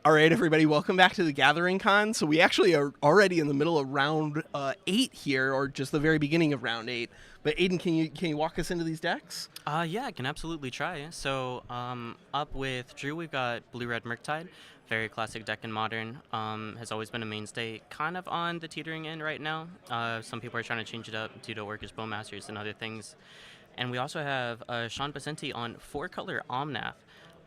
All right, everybody, welcome back to the Gathering Con. So we actually are already in the middle of round 8 here, or just the very beginning of round 8. But Aiden, can you walk us into these decks? Yeah, I can absolutely try. So, up with Drew, we've got Blue Red Murktide, very classic deck in Modern. Has always been a mainstay, kind of on the teetering end right now. Some people are trying to change it up due to Orcish Bowmasters and other things. And we also have Sean Pacenti on 4-color Omnath,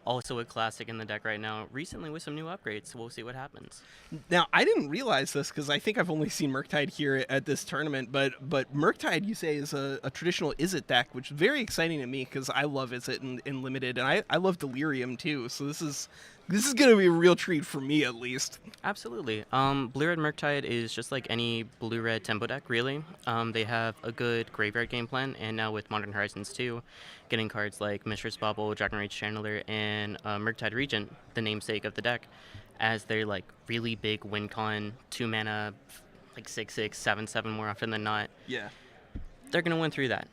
also a classic in the deck right now. Recently with some new upgrades, so we'll see what happens. Now, I didn't realize this because I think I've only seen Murktide here at this tournament, but Murktide, you say, is a traditional Izzet deck, which is very exciting to me because I love Izzet in Limited, and I love Delirium too, so this is going to be a real treat for me, at least. Absolutely. Blue Red Murktide is just like any Blue Red tempo deck, really. They have a good graveyard game plan, and now with Modern Horizons 2, getting cards like Mishra's Bauble, Dragon Rage Channeler, and Murktide Regent, the namesake of the deck, as their like really big win con, 2 mana, like 6/6, 7/7 more often than not. Yeah. They're gonna win through that.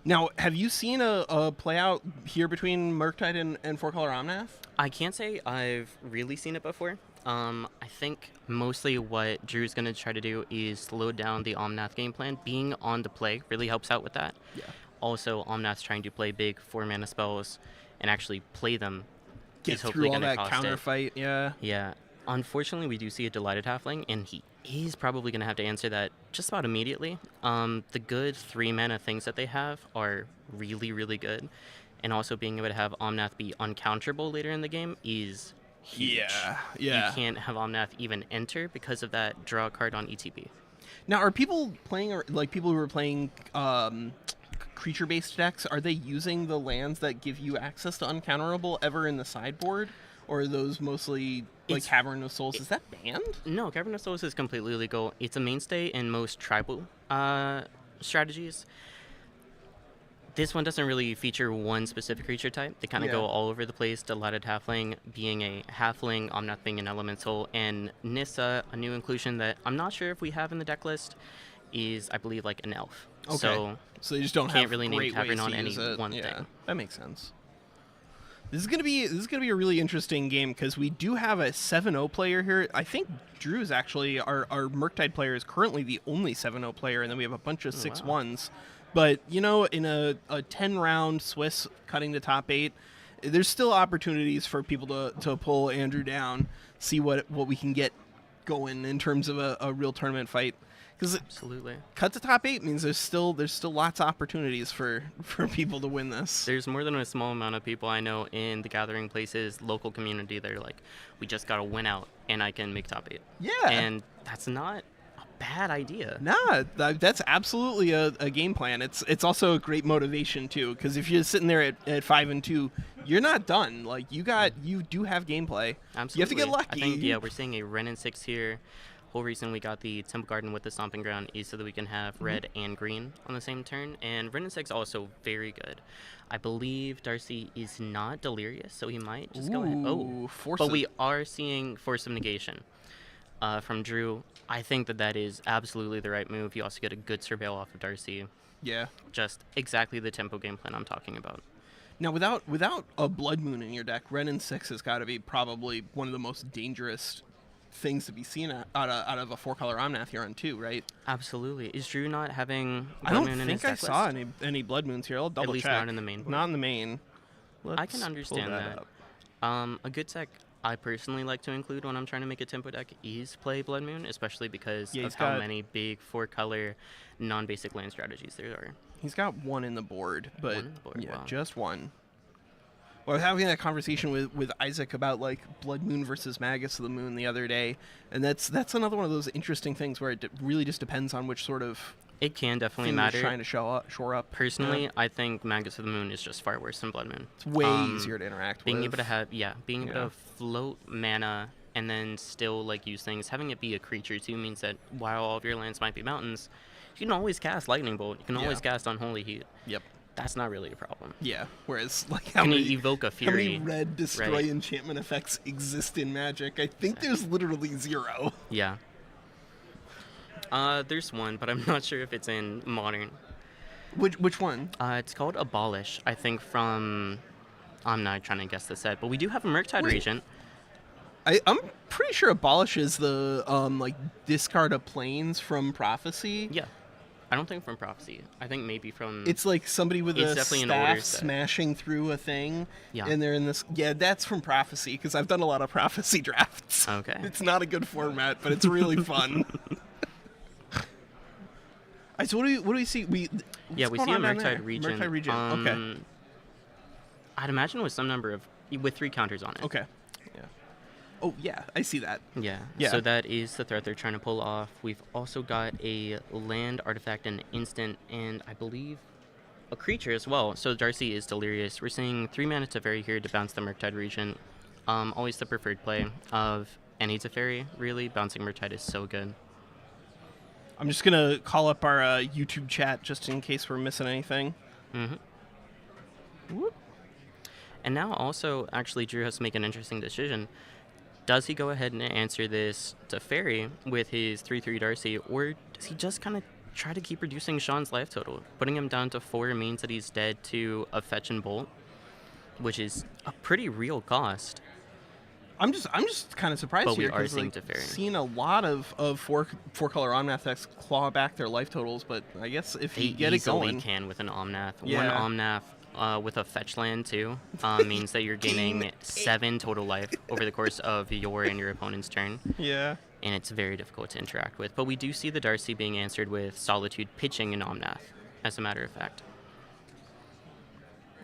Now, have you seen a play out here between Murktide and 4-color Omnath? I can't say I've really seen it before. I think mostly what Drew's going to try to do is slow down the Omnath game plan. Being on the play really helps out with that. Yeah. Also, Omnath's trying to play big 4-mana spells and actually play them. Get is hopefully through all going to that cost counter it. fight, yeah. Yeah. Unfortunately, we do see a Delighted Halfling, and he's probably going to have to answer that just about immediately. The good 3-mana things that they have are really, really good. And also being able to have Omnath be uncounterable later in the game is huge. Yeah. You can't have Omnath even enter because of that draw card on ETB. Now, are people playing, like people who are playing creature-based decks, are they using the lands that give you access to uncounterable ever in the sideboard? Or are those mostly like Cavern of Souls? Is that banned? No, Cavern of Souls is completely legal. It's a mainstay in most tribal strategies. This one doesn't really feature one specific creature type. They kind of go all over the place. Delighted Halfling being a Halfling, Omnath being an Elemental, and Nissa, a new inclusion that I'm not sure if we have in the deck list, is, I believe, like an elf. Okay. So you just don't can't have really great name Cavern ways on to any use it. one thing. That makes sense. This is gonna be a really interesting game because we do have a 7-0 player here. I think Drew is actually our Murktide player is currently the only 7-0 player, and then we have a bunch of 6-1s. But in a 10-round Swiss cutting the top 8, there's still opportunities for people to pull Andrew down, see what we can get going in terms of a real tournament fight. Because absolutely, cut the top 8 means there's still lots of opportunities for people to win this. There's more than a small amount of people I know in the Gathering Places local community that are like, we just got to win out and I can make top 8. Yeah. And that's not a bad idea. Nah, that's absolutely a game plan. It's also a great motivation too, because if you're sitting there at 5-2, you're not done. Like you do have gameplay. Absolutely. You have to get lucky. I think we're seeing a Wrenn and 6 here. Whole reason we got the Temple Garden with the Stomping Ground is so that we can have red and green on the same turn. And Wrenn and 6 also very good. I believe Darcy is not delirious, so he might just go ahead. Oh, but we are seeing Force of Negation from Drew. I think that is absolutely the right move. You also get a good surveil off of Darcy. Yeah. Just exactly the tempo game plan I'm talking about. Now, without a Blood Moon in your deck, Wrenn and 6 has got to be probably one of the most dangerous things to be seen out of a 4-color Omnath here on 2, right? Absolutely. Is Drew not having Blood Moon in his deck list? I saw any Blood Moons here. I'll double check. At least not in the main board. Not in the main. I can understand that. A good deck I personally like to include when I'm trying to make a tempo deck is play Blood Moon, especially because of how many big 4-color non-basic land strategies there are. He's got one in the board, but wow. Just one. Well, I was having that conversation with Isaac about like Blood Moon versus Magus of the Moon the other day, and that's another one of those interesting things where it really just depends on which sort of it can definitely thing matter. You're trying to shore up. Personally, I think Magus of the Moon is just far worse than Blood Moon. It's way easier to interact with. Being able to float mana and then still like use things. Having it be a creature too means that while all of your lands might be mountains, you can always cast Lightning Bolt. You can always cast Unholy Heat. Yep. That's not really a problem. Yeah, whereas like how many evoke a Fury? How many red destroy enchantment effects exist in Magic? I think there's literally 0. Yeah. There's one, but I'm not sure if it's in Modern. Which one? It's called Abolish, I think from... I'm not trying to guess the set, but we do have a Murktide Regent. I'm pretty sure abolishes the like discard of planes from Prophecy. Yeah. I don't think from Prophecy. I think maybe from. It's like somebody with It's a definitely an staff older set. smashing through a thing, Yeah. and they're in this. Yeah, that's from Prophecy because I've done a lot of Prophecy drafts. Okay. It's not a good format, but it's really fun. Alright, so what do we see? Yeah, what's we going see a on down there? Murktide region. Murktide region. Okay. I'd imagine with some number of with 3 counters on it. Okay. Yeah. Oh yeah, I see that. Yeah. Yeah. So that is the threat they're trying to pull off. We've also got a land artifact, an instant, and I believe a creature as well. So Darcy is Delirious. We're seeing 3 mana Teferi here to bounce the Murktide region. Always the preferred play of any Teferi, really. Bouncing Murktide is so good. I'm just gonna call up our YouTube chat just in case we're missing anything. Whoop. And now also, actually, Drew has to make an interesting decision. Does he go ahead and answer this Teferi with his 3/3 Darcy, or does he just kind of try to keep reducing Sean's life total? Putting him down to 4 means that he's dead to a fetch and bolt, which is a pretty real cost. I'm just kind of surprised But we here are because seeing like Teferi. seen a lot of four color Omnath decks claw back their life totals, but I guess if They you get it easily going, can with an Omnath. Yeah. One Omnath with a fetch land too means that you're gaining Gain 7 total life over the course of your and your opponent's turn. yeah. And it's very difficult to interact with. But we do see the Darcy being answered with Solitude pitching an Omnath, as a matter of fact.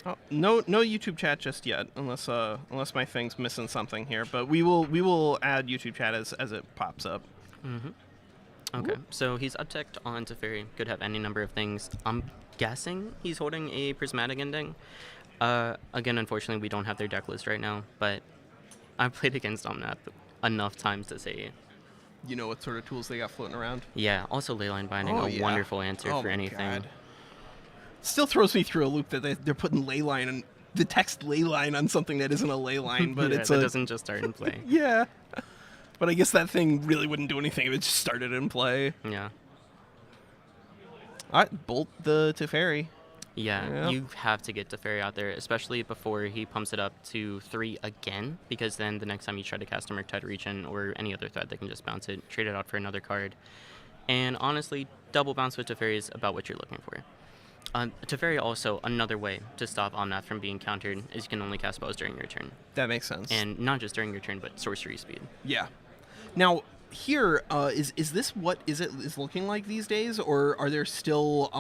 Oh, no YouTube chat just yet, unless my thing's missing something here. But we will add YouTube chat as it pops up. Okay, so he's upticked on Teferi. Could have any number of things. I'm guessing he's holding a Prismatic Ending. Again, unfortunately, we don't have their deck list right now, but I've played against Omnath enough times to say, You know what sort of tools they got floating around? yeah, also Leyline Binding, Oh, a yeah. wonderful answer Oh for my anything. God. Still throws me through a loop that they're putting leyline and the text leyline on something that isn't a leyline, but Yeah, it's that a doesn't just start in play. yeah. But I guess that thing really wouldn't do anything if it just started in play. Yeah. All right, bolt the Teferi. Yeah, Yep. you have to get Teferi out there, especially before he pumps it up to 3 again, because then the next time you try to cast a Murktide Region or any other threat, they can just bounce it, trade it out for another card. And honestly, double bounce with Teferi is about what you're looking for. Teferi also, another way to stop Omnath from being countered is you can only cast spells during your turn. That makes sense. And not just during your turn, but sorcery speed. yeah. Now here is this what is looking like these days, or are there still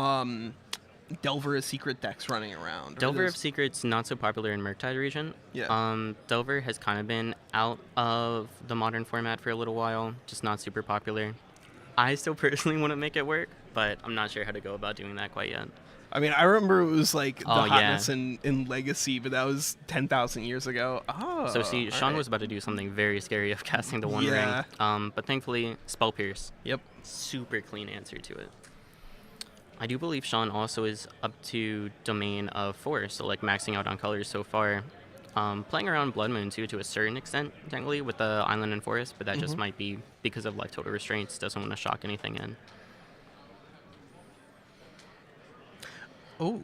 Delver as secret decks running around? Or Delver there's- of Secret's not so popular in Murktide region. Yeah. Delver has kind of been out of the modern format for a little while, just not super popular. I still personally want to make it work, but I'm not sure how to go about doing that quite yet. I mean, I remember it was like the Oh, yeah. hotness in Legacy, but that was 10,000 years ago. Oh, So see, Sean alright. was about to do something very scary of casting the One Yeah. Ring, but thankfully, Spell Pierce, Yep. super clean answer to it. I do believe Sean also is up to Domain of 4, so like maxing out on colors so far. Playing around Blood Moon too, to a certain extent, technically, with the Island and Forest, but that just might be because of life total restraints, doesn't want to shock anything in. Oh.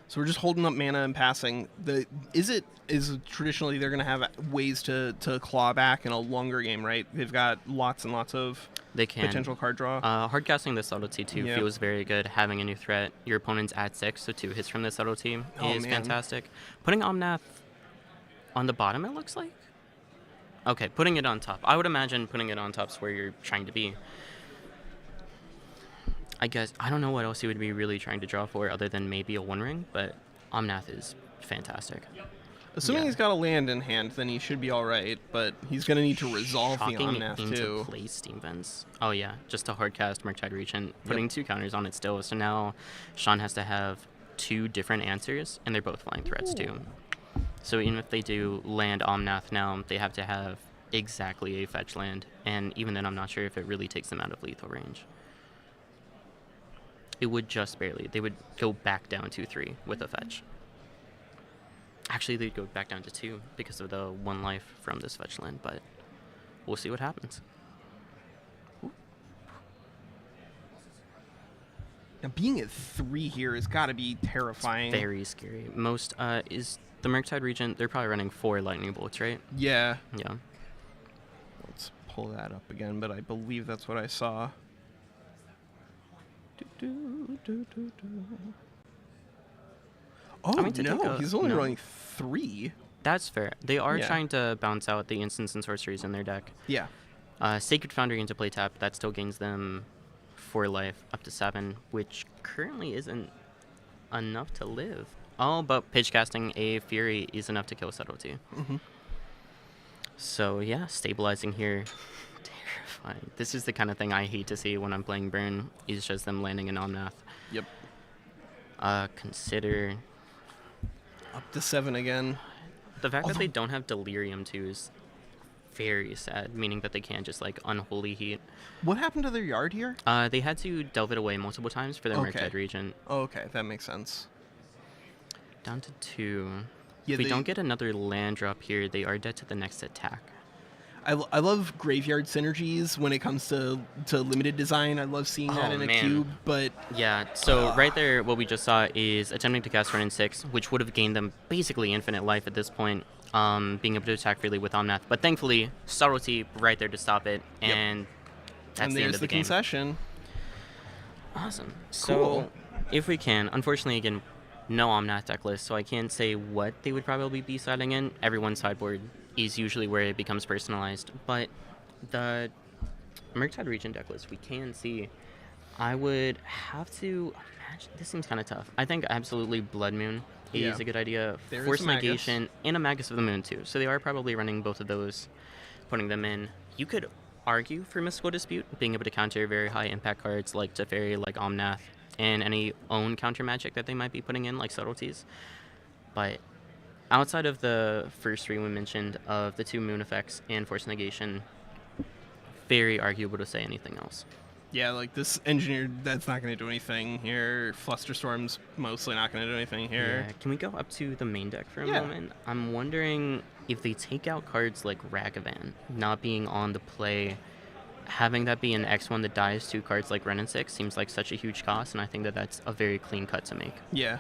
So we're just holding up mana and passing. Is traditionally they're gonna have ways to claw back in a longer game, right? They've got lots and lots of They can. potential card draw. Hard casting the subtlety too Yeah. feels very good. Having a new threat, your opponent's at 6, so 2 hits from the subtlety Oh, is man. fantastic. Putting Omnath on the bottom, it looks like. Okay, putting it on top. I would imagine putting it on top's where you're trying to be. I guess I don't know what else he would be really trying to draw for other than maybe a One Ring, but Omnath is fantastic. Assuming yeah. he's got a land in hand, then he should be all right. But he's gonna need to resolve the Shocking Omnath into too. place Steam Vents. Oh yeah, just a hard cast Murktide Regent, putting 2 counters on it still. So now Sean has to have 2 different answers, and they're both flying threats too. So even if they do land Omnath now, they have to have exactly a fetch land, and even then I'm not sure if it really takes them out of lethal range. It would just barely. They would go back down to 3 with a fetch. Actually, they'd go back down to 2 because of the 1 life from this fetch land, but we'll see what happens. Now being at 3 here has got to be terrifying. Very scary. Most is the Murktide Regent, they're probably running 4 lightning bolts, right? Yeah. Yeah. Let's pull that up again, but I believe that's what I saw. Oh, I mean, to take no, a- he's only no. running 3. That's fair. They are Yeah. trying to bounce out the instants and sorceries in their deck. Yeah. Sacred Foundry into play tap, that still gains them 4 life, up to 7, which currently isn't enough to live. Oh, but pitch casting a Fury is enough to kill Subtlety. Mm-hmm. So yeah, stabilizing here, terrifying. This is the kind of thing I hate to see when I'm playing Burn, is just them landing in Omnath. Yep. Consider Up to 7 again. the fact that they don't have Delirium too is very sad, meaning that they can't just like Unholy Heat. What happened to their yard here? They had to delve it away multiple times for their Okay. Murktide Regent. Oh, okay, that makes sense. Down to 2. Yeah, If we they- don't get another land drop here, they are dead to the next attack. I love graveyard synergies when it comes to limited design. I love seeing that Oh, in a man. cube, but Yeah, so right there, what we just saw is attempting to cast Run in 6, which would have gained them basically infinite life at this point, being able to attack freely with Omnath. But thankfully, Subtlety right there to stop it, Yep. and that's and the end there's of the the game. concession. Awesome. Cool. So, if we can, unfortunately, again, no Omnath deck list, so I can't say what they would probably be siding in. Everyone's sideboard is usually where it becomes personalized, but the Murktide Regent deck list we can see. I would have to imagine, this seems kind of tough. I think absolutely Blood Moon is Yeah. a good idea. There is Force a Magus. Negation and a Magus of the Moon too. So they are probably running both of those, putting them in. You could argue for Mystical Dispute, being able to counter very high impact cards like Teferi, like Omnath, and any own counter magic that they might be putting in, like Subtleties. But outside of the first 3 we mentioned, of the 2 Moon effects and Force Negation, very arguable to say anything else. Yeah, like this engineer, that's not going to do anything here. Flusterstorm's mostly not going to do anything here. Yeah, can we go up to the main deck for a Yeah. moment? I'm wondering if they take out cards like Ragavan, not being on the play, having that be an X1 that dies to cards like Ren and 6 seems like such a huge cost, and I think that that's a very clean cut to make. Yeah.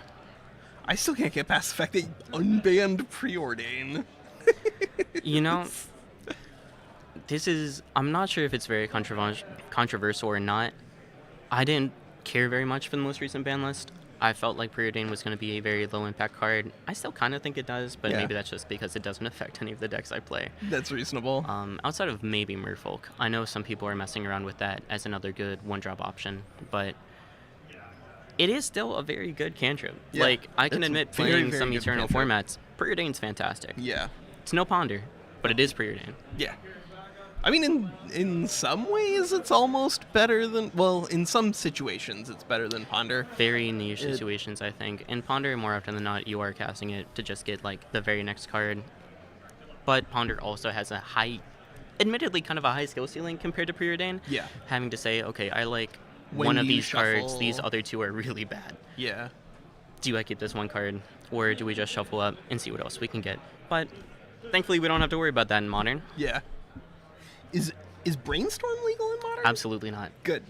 I still can't get past the fact they unbanned Preordain. You know, this is, I'm not sure if it's very controversial or not. I didn't care very much for the most recent ban list. I felt like Preordain was going to be a very low impact card. I still kind of think it does, but Yeah. maybe that's just because it doesn't affect any of the decks I play. That's reasonable. Outside of maybe Merfolk, I know some people are messing around with that as another good one-drop option, but it is still a very good cantrip. Yeah, Like, I can it's a admit, very, playing very some good Eternal cantrip. formats, Preordain's fantastic. Yeah. It's no Ponder, but it is Preordain. Yeah. I mean, in some ways, it's almost better than... Well, in some situations, it's better than Ponder. Very niche It- situations, I think. In Ponder, more often than not, you are casting it to just get, like, the very next card. But Ponder also has a high, admittedly kind of a high skill ceiling compared to Preordain. Yeah. Having to say, okay, I like When one of you these cards, these shuffle- other 2 are really bad. Yeah. Do I keep this one card, or do we just shuffle up and see what else we can get? But thankfully, we don't have to worry about that in Modern. Yeah. Is Brainstorm legal in Modern? Absolutely not. Good.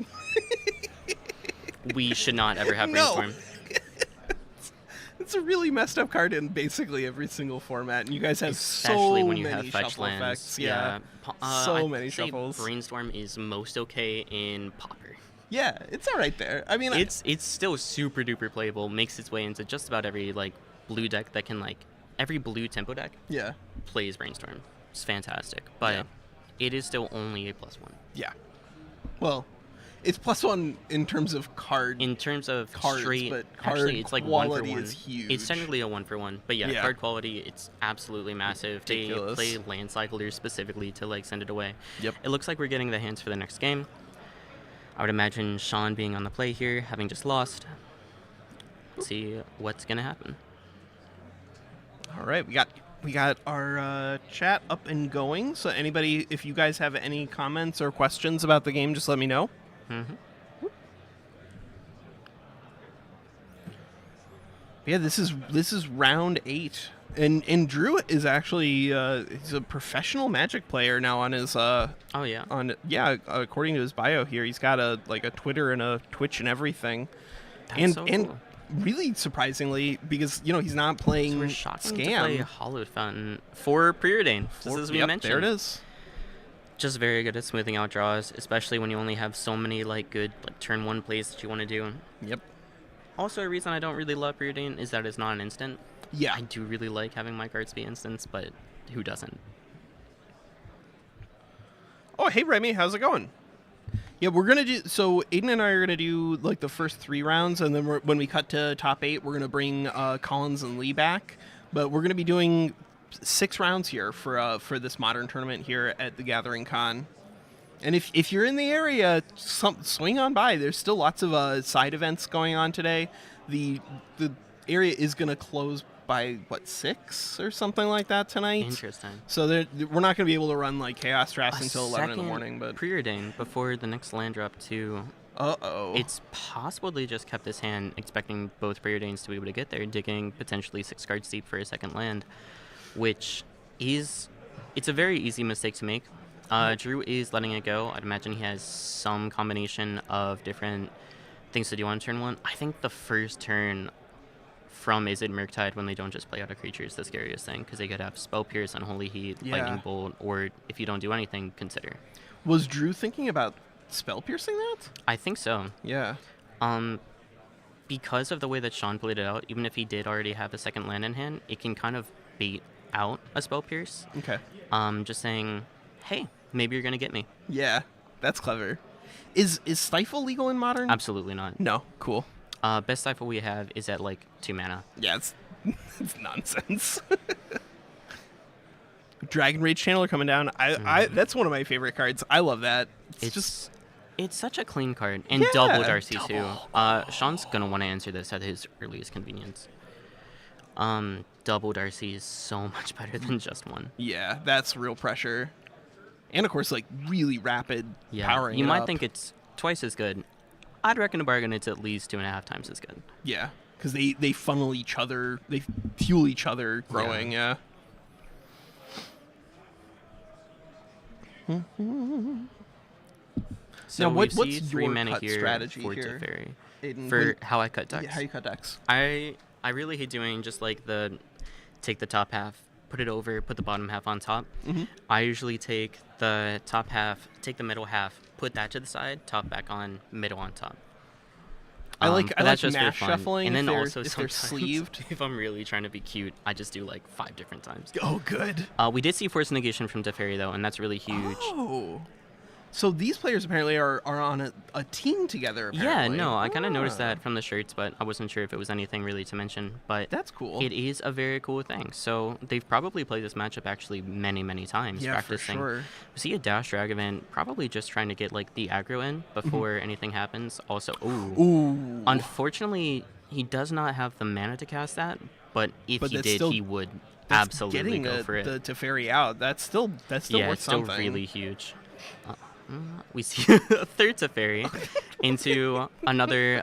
We should not ever have No. Brainstorm. It's a really messed up card in basically every single format, and you guys have Especially so when you many have fetch shuffle lands. effects. Yeah. So I'd many say shuffles. Brainstorm is most okay in Pauper. Yeah, it's all right there. I mean, It's still super duper playable. Makes its way into just about every like blue deck that can like every blue tempo deck yeah, plays Brainstorm. It's fantastic, but Yeah. it is still only a +1 yeah. Well, it's +1 in terms of card. in terms of Cards, straight. but Actually, card it's like 1 for quality 1. is huge. It's technically a 1 for 1, but yeah, Yeah. card quality it's absolutely massive. Ridiculous. They play land cyclers specifically to like send it away. Yep. It looks like we're getting the hands for the next game. I would imagine Sean being on the play here, having just lost. See what's gonna happen. All right, we got our chat up and going. So anybody, if you guys have any comments or questions about the game, just let me know. Mm-hmm. Yeah, this is round 8, and Drew is actually he's a professional Magic player now on his Oh yeah. according to his bio here, he's got a Twitter and a Twitch and everything, That's and so and cool. really surprisingly, because he's not So playing we're shocking to play Scam. Hollowed Fountain for Preordain, just as we Yep, mentioned. there it is. Just very good at smoothing out draws, especially when you only have so many good turn 1 plays that you want to do. Yep. Also, a reason I don't really love Preordain is that it's not an instant. Yeah. I do really like having my cards be instants, but who doesn't? Oh, hey Remy, how's it going? Yeah, we're gonna do so. Aiden and I are gonna do like the first 3 rounds, and then when we cut to top 8, we're gonna bring Collins and Lee back. But we're gonna be doing 6 rounds here for this modern tournament here at the Gathering Con. And if you're in the area, swing on by. There's still lots of side events going on today. The area is gonna close by 6 or something like that tonight. Interesting. So we're not going to be able to run like Chaos Drafts until 11 in the morning. But Preordain before the next land drop too. It's possible they just kept this hand expecting both Preordains to be able to get there, digging potentially 6 cards deep for a second land, which it's a very easy mistake to make. Drew is letting it go. I'd imagine he has some combination of different things to do on turn 1. I think the first turn from Izzet Murktide, when they don't just play out a creature, is the scariest thing, because they could have Spell Pierce, Unholy Heat, Lightning Bolt, or if you don't do anything, consider. Was Drew thinking about Spell Piercing that? I think so. Yeah. Because of the way that Sean played it out, even if he did already have a second land in hand, it can kind of bait out a Spell Pierce. Okay. Just saying, hey, maybe you're going to get me. Yeah, that's clever. Is Stifle legal in Modern? Absolutely not. No. Cool. Best Stifle we have is at 2 mana. Yeah, it's nonsense. Dragon Rage Channeler coming down. I that's one of my favorite cards. I love that. It's such a clean card. And Yeah, double Darcy too. double. Sean's gonna want to answer this at his earliest convenience. Double Darcy is so much better than just one. Yeah, that's real pressure. And of course, really rapid powering. You it might up. think it's twice as good. I'd reckon a bargain it's at least 2.5 times as good. Yeah, because they funnel each other, they fuel each other growing. Yeah. So Now, we what's see 3 your mana cut here strategy for here, Teferi. Aiden? For how I cut decks. Yeah, how you cut decks? I really hate doing just the take the top half, put it over, put the bottom half on top. Mm-hmm. I usually take the top half, take the middle half, put that to the side, top back on, middle on top. I like that's just for mash fun. shuffling. And then if also if they're sometimes, sleeved. if I'm really trying to be cute, I just do 5 different times. Oh, good. We did see Force Negation from Teferi though, and that's really huge. Oh. So these players apparently are on a team together. Yeah, Apparently. no, I kind of noticed that from the shirts, but I wasn't sure if it was anything really to mention. But That's cool. it is a very cool thing. So they've probably played this matchup actually many, many times, Yeah, practicing. for sure. We see a Dash Dragavan probably just trying to get the aggro in before anything happens. Also, Ooh. unfortunately, he does not have the mana to cast that. But if But he that's did, still- he would That's absolutely getting go for it. the Teferi out. That's still Yeah, worth it's still something. really huge. We see a third Teferi into another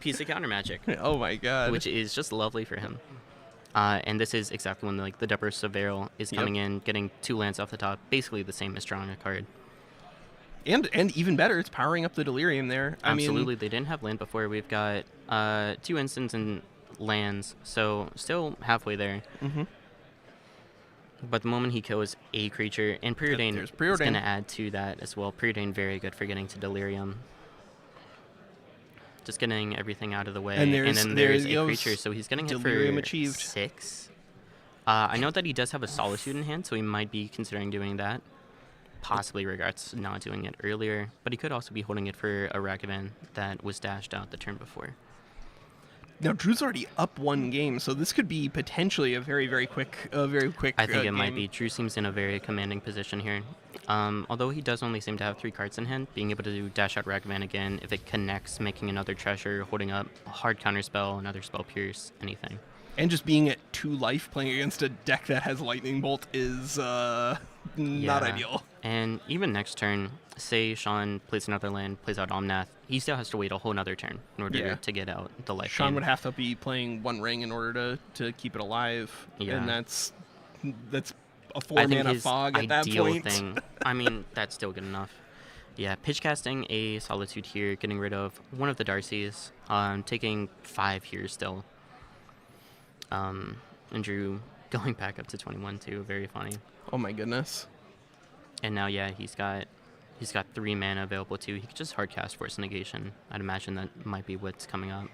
piece of counter magic, Oh my god. which is just lovely for him. And this is exactly when the Depper Severo is coming in, getting 2 lands off the top, basically the same as drawing a card. and even better, it's powering up the Delirium there. Absolutely, they didn't have land before. We've got 2 instants and lands, so still halfway there. Mm-hmm. But the moment he kills a creature, and Preordain there's is Preordain. going to add to that as well. Preordain very good for getting to Delirium. Just getting everything out of the way. And then there there's he a goes. creature, so he's getting it Delirium for achieved. 6. I know that he does have a Solitude in hand, so he might be considering doing that. Possibly regrets not doing it earlier, but he could also be holding it for a Ragavan that was dashed out the turn before. Now Drew's already up 1 game, so this could be potentially a very quick. I think it might game. be. Drew seems in a very commanding position here. Although he does only seem to have 3 cards in hand, being able to do Dash Out Ragavan again, if it connects, making another treasure, holding up a hard counterspell, another Spell Pierce, anything. And just being at 2 life, playing against a deck that has Lightning Bolt is not Yeah. ideal. And even next turn, say Sean plays another land, plays out Omnath, he still has to wait a whole nother turn in order Yeah. to get out the life Sean gain. would have to be playing 1 ring in order to keep it alive. Yeah. And that's a I 4 think mana his fog at that ideal point. thing. I mean, that's still good enough. Yeah, pitch casting a Solitude here, getting rid of one of the Darcys, taking 5 here still. And Drew going back up to 21 too, very funny. Oh my goodness. And now, yeah, he's got 3 mana available too. He could just hardcast Force Negation. I'd imagine that might be what's coming up.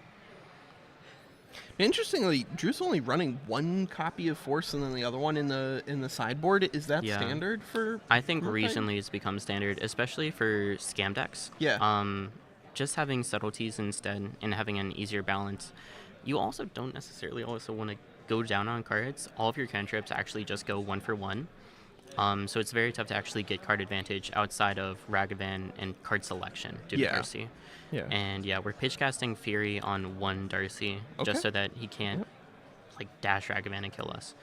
Interestingly, Drew's only running 1 copy of Force and then the other one in the sideboard. Is that Yeah. standard for? I think Murktide? recently it's become standard, especially for scam decks. Yeah. Just having subtleties instead and having an easier balance. You also don't necessarily also want to go down on cards. All of your cantrips actually just go 1 for 1. So it's very tough to actually get card advantage outside of Ragavan and card selection due to Yeah. Darcy. Yeah. And yeah, we're pitch casting Fury on 1 Darcy Okay. just so that he can't Yep. like dash Ragavan and kill us.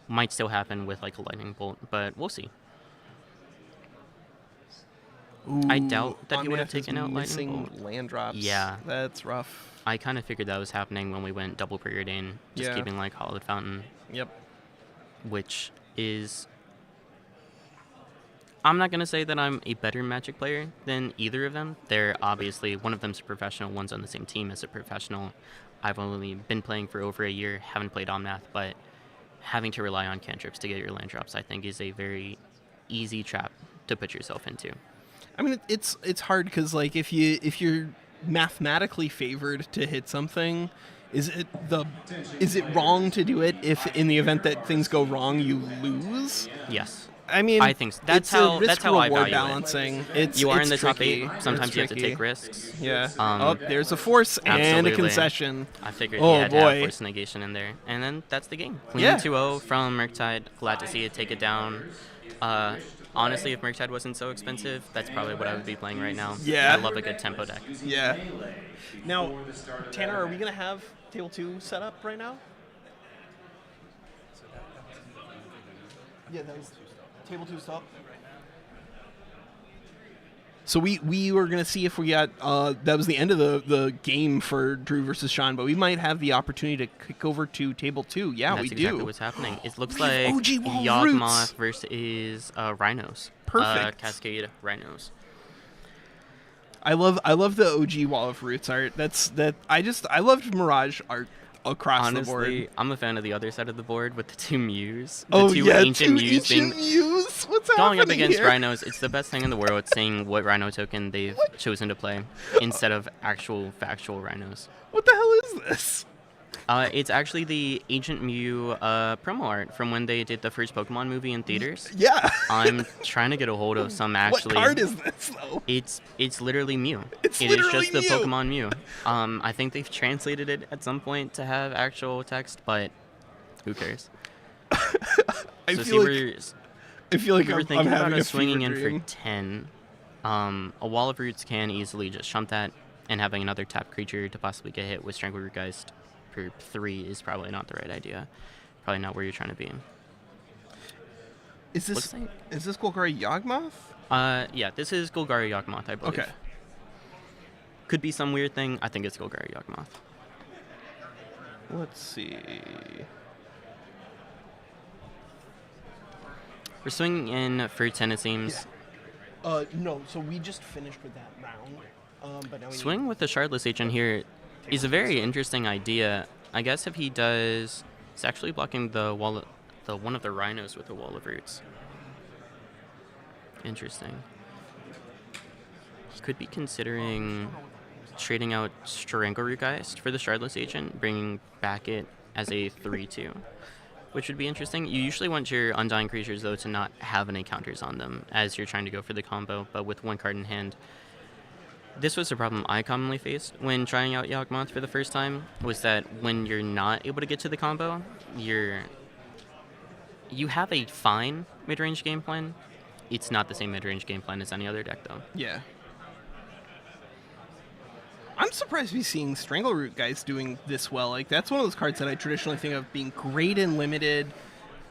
Might still happen with like a lightning bolt, but we'll see. I doubt that he would have Omnath is taken out Lightning missing Bolt. land drops. Yeah. That's rough. I kind of figured that was happening when we went double Preordain, just Yeah. keeping like Hallowed Fountain, Yep. which is. I'm not going to say that I'm a better Magic player than either of them. They're obviously, one of them's a professional, one's on the same team as a professional. I've only been playing for over a year, haven't played Omnath, but having to rely on cantrips to get your land drops, I think, is a very easy trap to put yourself into. I mean, it's hard because like if you're mathematically favored to hit something, is it wrong to do it if in the event that things go wrong you lose? Yes. I mean, I think so. That's it's how- a that's how I risk-reward value it. balancing. It's You are in it's the top tricky. 8. Sometimes It's you have to tricky. take risks. Yeah. Um, There's a force and a absolutely. concession. I figured Oh, he had to have boy. Force Negation in there. And then that's the game. Clean Yeah. 2-0 from Murktide. Glad to see it take it down. Honestly, if Murktide wasn't so expensive, that's probably what I would be playing right now. Yeah. I love a good tempo deck. Yeah. Now, Tanner, are we gonna have table 2 set up right now? Yeah, that was table 2 stop. So we were gonna see if we got that was the end of the game for Drew versus Sean, but we might have the opportunity to kick over to table 2. Yeah, That's we exactly do. what's happening. It looks We have like OG Wall of Yawgmoth Roots. versus Rhinos. Perfect. Cascade Rhinos. I love the OG Wall of Roots art. I loved Mirage art across the board. Honestly, I'm a fan of the other side of the board with the 2 Mews. The Oh 2 yeah, ancient two Mews ancient being Mews. What's going up happening against here? Rhinos. It's the best thing in the world seeing what Rhino token they've chosen to play instead of actual factual Rhinos. What the hell is this? It's actually the Ancient Mew promo art from when they did the first Pokemon movie in theaters. Yeah. I'm trying to get a hold of some actually. What card is this though? It's literally Mew. It's It is literally just the Mew. Pokemon Mew. I think they've translated it at some point to have actual text, but who cares? I So see, feel like we were I'm thinking about having a us swinging fever in dream. for 10. A Wall of Roots can easily just shump that, and having another tap creature to possibly get hit with Strangleroot Geist for 3 is probably not the right idea. Probably not where you're trying to be. Is Looks this like- is this Golgari Yawgmoth? Yeah, this is Golgari Yawgmoth, I believe. Okay. Could be some weird thing. I think it's Golgari Yawgmoth. Let's see. We're swinging in for 10, it seems. No. So we just finished with that round. But now we Swing with the Shardless Agent here is a very interesting idea. I guess if he does, it's actually blocking the one of the Rhinos with the Wall of Roots. Interesting. He could be considering trading out Strangleroot Geist for the Shardless Agent, bringing back it as a 3/2, which would be interesting. You usually want your Undying creatures, though, to not have any counters on them as you're trying to go for the combo, but with 1 card in hand. This was a problem I commonly faced when trying out Yawgmoth for the first time, was that when you're not able to get to the combo, you have a fine mid-range game plan. It's not the same mid-range game plan as any other deck, though. Yeah. I'm surprised to be seeing Strangleroot guys doing this well. Like that's one of those cards that I traditionally think of being great and limited,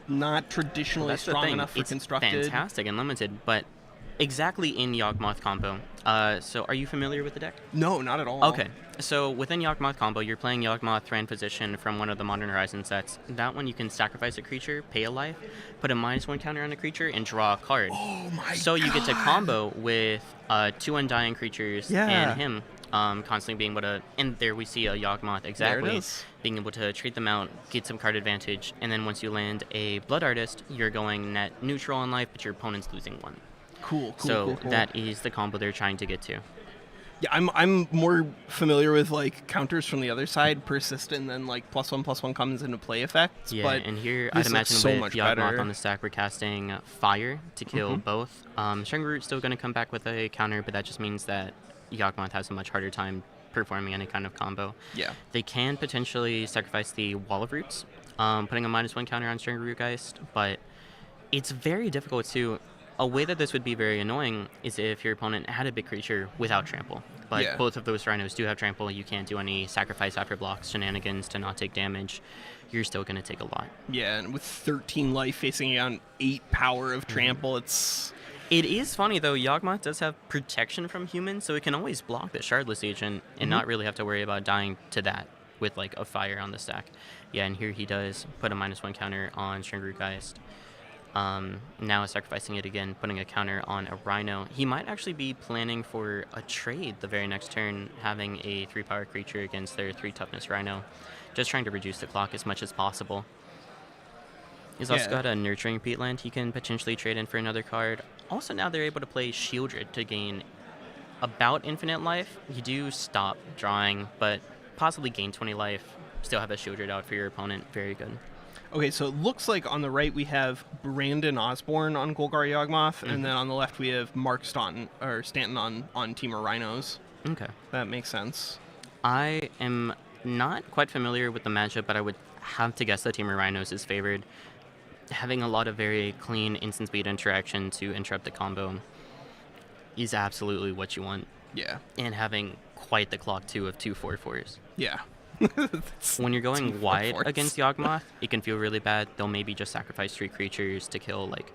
not traditionally That's the strong thing. enough for It's constructed. fantastic and limited, but exactly in Yawgmoth combo. So are you familiar with the deck? No, not at all. Okay, so within Yawgmoth combo, you're playing Yawgmoth Thran Position from one of the Modern Horizon sets. That one you can sacrifice a creature, pay a life, put a -1 counter on a creature, and draw a card. Oh my So you get to God. combo with 2 Undying creatures Yeah. and him constantly being able to... And there we see a Yawgmoth exactly. is. Being able to treat them out, get some card advantage, and then once you land a Blood Artist, you're going net neutral on life, but your opponent's losing 1. Cool. So cool. that is the combo they're trying to get to. Yeah, I'm more familiar with like counters from the other side, persist, and then like +1/+1 comes into play effects. Yeah, but and here this I'd imagine looks so with much Yawgmoth better. on the stack, we're casting Fire to kill both. String Root's still going to come back with a counter, but that just means that Yawgmoth has a much harder time performing any kind of combo. Yeah. They can potentially sacrifice the Wall of Roots, putting a -1 counter on String Rootgeist, but it's very difficult to... A way that this would be very annoying is if your opponent had a big creature without trample. But Yeah. both of those rhinos do have trample. You can't do any sacrifice after blocks shenanigans to not take damage. You're still going to take a lot. Yeah, and with 13 life facing on 8 power of trample, it's... It is funny, though. Yawgmoth does have protection from humans, so it can always block the Shardless Agent and not really have to worry about dying to that with, like, a fire on the stack. Yeah, and here he does put a -1 counter on String Rootgeist. Now sacrificing it again, putting a counter on a Rhino. He might actually be planning for a trade the very next turn, having a 3-power creature against their 3-toughness Rhino. Just trying to reduce the clock as much as possible. He's also Yeah. got a Nurturing Peatland he can potentially trade in for another card. Also now they're able to play Shieldred to gain about infinite life. You do stop drawing, but possibly gain 20 life. Still have a Shieldred out for your opponent. Very good. Okay, so it looks like on the right we have Brandon Osborne on Golgar Yawgmoth, and then on the left we have Mark Stanton on Teamer Rhinos. Okay. That makes sense. I am not quite familiar with the matchup, but I would have to guess that Teamer Rhinos is favored. Having a lot of very clean instant speed interaction to interrupt the combo is absolutely what you want. Yeah. And having quite the clock, too, of 2 4/4s. Yeah. When you're going 2 wide 4/4s. against Yawgmoth, it can feel really bad. They'll maybe just sacrifice 3 creatures to kill, like,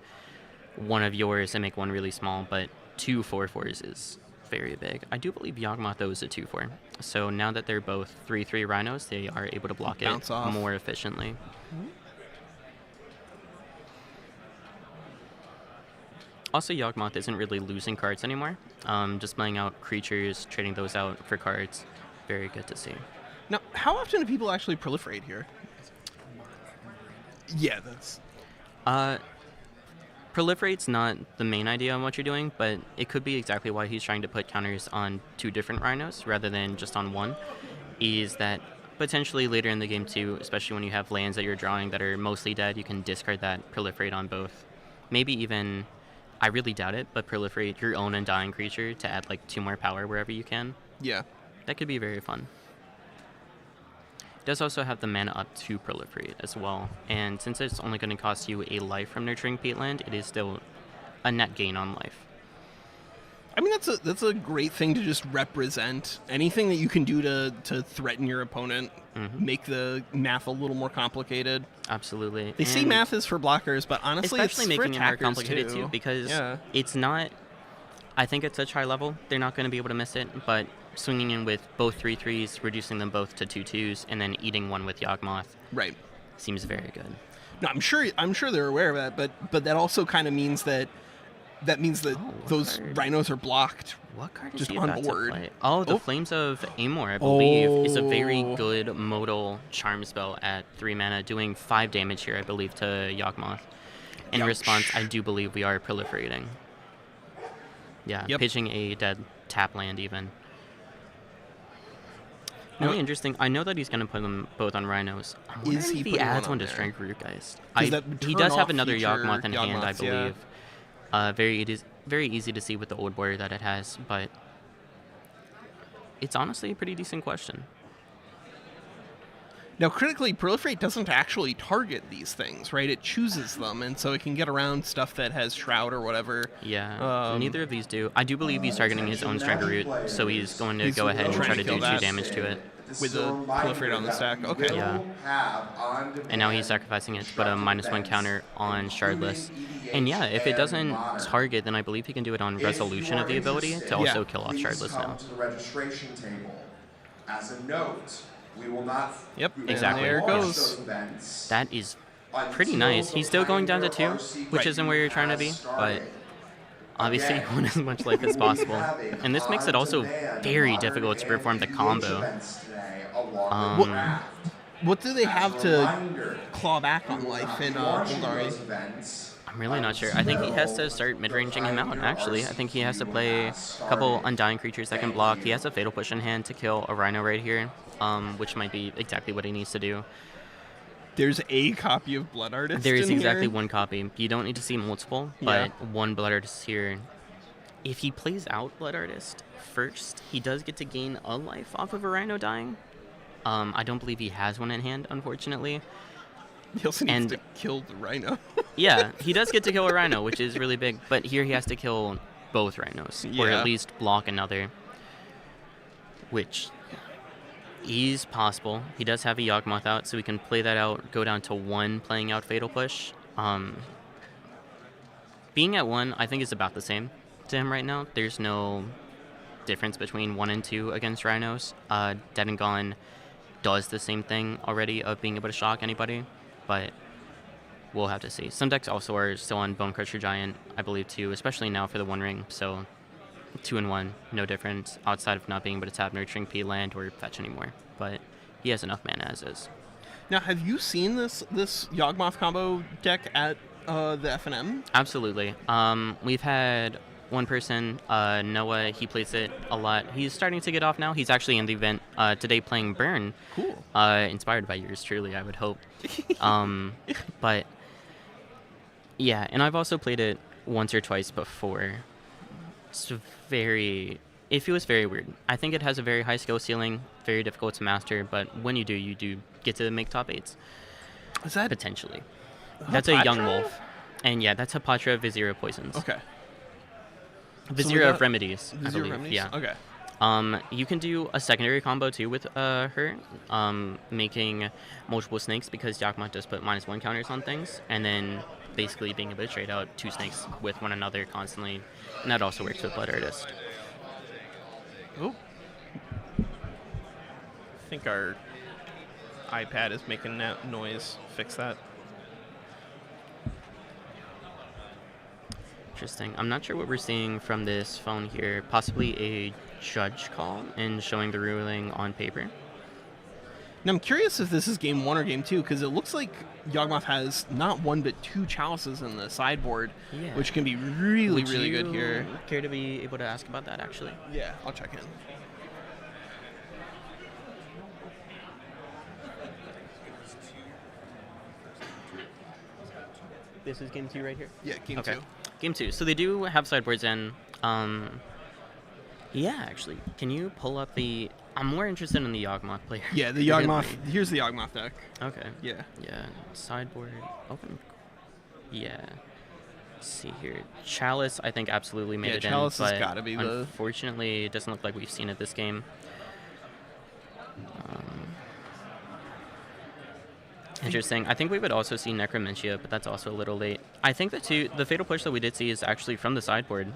one of yours and make one really small, but 2 4/4s is very big. I do believe Yawgmoth, though, is a 2/4. So now that they're both 3/3 Rhinos, they are able to block Bounce it off. more efficiently. Also, Yawgmoth isn't really losing cards anymore. Just playing out creatures, trading those out for cards. Very good to see. Now, how often do people actually proliferate here? Yeah, that's... Proliferate's not the main idea on what you're doing, but it could be exactly why he's trying to put counters on 2 different Rhinos rather than just on 1, is that potentially later in the game too, especially when you have lands that you're drawing that are mostly dead, you can discard that, proliferate on both. Maybe even, I really doubt it, but proliferate your own Undying creature to add like 2 more power wherever you can. Yeah. That could be very fun. It does also have the mana up to proliferate as well, and since it's only going to cost you a life from Nurturing Peatland, it is still a net gain on life. I mean, that's a great thing to just represent. Anything that you can do to threaten your opponent, make the math a little more complicated. Absolutely. They say And math is for blockers, but honestly, especially it's for making it more attackers complicated too, because Yeah. it's not... I think at such high level, they're not going to be able to miss it, but swinging in with both 3/3s, reducing them both to 2/2s, and then eating one with Yawgmoth Right. seems very good. No, I'm sure they're aware of that, but that also kind of means that what those card? rhinos are blocked. What card is Just he on about board. to play? Oh, the Oh. Flames of Amor, I believe, is a very Oh. good modal charm spell at 3 mana, doing 5 damage here, I believe, to Yawgmoth. In Ouch. response, I do believe we are proliferating. Yeah, Yep. pitching a dead tap land even. Now- Really interesting. I know that he's going to put them both on Rhinos. I wonder Is he if he putting adds one one to on there? Strength Rootgeist. that He turn does have off another feature Yawgmoth in hand, I Yawgmoths, yeah. believe. It is very easy to see with the old border that it has, but it's honestly a pretty decent question. Now, critically, proliferate doesn't actually target these things, right? It chooses them, and so it can get around stuff that has shroud or whatever. Yeah, neither of these do. I do believe he's targeting his own Striker Root, so he's going to He's go ahead and trying try to to kill do that. 2 damage to it. with the proliferate on the stack. Okay. Yeah. And now he's sacrificing it to put a -1 counter on Shardless. And yeah, if it doesn't target, then I believe he can do it on resolution of the ability to also kill off Shardless now. To the registration table. As a note, we will not. Yep. Exactly. There it goes. That is pretty nice. He's still going down to 2, which isn't where you're trying to be, but obviously you want as much life as possible. And this makes it also very difficult to perform the combo. What do they have to claw back on life in Uldari? I'm really not sure. I think he has to start mid-ranging him out, actually. I think he has to play a couple Undying creatures that can block. He has a Fatal Push in hand to kill a Rhino right here, which might be exactly what he needs to do. There's a copy of Blood Artist. There is exactly here. one copy. You don't need to see multiple, but one Blood Artist here. If he plays out Blood Artist first, he does get to gain a life off of a Rhino dying. I don't believe he has one in hand, unfortunately. He also needs to kill the Rhino. Yeah, he does get to kill a Rhino, which is really big. But here he has to kill both Rhinos, or at least block another, which is possible. He does have a Yawgmoth out, so we can play that out, go down to 1, playing out Fatal Push. Being at 1, I think, is about the same to him right now. There's no difference between 1 and 2 against Rhinos. Dead and Gone does the same thing already of being able to shock anybody, but we'll have to see. Some decks also are still on Bonecrusher Giant, I believe, too, especially now for the One Ring. So 2 and 1, no difference outside of not being able to tap Nurturing Pea land or fetch anymore. But he has enough mana as is. Now, have you seen this Yawgmoth combo deck at the FNM? Absolutely. We've had one person, Noah, he plays it a lot. He's starting to get off now. He's actually in the event today playing Burn. Cool. Inspired by yours truly, I would hope. But yeah, and I've also played it once or twice before. It's it feels very weird. I think it has a very high skill ceiling, very difficult to master, but when you do get to make top 8s. Is that potentially? That's a Young Wolf. And yeah, that's Hapatra Vizier Poisons. Okay. Vizier of Remedies, I Vizier believe. Remedies? Yeah. Okay. You can do a secondary combo too with her, making multiple snakes because Yawgmoth does put -1 counters on things, and then basically being able to trade out 2 snakes with one another constantly, and that also works with Blood Artist. Oh. I think our iPad is making that noise. Fix that. Interesting. I'm not sure what we're seeing from this phone here. Possibly a judge call and showing the ruling on paper. Now, I'm curious if this is game 1 or game 2, because it looks like Yawgmoth has not 1 but 2 chalices in the sideboard, which can be really good here. Care to be able to ask about that, actually? Yeah, I'll check in. This is game 2 right here? Yeah, game 2. Game 2. So they do have sideboards in. Yeah, actually. Can you pull up the... I'm more interested in the Yawgmoth player. Yeah, the Yawgmoth. Here's the Yawgmoth deck. Okay. Yeah. Yeah. Sideboard. Open. Yeah. Let's see here. Chalice, I think, absolutely made it Chalice in. has got to be the... Unfortunately, it doesn't look like we've seen it this game. Interesting. I think we would also see Necromentia, but that's also a little late. I think the Fatal Push that we did see is actually from the sideboard.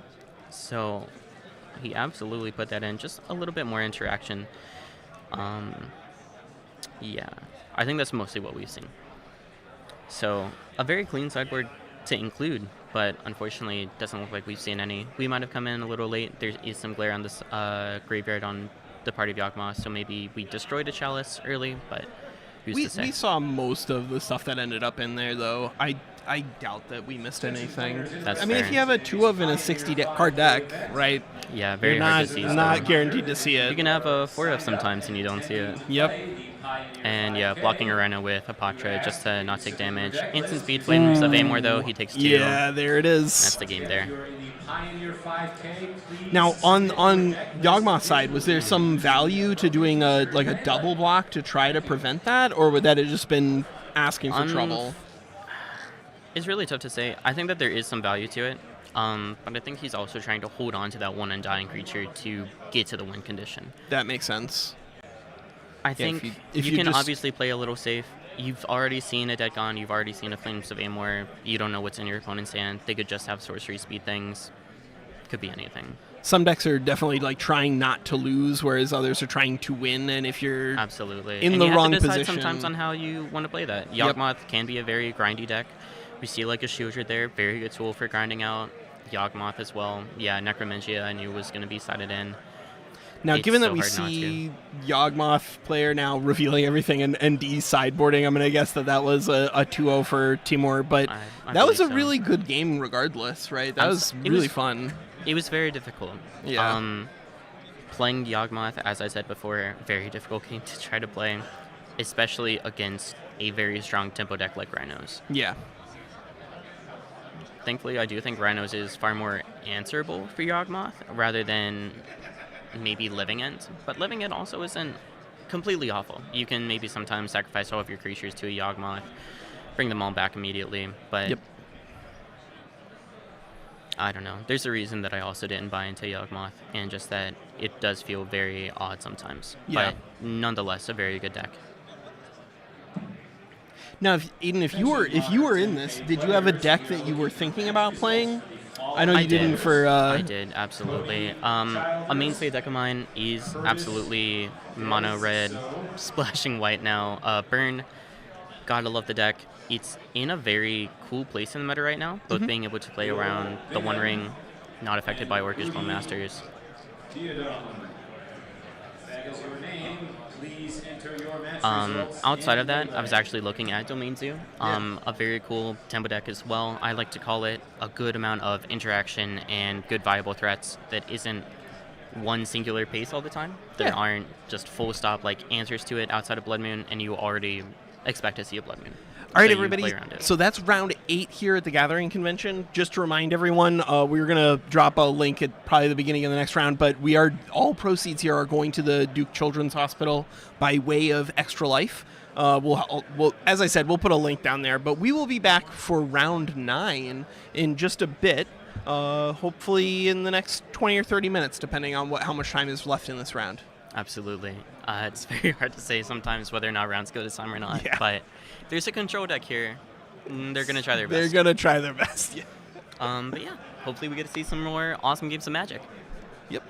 So he absolutely put that in. Just a little bit more interaction. Yeah. I think that's mostly what we've seen. So a very clean sideboard to include, but unfortunately it doesn't look like we've seen any. We might have come in a little late. There is some glare on this graveyard on the Party of Yawgmoth, so maybe we destroyed a Chalice early, but we saw most of the stuff that ended up in there, though. I doubt that we missed anything. That's I mean, fair. if you have a 2 of in a 60 card deck, right? Yeah, very you're hard to see. Not guaranteed to see it. You can have a 4 of sometimes and you don't see it. Yep. And yeah, blocking a Rhino with Hapatra just to not take damage. Instant speed flames of Amor though, he takes 2. Yeah, there it is. That's the game there. Now, on Yawgmoth's side, was there some value to doing a double block to try to prevent that, or would that have just been asking for trouble? It's really tough to say. I think that there is some value to it, but I think he's also trying to hold on to that one undying creature to get to the win condition. That makes sense. I think if you you can just- obviously play a little safe. You've already seen a Deadgon, you've already seen a Flames of Amor. You don't know what's in your opponent's hand. They could just have sorcery speed things. Could be anything. Some decks are definitely like trying not to lose, whereas others are trying to win. And if you're Absolutely. in and the you wrong have to decide position- sometimes on how you want to play that. Yep. Yawgmoth can be a very grindy deck. We see like a Shieldred there, very good tool for grinding out. Yawgmoth as well. Yeah, Necromentia I knew was going to be sided in. now, it's given that so we hard not see Yawgmoth player now revealing everything and D sideboarding, I'm gonna guess that was a 2-0 for Timur. But I that was a believe so. really good game, regardless, right? That was It really was- fun. It was very difficult. Yeah. Playing Yawgmoth, as I said before, very difficult game to try to play, especially against a very strong tempo deck like Rhinos. Yeah. Thankfully, I do think Rhinos is far more answerable for Yawgmoth rather than maybe Living End. But Living End also isn't completely awful. You can maybe sometimes sacrifice all of your creatures to a Yawgmoth, bring them all back immediately. But Yep. I don't know. There's a reason that I also didn't buy into Yawgmoth, and just that it does feel very odd sometimes. Yeah. But nonetheless, a very good deck. Now, Aiden, if you were in this, did you have a deck that you were thinking about playing? I know you I didn't did. for. I did, absolutely. A mainstay deck of mine is absolutely mono red, splashing white now. Burn, gotta love the deck. It's in a very cool place in the meta right now, both being able to play around the One Ring, not affected by Orcish Bone Masters. Outside of that, I was actually looking at Domain Zoo, a very cool tempo deck as well. I like to call it a good amount of interaction and good viable threats that isn't one singular pace all the time. There Yeah. aren't just full stop like answers to it outside of Blood Moon, and you already expect to see a Blood Moon. All right, So you everybody. play around it. So that's round 8 here at the Gathering Convention. Just to remind everyone, we're going to drop a link at probably the beginning of the next round, but all proceeds here are going to the Duke Children's Hospital by way of Extra Life. We'll, as I said, we'll put a link down there, but we will be back for round 9 in just a bit, hopefully in the next 20 or 30 minutes, depending on how much time is left in this round. Absolutely. It's very hard to say sometimes whether or not rounds go to time or not. Yeah. But there's a control deck here. They're going to try their They're best. going to try their best. Yeah. But yeah, hopefully we get to see some more awesome games of Magic. Yep.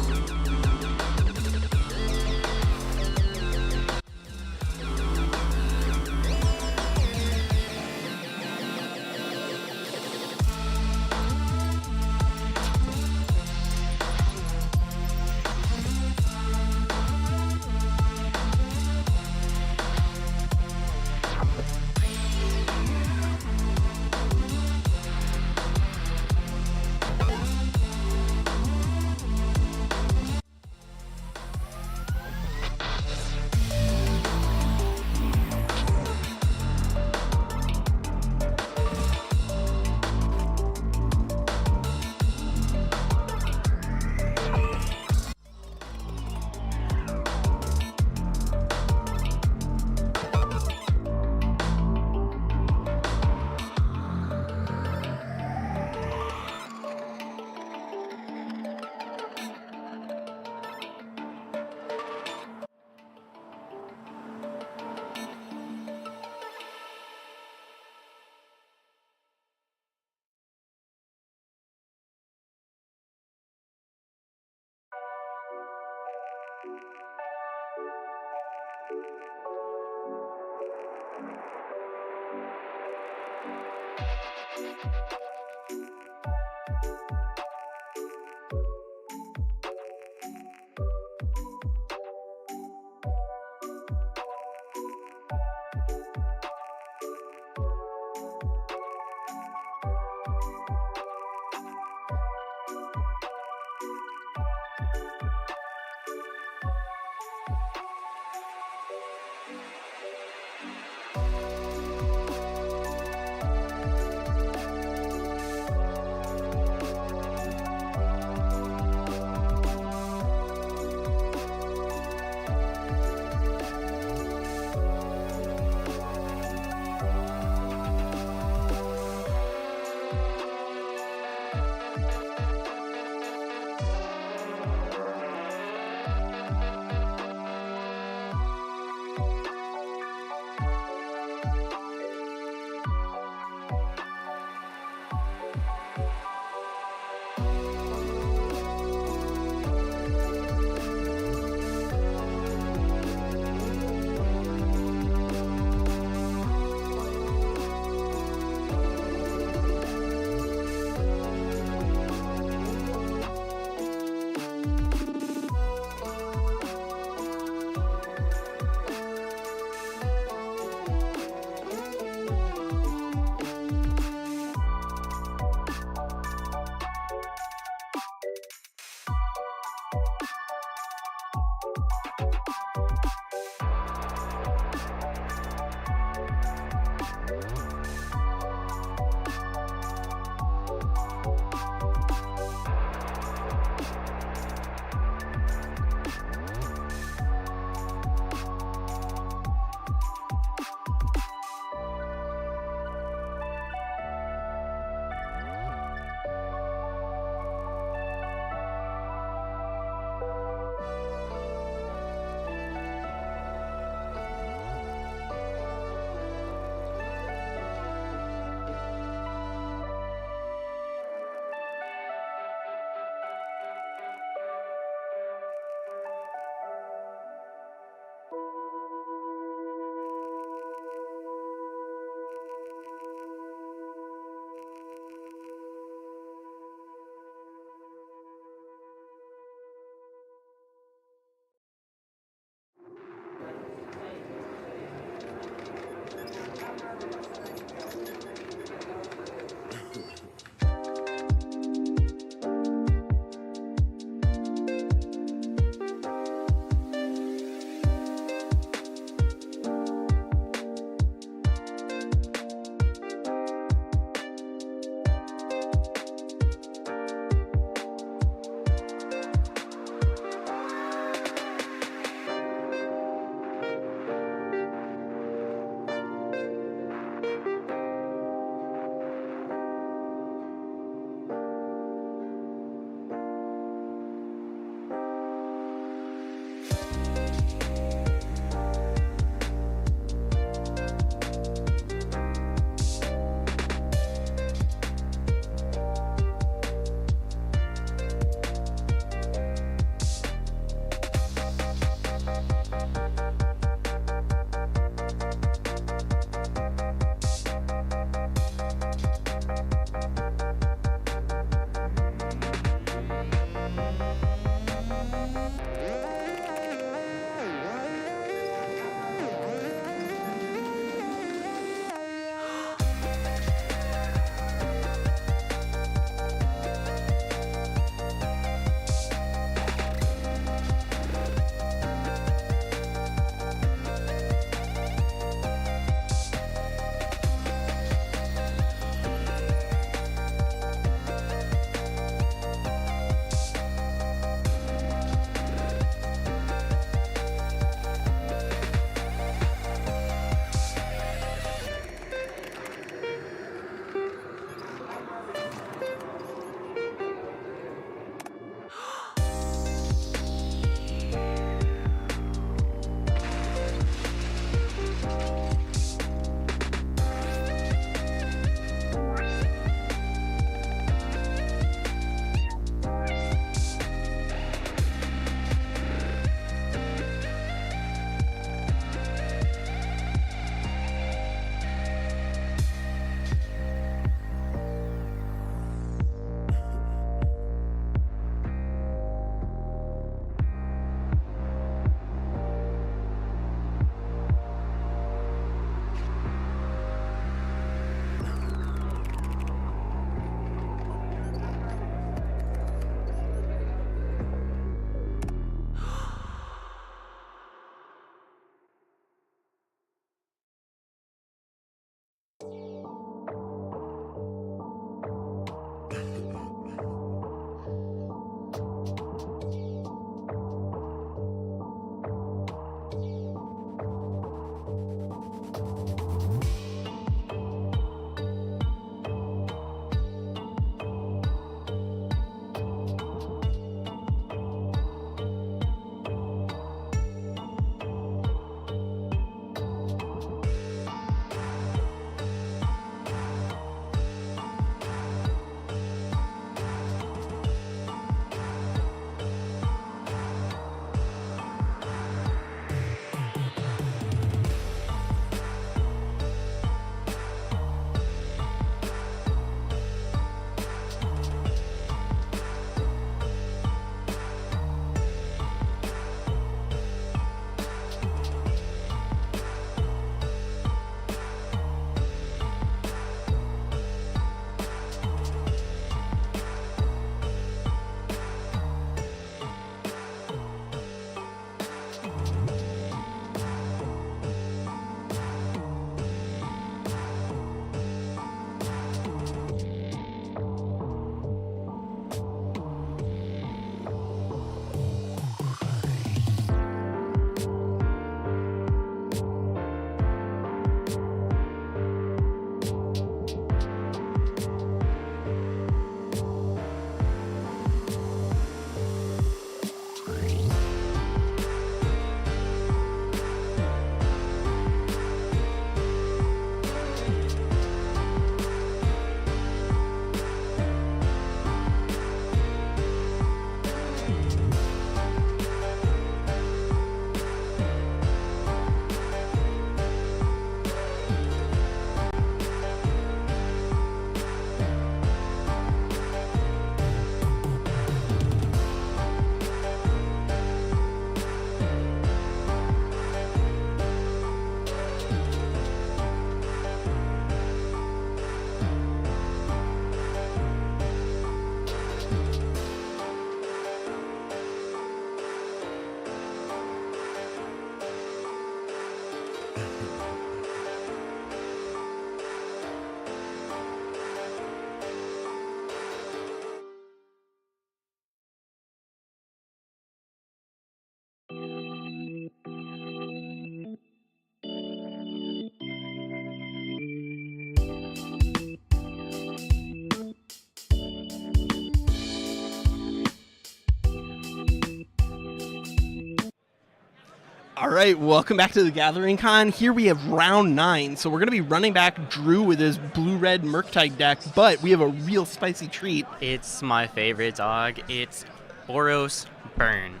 All right, welcome back to the Gathering Con. Here we have round 9, so we're going to be running back Drew with his blue-red Murktide deck, but we have a real spicy treat. It's my favorite, dog. It's Boros Burn.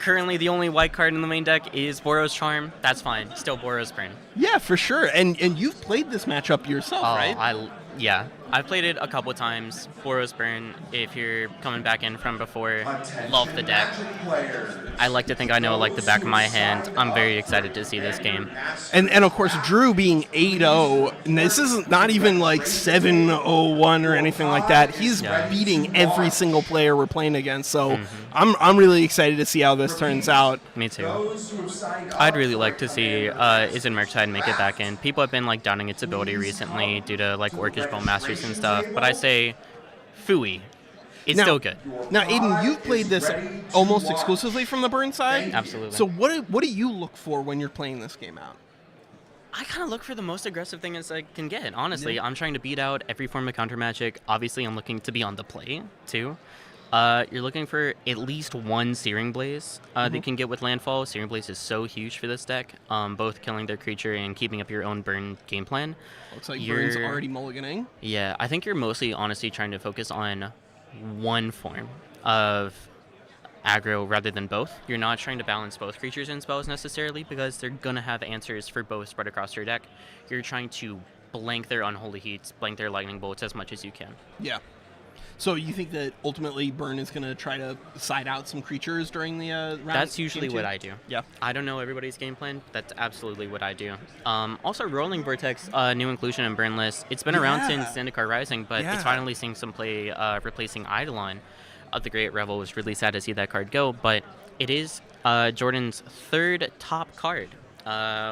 Currently, the only white card in the main deck is Boros Charm. That's fine. Still Boros Burn. Yeah, for sure, and you've played this matchup yourself, right? Yeah. I've played it a couple times. Boros Burn, if you're coming back in from before, love the deck. I like to think I know it like the back of my hand. I'm very excited to see this game. And of course, Drew being 8-0, and this is not even like 7-0-1 or anything like that. He's beating every single player we're playing against, so I'm really excited to see how this turns out. Me too. I'd really like to see Izzet Murktide make it back in. People have been like doubting its ability recently due to like Orcish Bone Masters and stuff, but I say Fooey. It's still good. Now, Aiden, you've played this almost exclusively from the burn side. Absolutely. So what do you look for when you're playing this game out? I kind of look for the most aggressive thing as I can get, honestly. I'm trying to beat out every form of counter magic. Obviously, I'm looking to be on the play, too. You're looking for at least one Searing Blaze that you can get with Landfall. Searing Blaze is so huge for this deck, both killing their creature and keeping up your own burn game plan. Looks like Burn's already mulliganing. Yeah, I think you're mostly, honestly, trying to focus on one form of aggro rather than both. You're not trying to balance both creatures and spells necessarily because they're going to have answers for both spread across your deck. You're trying to blank their Unholy Heats, blank their Lightning Bolts as much as you can. Yeah. So you think that ultimately Burn is going to try to side out some creatures during the round? That's usually what I do. Yeah. I don't know everybody's game plan. That's absolutely what I do. Also, Rolling Vortex, new inclusion in Burn list. It's been around since Zendikar Rising, but it's finally seeing some play replacing Eidolon of the Great Revel. It was really sad to see that card go, but it is Jordan's third top card.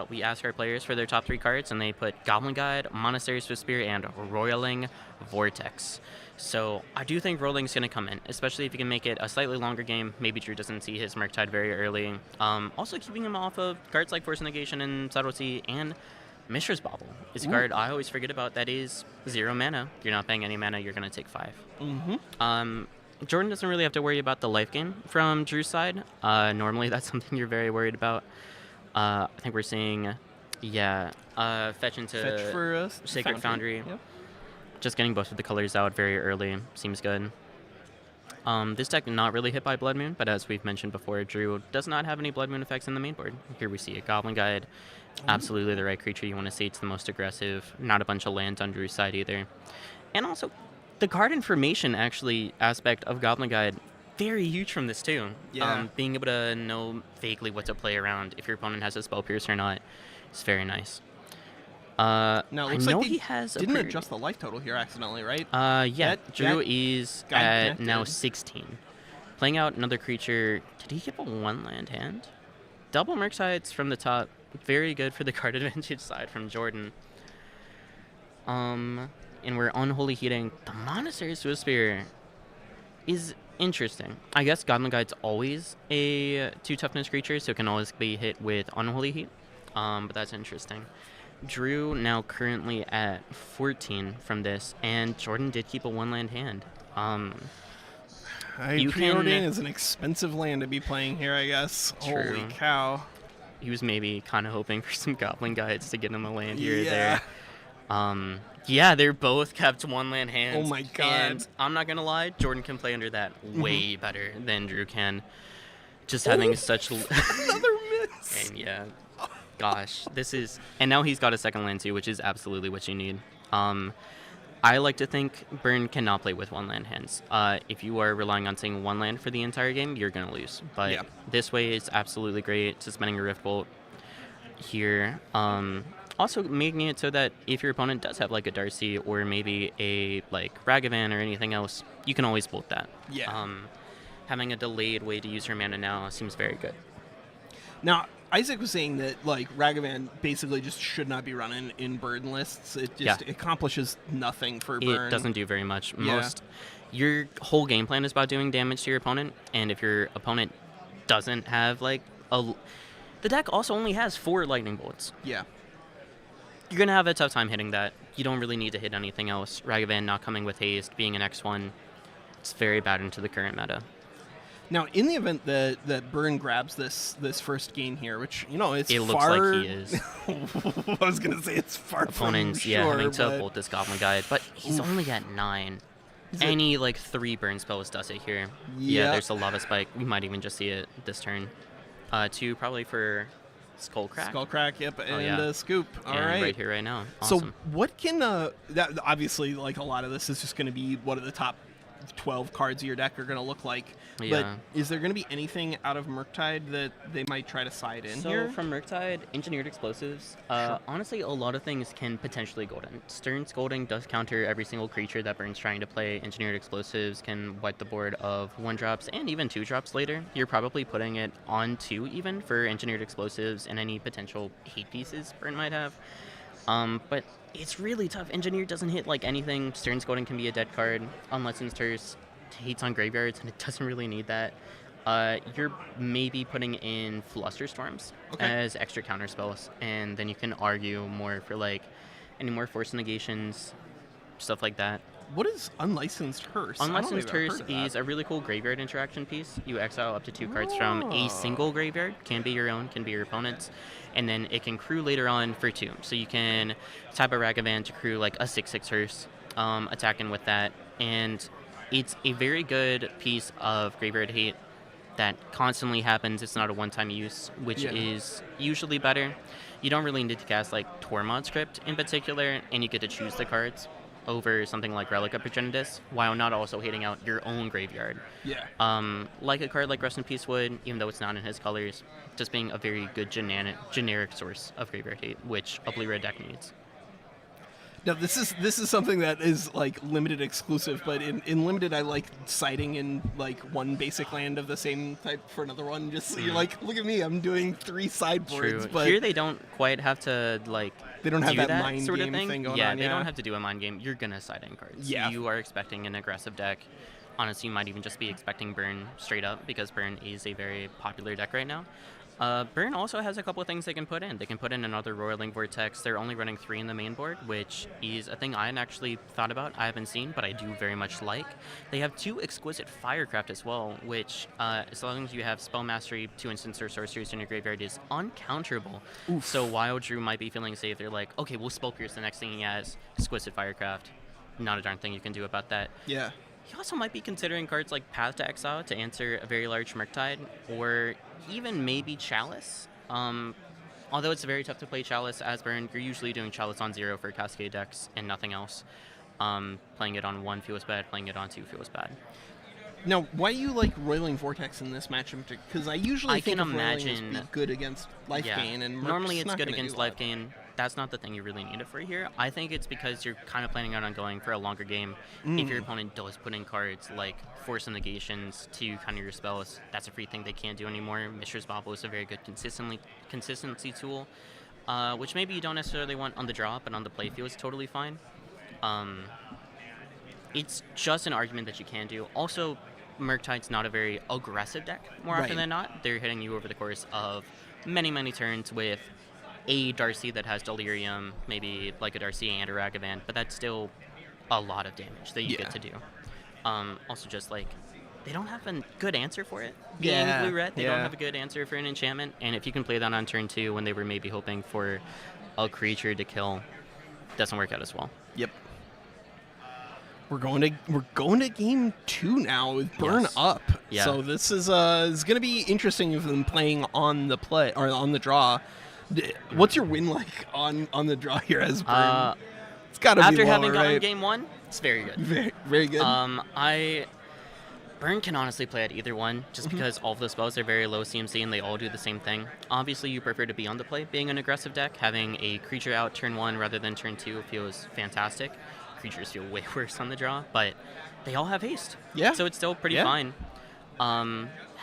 We ask our players for their top 3 cards, and they put Goblin Guide, Monastery Swift Spear, and Roiling Vortex. So I do think Rolling's going to come in, especially if you can make it a slightly longer game. Maybe Drew doesn't see his Murktide very early. Also keeping him off of cards like Force Negation and Subtlety, and Mishra's Bauble is a card I always forget about that is 0 mana. You're not paying any mana, you're going to take 5. Jordan doesn't really have to worry about the life gain from Drew's side. Normally that's something you're very worried about. I think we're seeing, fetch into Sacred Foundry. Yep. Just getting both of the colors out very early seems good. This deck not really hit by Blood Moon, but as we've mentioned before, Drew does not have any Blood Moon effects in the main board. Here we see a Goblin Guide. Absolutely the right creature you want to see. It's the most aggressive. Not a bunch of lands on Drew's side either. And also, the card information actually aspect of Goblin Guide, very huge from this too. Yeah. Being able to know vaguely what to play around if your opponent has a Spell Pierce or not is very nice. Now, it looks I know like he has didn't adjust the life total here accidentally, right? Drew is at now connected. 16. Playing out another creature. Did he give a 1-land hand? Double Murktides from the top. Very good for the card advantage side from Jordan. And we're Unholy Heating. The Monastery Swift Spear is interesting. I guess Goblin Guide's always a 2 toughness creature, so it can always be hit with Unholy Heat. But that's interesting. Drew now currently at 14 from this, and Jordan did keep a 1-land hand. Preordain is an expensive land to be playing here, I guess. True. Holy cow. He was maybe kind of hoping for some Goblin Guides to get him a land here or there. They're both kept 1-land hands. Oh my god. And I'm not going to lie, Jordan can play under that way better than Drew can. Just having such... Another miss. And gosh, this is... And now he's got a second land too, which is absolutely what you need. I like to think Burn cannot play with 1-land hands. If you are relying on saying 1 land for the entire game, you're going to lose. But this way is absolutely great. Suspending a Rift Bolt here. Also making it so that if your opponent does have like a Darcy or maybe a like Ragavan or anything else, you can always bolt that. Having a delayed way to use her mana now seems very good. Now, Isaac was saying that like Ragavan basically just should not be running in burn lists. It just accomplishes nothing for burn. It doesn't do very much. Yeah. Your whole game plan is about doing damage to your opponent, and if your opponent doesn't have like the deck also only has 4 lightning bolts. Yeah. You're gonna have a tough time hitting that. You don't really need to hit anything else. Ragavan not coming with haste, being an X1, it's very bad into the current meta. Now, in the event that Burn grabs this first game here, which it's It looks far, like he is. I was gonna say it's far Opponents, from sure, having to but bolt this Goblin Guide, but he's only at 9. Any like 3 burn spells does it here. Yeah. There's a Lava Spike. We might even just see it this turn. 2 probably for Skullcrack. Skullcrack, yep, and yeah. Scoop. All and right. right here, right now. Awesome. So what can that obviously like a lot of this is just going to be what are the top 12 cards of your deck are going to look like. Yeah. But is there going to be anything out of Murktide that they might try to side in So here? from Murktide, Engineered Explosives, honestly, a lot of things can potentially golden. Stern Scolding does counter every single creature that Burn's trying to play. Engineered Explosives can wipe the board of 1-drops and even 2-drops later. You're probably putting it on 2 even for Engineered Explosives and any potential hate pieces Burn might have. But it's really tough. Engineer doesn't hit like anything. Stern Scolding can be a dead card. Unlicensed Terse hates on graveyards, and it doesn't really need that. You're maybe putting in Flusterstorms as extra counter spells, and then you can argue more for like any more force negations, stuff like that. What is Unlicensed Hearse? Unlicensed Hearse is a really cool graveyard interaction piece. You exile up to 2 cards from a single graveyard. Can be your own, can be your opponent's. And then it can crew later on for 2. So you can tap a Ragavan to crew like a 6/6 Hearse, attacking with that. And it's a very good piece of graveyard hate that constantly happens. It's not a one-time use, which is usually better. You don't really need to cast like Tormod Script in particular, and you get to choose the cards over something like Relic of Progenitus, while not also hating out your own graveyard. Yeah. Like a card like Rest in Peace would, even though it's not in his colors, just being a very good generic source of graveyard hate, which a blue-red deck needs. Now this is something that is like limited exclusive, but in limited I like siding in like one basic land of the same type for another one. Just so you're like, look at me, I'm doing 3 sideboards. True. But here they don't quite have to like. They don't have do that mind sort of game thing. thing going yeah, on. they don't have to do a mind game. You're gonna side in cards. Yeah. You are expecting an aggressive deck. Honestly, you might even just be expecting Burn straight up because Burn is a very popular deck right now. Burn also has a couple of things they can put in. They can put in another Roiling Vortex. They're only running 3 in the main board, which is a thing I hadn't actually thought about. I haven't seen, but I do very much like. They have 2 Exquisite Firecraft as well, which, as long as you have Spell Mastery, 2 instants or sorceries in your graveyard, is uncounterable. Oof. So while Drew might be feeling safe, they're like, okay, we'll Spell Pierce the next thing he has. Exquisite Firecraft. Not a darn thing you can do about that. Yeah. He also might be considering cards like Path to Exile to answer a very large Murktide, or even maybe Chalice. Although it's very tough to play Chalice as Burn, you're usually doing Chalice on 0 for Cascade decks and nothing else. Playing it on 1 feels bad, playing it on 2 feels bad. Now, why do you like Roiling Vortex in this match in particular? Because I usually think can of Roiling as imagine- being good against life gain, and Murk's normally it's not good gonna against do life that. gain. That's not the thing you really need it for here. I think it's because you're kind of planning out on going for a longer game. If your opponent does put in cards like Force and Negations to counter your spells, that's a free thing they can't do anymore. Mishra's Bauble is a very good consistency tool, which maybe you don't necessarily want on the draw, but on the play field is totally fine. It's just an argument that you can do. Also, Murktide's not a very aggressive deck more often Right. than not. They're hitting you over the course of many, many turns with a Darcy that has Delirium, maybe like a Darcy and a Ragavan, but that's still a lot of damage that you get to do. Also, just like, they don't have a good answer for it. Being blue-red, they don't have a good answer for an enchantment, and if you can play that on turn 2 when they were maybe hoping for a creature to kill, doesn't work out as well. Yep. We're going to game 2 now with Burn Yes. up. Yeah. So this is going to be interesting if them playing on the play or on the draw. What's your win like on the draw here as Burn? It's got to be After lower, having gotten right? game 1, it's very good. Very, very good. Burn can honestly play at either one, just because all of the spells are very low CMC and they all do the same thing. Obviously, you prefer to be on the play, being an aggressive deck. Having a creature out turn 1 rather than turn 2 feels fantastic. Creatures feel way worse on the draw, but they all have haste. Yeah. So it's still pretty Yeah. fine.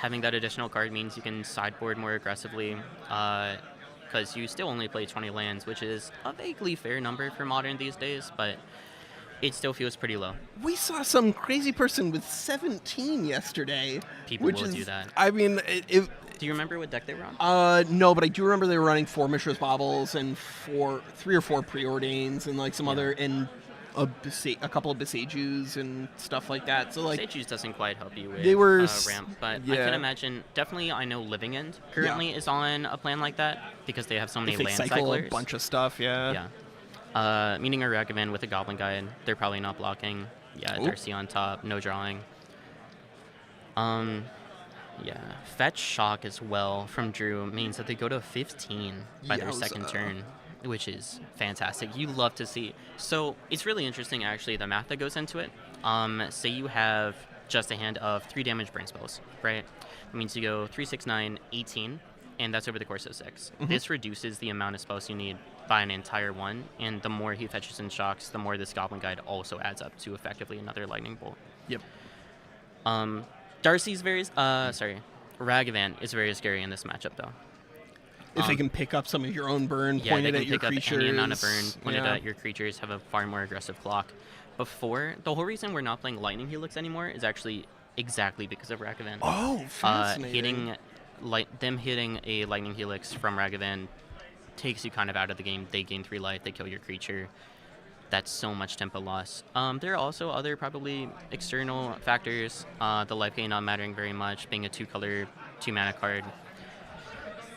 having that additional card means you can sideboard more aggressively, because you still only play 20 lands, which is a vaguely fair number for Modern these days, but it still feels pretty low. We saw some crazy person with 17 yesterday. People which will is, do that. I mean, Do you remember what deck they were on? no, but I do remember they were running 4 Mishra's Baubles and 3 or 4 Preordains and like some other, and a couple of Besejus and stuff like that. So like, Sage doesn't quite help you with they were ramp, but I yeah. can imagine. Definitely, I know Living End currently is on a plan like that because they have so many if they land cycle cyclers. a bunch of stuff, Yeah. Meaning a Ragavan with a Goblin Guide, they're probably not blocking. Yeah, Ooh. Darcy on top, no drawing. Yeah, Fetch Shock as well from Drew means that they go to 15 by their second Yowza. turn, which is fantastic. You love to see. So it's really interesting, actually, the math that goes into it. Say you have just a hand of 3 damage burn spells, right? That means you go 3, 6, 9, 18, and that's over the course of 6. This reduces the amount of spells you need by an entire one, and the more he fetches and shocks, the more this Goblin Guide also adds up to effectively another Lightning Bolt. Yep. Darcy's Ragavan is very scary in this matchup, though. If they can pick up some of your own burn, Yeah, point they it can at your pick up creatures. any amount of burn, point it yeah. at your creatures, have a far more aggressive clock. Before, the whole reason we're not playing Lightning Helix anymore is actually exactly because of Ragavan. Oh, fascinating. Hitting a Lightning Helix from Ragavan takes you kind of out of the game. They gain 3 life, they kill your creature. That's so much tempo loss. There are also other probably external factors. The life gain not mattering very much, being a 2-color, 2-mana card.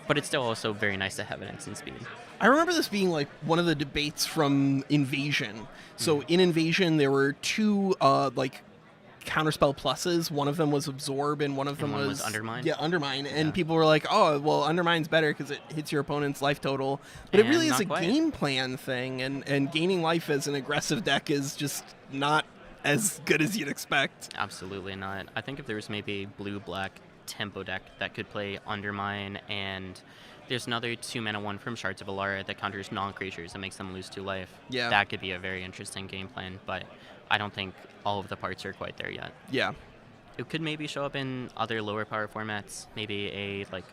But it's still also very nice to have an instant speed. I remember this being like one of the debates from Invasion. So in Invasion, there were 2 like counterspell pluses. One of them was Absorb, and one of them one was Undermine? Yeah, Undermine. And Yeah. people were like, "Oh, well, Undermine's better because it hits your opponent's life total." But it And really is not a quite. game plan thing, and gaining life as an aggressive deck is just not as good as you'd expect. Absolutely not. I think if there was maybe a blue-black tempo deck that could play Undermine, and there's another 2-mana one from Shards of Alara that counters non-creatures and makes them lose 2 life. Yeah. That could be a very interesting game plan, but I don't think all of the parts are quite there yet. Yeah. It could maybe show up in other lower power formats, maybe a like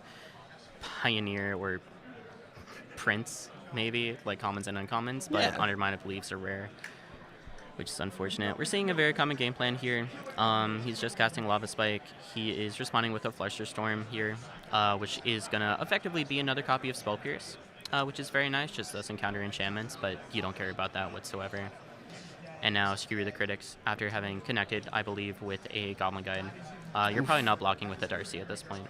Pioneer or Prince, maybe like commons and uncommons, but Yeah. Undermine, I believe, are rare, which is unfortunate. We're seeing a very common game plan here. He's just casting Lava Spike. He is responding with a Flusterstorm here, which is going to effectively be another copy of Spell Pierce, which is very nice. Just doesn't counter enchantments, but you don't care about that whatsoever. And now Skewer the Critics, after having connected, I believe, with a Goblin Guide. You're probably not blocking with the Darcy at this point.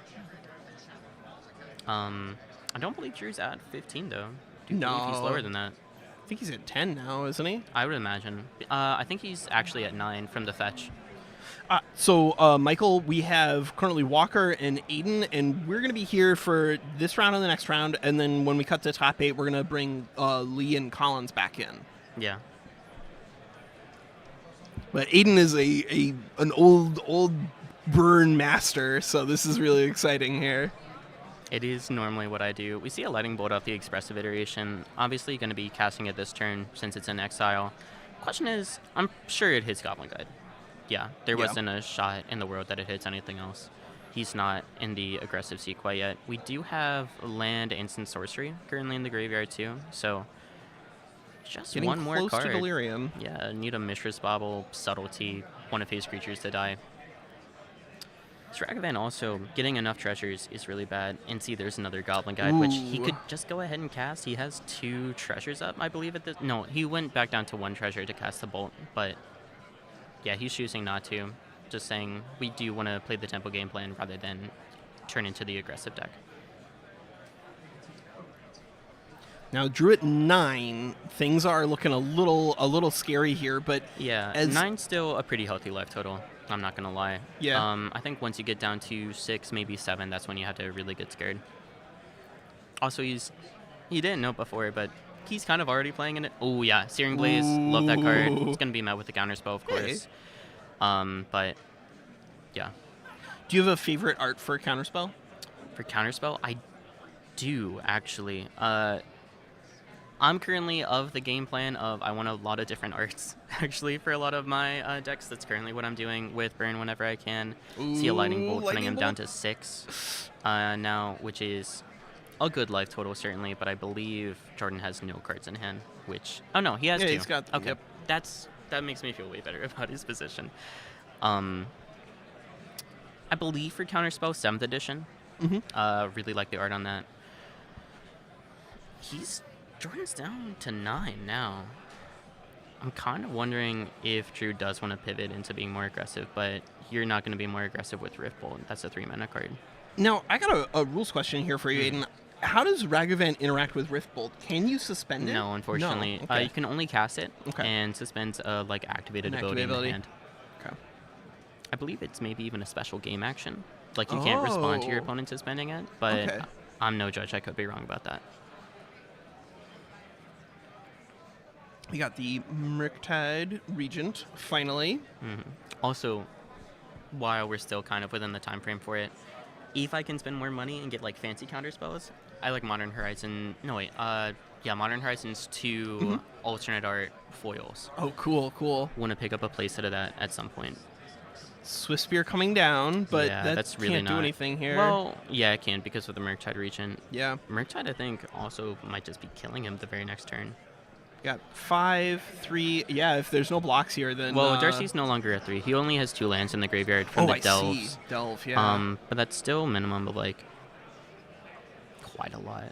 I don't believe Drew's at 15, though. Do you believe he's No. lower than that? I think he's at 10 now, isn't he? I would imagine. I think he's actually at 9 from the fetch. So, Michael, we have currently Walker and Aiden, and we're going to be here for this round and the next round, and then when we cut to top 8, we're going to bring Lee and Collins back in. Yeah. But Aiden is an old burn master, so this is really exciting here. It is normally what I do. We see a Lightning Bolt off the Expressive iteration. Obviously going to be casting it this turn since it's in exile. Question is, I'm sure it hits Goblin Guide. Yeah, there Yeah. wasn't a shot in the world that it hits anything else. He's not in the aggressive seat quite yet. We do have land instant sorcery currently in the graveyard too, so just Getting one more close card. to Delirium. Yeah, need a Mishra's Bauble, Subtlety, one of his creatures to die. Ragavan also getting enough treasures is really bad. And see, there's another Goblin Guide, which he Ooh. could just go ahead and cast. He has 2 treasures up, I believe. No, he went back down to 1 treasure to cast the bolt, but yeah, he's choosing not to. Just saying we do want to play the tempo game plan rather than turn into the aggressive deck. Now, Drew at 9, things are looking a little scary here, but Yeah, as 9's still a pretty healthy life total. I'm not gonna lie. Yeah. I think once you get down to 6, maybe 7, that's when you have to really get scared. Also, he didn't know before, but he's kind of already playing in it. Oh yeah, Searing Blaze, love that card. Ooh. It's gonna be met with the counterspell, of Hey. course. But yeah, do you have a favorite art for Counterspell? for counterspell, I do actually. I'm currently of the game plan of I want a lot of different arts, actually, for a lot of my decks. That's currently what I'm doing with Burn whenever I can. See a Lightning Bolt, putting him down to 6 now, which is a good life total, certainly, but I believe Jordan has no cards in hand, which... Oh, no, he has 2. He's got... Okay, Yep. that makes me feel way better about his position. I believe for Counterspell, 7th edition. Really like the art on that. Jordan's down to 9 now. I'm kind of wondering if Drew does want to pivot into being more aggressive, but you're not going to be more aggressive with Riftbolt. That's a 3-mana card. Now, I got a rules question here for you, Aiden. How does Ragavan interact with Riftbolt? Can you suspend it? No, unfortunately. No. Okay. You can only cast it Okay. and suspend like activated An ability in the activate hand. Okay. I believe it's maybe even a special game action. Like, you can't respond to your Oh. opponent suspending it, but Okay. I'm no judge. I could be wrong about that. We got the Murktide Regent, finally. Also, while we're still kind of within the time frame for it, if I can spend more money and get like fancy counter spells, I like Modern Horizon. No wait, Modern Horizons 2 alternate art foils. Oh, cool, cool. Want to pick up a playset of that at some point. Swift Spear coming down, but Yeah, that's really can't do not- anything here. Well, yeah, it can because of the Murktide Regent. yeah. Murktide, I think, also might just be killing him the very next turn. Got 5, 3. Yeah, if there's no blocks here, then. Well, Darcy's no longer at 3. He only has 2 lands in the graveyard from the I Delves. see. Delve, yeah. But that's still a minimum of like quite a lot.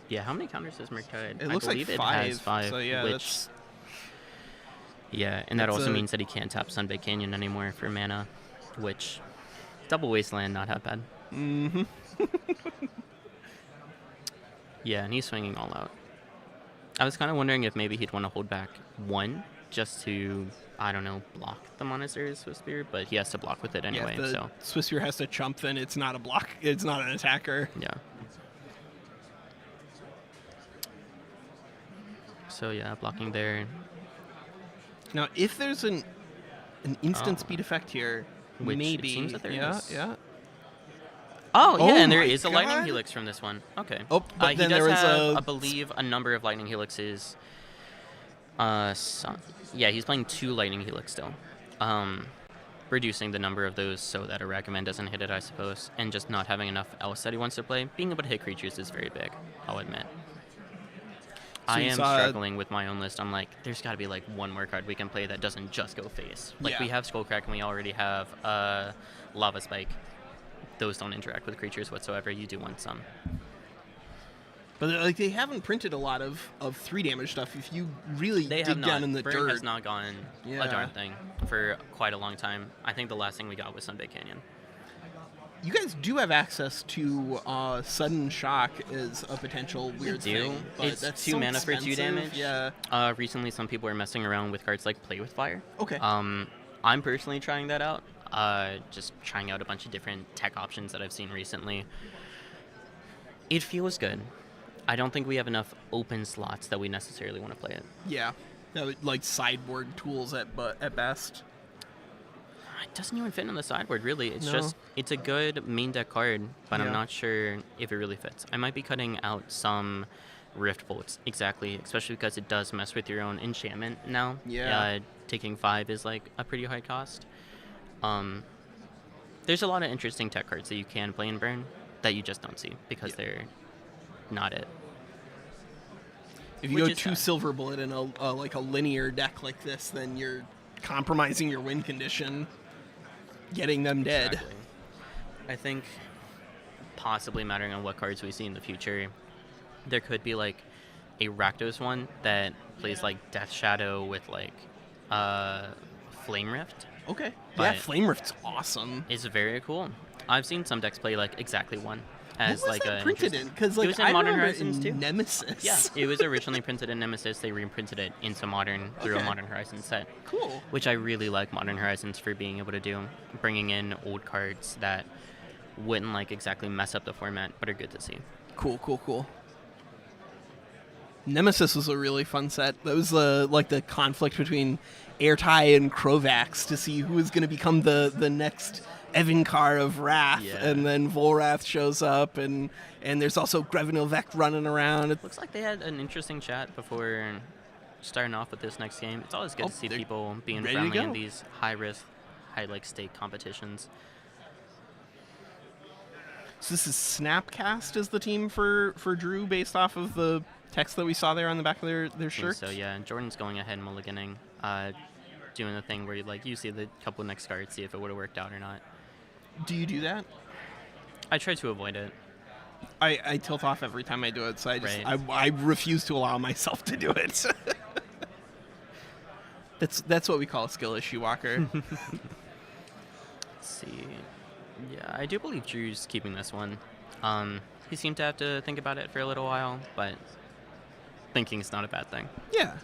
Yeah, how many counters does Murktide? It looks I like believe 5. It has 5. So yeah, which, that's. yeah, and that that's also a- means that he can't tap Sunbaked Canyon anymore for mana, which double wasteland not that bad. Mm-hmm. Yeah, and he's swinging all out. I was kind of wondering if maybe he'd want to hold back 1 just to, I don't know, block the Monastery's Swift Spear, but he has to block with it anyway. Yeah, if the So Swiss Spear has to chump, then it's not a block. It's not an attacker. yeah. So yeah, blocking there. Now, if there's an instant Oh. speed effect here, Which it maybe. seems that there yeah, is. yeah. Oh, yeah, Oh and there my is a lightning God. helix from this one. Okay. Oh, but he then does there was have, a- I believe, a number of lightning helixes. Yeah, he's playing 2 lightning helix still. Reducing the number of those so that a Ragavan doesn't hit it, I suppose, and just not having enough else that he wants to play. Being able to hit creatures is very big, I'll admit. I you am saw- struggling with my own list. I'm like, there's got to be like one more card we can play that doesn't just go face. Like Yeah. we have Skullcrack and we already have Lava Spike. Those don't interact with creatures whatsoever. You do want some. But like they haven't printed a lot of 3 damage stuff. If you really They dig have down not. in the Burn dirt, has not gone Yeah. a darn thing for quite a long time. I think the last thing we got was Sunbaked Canyon. you guys do have access to sudden shock as a potential weird do. thing. But It's that's 2 so mana for 2 expensive. damage. Yeah. Recently, some people were messing around with cards like Play with Fire. Okay. I'm personally trying that out. Just trying out a bunch of different tech options that I've seen recently. It feels good. I don't think we have enough open slots that we necessarily want to play it. Yeah. That would, like sideboard tools at best. It doesn't even fit in the sideboard, really. It's No. just, it's a good main deck card, but Yeah. I'm not sure if it really fits. I might be cutting out some Rift Bolts, exactly, especially because it does mess with your own enchantment now. Yeah. Taking 5 is like a pretty high cost. There's a lot of interesting tech cards that you can play in Burn that you just don't see because they're not it. If you Which go is 2 sad. Silver Bullet in a like a linear deck like this, then you're compromising your win condition, getting them dead. Exactly. I think possibly mattering on what cards we see in the future, there could be like a Rakdos one that plays like Death Shadow with like Flame Rift. Okay. Yeah, But- Flame Rift's awesome. It's very cool. I've seen some decks play like exactly one as what was like that a printed in? Because like it was in I Modern remember Horizons in too. Nemesis. Yeah, it was originally printed in Nemesis. They reprinted it into Modern through Okay. a Modern Horizons set, Cool. which I really like Modern Horizons for being able to do, bringing in old cards that wouldn't like exactly mess up the format, but are good to see. Cool. Nemesis was a really fun set. That was like the conflict between Airtie and Krovax to see who was going to become the next Evinkar of Wrath, Yeah. and then Volrath shows up, and there's also Grevenilvek running around. Looks like they had an interesting chat before starting off with this next game. It's always good to see they're people being ready to friendly in go. these high-risk, high-stake competitions. So this is Snapcast is the team for Drew based off of the text that we saw there on the back of their I think shirts. So yeah, Jordan's going ahead and mulliganing, doing the thing where you see the couple next cards, see if it would have worked out or not. Do you do that? I try to avoid it. I tilt off every time I do it, so Right. I refuse to allow myself to do it. That's what we call a skill issue, Walker. Let's see. Yeah, I do believe Drew's keeping this one. He seemed to have to think about it for a little while, but thinking's not a bad thing. Yeah.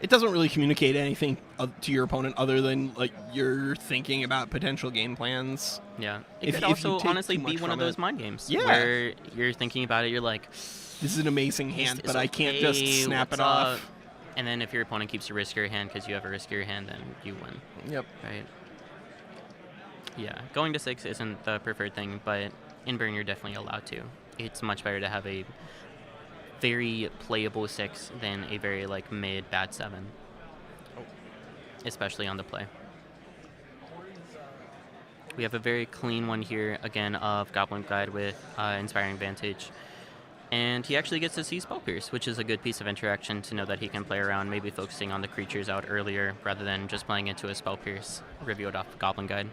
It doesn't really communicate anything to your opponent other than like you're thinking about potential game plans. Yeah, it If- could if you also take honestly too be much one of from those it. mind games. Yeah. Where you're thinking about it, you're like, This is an amazing "This hand, is but I can't okay, just snap what's it off. up?" And then if your opponent keeps a riskier hand because you have a riskier hand, then you win, Yep. right? Yeah, going to 6 isn't the preferred thing, but in Burn you're definitely allowed to. It's much better to have a very playable 6 than a very like mid bad 7. Especially on the play. We have a very clean one here, again, of Goblin Guide with Inspiring Vantage. And he actually gets to see Spell Pierce, which is a good piece of interaction to know that he can play around, maybe focusing on the creatures out earlier, rather than just playing into a Spell Pierce revealed off Goblin Guide.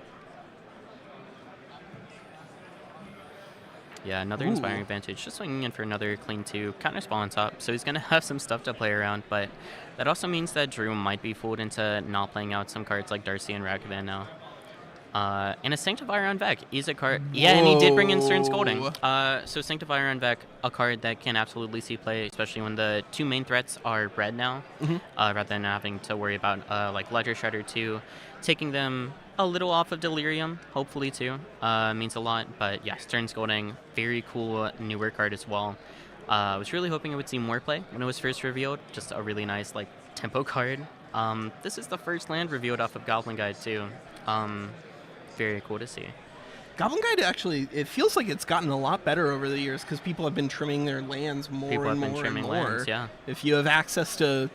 Yeah, another Ooh. Inspiring Vantage, just swinging in for another clean 2, counterspell on top, so he's going to have some stuff to play around, but that also means that Drew might be fooled into not playing out some cards like Darcy and Ragavan now. And a Sanctifier on Vec is a card. Yeah, and he did bring in Stern Scolding. Whoa. So Sanctifier on Vec, a card that can absolutely see play, especially when the 2 main threats are red now, rather than having to worry about like Ledger Shredder 2, taking them a little off of Delirium, hopefully too, means a lot. But yeah, Stern Scolding, very cool newer card as well. I was really hoping it would see more play when it was first revealed. Just a really nice like tempo card. This is the first land revealed off of Goblin Guide too. Very cool to see. Goblin Guide actually, it feels like it's gotten a lot better over the years because people have been trimming their lands more People and have been more trimming and more. lands, yeah. If you have access to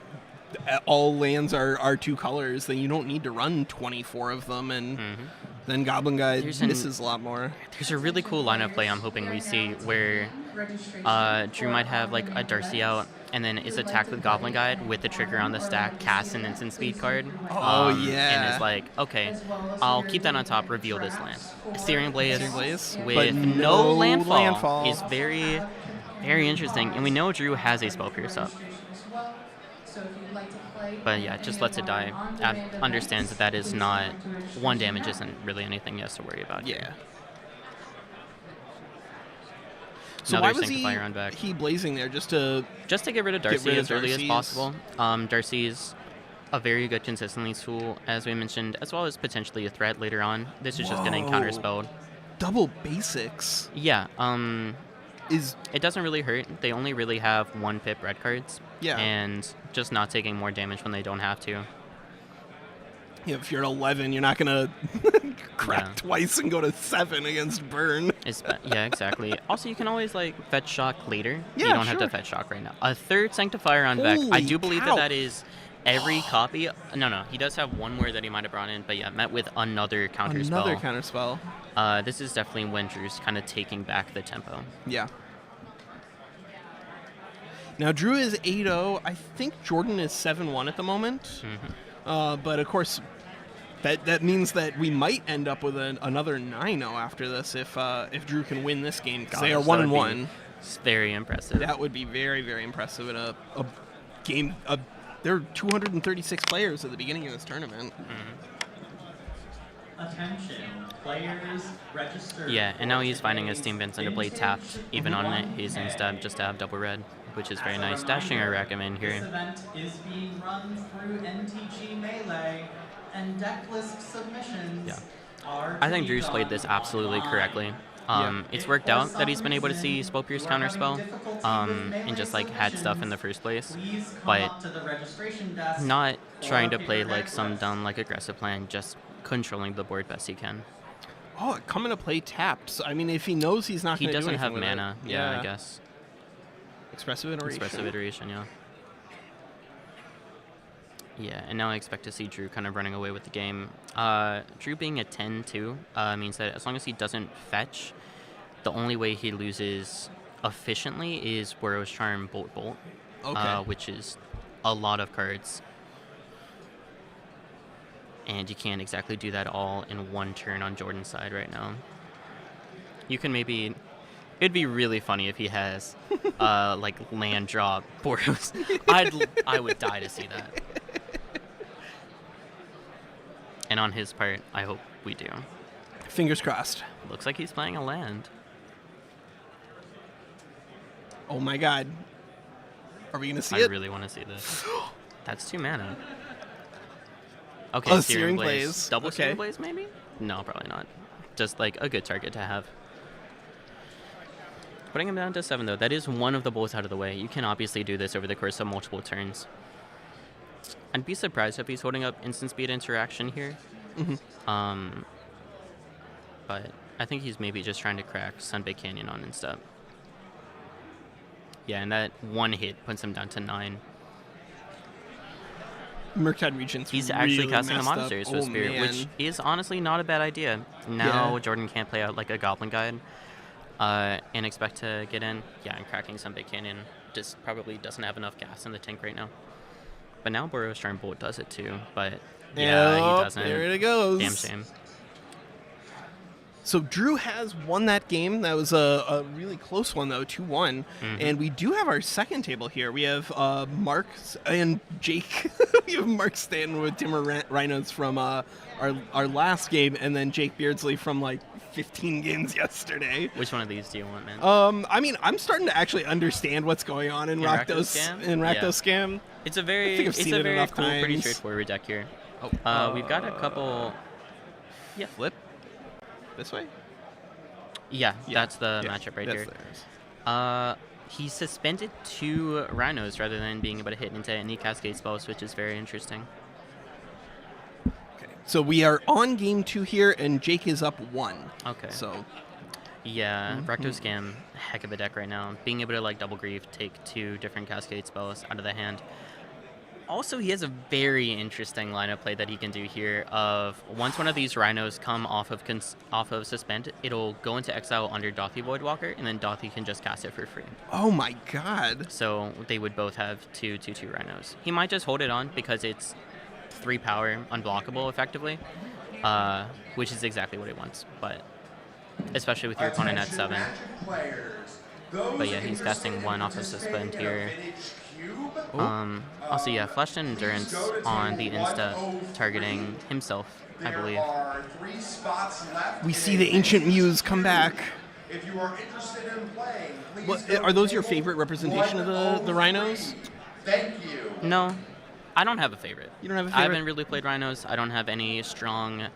all lands are 2 colors, then you don't need to run 24 of them, and then Goblin Guide There's an- misses a lot more. There's a really cool line of play I'm hoping we see where Drew might have like a Darcy out and then is attacked with Goblin Guide with the trigger on the stack, cast an instant speed card. Oh, And yeah. it's like, okay, I'll keep that on top, reveal this land. Searing Blaze, But with no no landfall, landfall. is very, very interesting. And we know Drew has a Spell Pierce up. But yeah, just lets it die. Understands that that is not, 1 damage isn't really anything he has to worry about. Yeah. So Another why was Sanctifier on back. he blazing there? Just to Just to get rid of Darcy rid of as early as Darcy's. possible. Darcy's a very good consistency tool, as we mentioned, as well as potentially a threat later on. This is just getting Whoa. counterspelled. double basics Yeah, is it doesn't really hurt. They only really have 1 pip red cards. Yeah. And just not taking more damage when they don't have to. if you're at 11, you're not gonna crack Yeah. twice and go to 7 against Burn. Yeah, exactly. Also, you can always like fetch shock later. Yeah, You don't have sure. to fetch shock right now. A 3rd Sanctifier on Vec. I Holy do believe cow. that is every copy. No, he does have 1 more that he might have brought in, but yeah, met with another counterspell. Another counterspell. This is definitely when Drew's kind of taking back the tempo. Yeah. Now Drew is 8-0. I think Jordan is 7-1 at the moment. But of course, that means that we might end up with another 9-0 after this if Drew can win this game because they are Gosh, that would 1-1. It's very impressive. That would be very, very impressive in a game. There are 236 players at the beginning of this tournament. Attention, players registered. Yeah, and now he's for finding his today's Team Vincent to play vintage tapped. Even on it, he's one instead day. just to have double red, which is very As a nice. Dashing a reminder, Rackham in This here. event is being run through NTG Melee, and deck list submissions Yeah. are I to think be Drew's played done this absolutely online. correctly. It's If worked for out some that he's been able to see reason Spell Pierce you are having counterspell, difficulty with and melee just like had stuff in the submissions, first place. please come But up to the registration desk, not or trying to pick play your like deck some list. dumb like aggressive plan, just controlling the board best he can. Oh, coming to play taps. I mean, if he knows he's not He going to do doesn't anything have with mana. it. Yeah, I guess. Expressive iteration. Expressive iteration, yeah. Yeah, and now I expect to see Drew kind of running away with the game. Drew being a 10-2 means that as long as he doesn't fetch, the only way he loses efficiently is Burrow's Charm, Bolt Bolt, Okay. which is a lot of cards. And you can't exactly do that all in one turn on Jordan's side right now. You can maybe... It'd be really funny if he has, like, land draw Boros. I would die to see that. And on his part, I hope we do. Fingers crossed. Looks like he's playing a land. Oh my god. Are we going to see I it? really want to see this. That's 2 mana. Okay, Oh, Searing Searing Blaze. Blaze. Double Okay. Searing Blaze, maybe? No, probably not. Just, like, a good target to have. Putting him down to 7, though, that is one of the bolts out of the way. You can obviously do this over the course of multiple turns. I'd be surprised if he's holding up instant speed interaction here. But I think he's maybe just trying to crack Sunbaked Canyon on instead. Yeah, and that one hit puts him down to 9. Murktide Regent's He's actually really casting a messed up. Monastery Oh, Swift Spirit, man. which is honestly not a bad idea. Now Yeah. Jordan can't play out like a Goblin Guide and expect to get in. Yeah, and cracking Sunbaked Canyon just probably doesn't have enough gas in the tank right now. But now Burrow's Charm Bolt does it too, but yeah, Yep, he doesn't. There it goes. Damn shame. So Drew has won that game. That was a really close one, though, 2-1. And we do have our second table here. We have Mark and Jake. We have Mark Stanton with Timber Rhinos from our last game, and then Jake Beardsley from, like, 15 games yesterday. Which one of these do you want, man? I mean, I'm starting to actually understand what's going on in Rakdos Scam? In Rakdos Yeah. Scam. It's a I very, think I've it's seen a it very enough cool, pretty times. straightforward deck here. We've got a couple. Yeah, Flip? This way? yeah, Yeah. that's the Yeah, matchup right that's here. theirs. He suspended 2 Rhinos rather than being able to hit into any Cascade spells, which is very interesting. Okay. So we are on game 2 here, and Jake is up 1. Okay. So Yeah, Rakdos Scam, heck of a deck right now. Being able to like double grief, take 2 different Cascade spells out of the hand. Also, he has a very interesting line of play that he can do here. Of once one of these Rhinos come off of suspend, it'll go into exile under Dothy Voidwalker, and then Dothy can just cast it for free. oh my god. So they would both have 2/2/2 Rhinos. He might just hold it on because it's 3 power, unblockable effectively, which is exactly what he wants. But especially with your opponent at 7. But yeah, he's casting 1 off of suspend here. Also, yeah, Flashed Endurance on the insta targeting himself, I believe. We see the Ancient Muse come back. If you are interested in playing, please What, go are those to your favorite representation of the Rhinos? Thank you. No, I don't have a favorite. You don't have a I favorite? haven't really played Rhinos. I don't have any strong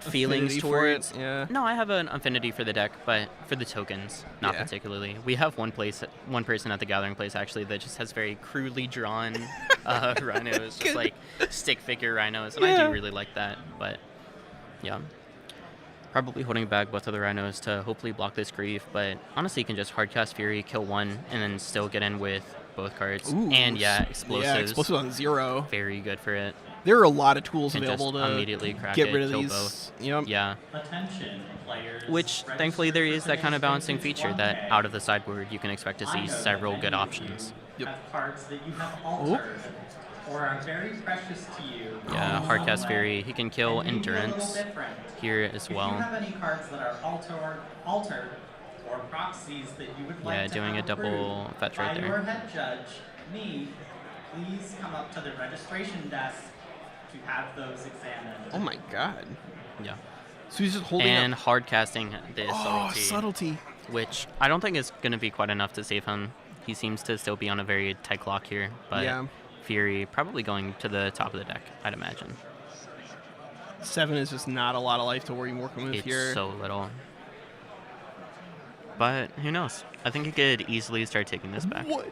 feelings Affinity for it, towards. yeah. No, I have an affinity for the deck, but for the tokens, not Yeah. particularly. We have one person at the Gathering place actually that just has very crudely drawn Rhinos, just like stick figure Rhinos, and I Yeah. do really like that. But yeah, probably holding back both of the Rhinos to hopefully block this grief. But honestly, you can just hardcast Fury, kill 1, and then still get in with both cards. Ooh, And yeah, explosives. Yeah, explosive on 0. Very good for it. There are a lot of tools Can just available to immediately crack get it, rid of kill these. both. Yep. Yeah. Attention, players. Which, thankfully, there is that kind of balancing feature that out of the sideboard you can expect to see several good options. Yep. Have cards that you have altered or are very precious to you. Yeah, Hardcast Fury. He can kill And maybe a little Endurance different. here as If you well. have any cards that are altered or proxies that you would like Yeah, to doing a have double approved fetch right by there. your head judge, me, please come up to the registration desk to have those examined. Oh my god. Yeah. So he's just holding And up. hardcasting this Oh, subtlety, subtlety. which I don't think is going to be quite enough to save him. He seems to still be on a very tight clock here, but Yeah. Fury probably going to the top of the deck, I'd imagine. 7 is just not a lot of life to worry working with It's here. so little. But who knows? I think he could easily start taking this back. What?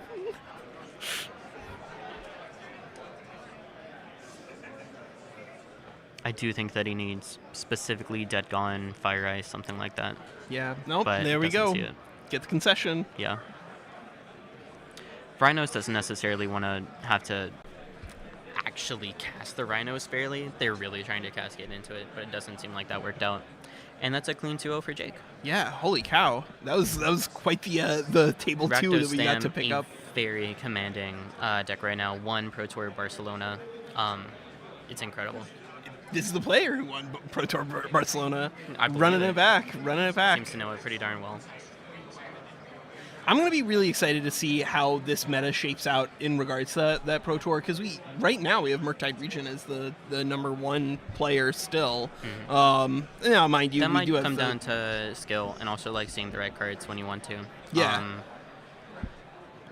I do think that he needs specifically Dead Gone, Fire Ice, something like that. Yeah. Nope. But There we doesn't go. see it. Get the concession. Yeah. Rhinos doesn't necessarily want to have to actually cast the Rhinos fairly. They're really trying to cascade into it, but it doesn't seem like that worked out. And that's a clean 2-0 for Jake. Yeah. Holy cow. That was quite the table two that we got to Rakdos pick Stam, up. a very commanding deck right now. Won Pro Tour Barcelona. It's incredible. This is the player who won Pro Tour Barcelona. I believe Running it. it back. Running it back. Seems to know it pretty darn well. I'm going to be really excited to see how this meta shapes out in regards to that Pro Tour, because right now we have Murktide Region as the number one player still. Now, mind you, That we might do have come down to skill and also like seeing the right cards when you want to. Yeah.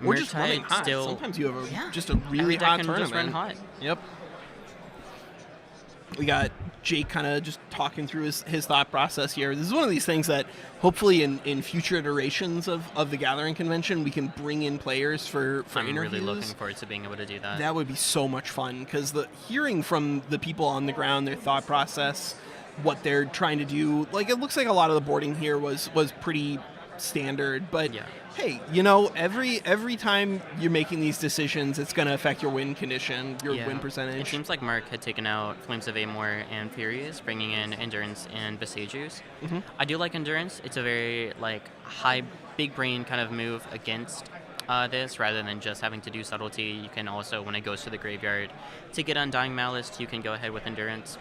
Or just running Murktide hot. still, Sometimes you have yeah, just a every really deck hot can tournament. just run hot. Yep. We got Jake kind of just talking through his thought process here. This is one of these things that hopefully in future iterations of the Gathering Convention, we can bring in players for I'm interviews. really looking forward to being able to do that. That would be so much fun, because hearing from the people on the ground, their thought process, what they're trying to do, like it looks like a lot of the boarding here was pretty standard, but Yeah. hey, every time you're making these decisions, it's going to affect your win condition, your Yeah. win It percentage. seems like Mark had taken out Flames of Amor and Furious, bringing in Endurance and Besagers. Mhm. I do like Endurance. It's a very high, big brain kind of move against this, rather than just having to do subtlety. You can also, when it goes to the graveyard, to get Undying Malice, you can go ahead with Endurance.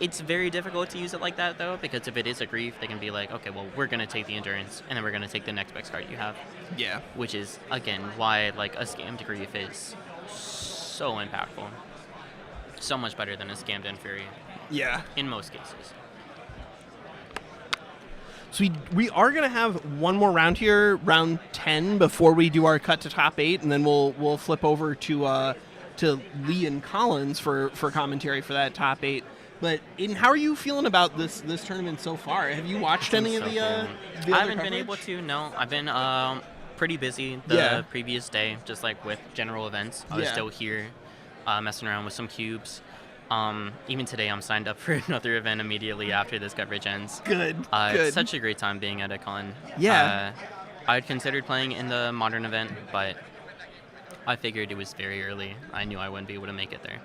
It's very difficult to use it like that, though, because if it is a grief, they can be like, okay, well, we're going to take the Endurance, and then we're going to take the next best card you have. Yeah. Which is, again, why a scammed grief is so impactful. So much better than a scammed Inferi, Yeah. in most cases. So we are going to have one more round here, round 10, before we do our cut to top 8, and then we'll flip over to Lee and Collins for commentary for that top 8. But Aiden, how are you feeling about this tournament so far? Have you watched any of the I other haven't been coverage? able to, no. I've been pretty busy the Yeah. previous day, just like with general events. I was Yeah. still here messing around with some cubes. Even today, I'm signed up for another event immediately after this coverage ends. Good. It's Good. such a great time being at a con. Yeah. I'd considered playing in the modern event, but I figured it was very early. I knew I wouldn't be able to make it there.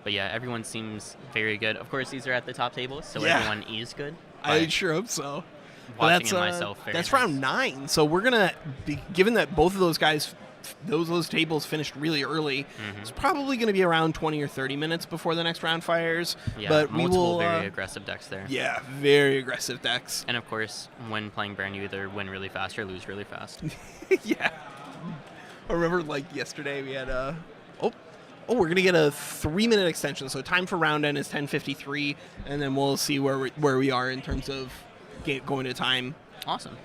But yeah, everyone seems very good. Of course, these are at the top tables, so Yeah. everyone is good. I but sure hope so. watching it myself, very that's nice. round 9. So we're gonna be, given that both of those guys, those tables finished really early. It's probably going to be around 20 or 30 minutes before the next round fires. Yeah, but we multiple will. very aggressive decks there. Yeah, very aggressive decks. And of course, when playing Baron, you either win really fast or lose really fast. Yeah. I remember yesterday we had we're gonna get a 3-minute extension. So time for round end is 10:53, and then we'll see where we are in terms of going to time. Awesome.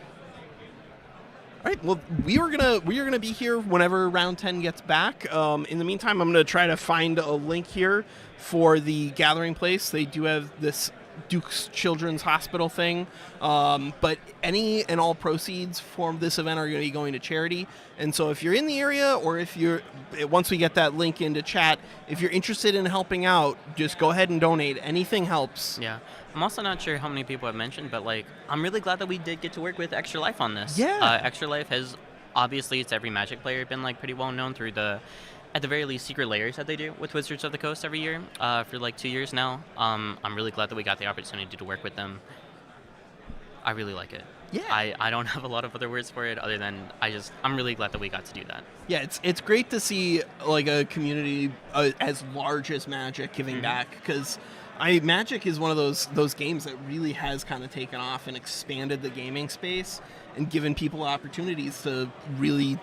All right. Well, we are gonna be here whenever round 10 gets back. In the meantime, I'm gonna try to find a link here for the gathering place. They do have this Duke's Children's Hospital thing, but any and all proceeds from this event are going to be going to charity. And so, if you're in the area, or if once we get that link into chat, if you're interested in helping out, just go ahead and donate. Anything helps. Yeah. I'm also not sure how many people have mentioned, but I'm really glad that we did get to work with Extra Life on this. Yeah. Extra Life has, obviously, it's every Magic player, been pretty well known through at the very least, secret layers that they do with Wizards of the Coast every year for 2 years now. I'm really glad that we got the opportunity to work with them. I really like it. Yeah. I don't have a lot of other words for it other than I'm really glad that we got to do that. Yeah, it's great to see a community as large as Magic giving back, because Magic is one of those games that really has kind of taken off and expanded the gaming space and given people opportunities to really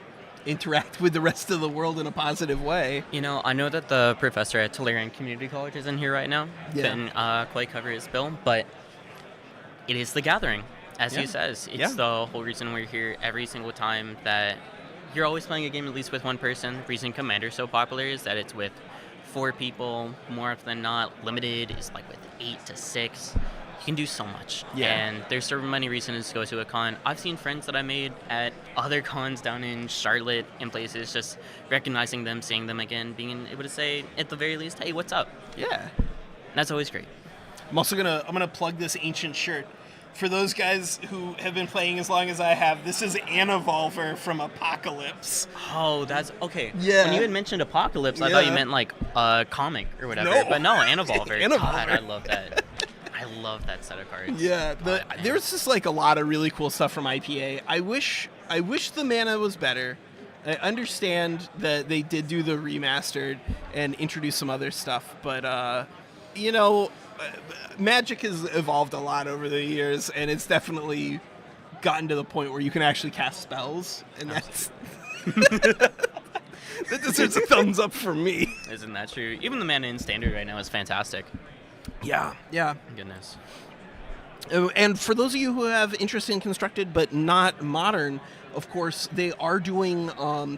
interact with the rest of the world in a positive way. I know that the professor at Tolarian Community College is in here right now. Yeah. Couldn't quite cover his bill, but it is the gathering, as Yeah. he says. It's Yeah. the whole reason we're here every single time, that you're always playing a game at least with one person. The reason Commander's so popular is that it's with 4 people, more often than not. Limited is with 8 to 6. you can do so much. Yeah. And there's so many reasons to go to a con. I've seen friends that I made at other cons down in Charlotte and places, just recognizing them, seeing them again, being able to say, at the very least, hey, what's up? Yeah. That's always great. I'm gonna plug this ancient shirt. For those guys who have been playing as long as I have, this is Anavolver from Apocalypse. Oh, that's okay. Yeah. When you had mentioned Apocalypse, I thought you Yeah. meant like a comic or whatever. No. But no, Anavolver. Anavolver. God, I love that. I love that set of cards. Yeah, God, man. there's just like a lot of really cool stuff from IPA. I wish the mana was better. I understand that they did do the remastered and introduce some other stuff, but you know, Magic has evolved a lot over the years, and it's definitely gotten to the point where you can actually cast spells, and that's that deserves a thumbs up for me. Isn't that true? Even the mana in standard right now is fantastic. Yeah. Goodness. And for those of you who have interest in constructed but not modern, of course, they are doing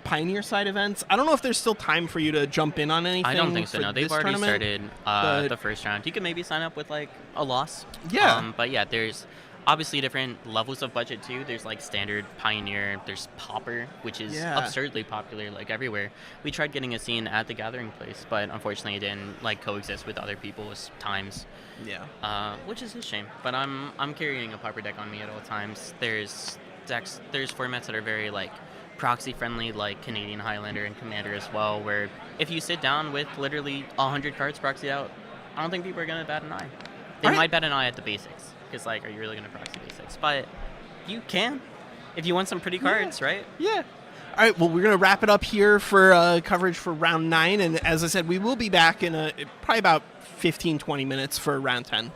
Pioneer side events. I don't know if there's still time for you to jump in on anything. I don't think so. for No, they've this already tournament, started but- the first round. You can maybe sign up with like a loss. Yeah. But yeah, there's obviously different levels of budget too. There's like standard, Pioneer. There's Pauper, which is Yeah. absurdly popular like everywhere. We tried getting a scene at the Gathering place, but unfortunately it didn't like coexist with other people's times. Yeah. Which is a shame. But I'm carrying a Pauper deck on me at all times. There's formats that are very like proxy friendly, like Canadian Highlander and Commander as well, where if you sit down with literally 100 cards proxied out, I don't think people are gonna bat an eye. They Alright. might bat an eye at the basics, because like, are you really gonna proxy basics? But you can, if you want some pretty cards, right? Yeah. All right, well, we're going to wrap it up here for coverage for round 9. And as I said, we will be back in probably about 15, 20 minutes for round 10.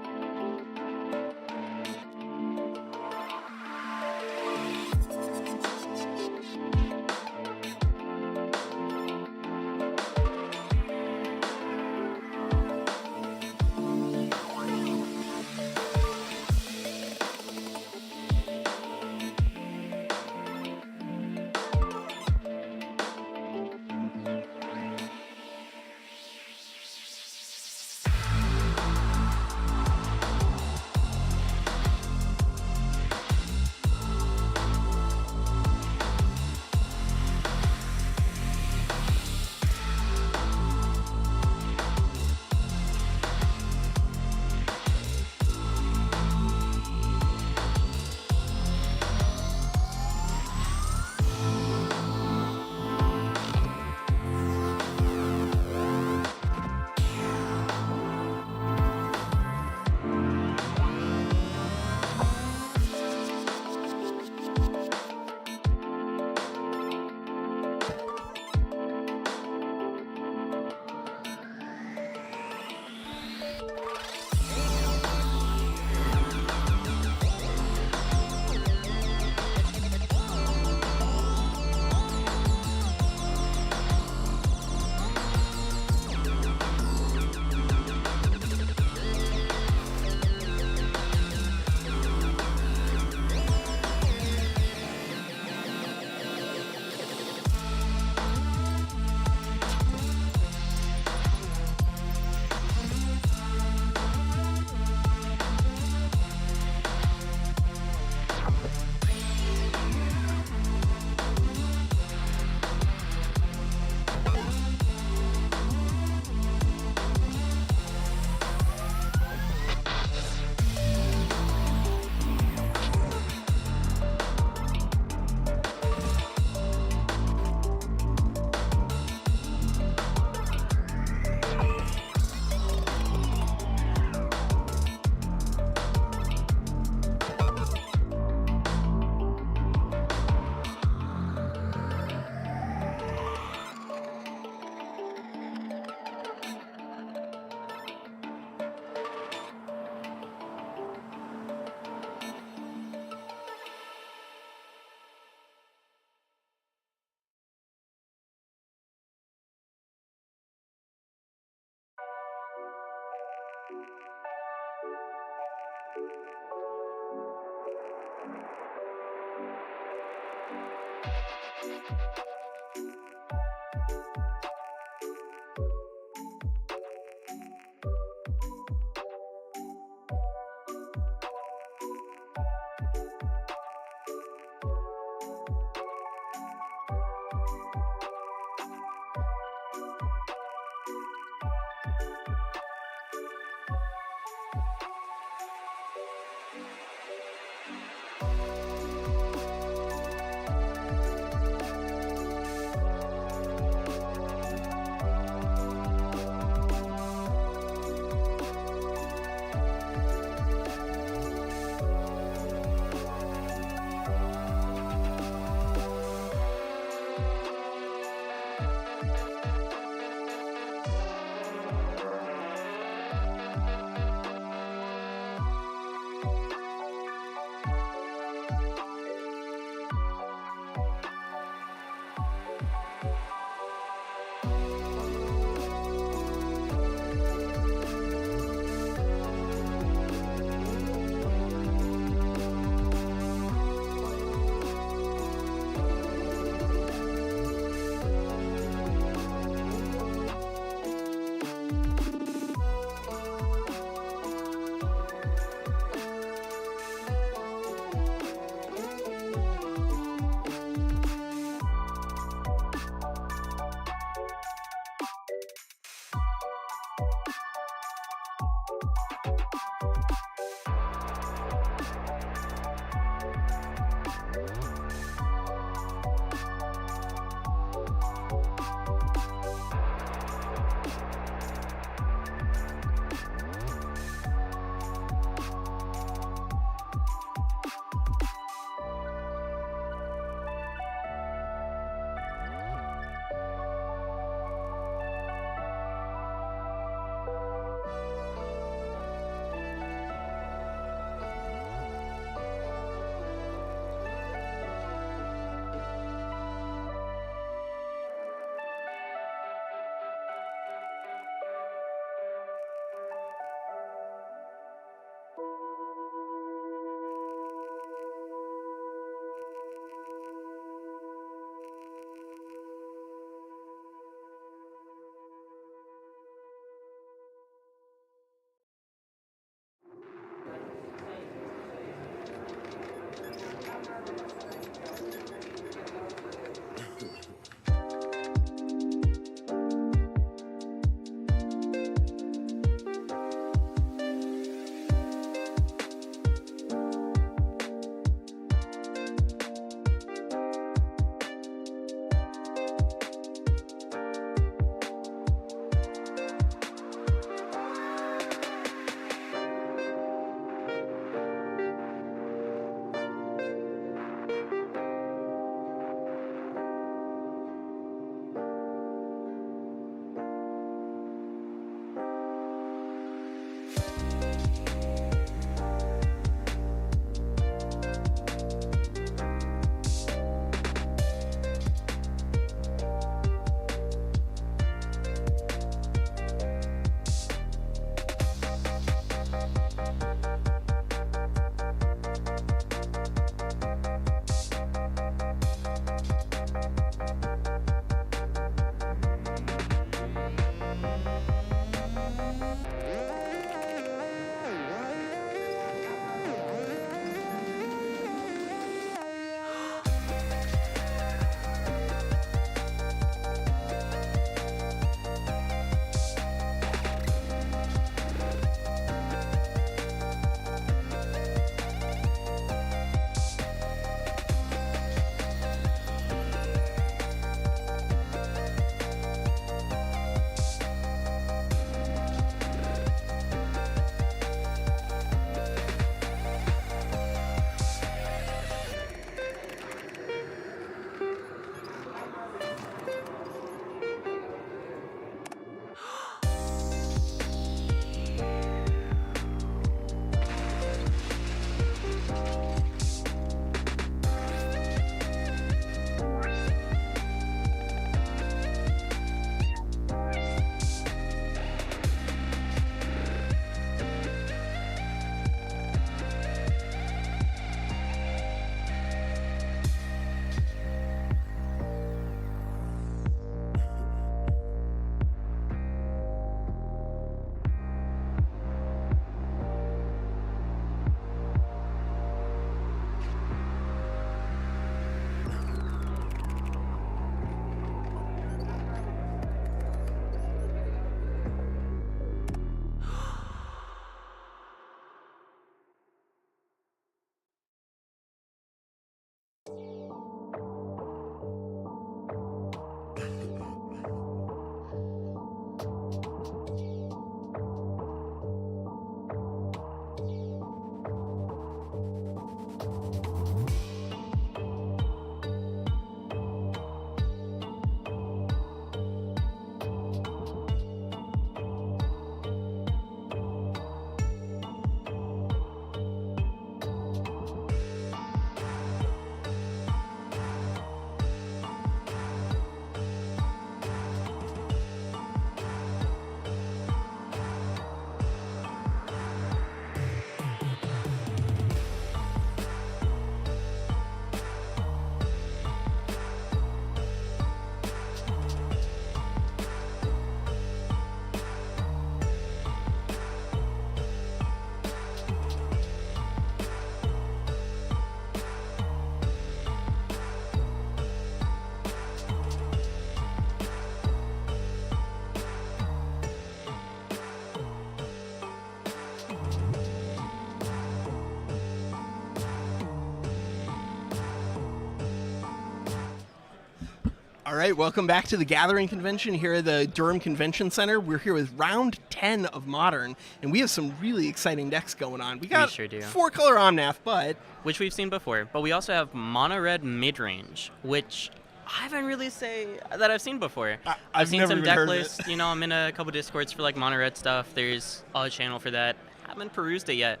All right, welcome back to the Gathering Convention here at the Durham Convention Center. We're here with round 10 of Modern, and we have some really exciting decks going on. We got sure do. 4-color Omnath, but Which we've seen before, but we also have mono red mid-range, which I haven't really say that I've seen before. I've seen never some even deck heard of it. lists. You know, I'm in a couple discords for like mono red stuff. There's a channel for that. Haven't perused it yet.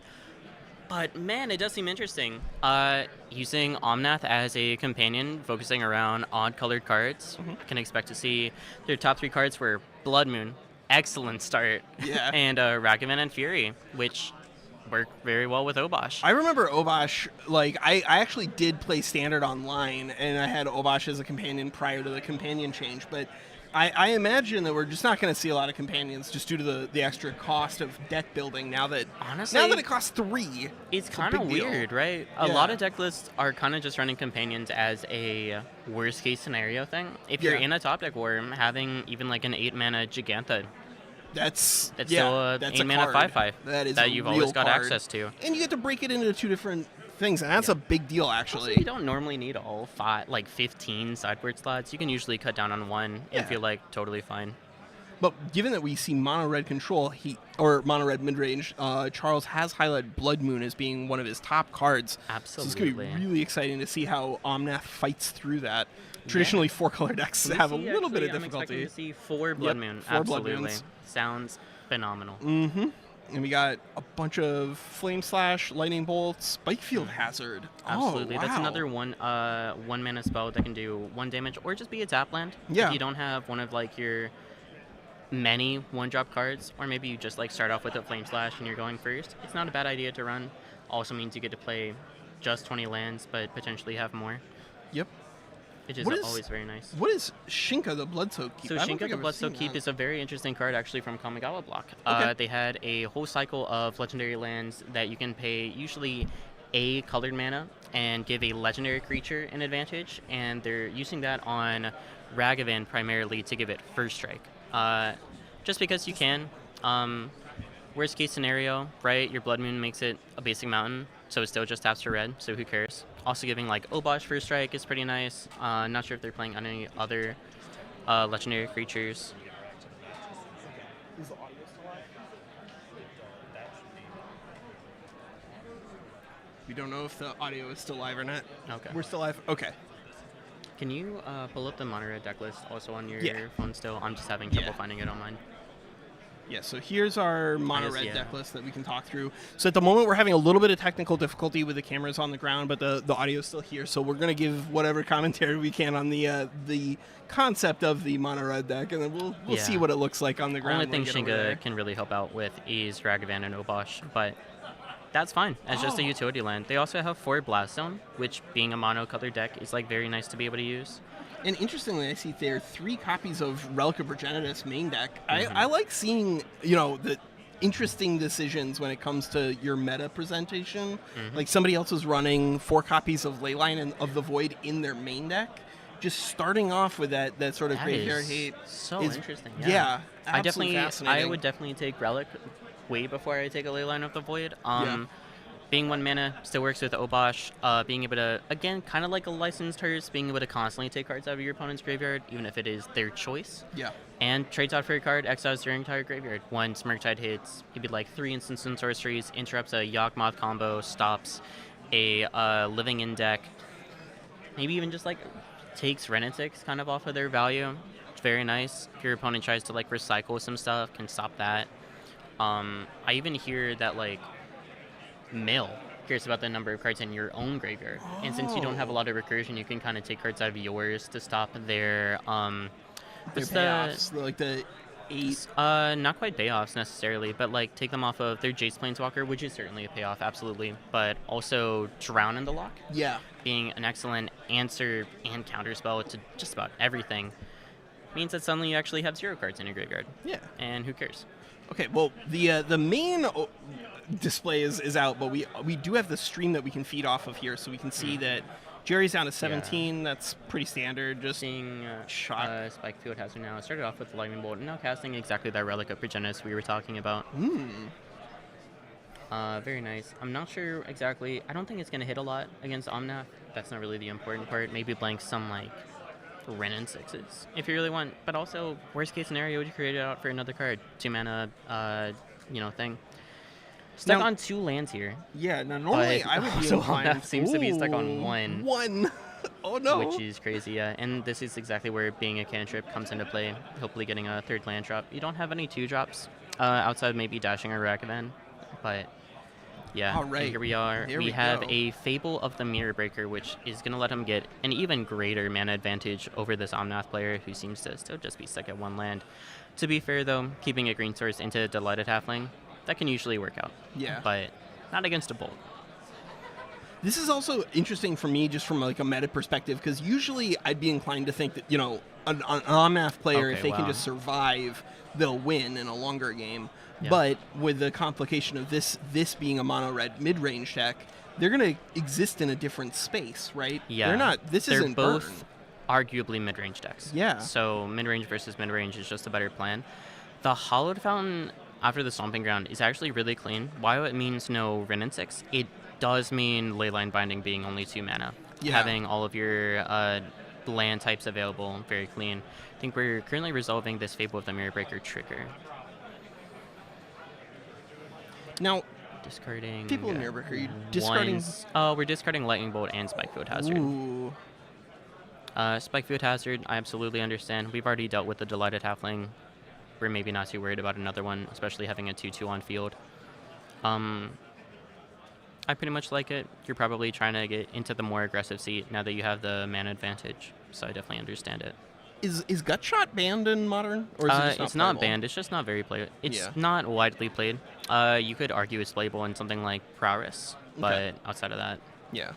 But man, it does seem interesting. Using Omnath as a companion, focusing around odd-colored cards, can expect to see their top 3 cards were Blood Moon, excellent start, Yeah. and Ragavan and Fury, which work very well with Obosh. I remember Obosh, like, I actually did play Standard online, and I had Obosh as a companion prior to the companion change, but I imagine that we're just not going to see a lot of companions just due to the extra cost of deck building now that Honestly, it costs 3. It's a kind of big deal. weird, right? A Yeah. lot of deck lists are kind of just running companions as a worst case scenario thing. If you're Yeah. in a top deck war, having even like an 8 mana Gigantha, That's it's yeah, still a that's 8 mana card. 5/5 That is that a you've real always got card. access to. And you get to break it into 2 different things, and that's a big deal, Also, actually. you don't normally need all 15 sideboard slots. You can usually cut down on 1 Yeah. and feel like totally fine. But given that we see mono red control, or mono red mid range, Charles has highlighted Blood Moon as being one of his top cards. So it's going to Absolutely. be really exciting to see how Omnath fights through that. Traditionally, 4-color decks We have a see, little bit of actually, I'm expecting difficulty. to see 4 Blood Yep, Moon. 4 Blood Absolutely. Moons. Sounds phenomenal. And we got a bunch of Flame Slash, Lightning Bolt, Spikefield Hazard. Absolutely. Oh, That's wow. another one mana spell that can do 1 damage or just be a tap land. Yeah. If you don't have one of like your many 1-drop cards, or maybe you just like start off with a Flame Slash and you're going first, it's not a bad idea to run. Also means you get to play just 20 lands, but potentially have more, Yep. which is What is- always very nice. What is Shinka the Bloodsoak Keep? So I don't Shinka think the I've Bloodsoak seen Keep that. is a very interesting card actually from Kamigawa block. Okay. They had a whole cycle of legendary lands that you can pay usually a colored mana and give a legendary creature an advantage, and they're using that on Ragavan primarily to give it first strike. Just because you can. Worst case scenario, right? Your Blood Moon makes it a basic mountain, so it still just taps for red, so who cares? Also giving like Obosh first strike is pretty nice. Not sure if they're playing on any other legendary creatures. We don't know if the audio is still live or not. Okay. We're still live? Okay. Can you pull up the mono red deck list also on your Yeah. phone still? I'm just having trouble Yeah. finding it on mine. Yeah, so here's our mono guess, red yeah. deck list that we can talk through. So at the moment, we're having a little bit of technical difficulty with the cameras on the ground, but the audio's still here. So we're going to give whatever commentary we can on the concept of the mono red deck, and then we'll see Yeah. what it looks like on the The ground. only when thing we get over there. Shinga can really help out with is Ragavan and Obosh, but that's fine. As just a Oh. utility land. They also have 4 Blast Zone, which being a mono-colored deck is like very nice to be able to use. And interestingly, I see there are 3 copies of Relic of Progenitus main deck. Mm-hmm. I like seeing, the interesting decisions when it comes to your meta presentation. Mm-hmm. Like somebody else was running 4 copies of Leyline and of the Void in their main deck. Just starting off with that sort of That graveyard is hate. so is- interesting. Yeah, I absolutely definitely, I fascinating. would definitely take Relic way before I take a Leyline of the Void. Yeah. Being 1 mana still works with Obosh. Being able to, again, kind of like a licensed hearse, being able to constantly take cards out of your opponent's graveyard, even if it is their choice. Yeah. And trades out for a card, exiles your entire graveyard. Once Murktide hits, it'd be like 3 instants and sorceries, interrupts a Yawgmoth combo, stops a Living In deck. Maybe even just like takes Renetics kind of off of their value. It's very nice. If your opponent tries to like recycle some stuff, can stop that. I even hear that like Mill cares about the number of cards in your own graveyard. And since you don't have a lot of recursion, you can kind of take cards out of yours to stop their Their what's payoffs, like the 8. not quite payoffs necessarily, but like take them off of their Jace Planeswalker, which is certainly a payoff, absolutely. But also Drown in the Lock, Yeah. being an excellent answer and counter spell to just about everything, means that suddenly you actually have 0 cards in your graveyard. Yeah. And who cares? Okay, well, the main display is out, but we do have the stream that we can feed off of here, so we can see that Jerry's down to 17. That's pretty standard. Just Seeing Shock. Spikefield Hazard now. It started off with the Lightning Bolt, and now casting exactly that Relic of Progenitus we were talking about. Very nice. I'm not sure exactly. I don't think it's going to hit a lot against Omnath. That's not really the important part. Maybe blank some like Ren and 6s if you really want. But also, worst case scenario, would you create it out for another card? 2 mana, thing. Stuck Now- on 2 lands here. Yeah, now normally But I would be also inclined. Olaf seems to be stuck on Ooh, 1. One. Oh no. Which is crazy, yeah. And this is exactly where being a cantrip comes into play. Hopefully getting a 3rd land drop. You don't have any 2-drops outside maybe Dashing or Ragavan. But yeah, All right. and here we are. There we we have go. a Fable of the Mirror Breaker, which is going to let him get an even greater mana advantage over this Omnath player who seems to still just be stuck at 1 land. To be fair, though, keeping a green source into Delighted Halfling, that can usually work out. Yeah. But not against a Bolt. This is also interesting for me just from like a meta perspective because usually I'd be inclined to think that, an Omnath player, if Okay, they can wow. just survive, they'll win in a longer game. Yeah. But with the complication of this being a mono red mid-range deck, they're going to exist in a different space, right? Yeah. They're not, this They're isn't both Burn. arguably mid-range decks. Yeah. So mid-range versus mid-range is just a better plan. The Hollowed Fountain after the Stomping Ground is actually really clean. While it means no Ren and 6, it does mean Leyline Binding being only 2 mana. Yeah. Having all of your land types available, very clean. I think we're currently resolving this Fable of the Mirror Breaker trigger. Now, Discarding. Fable of the Mirror Breaker, you discarding- We're discarding Lightning Bolt and Spikefield Hazard. ooh. Spikefield Hazard, I absolutely understand. We've already dealt with the Delighted Halfling. We're maybe not too worried about another one, especially having a 2/2 on field. I pretty much like it. You're probably trying to get into the more aggressive seat now that you have the mana advantage, so I definitely understand it. Is Gutshot banned in Modern? Or is it just It's not playable? banned, it's just not very played. It's Yeah. not widely played. You could argue it's playable in something like Prowess, but Okay. outside of that, Yeah.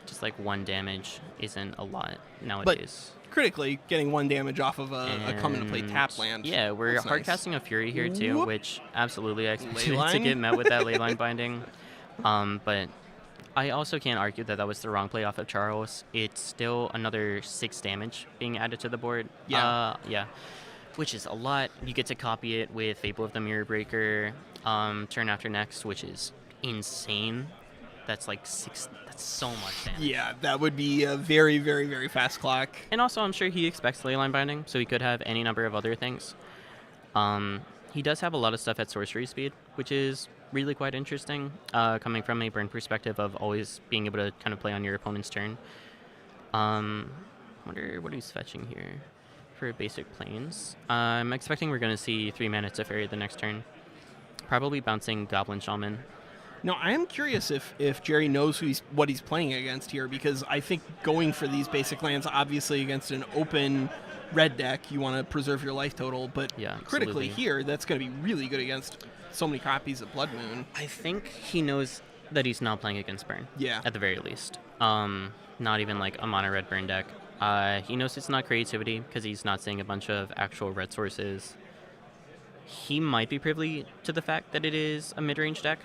just like 1 damage isn't a lot nowadays. Critically, getting 1 damage off of a come into play And tap land. Yeah, we're That's hard nice. casting a Fury here too, Whoop. which absolutely I expected it to Leyline? get met with that Leyline Binding. But I also can't argue that that was the wrong play off of Charles. It's still another 6 damage being added to the board. Yeah. Yeah. Which is a lot. You get to copy it with Fable of the Mirror Breaker turn after next, which is insane. That's like 6. That's so much damage. Yeah, that would be a very, very, very fast clock. And also, I'm sure he expects Leyline Binding, so he could have any number of other things. He does have a lot of stuff at sorcery speed, which is really quite interesting, coming from a burn perspective of always being able to kind of play on your opponent's turn. Wonder what he's fetching here for basic planes. I'm expecting we're going to see 3 mana Teferi the next turn. Probably bouncing Goblin Shaman. Now, I am curious if Jerry knows what he's playing against here, because I think going for these basic lands, obviously against an open red deck, you want to preserve your life total, but Yeah, critically absolutely. here, that's going to be really good against so many copies of Blood Moon. I think he knows that he's not playing against burn. Yeah. At the very least. Not even like a mono red burn deck. He knows it's not creativity because he's not seeing a bunch of actual red sources. He might be privy to the fact that it is a mid-range deck.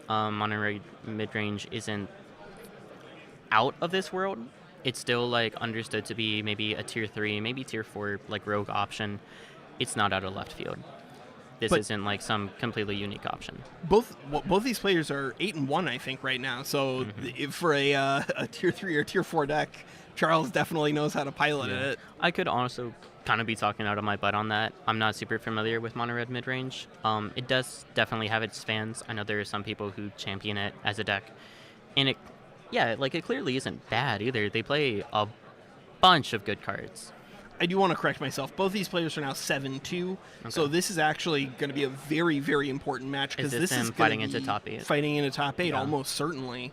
Mono red mid-range isn't out of this world. It's still like understood to be maybe a tier 3, maybe tier 4 like rogue option. It's not out of left field. This But- isn't like some completely unique option. Both these players are 8-1, I think, right now. So if for a tier 3 or tier 4 deck, Charles definitely knows how to pilot it. I could also kind of be talking out of my butt on that. I'm not super familiar with mono red midrange. It does definitely have its fans. I know there are some people who champion it as a deck, and it clearly isn't bad either. They play a bunch of good cards. I do want to correct myself. Both these players are now 7-2, so this is actually going to be a very, very important match because Is this this is them gonna fighting into be top 8? Fighting into top 8, Yeah. almost certainly.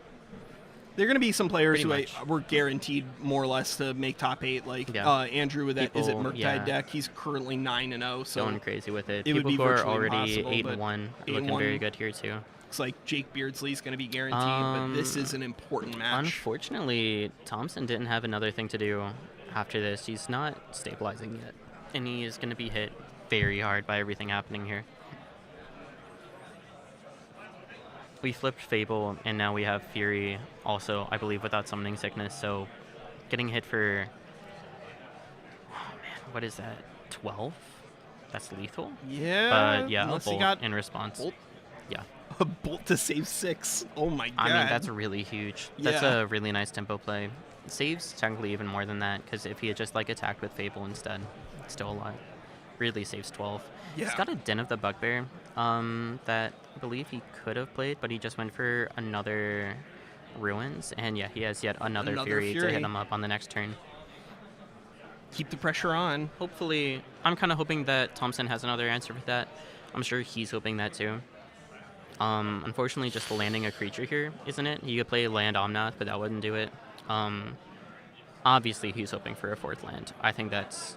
There are going to be some players Pretty who much. were guaranteed more or less to make top 8, like Yeah. Andrew with that Is It People- Murktide yeah. deck. He's currently 9-0, so Going crazy with it. it would People be who are virtually already impossible, 8-1 but are looking very 8-1 good here too. looks like Jake Beardsley's going to be guaranteed, but this is an important match. Unfortunately, Thompson didn't have another thing to do after this. He's not stabilizing yet, and he is going to be hit very hard by everything happening here. We flipped Fable, and now we have Fury also, I believe, without Summoning Sickness, so getting hit for... Oh, man, what is that? 12? That's lethal? Yeah, Yeah, a unless he bolt got in response. bolt. Yeah. A bolt to save 6. Oh my god. I mean, that's really huge. That's Yeah. a really nice tempo play. Saves technically even more than that, because if he had just like attacked with Fable instead, it's still a lot. Really saves 12. Yeah. He's got a Den of the Bugbear that I believe he could have played, but he just went for another Ruins, and yeah, he has yet another Fury to Fury. hit him up on the next turn. Keep the pressure on. Hopefully, I'm kind of hoping that Thompson has another answer for that. I'm sure he's hoping that too. Unfortunately, just landing a creature here, isn't it? You could play land Omnath, but that wouldn't do it. Obviously, he's hoping for a 4th land. I think that's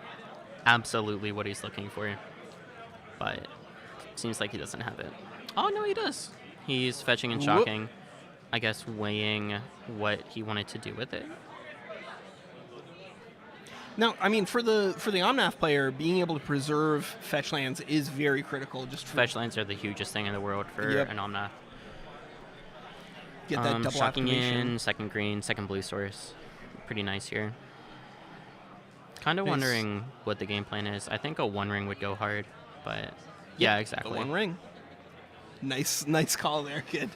absolutely what he's looking for. But seems like he doesn't have it. Oh, no, he does. He's fetching and Whoop. shocking. I guess weighing what he wanted to do with it. Now, I mean, for the Omnath player, being able to preserve fetch lands is very critical. Just for Fetch lands are the hugest thing in the world for Yep. an Omnath. get that double Shocking activation. in, second green, second blue source. Pretty nice here. Kind of Nice. wondering what the game plan is. I think a One Ring would go hard, but yeah, The exactly. One Ring. Nice call there, kid.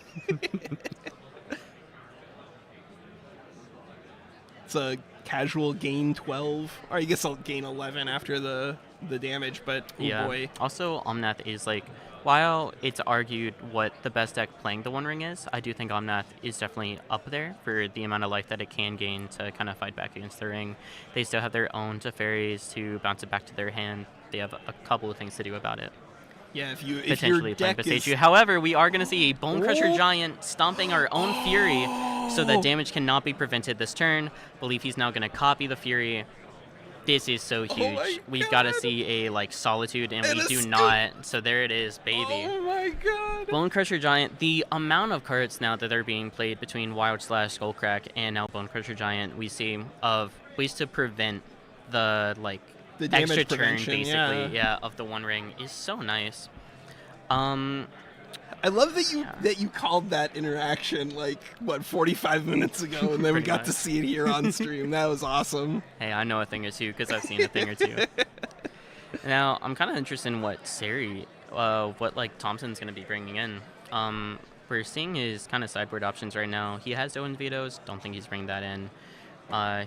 It's a casual gain 12, or I guess I'll gain 11 after the damage. But oh Yeah. boy, Also, Omnath is like, while it's argued what the best deck playing the One Ring is, I do think Omnath is definitely up there for the amount of life that it can gain to kind of fight back against the ring. They still have their own Teferis to bounce it back to their hand. They have a couple of things to do about it. yeah. If your Potentially playing deck is Beseiju. However, we are going to see a Bone Crusher Oh. Giant stomping our own Fury so Oh. that damage cannot be prevented this turn. Believe he's now going to copy the Fury. This is so huge. my We've got to God. see a like Solitude, and And we a do scoop. not. So there it is, baby. Oh my god. Bone Crusher Giant, the amount of cards now that are being played between Wild Slash, Skullcrack, and now Bone Crusher Giant, we see of ways to prevent the like The damage extra turn, prevention, basically, yeah. of the One Ring is so nice. I love that you called that interaction like 45 minutes ago, and then we Pretty got much. to see it here on stream. That was awesome. Hey, I know a thing or two because I've seen a thing or two. Now, I'm kind of interested in what what like Thompson's going to be bringing in. We're seeing his kind of sideboard options right now. He has Owen Vetoes. Don't think he's bringing that in.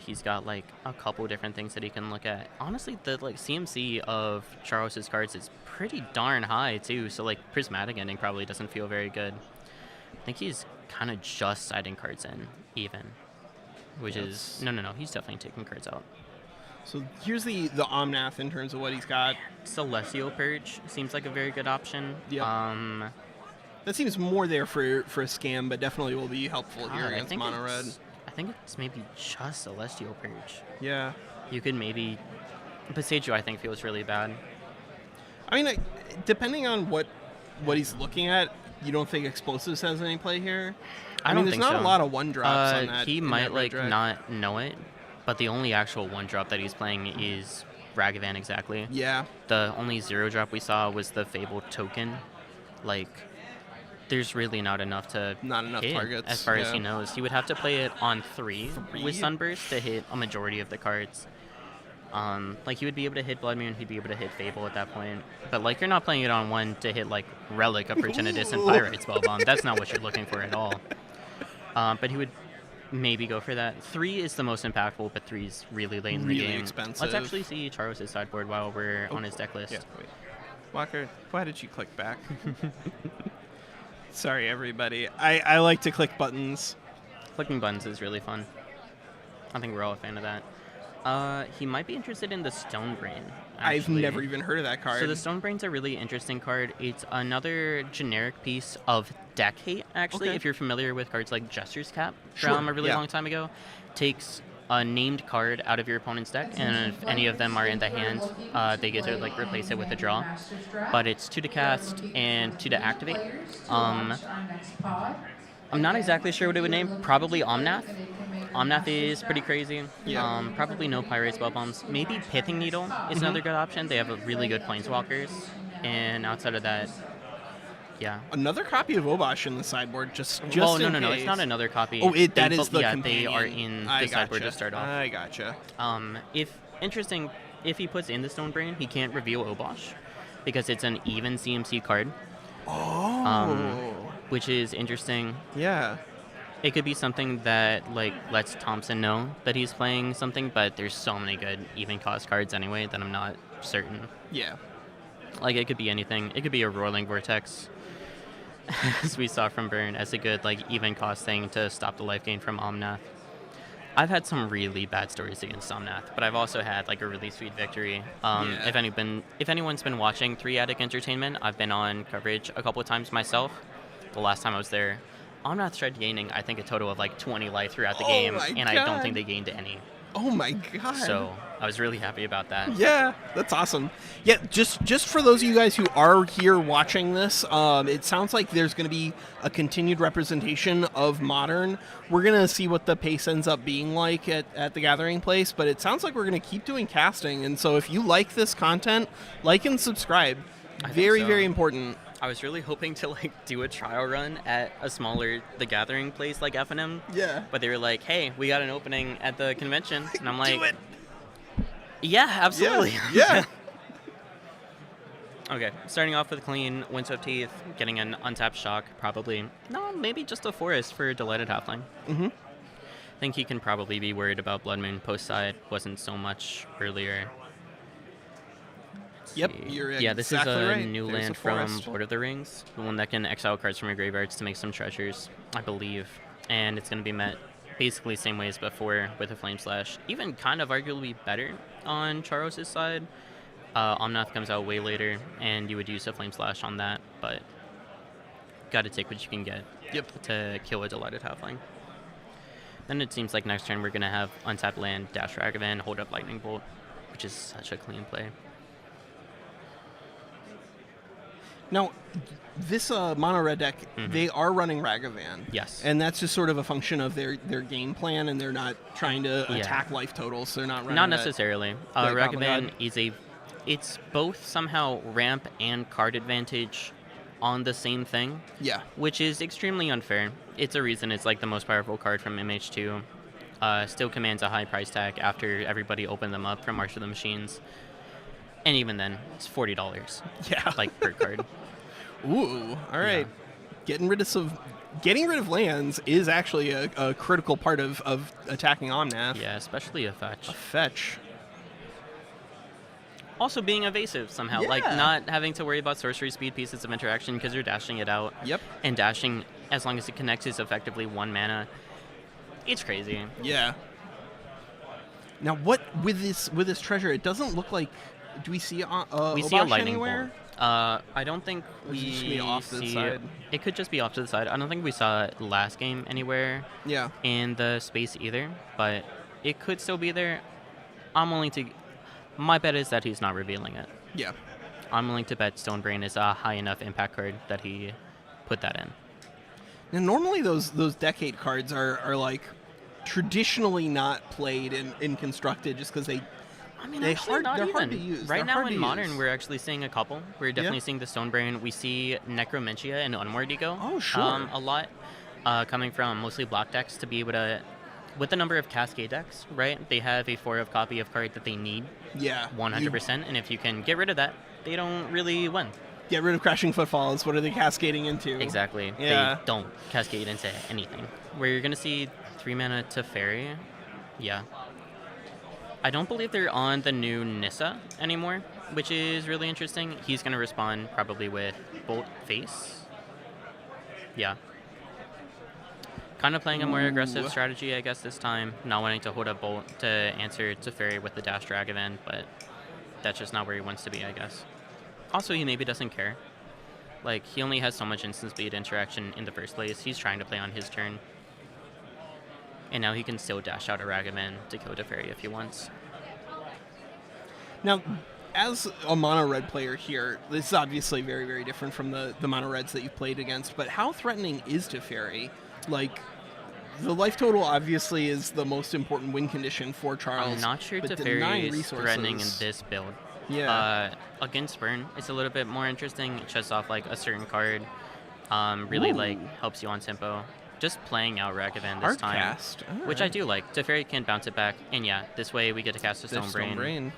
He's got like a couple different things that he can look at. Honestly, the like CMC of Charles's cards is pretty darn high too. So like Prismatic Ending probably doesn't feel very good. I think he's kind of just siding cards in even, which is no. He's definitely taking cards out. So here's the Omnath in terms of what he's got. Celestial Purge seems like a very good option. Yep. That seems more there for a scam, but definitely will be helpful here God, against mono red. I think it's maybe just Celestial Purge. Yeah. You could maybe Beseiju, I think, feels really bad. I mean, depending on what he's looking at, you don't think Explosives has any play here? I mean, don't there's think not so. a lot of one drops on that. He in might that red like red. not know it, but the only actual one drop that he's playing is Ragavan exactly. Yeah. The only 0 drop we saw was the Fable token. Like, there's really not enough to Not enough hit, targets, as far as yeah. he knows. He would have to play it on 3 Three? with Sunburst to hit a majority of the cards. Like, he would be able to hit Blood Moon, he'd be able to hit Fable at that point. But, like, you're not playing it on 1 to hit, like, Relic of Progenitus and Pyrite Spellbomb. That's not what you're looking for at all. But he would maybe go for that. 3 is the most impactful, but 3 is really late in the Really game. expensive. Let's actually see Charles' sideboard while we're Oh, on his deck list. Yeah, wait. Walker, why did you click back? Sorry, everybody. I like to click buttons. Clicking buttons is really fun. I think we're all a fan of that. He might be interested in the Stone Brain. I've actually. never even heard of that card. So the Stone Brain's a really interesting card. It's another generic piece of deck hate, actually. Okay. If you're familiar with cards like Jester's Cap Sure, from a really yeah. long time ago, takes a named card out of your opponent's deck, and if any of them are in the hand, they get to like replace it with a draw. But it's 2 to cast and 2 to activate. I'm not exactly sure what it would name. Probably Omnath. Omnath is pretty crazy. Yeah. Probably no Pyrite Spellbombs. Maybe Pithing Needle is another good option. They have a really good Planeswalkers. And outside of that, yeah. Another copy of Obosh in the sideboard, just Oh, in no. case. It's not another copy. Oh, that They is bo- the yeah, companion. they are in the I sideboard gotcha. to start off. I gotcha. If he puts in the Stone Brain, he can't reveal Obosh because it's an even CMC card. Oh. which is interesting. Yeah. It could be something that like lets Thompson know that he's playing something, but there's so many good even cost cards anyway that I'm not certain. Yeah. Like it could be anything. It could be a Rolling Vortex, as we saw from Burn, as a good like even cost thing to stop the life gain from Omnath. I've had some really bad stories against Omnath, but I've also had like a really sweet victory. Yeah. If anyone's been watching 3-Attic Entertainment, I've been on coverage a couple of times myself. The last time I was there, Omnath tried gaining, I think, a total of like 20 life throughout the Oh game, my and I don't God. think they gained any. Oh my god. So I was really happy about that. Yeah, that's awesome. Yeah, just for those of you guys who are here watching this, it sounds like there's going to be a continued representation of Modern. We're going to see what the pace ends up being like at the Gathering Place, but it sounds like we're going to keep doing casting. And so if you like this content, like and subscribe. I think Very, so. very important. I was really hoping to like do a trial run at a smaller The Gathering place like FNM. Yeah. But they were like, "Hey, we got an opening at the convention," and I'm like, Do it. "Yeah, absolutely." Yeah. Okay, starting off with clean Windswept Teeth, getting an untapped shock, probably. No, maybe just a forest for Delighted Halfling. Mhm. I think he can probably be worried about Blood Moon post side. Wasn't so much earlier. Yep, See. you're Yeah, this exactly is a right. new There's a land from forest. Lord of the Rings, the one that can exile cards from your graveyards to make some treasures, I believe. And it's going to be met basically same way as before with a Flame Slash. Even kind of arguably better on Charos' side. Omnath comes out way later, and you would use a Flame Slash on that, but gotta take what you can get to kill a Delighted Halfling. Then it seems like next turn we're going to have untap land, dash Ragavan, hold up Lightning Bolt, which is such a clean play. Now, this mono red deck, Mhm. they are running Ragavan. Yes. And that's just sort of a function of their game plan, and they're not trying to Yeah. attack life totals. They're not running Not that- necessarily. the Goblin Ragavan God. it's both somehow ramp and card advantage on the same thing, Yeah. which is extremely unfair. It's a reason it's like the most powerful card from MH2. Still commands a high price tag after everybody opened them up from March of the Machines. And even then, it's $40, Yeah. like per card. Ooh. All right. Getting rid of lands is actually a critical part of attacking Omnath. Yeah, especially a fetch. A fetch. Also being evasive somehow, like Yeah. not having to worry about sorcery speed pieces of interaction because you're dashing it out. Yep. And dashing, as long as it connects, is effectively 1 mana. It's crazy. Yeah. Now, what with this treasure? It doesn't look like. Do we see We see a Obosh lightning anywhere? bolt. I don't think Or we is it just gonna be off to the see side? It could just be off to the side. I don't think we saw it last game anywhere Yeah. in the space either, but it could still be there. I'm willing to. My bet is that he's not revealing it. Yeah. I'm willing to bet Stonebrain is a high enough impact card that he put that in. And normally those decade cards are like traditionally not played in constructed just because they. I mean, They actually, hard- not they're even. hard to use. Right They're now hard in to Modern, use. we're actually seeing a couple. We're definitely seeing the Stonebrain. We see Necromentia and Unward Ego. Oh, sure. A lot coming from mostly block decks to be able to, with the number of Cascade decks, right? They have a 4 of copy of card that they need Yeah. 100%, and if you can get rid of that, they don't really win. Get rid of Crashing Footfalls. What are they cascading into? Exactly. Yeah. They don't cascade into anything. Where you're going to see 3 mana to Fairy. Yeah. I don't believe they're on the new Nissa anymore, which is really interesting. He's going to respond probably with Bolt Face. Yeah. Kind of playing a more aggressive Ooh. strategy, I guess, this time. Not wanting to hold up Bolt to answer to Fairy with the Dash Dragavan, but that's just not where he wants to be, I guess. Also, he maybe doesn't care. Like, he only has so much instant speed interaction in the first place. He's trying to play on his turn. And now he can still dash out a Ragavan to kill Teferi if he wants. Now, as a mono red player here, this is obviously very, very different from the mono reds that you've played against. But how threatening is Teferi? Like, the life total obviously is the most important win condition for Charles. I'm not sure but Teferi denying is resources- threatening in this build. Yeah. Against Burn, it's a little bit more interesting. It shuts off like a certain card. Really like Ooh. helps you on tempo. Just playing out Ragavan this Hard time. cast. Which I do like. Teferi can bounce it back. And yeah, this way we get to cast a Stonebrain. Brain.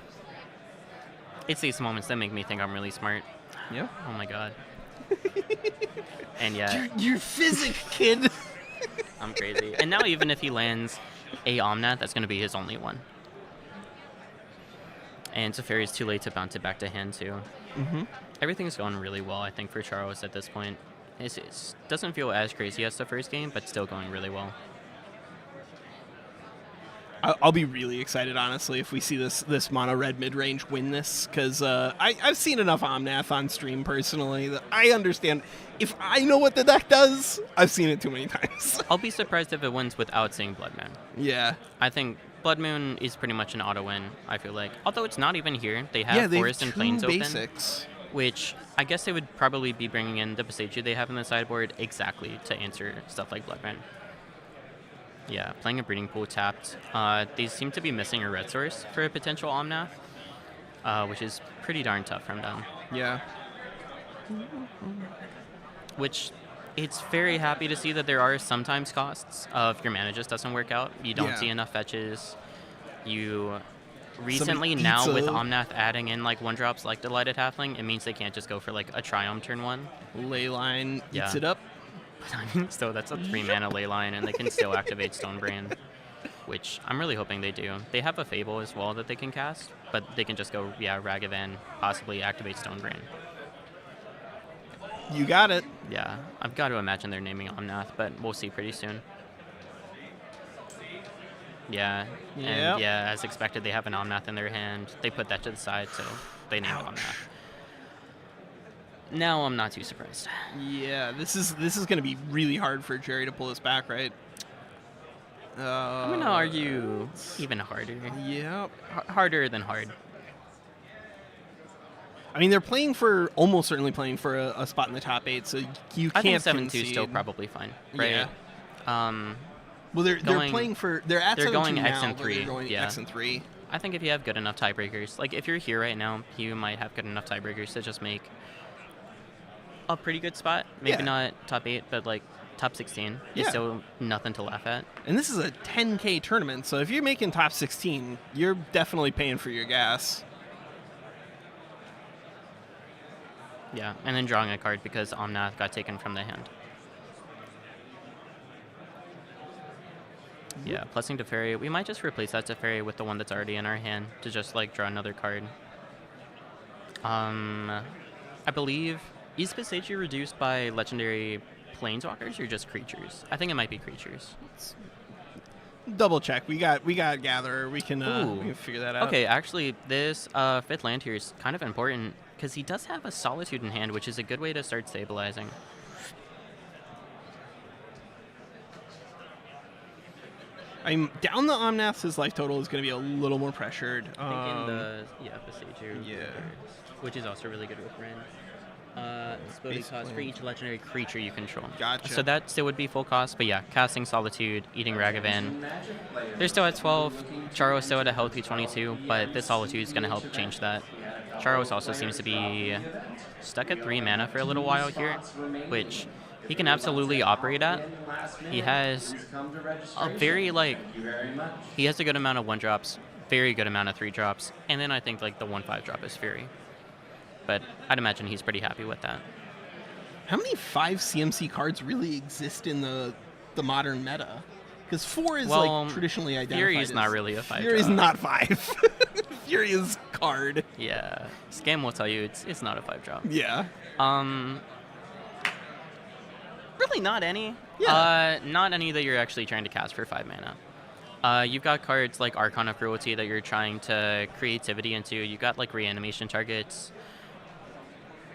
It's these moments that make me think I'm really smart. Yeah. Oh my god. And yeah, You're physic, kid. I'm crazy. And now even if he lands a Omnath, that's going to be his only one. And Teferi is too late to bounce it back to hand, too. Mm-hmm. Everything's going really well, I think, for Charos at this point. It doesn't feel as crazy as the first game, but still going really well. I'll be really excited, honestly, if we see this mono red mid range win this, because I've seen enough Omnath on stream personally that I understand. If I know what the deck does, I've seen it too many times. I'll be surprised if it wins without seeing Blood Moon. Yeah. I think Blood Moon is pretty much an auto win, I feel like. Although it's not even here. They have Yeah, they Forest have and two Plains basics. open, which I guess they would probably be bringing in the Boseiju they have in the sideboard exactly to answer stuff like Blood Moon. Yeah, playing a Breeding Pool tapped. They seem to be missing a red source for a potential Omnath, which is pretty darn tough from them. Yeah. Which, it's very happy to see that there are sometimes costs if your mana just doesn't work out. You don't Yeah. see enough fetches. You recently eats now with a- Omnath adding in like 1-drops like Delighted Halfling, it means they can't just go for like a Triumph turn 1. Leyline eats Yeah. it up. But I mean, still, that's a 3-mana Leyline, and they can still activate Stonebrain, which I'm really hoping they do. They have a Fable as well that they can cast, but they can just go, yeah, Ragavan, possibly activate Stonebrain. You got it. Yeah, I've got to imagine they're naming Omnath, but we'll see pretty soon. Yeah, Yep. and yeah, as expected, they have an Omnath in their hand. They put that to the side, so they named Ouch. Omnath. Now I'm not too surprised. Yeah, this is going to be really hard for Jerry to pull this back, right? I'm gonna argue even harder. Yeah. Harder than hard. I mean, they're almost certainly playing for a spot in the top 8, so you I can't think 7-2 is still concede. probably fine, right? Yeah. Um, Well, they're going- playing for they're at they're 7-2 going now, X and but they're 3, going yeah. X and 3. I think if you have good enough tiebreakers, like if you're here right now, you might have good enough tiebreakers to just make a pretty good spot. Maybe Yeah. not top 8, but like top 16 is Yeah. still nothing to laugh at. And this is a 10K tournament, so if you're making top 16, you're definitely paying for your gas. Yeah, and then drawing a card because Omnath got taken from the hand. Yeah, plusing Teferi. We might just replace that Teferi with the one that's already in our hand to just like draw another card. I believe, is Boseiju reduced by legendary planeswalkers or just creatures? I think it might be creatures. Double check. We got Gatherer. We Ooh. can figure that out. Okay, actually, this 5th land here is kind of important because he does have a Solitude in hand, which is a good way to start stabilizing. I'm down the Omnath. His life total is going to be a little more pressured. I think in the Boseiju, yeah. which is also really good with Ren. Ability cost for Basically. each legendary creature you control. Gotcha. So that still would be full cost, but yeah, casting Solitude, eating Ragavan. They're still at 12. Charos still at a healthy 22, but this Solitude is going to help change that. Charos also seems to be stuck at 3 mana for a little while here, which he can absolutely operate at. He has a very, like, he has a good amount of 1-drops, very good amount of 3-drops, and then I think, like, the 1/5 drop is Fury. But I'd imagine he's pretty happy with that. How many 5 CMC cards really exist in the modern meta? Because 4 is Well, like traditionally identified. Fury is as- not really a 5 Fury is drop. not 5. Fury is card. Yeah, Scam will tell you it's not a 5-drop. Yeah. Really not any. Yeah. Not any that you're actually trying to cast for 5 mana. You've got cards like Archon of Cruelty that you're trying to creativity into. You've got like reanimation targets.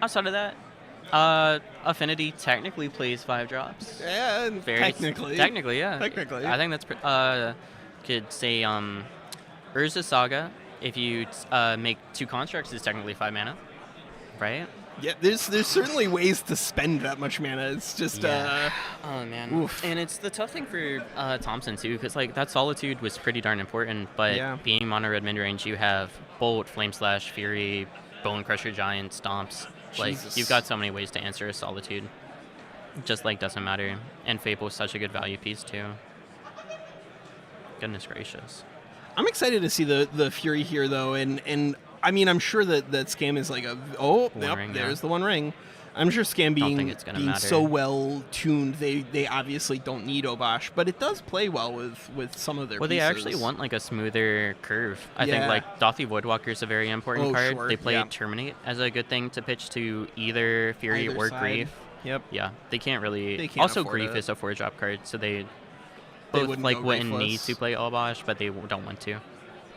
Outside of that, Affinity technically plays 5 drops. Yeah, technically. Technically, yeah. Technically. I think that's could say Urza Saga. If you make 2 constructs, is technically 5 mana, right? Yeah, there's certainly ways to spend that much mana. It's just Oh man. Oof. And it's the tough thing for Thompson too, because like that Solitude was pretty darn important. But Yeah. being mono red mid range, you have Bolt, Flame Slash, Fury, Bone Crusher, Giant, Stomps. Like Jesus. you've got so many ways to answer a Solitude. Just like doesn't matter. And Fable is such a good value piece too. Goodness gracious. I'm excited to see the Fury here though, and I mean I'm sure that Scam is like One yep, ring, there's yeah. the one ring. I'm sure Scam Don't think being, it's gonna being matter. so well tuned, they obviously don't need Obosh, but it does play well with some of their Well, they pieces. actually want like a smoother curve. I think Yeah. like Dothy Voidwalker is a very important Oh, card. sure, They play yeah. Terminate as a good thing to pitch to either Fury Either or side. Grief. Yep. Yeah, they can't really. They can't also, afford Grief it. is a 4-drop card, so they They both wouldn't like go wouldn't Griefless. need to play Obosh, but they don't want to.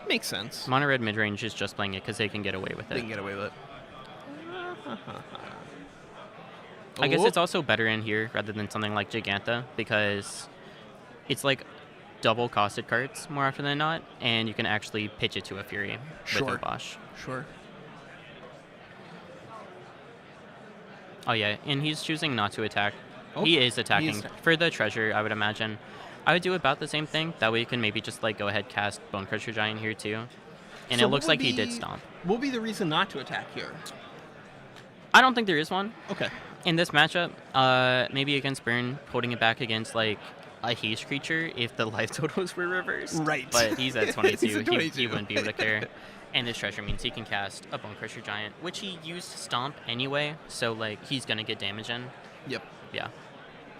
Makes sense. Mono red mid range is just playing it because they can get away with They it. can get away with it. I guess Oh. it's also better in here rather than something like Giganta because it's like double costed cards more often than not, and you can actually pitch it to a Fury Sure. with Obosh. Sure. Oh yeah, and he's choosing not to attack. Oh, He is attacking attacking. for the treasure, I would imagine. I would do about the same thing. That way you can maybe just like go ahead cast Bone Crusher Giant here too. And So it what looks would like he did be- stomp. What would be the reason not to attack here? I don't think there is one. Okay. In this matchup, maybe against Burn, holding it back against like a haste creature if the life totals were reversed. Right. But he's at 22. He's at 22. He wouldn't be able to care. And this treasure means he can cast a Bone Crusher Giant, which he used Stomp anyway, so like he's gonna get damage in. Yep. Yeah.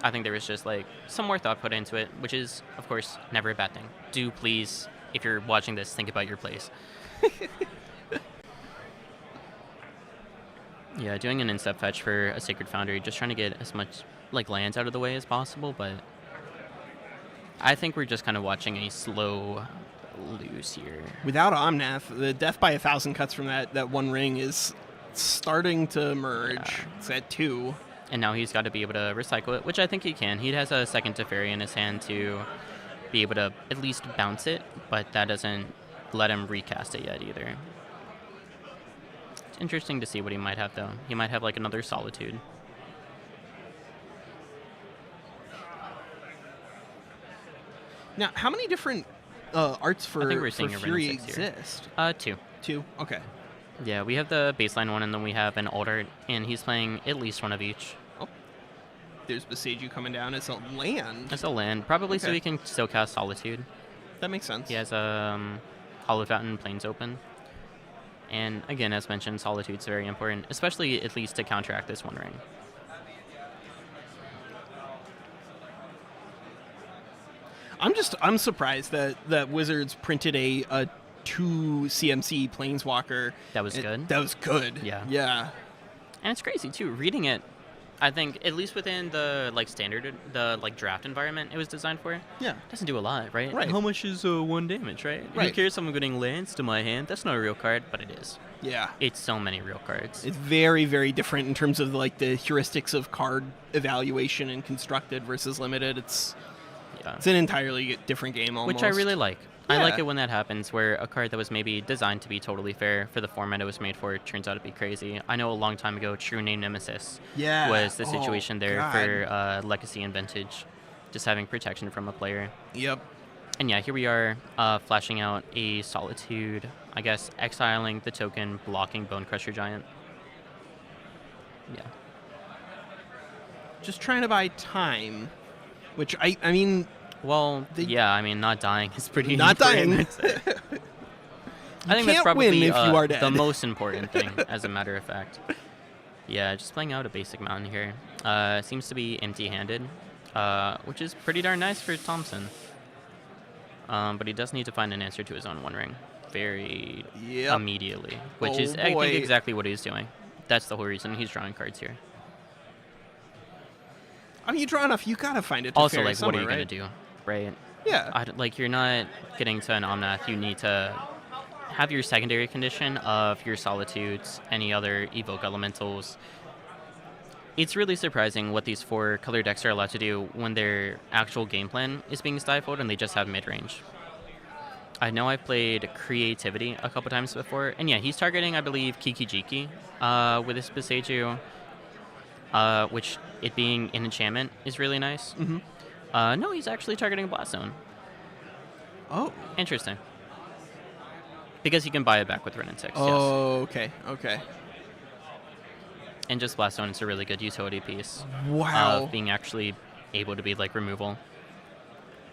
I think there was just like some more thought put into it, which is, of course, never a bad thing. Do please, if you're watching this, think about your plays. Yeah, doing an instep fetch for a Sacred Foundry, just trying to get as much like lands out of the way as possible, but I think we're just kind of watching a slow lose here. Without Omnath, the death by 1,000 cuts from that one ring is starting to emerge. Yeah. It's at 2. And now he's got to be able to recycle it, which I think he can. He has a second Teferi in his hand to be able to at least bounce it, but that doesn't let him recast it yet either. It's interesting to see what he might have, though. He might have like another Solitude. Now, how many different arts for, think we're for seeing a Fury Renin 6 here. exist? 2. 2? Okay. Yeah, we have the baseline one, and then we have an old art, and he's playing at least one of each. There's Beseiju coming down. It's a land. That's a land, probably so Okay. he can still cast Solitude. That makes sense. He has Hollow Fountain Plains open. And again, as mentioned, Solitude's very important, especially at least to counteract this one ring. I'm surprised that Wizards printed a 2 CMC Planeswalker. That was good. That was good. Yeah. Yeah. And it's crazy too. Reading it, I think at least within the like standard, the like draft environment it was designed for, Yeah. doesn't do a lot, right? Right. How much is 1 damage, right? Who Right. cares if I'm getting lands to my hand? That's not a real card, but it is. Yeah. It's so many real cards. It's very, very different in terms of like the heuristics of card evaluation and constructed versus limited. It's Yeah. an entirely different game almost. Which I really like. I like Yeah. it when that happens, where a card that was maybe designed to be totally fair for the format it was made for turns out to be crazy. I know a long time ago, True Name Nemesis Yeah. was the Oh, situation there God. for Legacy and Vintage, just having protection from a player. Yep. And yeah, here we are flashing out a Solitude, I guess exiling the token, blocking Bone Crusher Giant. Yeah. Just trying to buy time, which I mean, Well, They- yeah, I mean, not dying is pretty not dying. important, I'd say. I think that's can't probably win if you are the dead. most important thing, as a matter of fact. Yeah, just playing out a basic mountain here. Seems to be empty-handed, which is pretty darn nice for Thompson. But he does need to find an answer to his own One Ring very Yep. immediately, which Oh, is, I boy. think, exactly what he's doing. That's the whole reason he's drawing cards here. I mean, you draw enough, you gotta find it. Also, like, what are somewhere, you going right? to do, right? Yeah. Like, you're not getting to an Omnath. You need to have your secondary condition of your Solitudes, any other Evoke Elementals. It's really surprising what these 4 color decks are allowed to do when their actual game plan is being stifled and they just have mid-range. I know I've played Creativity a couple times before, and yeah, he's targeting, I believe, Kiki-Jiki with his Beseiju, which, it being an enchantment, is really nice. Mm-hmm. No, he's actually targeting Blast Zone. Oh. Interesting. Because he can buy it back with Renin 6, yes. Oh. Okay. Okay. And just Blast Zone is a really good utility piece Wow. of being actually able to be like removal.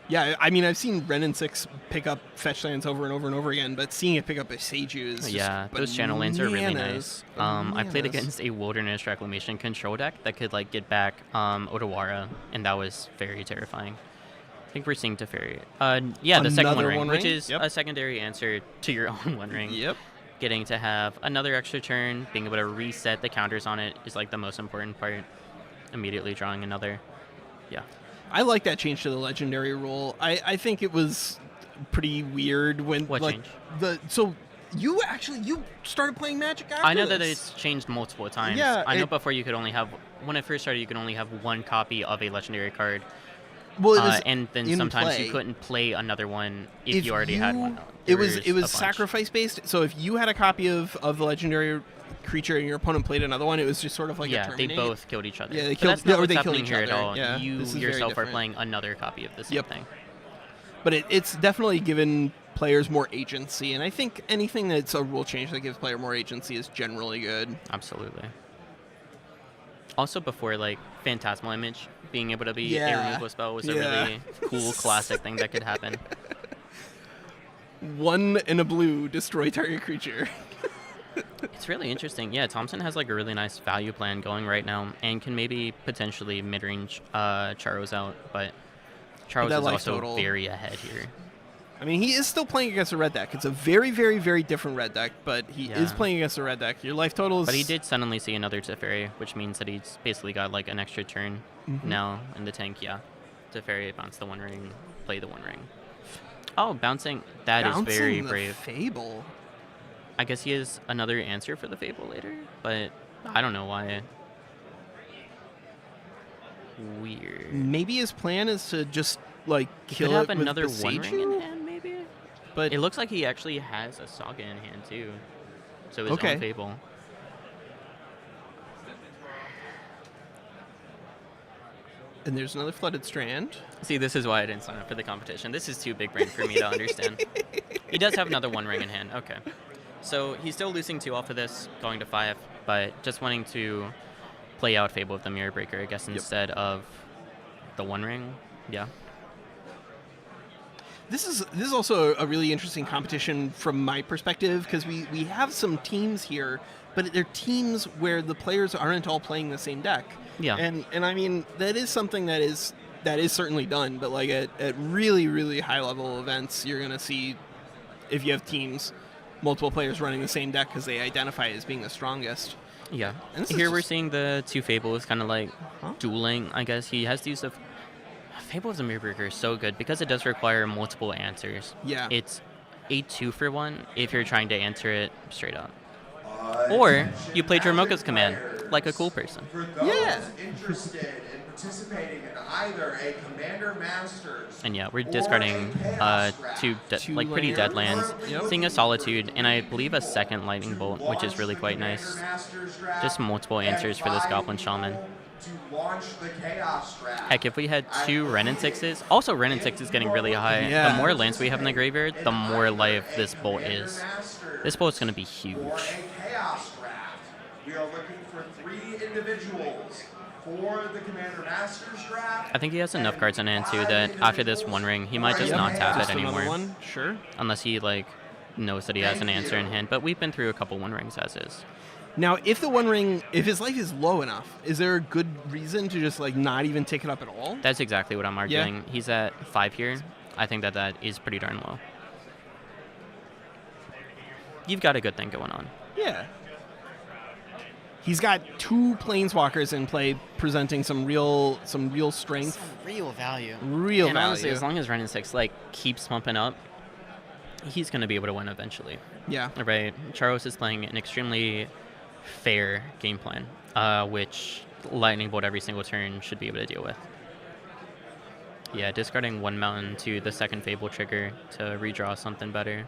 Yeah, I mean, I've seen Ren and 6 pick up fetch lands over and over and over again, but seeing it pick up a Seiju is just Yeah, those channel lanes are really nice. bananas. I played Bananas. against a Wilderness Reclamation control deck that could like get back Otawara, and that was very terrifying. I think we're seeing Teferi. Yeah, the second Another One Ring, One which Ring? is Yep. a secondary answer to your own One Ring. Yep. Getting to have another extra turn, being able to reset the counters on it is like the most important part. Immediately drawing another. Yeah. I like that change to the legendary rule. I think it was pretty weird when What like change? so you started playing Magic after I know that this. it's changed multiple times. Yeah, I know it- before you could only have, when it first started, you could only have one copy of a legendary card. well, it was And then in sometimes play. you couldn't play another one if you already had one. It There was a bunch. sacrifice based. So if you had a copy of the legendary creature and your opponent played another one, it was just sort of like a Yeah, they terminate. both killed each other. Yeah, they But killed- that's not or what's they killed happening each here at other. all. Yeah, You this is very yourself are different. playing another copy of the same Yep. thing. But it's definitely given players more agency, and I think anything that's a rule change that gives player more agency is generally good. Absolutely. Also, before like Phantasmal Image being able to be Yeah. a removal spell was a Yeah. really cool classic thing that could happen. 1 and a blue, destroy target creature. It's really interesting. Yeah, Thompson has like a really nice value plan going right now, and can maybe potentially mid-range Charos out, but Charos that is life also total- very ahead here. I mean, he is still playing against a red deck. It's a very, very, very different red deck, but he is Yeah. playing against a red deck. Your life total is... But he did suddenly see another Teferi, which means that he's basically got like an extra turn Mm-hmm. now in the tank. Yeah, Teferi bounce the One Ring, play the One Ring. Oh, bouncing. That is bouncing very the brave. Fable. I guess he has another answer for the Fable later, but I don't know why. Weird. Maybe his plan is to just, like, He kill could have it another with the One Ring in Seiju? hand, maybe? But It looks like he actually has a Saga in hand, too. So his Okay. own Fable. and there's another Flooded Strand. See, this is why I didn't sign up for the competition. This is too big brain for me to understand. He does have another One Ring in hand. Okay. So he's still losing 2 off of this, going to 5, but just wanting to play out Fable of the Mirror Breaker, I guess, instead of the One Ring. Yeah. This is also a really interesting competition from my perspective, because we have some teams here, but they're teams where the players aren't all playing the same deck. Yeah. And I mean, that is something that is certainly done, but like at really, really high level events, you're gonna see, if you have teams, multiple players running the same deck because they identify as being the strongest. Yeah. And this is Here we're just- seeing the 2 Fables kind of like Huh? dueling, I guess. He has the use of... Fable of the Mirror Breaker is so good because it does require multiple answers. Yeah. It's a 2-for-1 if you're trying to answer it straight up. Or you play Dromoka's command like a cool person. For those Yeah. interested in participating in either a Commander Masters And yeah, we're discarding two like pretty dead lands, Yep. seeing a Solitude, and I believe a second Lightning Bolt, which is really quite nice. Just multiple answers for this Goblin Shaman. To launch the Chaos Draft. Heck, if we had 2 Ren and 6s, also Ren and 6 is getting really high. Yeah. The more lands we have in the graveyard, the more life this bolt is. Masters This bolt's going to be huge. for a Chaos Draft. We are looking for 3 individuals for the Commander Masters Draft. I think he has enough cards in hand too that after this One Ring, he might just Yep. not tap Just it another anymore. one, sure. Unless he like knows that he has an answer in hand. But we've been through a couple One Rings as is. Now, if the One Ring, if his life is low enough, is there a good reason to just like not even take it up at all? That's exactly what I'm arguing. He's at 5 here. I think that is pretty darn low. You've got a good thing going on. Yeah. He's got 2 Planeswalkers in play, presenting some real strength, Real value. real And value. honestly, as long as Ren and 6 like keeps pumping up, he's going to be able to win eventually. Yeah. Right. Charos is playing an extremely fair game plan, which Lightning Bolt every single turn should be able to deal with. Yeah, discarding 1 Mountain to the second Fable trigger to redraw something better.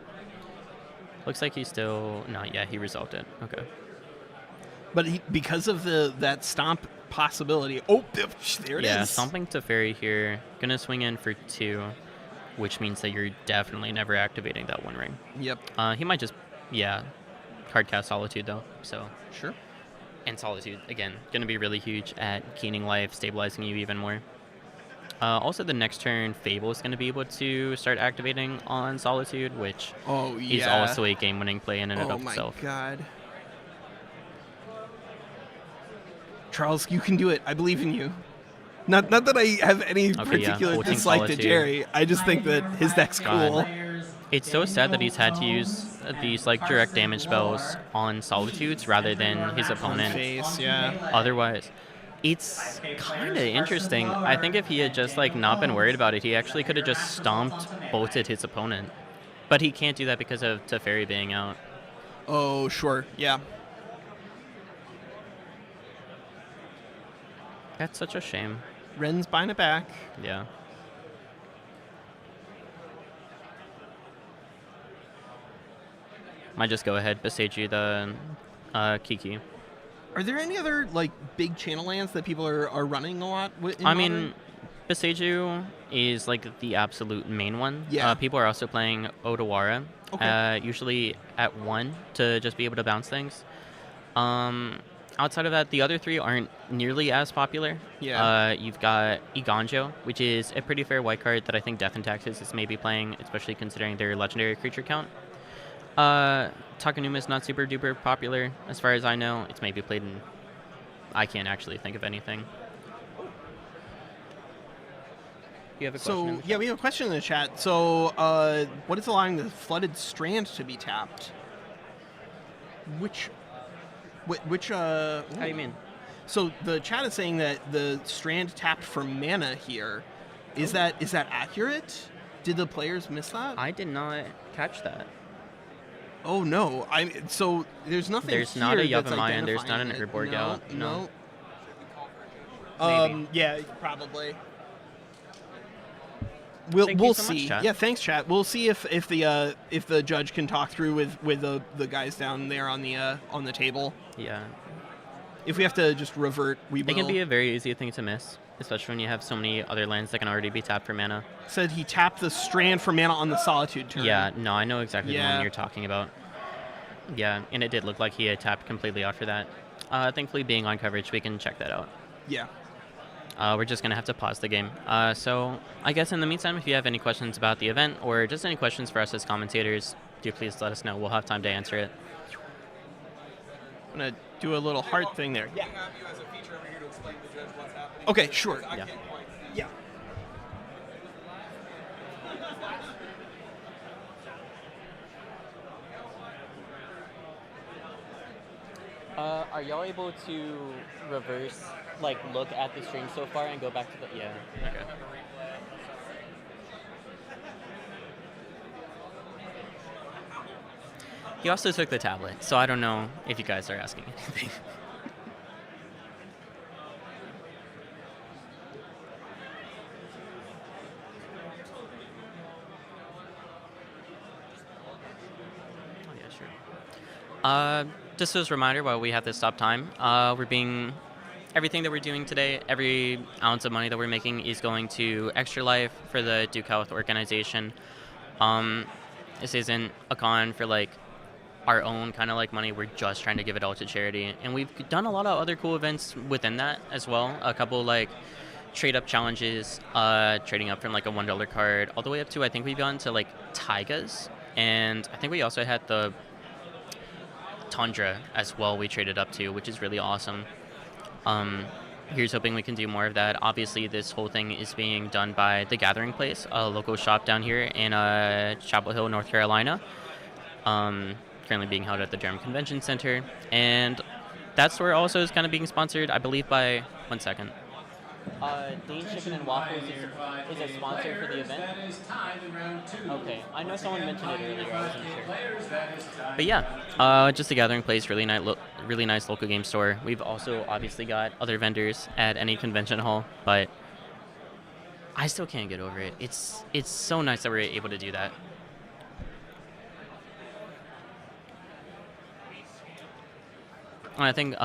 Looks like he's still... No, yeah, he resolved it. Okay. But because of that stomp possibility, there it is. Yeah, stomping to Fairy here. Gonna swing in for 2, which means that you're definitely never activating that One Ring. Yep. He might just... Yeah, card cast Solitude, though, so... Sure. And Solitude, again, going to be really huge at gaining life, stabilizing you even more. Also, the next turn, Fable is going to be able to start activating on Solitude, which Oh, is yeah. also a game-winning play in and Oh of my itself. god. Charles, you can do it. I believe in you. Not that I have any Okay, yeah, particular Ulting dislike to Solitude. Jerry. I just think that his deck's cool. It's so sad that he's had to use these like direct damage spells on Solitudes rather than his opponent. Face, yeah. Otherwise, it's kind of interesting. I think if he had just like not been worried about it, he actually could have just stomped, bolted his opponent. But he can't do that because of Teferi being out. Oh, sure. Yeah. That's such a shame. Ren's buying it back. Yeah. Might just go ahead, besage you the Kiki. Are there any other like big channel lands that people are running a lot with? I mean, Beseiju is like the absolute main one. Yeah. People are also playing Odawara, Okay. usually at 1 to just be able to bounce things. Outside of that, the other three aren't nearly as popular. Yeah. You've got Iganjo, which is a pretty fair white card that I think Death and Taxes is maybe playing, especially considering their legendary creature count. Takanuma is not super duper popular, as far as I know. It's maybe played in... I can't actually think of anything. You have a question? So yeah, we have a question in the chat. So, what is allowing the Flooded Strand to be tapped? Which? How do you mean? So the chat is saying that the Strand tapped for mana here. Is that accurate? Did the players miss that? I did not catch that. Oh no! So there's nothing. There's not a here that's Yavimaya and there's not an identifying Urborg it. out. No. Maybe. Yeah, probably. Thank We'll you so much, see. chat. Yeah, thanks, chat. We'll see if the judge can talk through with the guys down there on the table. Yeah. If we have to just revert, we will. It can be a very easy thing to miss, especially when you have so many other lands that can already be tapped for mana. Said he tapped the Strand for mana on the Solitude turn. Yeah, no, I know exactly the Yeah. one you're talking about. Yeah, and it did look like he had tapped completely out for that. Thankfully, being on coverage, we can check that out. Yeah. We're just going to have to pause the game. So I guess in the meantime, if you have any questions about the event or just any questions for us as commentators, do please let us know. We'll have time to answer it. I'm gonna do a little heart thing there. Yeah. Okay, sure. Yeah. Yeah. Are y'all able to reverse, like, look at the stream so far and go back to the... Yeah. Okay. He also took the tablet, so I don't know if you guys are asking anything. Oh, yeah, sure. Just as a reminder, while we have this stop time, everything that we're doing today, every ounce of money that we're making is going to Extra Life for the Duke Health organization. This isn't a con for like our own kind of like money. We're just trying to give it all to charity, and we've done a lot of other cool events within that as well. A couple like trade up challenges, trading up from like a $1 card all the way up to I think we've gone to like Taigas, and I think we also had the Tundra as well we traded up to, which is really awesome. Here's hoping we can do more of that. Obviously, this whole thing is being done by The Gathering Place, a local shop down here in Chapel Hill, North Carolina. Currently being held at the Durham Convention Center. And that store also is kind of being sponsored, I believe, by... One second. Dean Chicken and Waffles is a sponsor for the event. Okay, I know someone mentioned it earlier, I wasn't sure. But yeah, just The Gathering Place, really nice local game store. We've also obviously got other vendors at any convention hall, but I still can't get over it. It's so nice that we're able to do that. And I think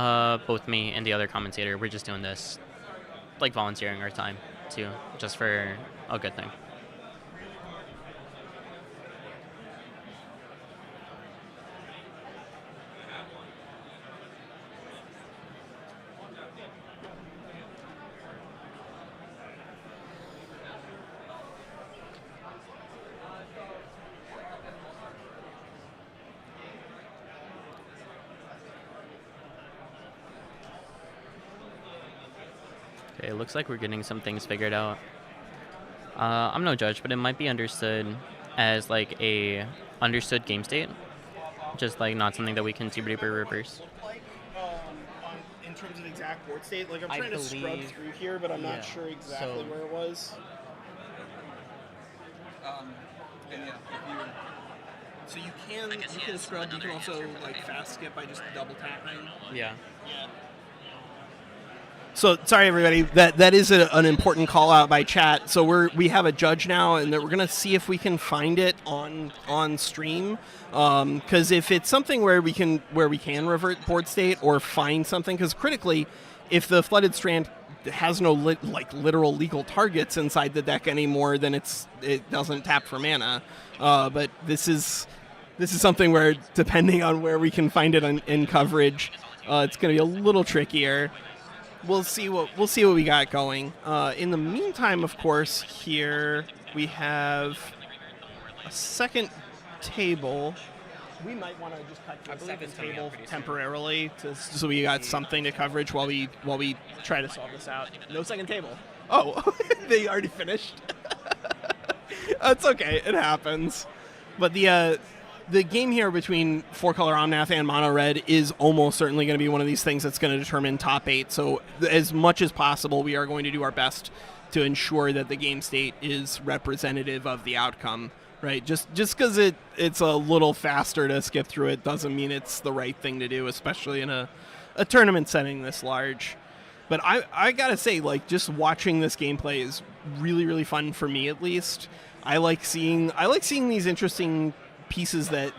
both me and the other commentator, we're just doing this like volunteering our time too, just for a good thing. it looks like we're getting some things figured out. I'm no judge, but it might be understood as like a understood game state, just like not something that we can super duper reverse. In terms of exact board state, like I'm I trying to scrub believe- through here, but I'm yeah. not sure exactly So- where it was. And yeah, So you can scrub. You can also like fast skip by just double tapping. Yeah. So sorry, everybody. That is an important call out by chat. So we have a judge now, and we're gonna see if we can find it on stream. Because if it's something where we can revert board state or find something, because critically, if the Flooded Strand has no literal legal targets inside the deck anymore, then it doesn't tap for mana. But this is something where, depending on where we can find it in coverage, it's gonna be a little trickier. We'll see what we got going. In the meantime, of course, here we have a second table. We might want to just cut to I a believe second it's coming table out pretty soon. temporarily, so we got something to coverage while we try to solve this out. No second table. Oh, they already finished. That's okay. It happens. But the game here between 4-color Omnath and Mono Red is almost certainly going to be one of these things that's going to determine top 8. So as much as possible, we are going to do our best to ensure that the game state is representative of the outcome, right? Just because it's a little faster to skip through it doesn't mean it's the right thing to do, especially in a tournament setting this large. But I got to say, like, just watching this gameplay is really, really fun for me, at least. I like seeing these interesting pieces that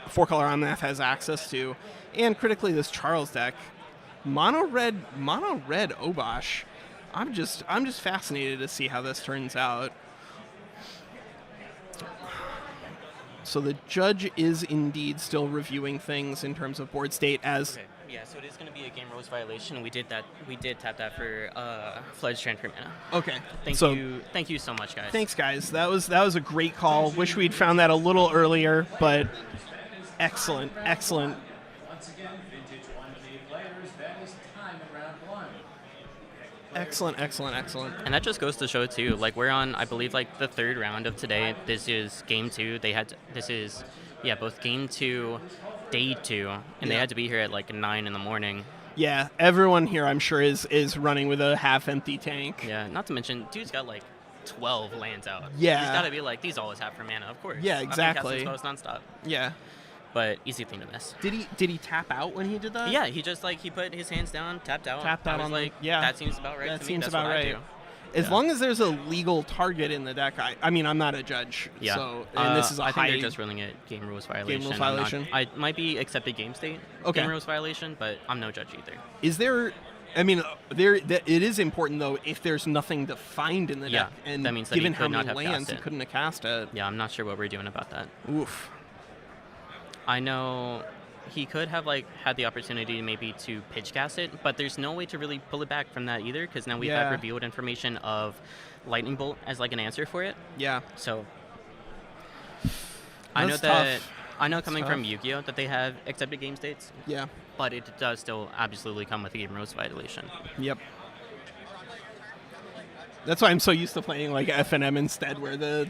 4-color Omnath has access to, and critically this Charles deck, mono red Obosh. I'm just fascinated to see how this turns out. So the judge is indeed still reviewing things in terms of board state as. Okay. Yeah, so it is going to be a game rules violation. We did tap that for Flooded Strand for mana. Okay. Thank you so much, guys. Thanks, guys. That was a great call. Wish we'd found that a little earlier, but excellent. Once again, vintage 1K players, that is time in round 1. Excellent. And that just goes to show too, like we're on, I believe, like the 3rd round of today. This is game 2. This is both game 2, day 2, and they had to be here at like 9 in the morning. Yeah, everyone here, I'm sure, is running with a half-empty tank. Yeah, not to mention, dude's got like 12 lands out. Yeah. He's got to be like, these always have for mana, of course. Yeah, I've been exactly. casting spells nonstop. Yeah. But easy thing to miss. Did he tap out when he did that? Yeah, he just like, he put his hands down, tapped out. Tapped I out was on like, yeah. that seems about right That to me. seems That's about what right. I do. As Yeah. long as there's a legal target in the deck, I mean, I'm not a judge. Yeah. So, and this is a I high. think they're just ruling it game rules violation. rules I'm not- violation? I might be accepted game state. Okay. Game rules violation, but I'm no judge either. Is there? I mean, it is important though. If there's nothing to find in the Yeah, deck, and that means that he given how could not many have lands, cast he it. couldn't have cast it. Yeah, I'm not sure what we're doing about that. Oof. I know he could have like had the opportunity maybe to pitch cast it, but there's no way to really pull it back from that either, because now we Yeah. have revealed information of Lightning Bolt as like an answer for it. Yeah. So I know That's that tough. I know That's coming from tough. Yu-Gi-Oh that they have accepted game states, Yeah. but it does still absolutely come with a game rules violation. Yep. That's why I'm so used to playing like FNM instead, where the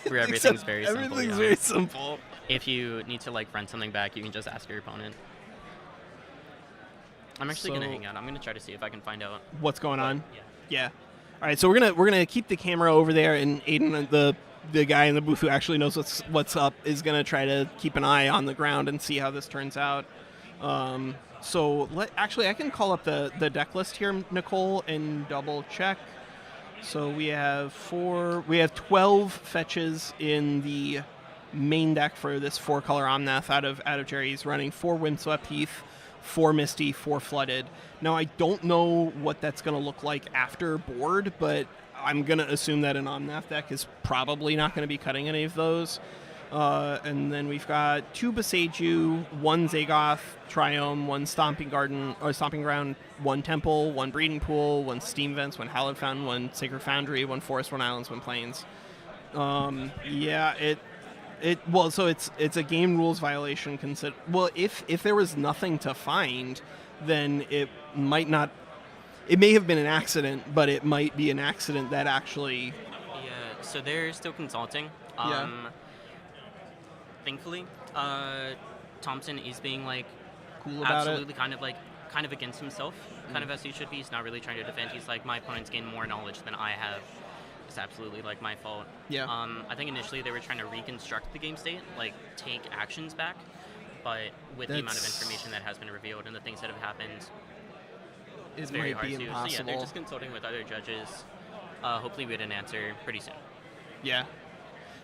Where everything's very simple, Everything's yeah. very simple. If you need to like run something back, you can just ask your opponent. I'm actually gonna So- hang out. I'm gonna try to see if I can find out. What's going on? Yeah. Yeah. All right, so we're gonna keep the camera over there, and Aiden, the guy in the booth who actually knows what's up, is gonna try to keep an eye on the ground and see how this turns out. So actually, I can call up the deck list here, Nicole, and double check. So we have 12 fetches in the main deck for this 4-color Omnath out of Jerry. He's running 4 Windswept Heath, 4 Misty, 4 Flooded. Now, I don't know what that's going to look like after board, but I'm going to assume that an Omnath deck is probably not going to be cutting any of those. And then we've got 2 Beseiju, 1 Zagoth Triome, 1 Stomping Ground, 1 Temple, 1 Breeding Pool, 1 Steam Vents, 1 Hallowed Fountain, 1 Sacred Foundry, 1 Forest, 1 Islands, 1 Plains. So it's a game rules violation. Well, if there was nothing to find, then it might not. it may have been an accident, but it might be an accident that actually. Yeah, so they're still consulting. Yeah. Thankfully, Thompson is being like Cool about absolutely kind of against himself, kind of as he should be. He's not really trying to defend. He's like, my opponent's gained more knowledge than I have. It's absolutely like my fault. Yeah. I think initially they were trying to reconstruct the game state, like take actions back, but with the amount of That's- information that has been revealed and the things that have happened, It it's very might hard be to. So impossible. yeah, they're just consulting with other judges. Hopefully we get an answer pretty soon. Yeah.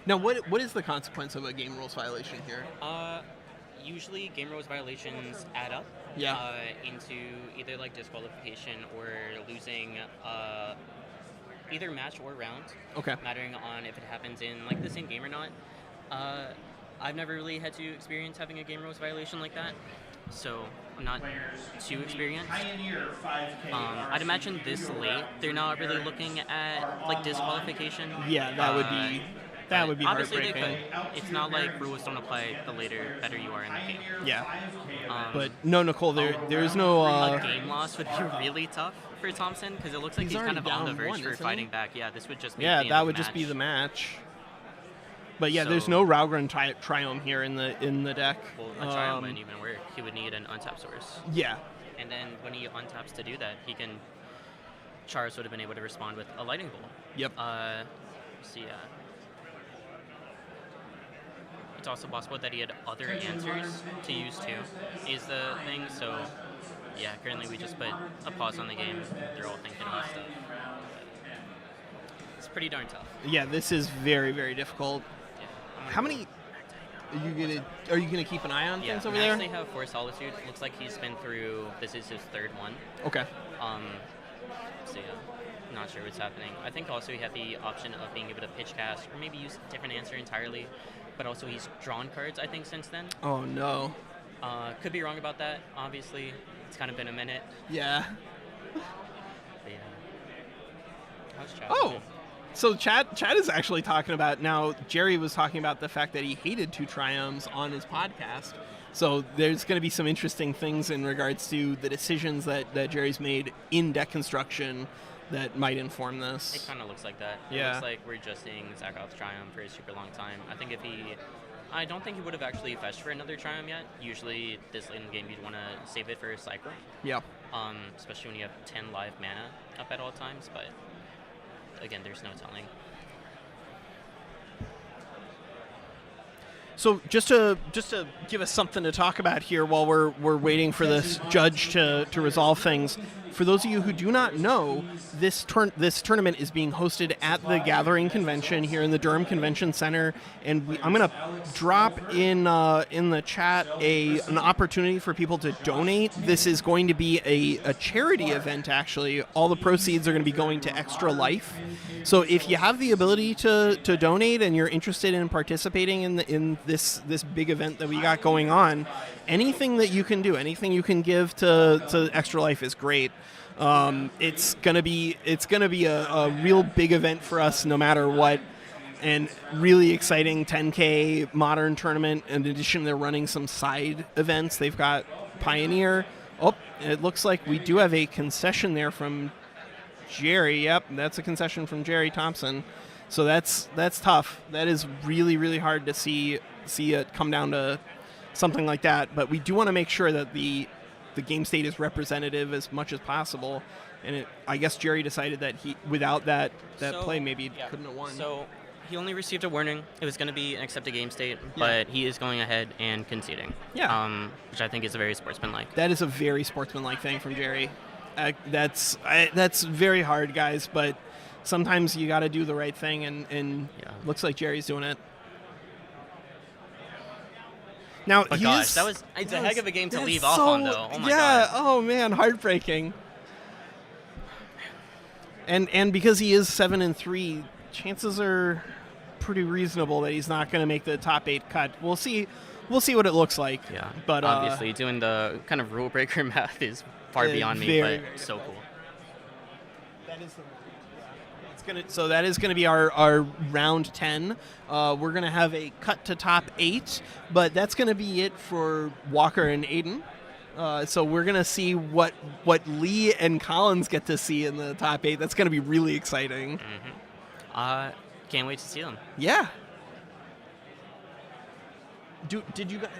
Now, what is the consequence of a game rules violation here? Usually game rules violations add up Yeah. into either like disqualification or losing either match or round, Okay. mattering on if it happens in like the same game or not. I've never really had to experience having a game rules violation like that, so I'm not too experienced. Pioneer 5K. I'd imagine this late they're not really looking at like disqualification. Yeah, that would be that But would be obviously heartbreaking. they could. It's not like rules don't apply the better you are in the game. Yeah. Um, But no, Nicole, there is no. a game loss would be really tough for Thompson because it looks like He's he's kind of already on the down verge one, for isn't fighting he? back. Yeah, this would just be Yeah, the that end would of the just be match. the match. But yeah, there's So- no Raugrin Triome here in the deck. Well, a trial wouldn't even work. He would need an untap source, Yeah. and then when he untaps to do that, he can. Charizard would have been able to respond with a lightning bolt. Yep. So yeah. It's also possible that he had other answers to use too, is the thing. So, yeah, currently we just put a pause on the game. They're all thinking on stuff. It's pretty darn tough. Yeah, this is very, very difficult. Yeah. I'm gonna How go- many are you gonna keep an eye on Yeah, things I over mean, I there? actually have 4 Solitude. Looks like he's been through. This is his 3rd one. Okay. So yeah, not sure what's happening. I think also we have the option of being able to pitch cast or maybe use a different answer entirely. But also he's drawn cards, I think, since then. Oh no. Could be wrong about that, obviously. It's kind of been a minute. Yeah. But yeah. How's chat? Oh. So Chad is actually talking about now. Jerry was talking about the fact that he hated 2 Triomes on his podcast. So there's going to be some interesting things in regards to the decisions that Jerry's made in deck construction that might inform It this. kind of looks like that. It Yeah. looks like we're just seeing Zakroth's Triumph for a super long time. I don't think he would have actually fetched for another Triumph yet. Usually this late in the game you'd want to save it for a cycle. Yeah. Especially when you have 10 live mana up at all times, but again, there's no telling. So just to give us something to talk about here while we're waiting for this judge to resolve things. For those of you who do not know, this tournament is being hosted at the Gathering Convention here in the Durham Convention Center, and I'm going to drop in the chat an opportunity for people to donate. This is going to be a charity event. Actually, all the proceeds are going to be going to Extra Life. So if you have the ability to donate and you're interested in participating in this big event that we got going on, anything that you can do, anything you can give to Extra Life is great. It's gonna be a real big event for us no matter what, and really exciting 10K modern tournament. In addition, they're running some side events. They've got Pioneer. Oh, it looks like we do have a concession there from Jerry. Yep, that's a concession from Jerry Thompson. So that's tough. That is really, really hard to see it come down to something like that. But we do want to make sure that the game state is representative as much as possible. And I guess Jerry decided that without that So, play, maybe he yeah. couldn't have won. So he only received a warning. It was going to be an accepted game state, but he is going ahead and conceding. Yeah. Which I think is very sportsmanlike. That is a very sportsmanlike thing from Jerry. That's very hard, guys, but sometimes you got to do the right thing, and Yeah. looks like Jerry's doing it. Now, But he gosh, is- it's a heck of a game to that's leave off on, so- though. Oh my yeah, god. oh man, heartbreaking. And because he is 7-3, chances are pretty reasonable that he's not going to make the top 8 cut. We'll see what it looks like. Yeah, but obviously doing the kind of rule breaker math is far beyond me, very, but very so cool. So that is going to be our round 10. We're going to have a cut to top 8, but that's going to be it for Walker and Aiden. So we're gonna see what Lee and Collins get to see in the top 8. That's gonna be really exciting. Can't wait to see them. Yeah. Did you guys?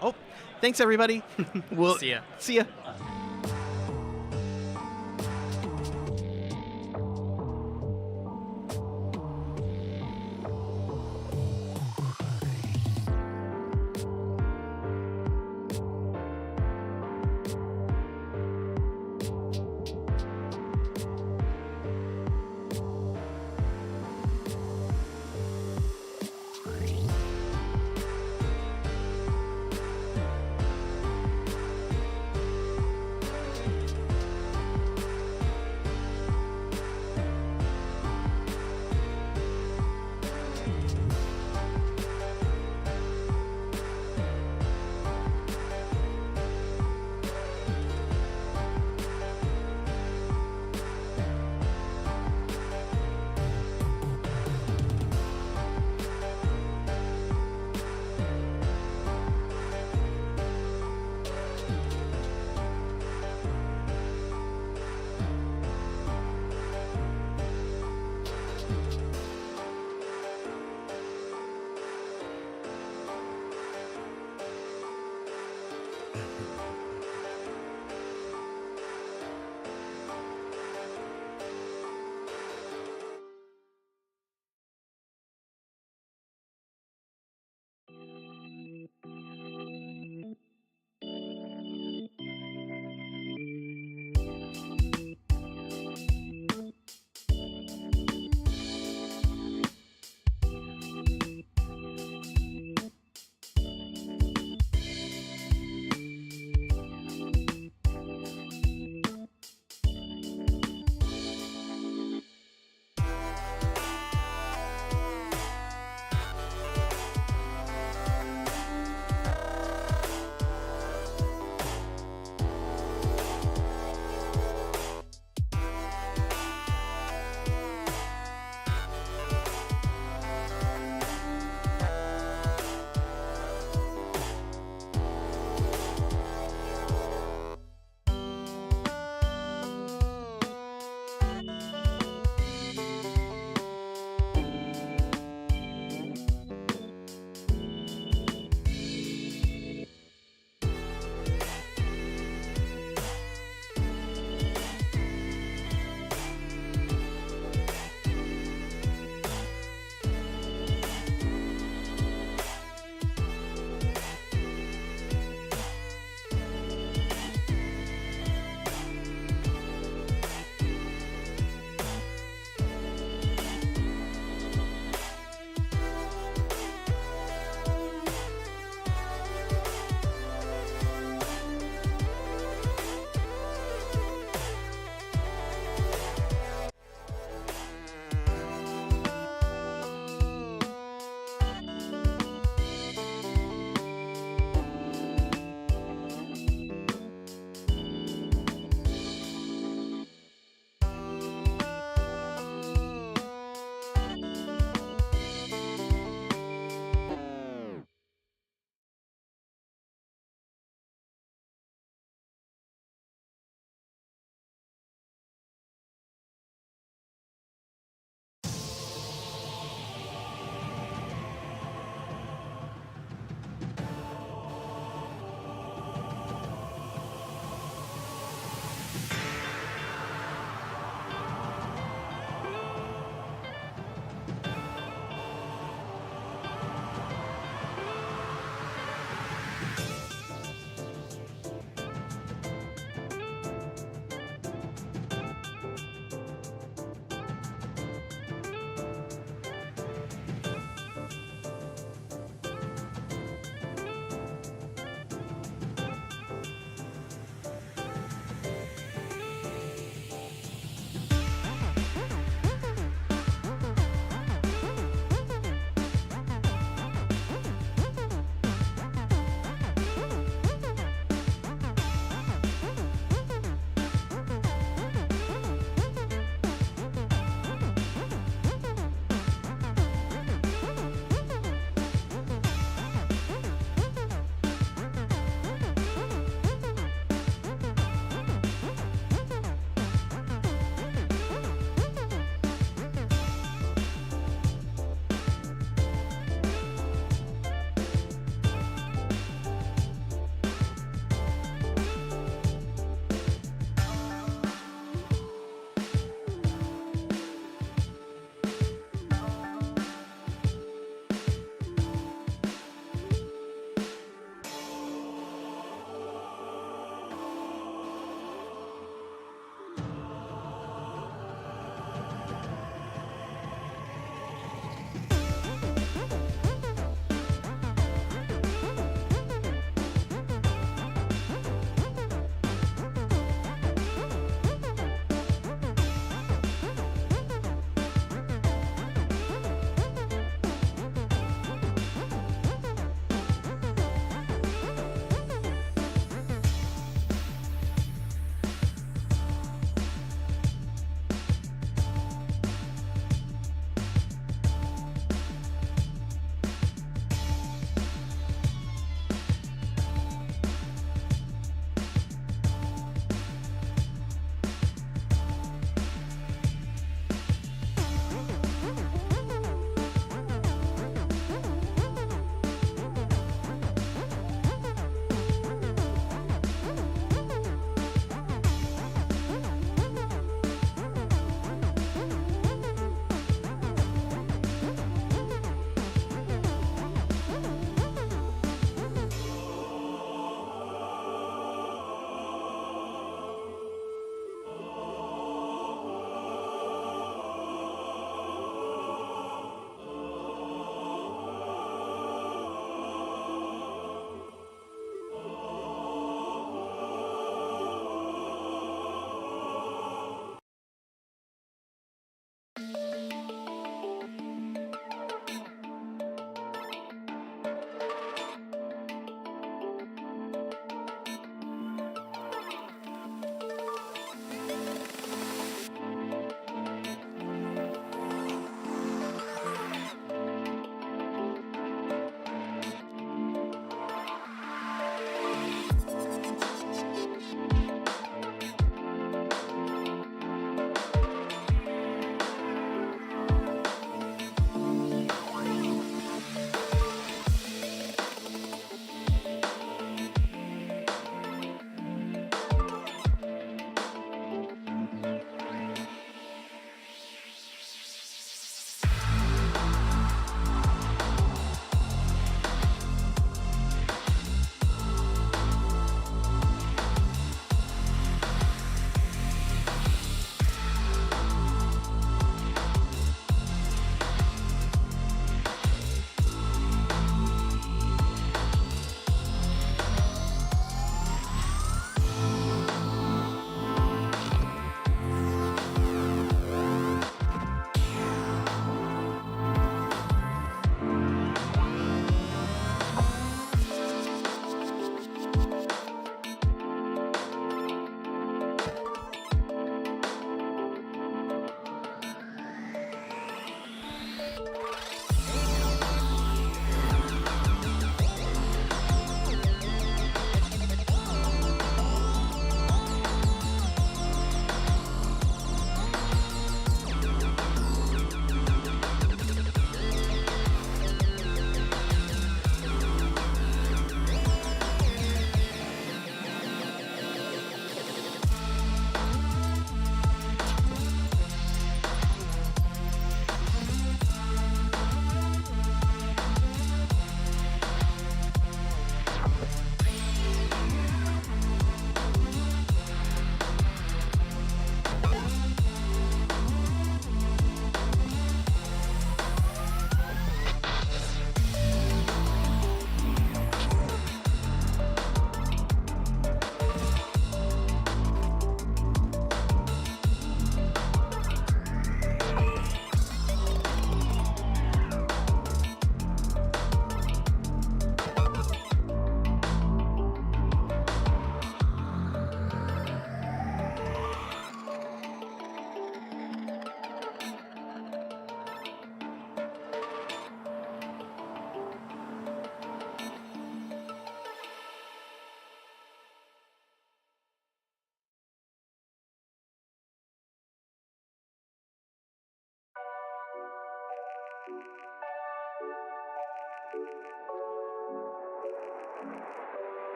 Oh, thanks everybody. We'll See ya. See ya.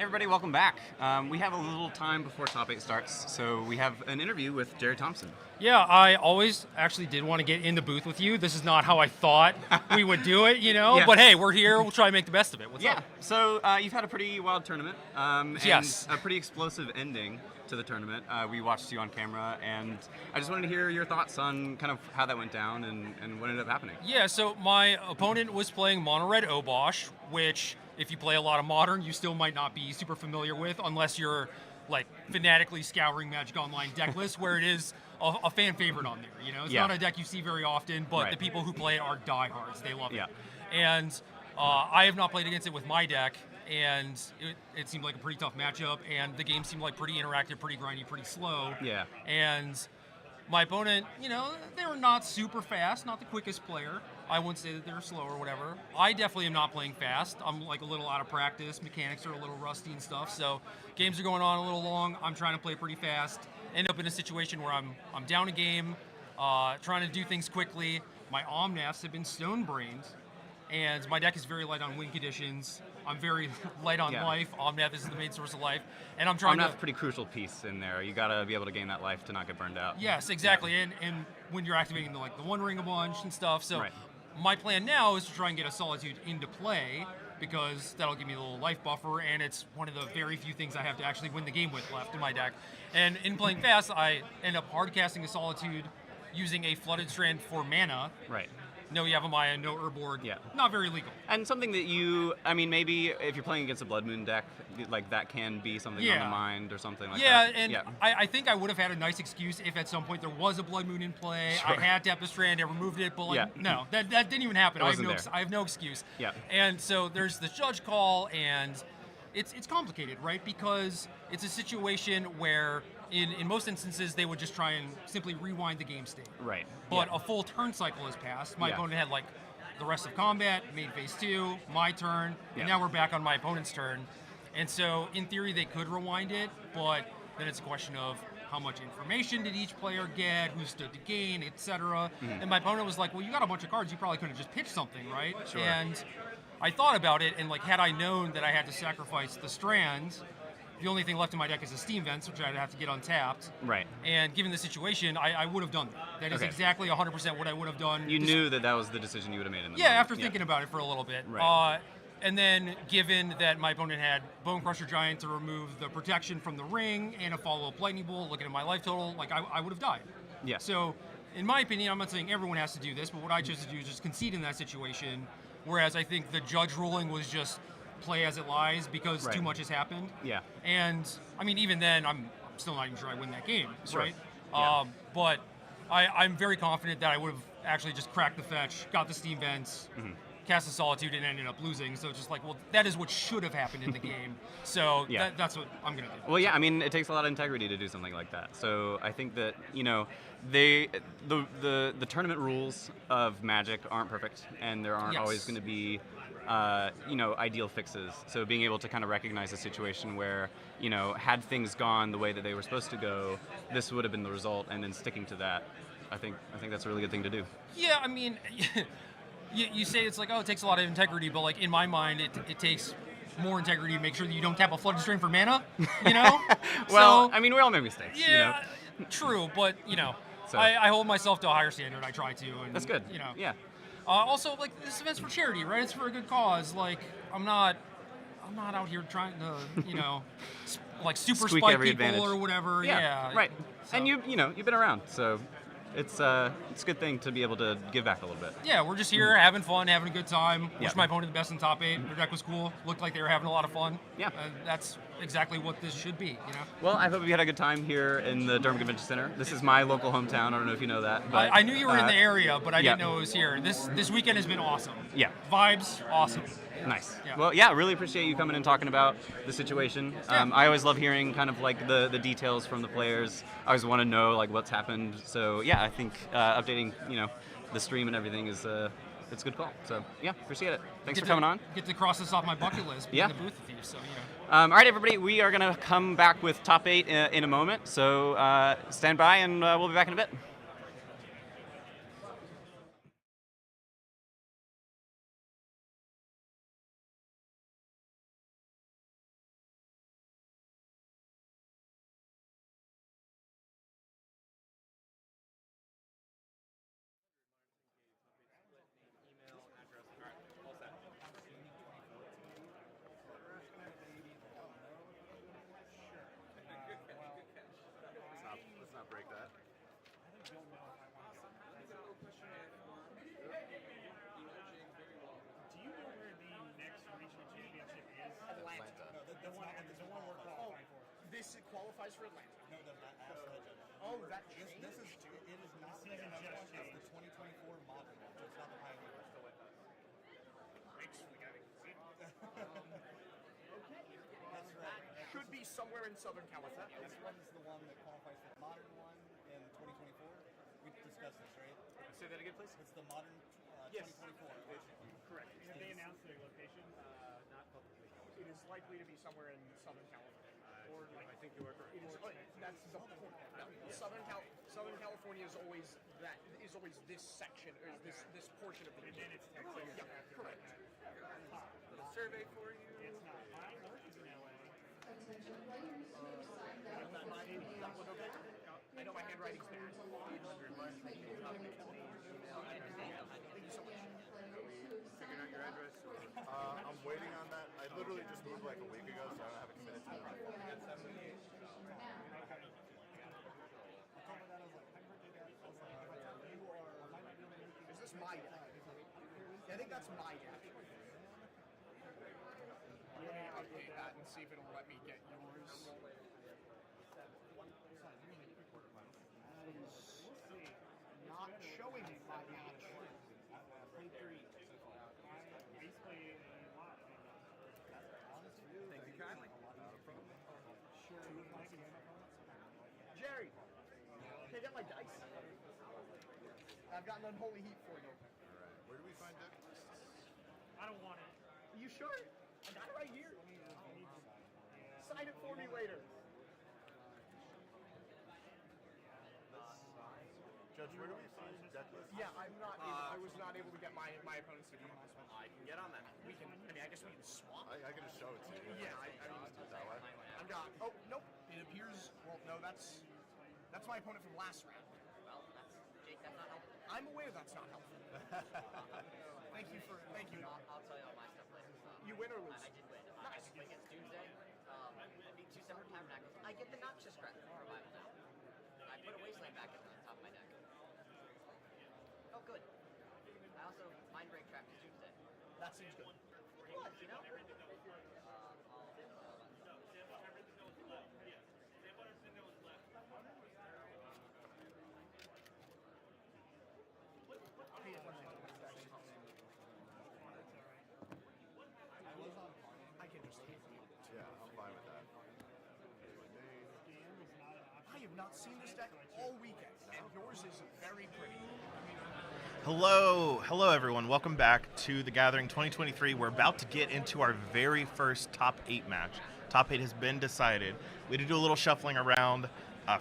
Everybody, welcome back. We have a little time before Top 8 starts, so we have an interview with Jerry Thompson. Yeah, I always actually did want to get in the booth with you. This is not how I thought we would do it, Yeah. But hey, we're here. We'll try and make the best of it. What's Yeah, up? so you've had a pretty wild tournament, and Yes. a pretty explosive ending to the tournament. We watched you on camera, and I just wanted to hear your thoughts on kind of how that went down and what ended up happening. Yeah, so my opponent was playing Mono Red Obosh, which, if you play a lot of Modern, you still might not be super familiar with unless you're like fanatically scouring Magic Online deck lists, where it is a fan favorite on there. It's Yeah. not a deck you see very often, but Right. the people who play it are diehards. They love it. Yeah. And I have not played against it with my deck, and it seemed like a pretty tough matchup, and the game seemed like pretty interactive, pretty grindy, pretty slow. Yeah. And my opponent, they were not super fast, not the quickest player. I wouldn't say that they're slow or whatever. I definitely am not playing fast. I'm like a little out of practice. Mechanics are a little rusty and stuff. So games are going on a little long. I'm trying to play pretty fast. End up in a situation where I'm down a game, trying to do things quickly. My Omnaths have been stone-brained, and my deck is very light on win conditions. I'm very light on Yeah. life. Omnath is the main source of life, and I'm trying Omnath's to. a pretty crucial piece in there. You gotta be able to gain that life to not get burned out. Yes, exactly. And when you're activating the One Ring a bunch and stuff, so Right. my plan now is to try and get a Solitude into play, because that'll give me a little life buffer, and it's one of the very few things I have to actually win the game with left in my deck. And in playing fast, I end up hard casting a Solitude using a Flooded Strand for mana. Right. No Yavimaya, no Urborg. Yeah. Not very legal. And something that maybe if you're playing against a Blood Moon deck, like that can be something on Yeah. the mind or something like Yeah, that. and I think I would have had a nice excuse if at some point there was a Blood Moon in play. I Sure. had Depth Strand, I removed it, but Yeah. no, that didn't even happen. It wasn't there. I have no excuse. Yeah. And so there's the judge call, and it's complicated, right? Because it's a situation where in most instances they would just try and simply rewind the game state. Right. But Yeah. a full turn cycle has passed. My Yeah. opponent had the rest of combat, made phase 2, my turn, Yeah. and now we're back on my opponent's turn. And so in theory they could rewind it, but then it's a question of how much information did each player get, who stood to gain, etc. Mm-hmm. And my opponent was like, well, you got a bunch of cards, you probably could have just pitched something, right? Sure. And I thought about it, and had I known that I had to sacrifice the Strand, the only thing left in my deck is a Steam Vents, which I'd have to get untapped. Right. And given the situation, I would have done that. That is Okay. exactly 100% what I would have done. You Just- knew that was the decision you would have made in the Yeah, moment. after thinking about it for a little bit. Right. And then, given that my opponent had Bone Crusher Giant to remove the protection from the ring and a follow-up Lightning Bolt, looking at my life total, I would have died. Yeah. So, in my opinion, I'm not saying everyone has to do this, but what I chose to do is just concede in that situation, whereas I think the judge ruling was just play as it lies because Right. too much has happened. Yeah. And, even then, I'm still not even sure I win that game, Sure. right? Yeah. But I'm very confident that I would have actually just cracked the fetch, got the Steam Vents, Mm-hmm. cast a Solitude, and ended up losing. So it's just that is what should have happened in the game. So Yeah. that's what I'm going to do. Well, yeah, it takes a lot of integrity to do something like that. So I think that the tournament rules of Magic aren't perfect, and there aren't Yes. always going to be ideal fixes. So being able to kind of recognize a situation where had things gone the way that they were supposed to go, this would have been the result, and then sticking to that, I think that's a really good thing to do. Yeah, you say it's it takes a lot of integrity, but in my mind, it takes more integrity to make sure that you don't tap a Flooded String for mana, Well, So, we all make mistakes. yeah, true, but, So- I hold myself to a higher standard. I try to. And, That's good. Yeah. Also, this event's for charity, right? It's for a good cause. I'm not out here trying to, super Squeak spike every people advantage. or whatever. Yeah. Right. So- And you've been around, so it's a good thing to be able to give back a little bit. Yeah, we're just here having fun, having a good time. Yeah. Wish my opponent the best in top 8. Their deck was cool. Looked like they were having a lot of fun. Yeah. And that's exactly what this should be, Well, I hope you had a good time here in the Durham Convention Center. This is my local hometown. I don't know if you know that. But, I knew you were in the area, but I yeah. didn't know it was here. This weekend has been awesome. Yeah. Vibes, awesome. Nice. Yeah. Well, yeah, really appreciate you coming and talking about the situation. Yeah. I always love hearing kind of the details from the players. I always want to know what's happened. So yeah, I think updating the stream and everything is it's a good call. So yeah, appreciate it. Thanks for coming on. Get to cross this off my bucket list. Be Yeah. in the booth with you. So All right, everybody, we are going to come back with top 8 in a moment. So stand by, and we'll be back in a bit. The one we're qualifying for. This qualifies for Atlanta. No, the Astro Agenda. Oh, that This changed? it is not the Atlanta one. It's the 2024 modern one. So it's not the Pioneer one. Thanks for the guy. That's right. Should be somewhere in Southern California. This one is the one that qualifies for the modern one in 2024. We discussed this, right? Say that again, please. It's the modern Yes. 2024 edition. Correct. Have they announced their location? Not publicly. It is likely to be somewhere in Southern California. Or like, I think you are correct. it is, that's the point. No, Southern California is always this section or this portion of the And then it's Texas. Yeah, correct. Little survey for you. It's not. My work is in LA. I know my handwriting's bad. Thank you so much. Figuring out your address. I'm waiting on that. I literally just moved like a week ago, so I don't have a committed to it. Is this my deck? Yeah, I think that's my deck. Let me update that and see if it'll let me get yours. Not showing my match. Played 3. Basically a lot. Thank you kindly. Jerry, can I get my dice? I've got an unholy heat for you. Alright. Where do we find deck lists? I don't want it. Are you sure? I got it right here. Sign it for me later. Judge, where do we find deck lists? Yeah, I was not able to get my opponents to come on this one. I can get on that. We can. I mean, I guess we can swap. I can just show it to you. Yeah, I mean, Do it that way. I've got. Oh nope. It appears. Well, no, that's my opponent from last round. Well, Jake, that's not helpful. I'm aware that's not helpful. Thank you. I'll tell you all my stuff later. You win or lose? I did win. Nice. Against Doomsday, beat 2 separate tabernacles. I get the Noxious Revival now. I put a Wasteland back at the top of my deck. Oh, good. I also Mind Break trapped Doomsday. That seems good. What, you know? I can just hit you. Yeah, I'm fine with that. I have not seen this deck all weekend, and yours is very pretty. Hello everyone. Welcome back to The Gathering 2023. We're about to get into our very first top 8 match. Top 8 has been decided. We had to do a little shuffling around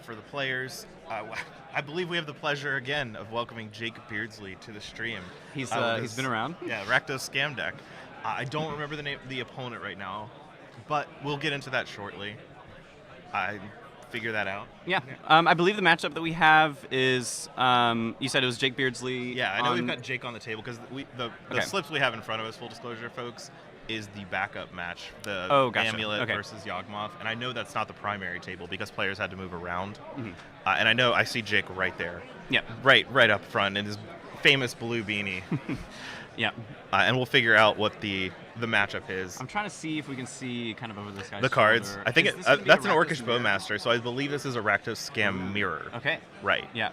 for the players. I believe we have the pleasure again of welcoming Jake Beardsley to the stream. He's been around. Yeah, Rakdos Scam Deck. I don't remember the name of the opponent right now, but we'll get into that shortly. I figure that out. Yeah. I believe the matchup that we have is, you said it was Jake Beardsley. Yeah, I know we've got Jake on the table because the slips we have in front of us, full disclosure, folks, is the backup match, the Amulet versus Yawgmoth. And I know that's not the primary table because players had to move around. Mm-hmm. And I know I see Jake right there. Yeah. Right up front in his famous blue beanie. Yeah. And we'll figure out what the matchup is. I'm trying to see if we can see kind of over this guy's the cards. shoulder. I think that's an Orcish Bowmaster, so I believe this is a Rakdos Scam Mirror. Okay. Right. Yeah.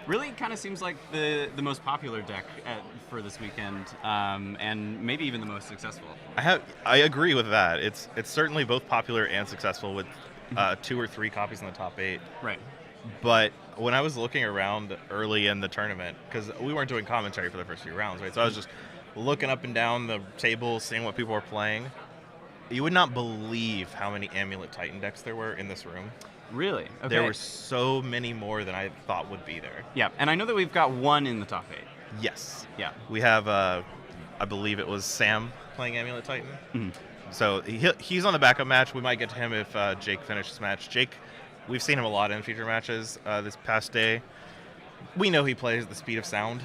Really kind of seems like the most popular deck for this weekend, and maybe even the most successful. I agree with that. It's certainly both popular and successful with 2 or 3 copies in the top 8. Right. But when I was looking around early in the tournament, because we weren't doing commentary for the first few rounds, right? So I was just looking up and down the table, seeing what people were playing. You would not believe how many Amulet Titan decks there were in this room. Really? Okay. There were so many more than I thought would be there. Yeah, and I know that we've got one in the top 8. Yes. Yeah. We have, I believe it was Sam playing Amulet Titan. Mm-hmm. So he's on the backup match. We might get to him if Jake finishes the match. Jake, we've seen him a lot in feature matches this past day. We know he plays at the speed of sound,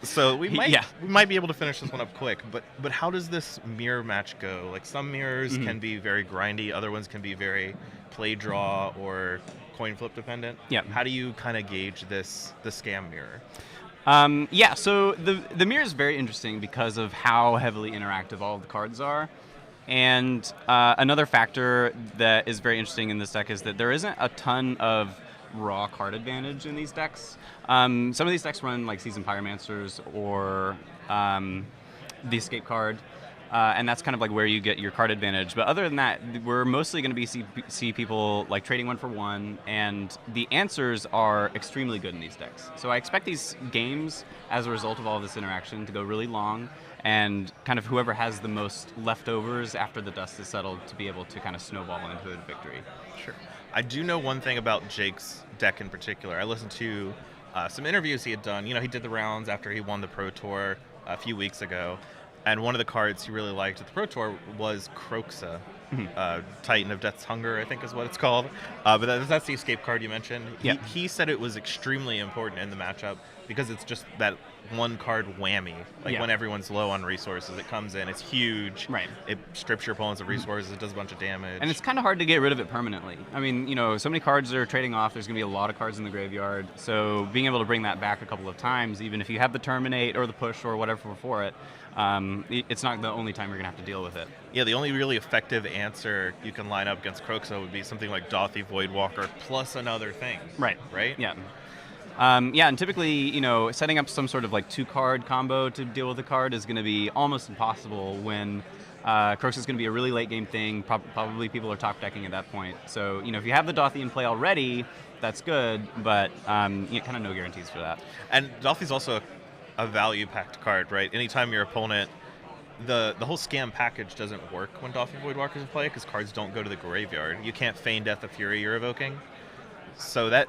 so we might be able to finish this one up quick. But how does this mirror match go? Like some mirrors can be very grindy, other ones can be very play draw or coin flip dependent. Yeah. How do you kind of gauge the scam mirror? So the mirror is very interesting because of how heavily interactive all of the cards are. And another factor that is very interesting in this deck is that there isn't a ton of raw card advantage in these decks. Some of these decks run like Seasoned Pyromancers or the Escape card, and that's kind of like where you get your card advantage. But other than that, we're mostly going to be see people like trading 1 for 1, and the answers are extremely good in these decks. So I expect these games, as a result of all of this interaction, to go really long, and kind of whoever has the most leftovers after the dust is settled to be able to kind of snowball into a victory. Sure. I do know one thing about Jake's deck in particular. I listened to some interviews he had done. You know, he did the rounds after he won the Pro Tour a few weeks ago, and one of the cards he really liked at the Pro Tour was Kroxa, Titan of Death's Hunger, I think is what it's called. But that's the escape card you mentioned. Yeah. He said it was extremely important in the matchup because it's just that one card whammy. Like when everyone's low on resources, it comes in, it's huge. Right. It strips your opponents of resources, it does a bunch of damage. And it's kind of hard to get rid of it permanently. I mean, you know, so many cards are trading off. There's going to be a lot of cards in the graveyard. So being able to bring that back a couple of times, even if you have the Terminate or the Push or whatever for it, it's not the only time you're going to have to deal with it. Yeah, the only really effective answer you can line up against Kroxa would be something like Dauthi Voidwalker plus another thing. Right. Right? Yeah. And typically, you know, setting up some sort of like 2-card combo to deal with the card is going to be almost impossible when Kroxa is going to be a really late game thing. Probably people are top decking at that point. So, you know, if you have the Dauthi in play already, that's good, but kind of no guarantees for that. And Dauthi's also a value-packed card, right? Anytime your opponent, the whole scam package doesn't work when Dauthi Voidwalker's in play because cards don't go to the graveyard. You can't feign Death of Fury you're evoking. So that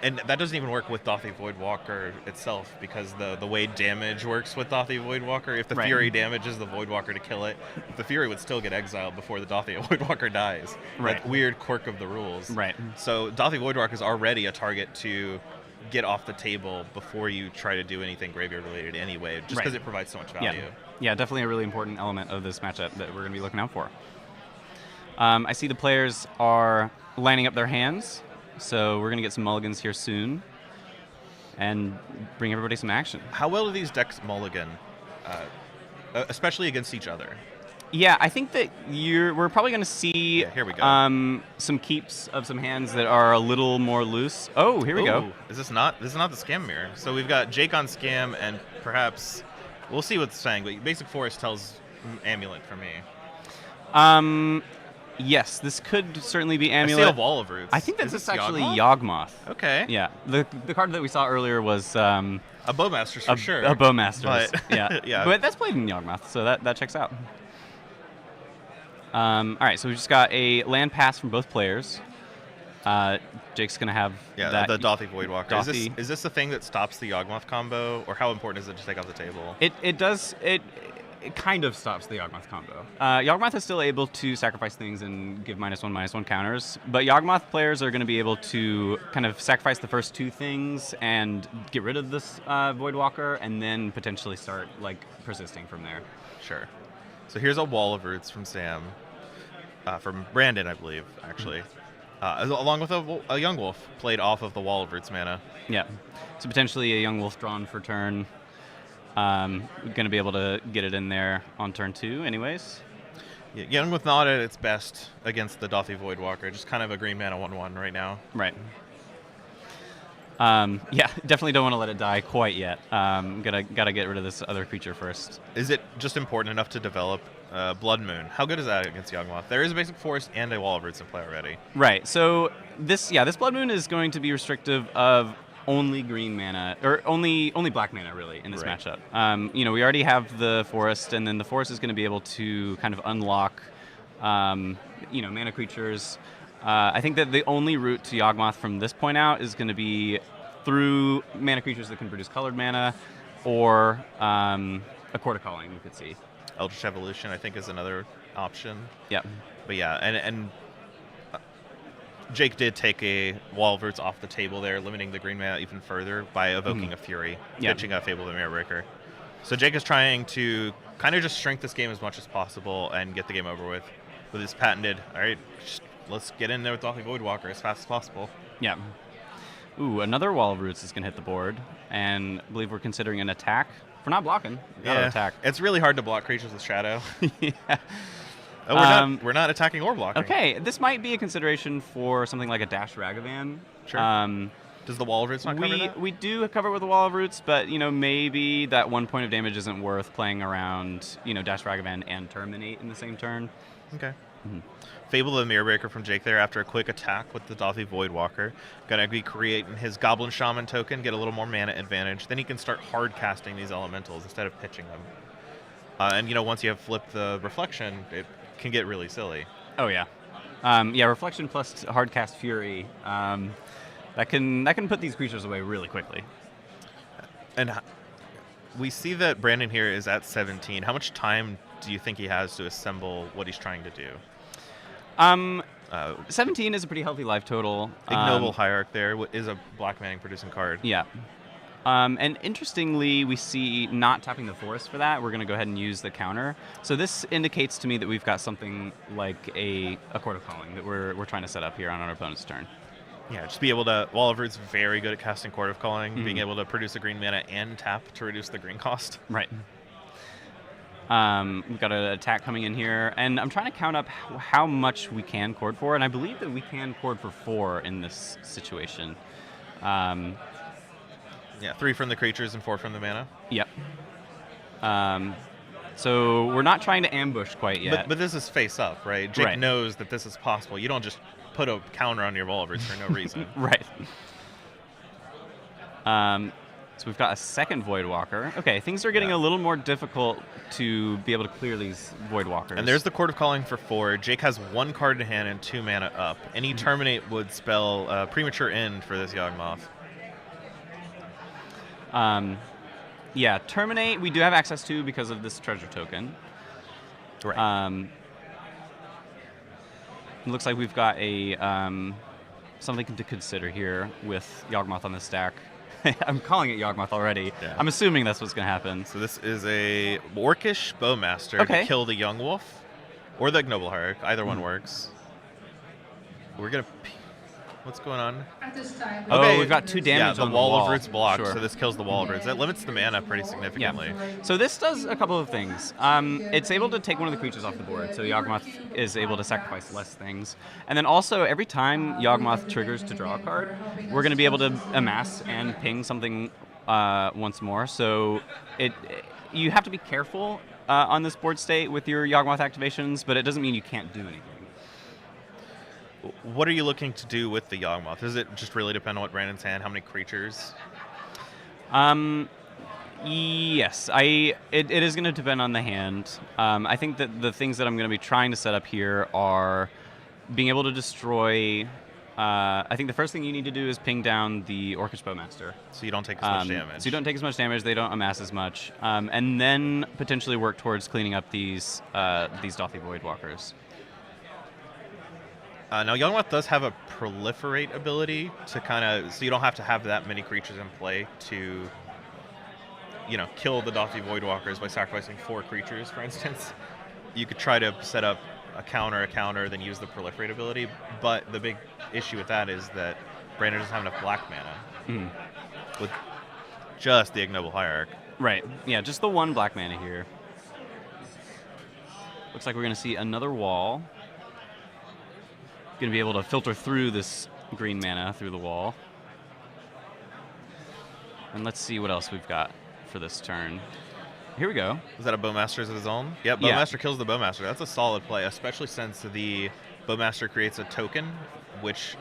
doesn't even work with Dauthi Voidwalker itself because the way damage works with Dauthi Voidwalker, if the Fury damages the Voidwalker to kill it, the Fury would still get exiled before the Dauthi Voidwalker dies. Right. That weird quirk of the rules. Right. So Dauthi Voidwalker is already a target to get off the table before you try to do anything graveyard related anyway, just because it provides so much value. Yeah, definitely a really important element of this matchup that we're going to be looking out for. I see the players are lining up their hands. So we're going to get some mulligans here soon and bring everybody some action. How well do these decks mulligan, especially against each other? Yeah, I think that we're probably going to see here we go. Some keeps of some hands that are a little more loose. Oh, here we go. This is not the Scam Mirror. So we've got Jake on Scam, and perhaps we'll see what's saying. But Basic Forest tells Amulet for me. Yes, this could certainly be Amulet. I see a Wall of Roots. I think that's actually Yawgmoth? Okay. Yeah, the card that we saw earlier was a Bowmasters for sure. A Bowmasters. But, yeah. But that's played in Yawgmoth, so that checks out. All right, so we just got a land pass from both players. Jake's gonna have that the Dauthi Voidwalker. Dauthi. Is this the thing that stops the Yawgmoth combo, or how important is it to take off the table? It does. It kind of stops the Yawgmoth combo. Yawgmoth is still able to sacrifice things and give -1/-1 counters, but Yawgmoth players are going to be able to kind of sacrifice the first 2 things and get rid of this Voidwalker, and then potentially start like persisting from there. Sure. So here's a Wall of Roots from Sam, from Brandon, I believe, actually, along with a Young Wolf played off of the Wall of Roots mana. Yeah. So potentially a Young Wolf drawn for turn. Going to be able to get it in there on turn 2 anyways. Yeah, Young Wolf not at its best against the Dauthi Voidwalker, just kind of a green mana 1/1 right now. Right. Yeah, definitely don't want to let it die quite yet. Gotta get rid of this other creature first. Is it just important enough to develop Blood Moon? How good is that against Yawgmoth? There is a Basic Forest and a Wall of Roots in play already. Right, so this Blood Moon is going to be restrictive of only green mana, or only black mana, really, in this matchup. We already have the forest, and then the forest is going to be able to kind of unlock, mana creatures. I think that the only route to Yawgmoth from this point out is going to be through mana creatures that can produce colored mana, or a Court of Calling, we could see. Eldritch Evolution, I think, is another option. Yeah. But yeah, and Jake did take a Wall of Roots off the table there, limiting the green mana even further by evoking a Fury, pitching a Fable of the Mirror Breaker. So Jake is trying to kind of just shrink this game as much as possible and get the game over with his patented, all right, let's get in there with Dauthi Voidwalker as fast as possible. Yeah. Ooh, another Wall of Roots is going to hit the board, and I believe we're considering an attack. If we're not blocking, we gotta attack. It's really hard to block creatures with Shadow. Yeah. Oh, we're not attacking or blocking. Okay, this might be a consideration for something like a Dash Ragavan. Sure. Does the Wall of Roots not cover that? We do cover it with the Wall of Roots, but maybe that 1 point of damage isn't worth playing around Dash Ragavan and Terminate in the same turn. Okay. Fable the Mirror Breaker from Jake there after a quick attack with the Dauthi Voidwalker. Gonna be creating his Goblin Shaman token, get a little more mana advantage. Then he can start hard casting these elementals instead of pitching them. And once you have flipped the Reflection, it can get really silly. Oh yeah. Reflection plus hard cast Fury. That can put these creatures away really quickly. And we see that Brandon here is at 17. How much time do you think he has to assemble what he's trying to do? 17 is a pretty healthy life total. Ignoble Hierarch there is a black mana producing card. Yeah. And interestingly, we see not tapping the forest for that. We're going to go ahead and use the counter. So this indicates to me that we've got something like a Court of Calling that we're trying to set up here on our opponent's turn. Yeah, just be able to... Wall of Roots very good at casting Court of Calling, being able to produce a green mana and tap to reduce the green cost. Right. We've got an attack coming in here, and I'm trying to count up how much we can chord for, and I believe that we can chord for 4 in this situation. Yeah, 3 from the creatures and 4 from the mana. Yep. So we're not trying to ambush quite yet. But this is face up, right? Jake knows that this is possible. You don't just put a counter on your Wall of Roots for no reason. Right. So we've got a second Voidwalker. Okay, things are getting a little more difficult to be able to clear these Voidwalkers. And there's the Court of Calling for 4. Jake has 1 card in hand and 2 mana up. Any Terminate would spell Premature End for this Yawgmoth. Yeah, Terminate we do have access to because of this treasure token. Right. It looks like we've got a something to consider here with Yawgmoth on the stack. I'm calling it Yawgmoth already. Yeah. I'm assuming that's what's going to happen. So this is a Orcish Bowmaster to kill the Young Wolf or the Ignoble Hierarch. Either one works. We're going to... What's going on? At this time, oh, we've got 2 damage on the Wall wall of Roots blocked, Sure. so this kills the Wall of Roots. That limits the mana pretty significantly. Yeah. So this does a couple of things. It's able to take one of the creatures off the board, so Yawgmoth is able to sacrifice less things. And then also, every time Yawgmoth triggers to draw a card, we're going to be able to amass and ping something once more. So you have to be careful on this board state with your Yawgmoth activations, but it doesn't mean you can't do anything. What are you looking to do with the Yawgmoth? Does it just really depend on what Brandon's hand? How many creatures? Yes, it is going to depend on the hand. I think that the things that I'm going to be trying to set up here are being able to destroy... I think the first thing you need to do is ping down the Orcish Bowmaster. So you don't take as much damage. So you don't take as much damage, they don't amass as much. And then potentially work towards cleaning up these Dauthi Voidwalkers. Now, Yawgmoth does have a proliferate ability to kind of, so you don't have to have that many creatures in play to, kill the Dauthi Voidwalkers by sacrificing 4 creatures, for instance. You could try to set up a counter, then use the proliferate ability. But the big issue with that is that Brandon doesn't have enough black mana with just the Ignoble Hierarch. Right. Yeah, just the 1 black mana here. Looks like we're going to see another wall. Going to be able to filter through this green mana through the wall. And let's see what else we've got for this turn. Here we go. Is that a Bowmaster's of his own? Yep, Bowmaster kills the Bowmaster. That's a solid play, especially since the Bowmaster creates a token, which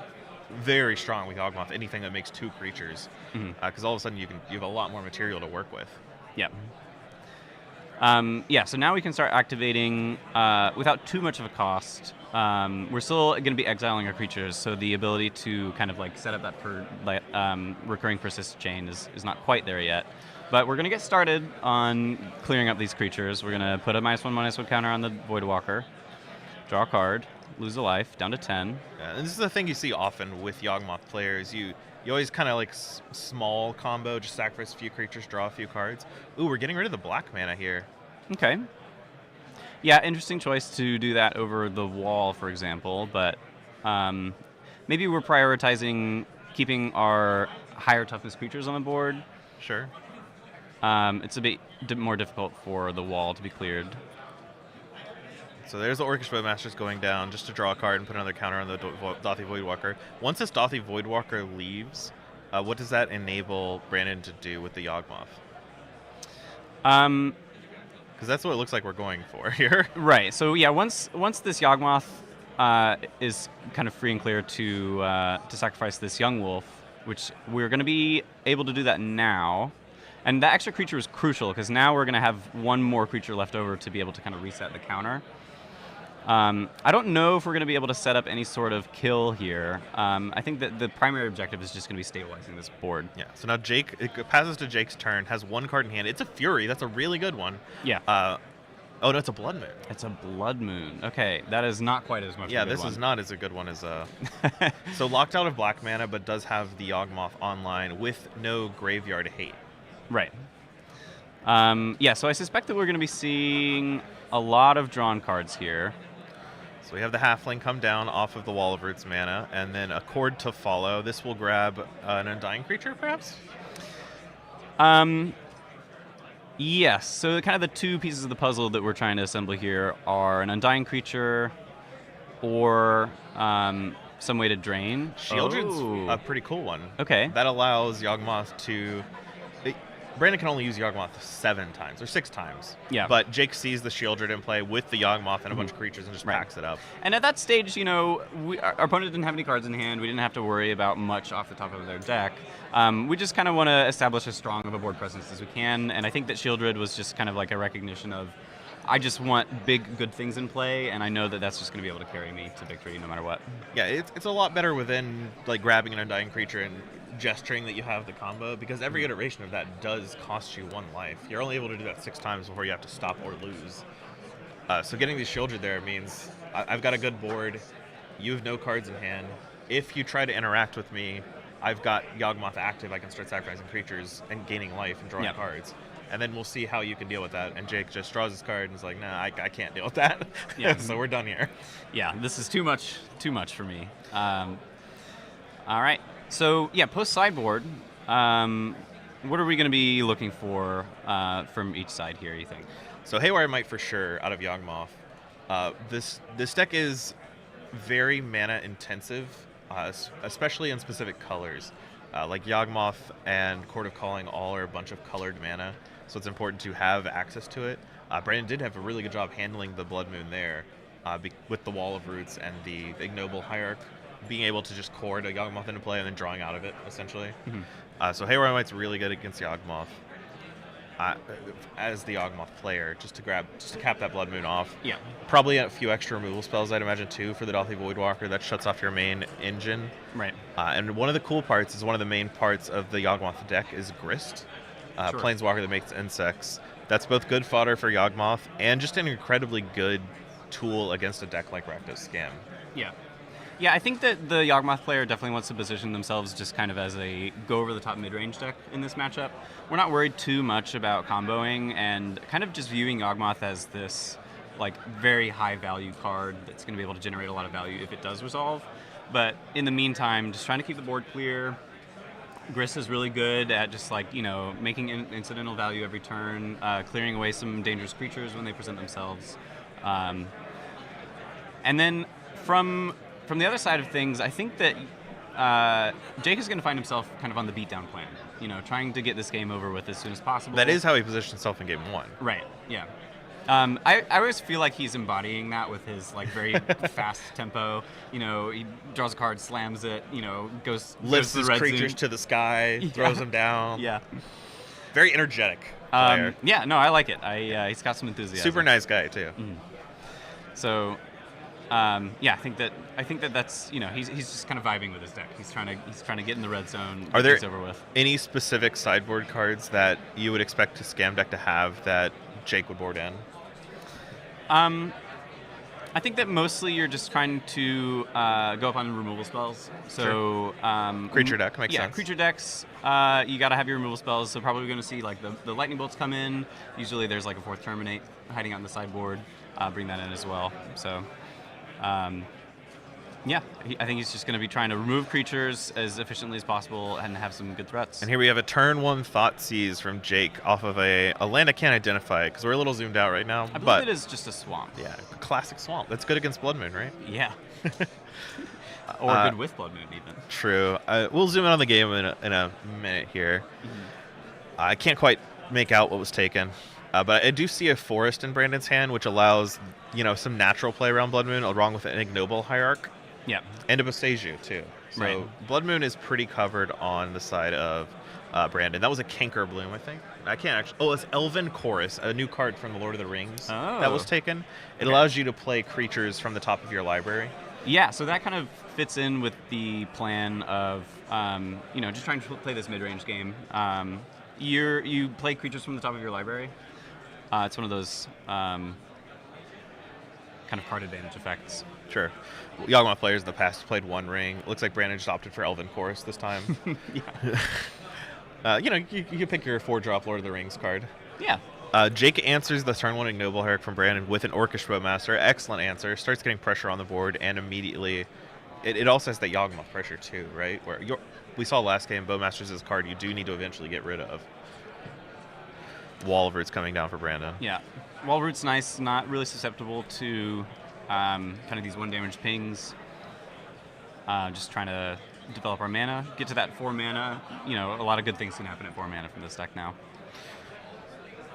very strong with Yawgmoth. Anything that makes 2 creatures, because all of a sudden you have a lot more material to work with. Yep. So now we can start activating without too much of a cost. We're still going to be exiling our creatures, so the ability to kind of set up that recurring persist chain is not quite there yet. But we're going to get started on clearing up these creatures. We're going to put a -1/-1 counter on the Voidwalker, draw a card, lose a life, down to 10. Yeah, and this is the thing you see often with Yawgmoth players. You always kind of small combo, just sacrifice a few creatures, draw a few cards. Ooh, we're getting rid of the black mana here. Okay. Yeah, interesting choice to do that over the wall, for example, but maybe we're prioritizing keeping our higher toughness creatures on the board. Sure. It's a bit more difficult for the wall to be cleared. So there's the Orcish Bowmasters going down just to draw a card and put another counter on the Dauthi Voidwalker. Once this Dauthi Voidwalker leaves, what does that enable Brandon to do with the Yawgmoth? Because that's what it looks like we're going for here. Right. So yeah, once this Yawgmoth is kind of free and clear to sacrifice this Young Wolf, which we're going to be able to do that now. And that extra creature is crucial because now we're going to have one more creature left over to be able to kind of reset the counter. I don't know if we're going to be able to set up any sort of kill here. I think that the primary objective is just going to be stabilizing this board. Yeah, so now Jake, it passes to Jake's turn, has one card in hand. It's a Fury. That's a really good one. Yeah. Oh, no, it's a Blood Moon. It's a Blood Moon. Okay, that is not quite as much Yeah, of a good this one. is not as a good one as... So locked out of black mana, but does have the Yawgmoth online with no graveyard hate. Right. Yeah, so I suspect that we're going to be seeing a lot of drawn cards here. So we have the Halfling come down off of the Wall of Roots mana, and then a Chord to follow. This will grab an Undying Creature, perhaps? Yes, so kind of the two pieces of the puzzle that we're trying to assemble here are an Undying Creature or some way to drain. Shieldred's a pretty cool one. Okay. That allows Yawgmoth to... Brandon can only use Yawgmoth 7 times, or 6 times. Yeah. But Jake sees the Shieldred in play with the Yawgmoth and a bunch of creatures and just packs it up. And at that stage, you know, our opponent didn't have any cards in hand. We didn't have to worry about much off the top of their deck. We just kind of want to establish as strong of a board presence as we can. And I think that Shieldred was just kind of like a recognition of, I just want big, good things in play, and I know that that's just going to be able to carry me to victory no matter what. Yeah, it's a lot better within like grabbing an Undying Creature and gesturing that you have the combo, because every iteration of that does cost you 1 life. You're only able to do that 6 times before you have to stop or lose. So getting the Shieldred there means I've got a good board, you have no cards in hand. If you try to interact with me, I've got Yawgmoth active, I can start sacrificing creatures and gaining life and drawing cards. And then we'll see how you can deal with that. And Jake just draws his card and is like, nah, I can't deal with that. Yeah. So we're done here. Yeah, this is too much for me. All right. So, yeah, post-sideboard, what are we going to be looking for from each side here, you think? So Haywire Might for sure out of Yawgmoth. This deck is very mana intensive, especially in specific colors. Like Yawgmoth and Court of Calling all are a bunch of colored mana, so it's important to have access to it. Brandon did have a really good job handling the Blood Moon there with the Wall of Roots and the Ignoble Hierarch, being able to just chord a Yawgmoth into play and then drawing out of it, essentially. Mm-hmm. So Haywire Might's really good against Yawgmoth. As the Yawgmoth player, just to cap that Blood Moon off. Yeah. Probably a few extra removal spells, I'd imagine, too, for the Dauthi Voidwalker. That shuts off your main engine. Right. And one of the cool parts is one of the main parts of the Yawgmoth deck is Grist, Sure. Planeswalker that makes insects. That's both good fodder for Yawgmoth and just an incredibly good tool against a deck like Rakdos Scam. Yeah. Yeah, I think that the Yawgmoth player definitely wants to position themselves just kind of as a go-over-the-top mid-range deck in this matchup. We're not worried too much about comboing and kind of just viewing Yawgmoth as this like very high-value card that's going to be able to generate a lot of value if it does resolve. But in the meantime, just trying to keep the board clear. Grist is really good at just like, you know, making incidental value every turn, clearing away some dangerous creatures when they present themselves. And then from the other side of things, I think that Jake is going to find himself kind of on the beatdown plan, you know, trying to get this game over with as soon as possible. That is how he positions himself in Game 1. Right, yeah. I always feel like he's embodying that with his like very fast tempo. You know, he draws a card, slams it, you know, lifts his creatures to the sky, throws them down. Yeah. Very energetic player. Yeah, no, I like it. He's got some enthusiasm. Super nice guy too. Mm. So, yeah, I think that's, you know, he's just kind of vibing with his deck. He's trying to get in the red zone. Are there over with. any specific sideboard cards that you would expect a Scam deck to have that Jake would board in? I think that mostly you're just trying to go up on removal spells. So creature deck makes sense. Yeah, creature decks. You got to have your removal spells. So probably going to see like the lightning bolts come in. Usually there's like a 4th Terminate hiding out on the sideboard. Bring that in as well. So Yeah, I think he's just going to be trying to remove creatures as efficiently as possible and have some good threats. And here we have a turn 1 Thoughtseize from Jake off of a land I can't identify because we're a little zoomed out right now. I believe but it is just a swamp. Yeah, classic swamp. That's good against Blood Moon, right? Yeah. Or good with Blood Moon, even. True. We'll zoom in on the game in a minute here. I can't quite make out what was taken. But I do see a Forest in Brandon's hand, which allows, some natural play around Blood Moon, along with an Ignoble Hierarch. Yeah. And a Boseiju, too. So Right. Blood Moon is pretty covered on the side of Brandon. That was a Canker Bloom, I think. I can't actually... Oh, it's Elven Chorus, a new card from the Lord of the Rings that was taken. It allows you to play creatures from the top of your library. Yeah, so that kind of fits in with the plan of, just trying to play this mid-range game. You play creatures from the top of your library. It's one of those kind of card advantage effects. Sure. Yawgmoth players in the past played One Ring. Looks like Brandon just opted for Elven Chorus this time. Yeah. You can pick your 4-drop Lord of the Rings card. Yeah. Jake answers the turn 1 Ignoble Hierarch from Brandon with an Orcish Bowmaster. Excellent answer. Starts getting pressure on the board, and immediately... It also has that Yawgmoth pressure, too, right? Where we saw last game, Bowmaster's is a card you do need to eventually get rid of. Wall of Roots coming down for Brandon. Yeah. Wall of Root's nice, not really susceptible to kind of these 1-damage pings. Just trying to develop our mana, get to that 4 mana. A lot of good things can happen at 4 mana from this deck now.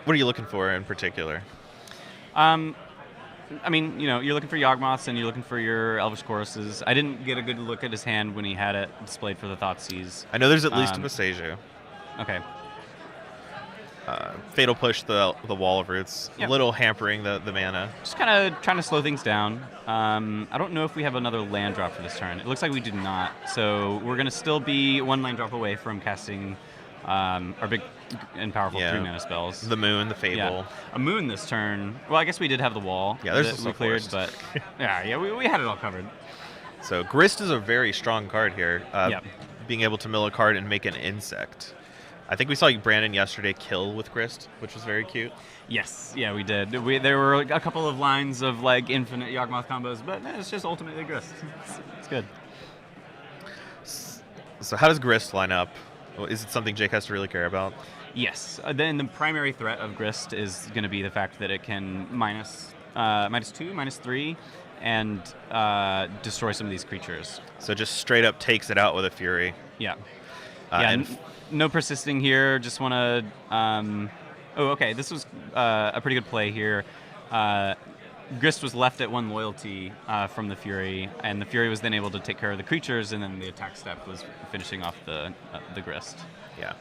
What are you looking for in particular? You're looking for Yawgmoths and you're looking for your Elvish Choruses. I didn't get a good look at his hand when he had it displayed for the Thoughtseize. I know there's at least a Boseiju. Okay. Fatal Push the Wall of Roots, a little hampering the mana. Just kind of trying to slow things down. I don't know if we have another land drop for this turn. It looks like we do not. So we're going to still be 1 land drop away from casting our big and powerful 3-mana spells. The Moon, the Fable. Yeah. A Moon this turn. Well, I guess we did have the wall. Yeah, there's that also we cleared, Forest. but we had it all covered. So Grist is a very strong card here. Being able to mill a card and make an insect. I think we saw Brandon yesterday kill with Grist, which was very cute. Yes, yeah, we did. There were a couple of lines of infinite Yawgmoth combos, but it's just ultimately Grist. It's good. So how does Grist line up? Is it something Jake has to really care about? Yes. Then the primary threat of Grist is going to be the fact that it can minus 2, -3, and destroy some of these creatures. So just straight up takes it out with a Fury. Yeah. No persisting here. Just want to... okay. This was a pretty good play here. Grist was left at 1 loyalty from the Fury, and the Fury was then able to take care of the creatures, and then the attack step was finishing off the Grist. Yeah.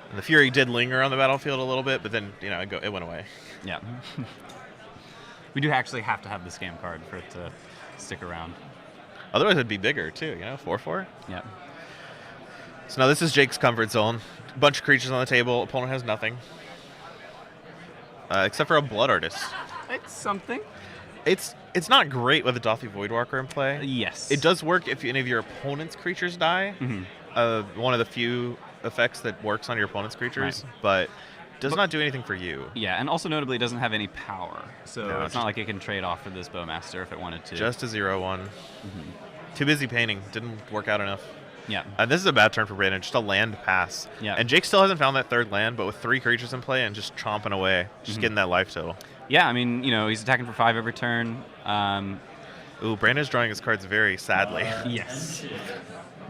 And the Fury did linger on the battlefield a little bit, but then, it went away. Yeah. We do actually have to have the scam card for it to stick around. Otherwise, it'd be bigger, too, 4/4? Yeah. So now this is Jake's comfort zone. Bunch of creatures on the table. Opponent has nothing. Except for a Blood Artist. It's something. It's not great with a Dothi Voidwalker in play. Yes. It does work if any of your opponent's creatures die. Mm-hmm. One of the few effects that works on your opponent's creatures, but does not do anything for you. Yeah, and also notably, it doesn't have any power. So it's not like it can trade off for this Bowmaster if it wanted to. Just a 0/1. Too busy painting. Didn't work out enough. Yeah. This is a bad turn for Brandon. Just a land pass. Yeah. And Jake still hasn't found that 3rd land, but with 3 creatures in play and just chomping away, just getting that life total. Yeah, he's attacking for 5 every turn. Ooh, Brandon's drawing his cards very sadly. Yes.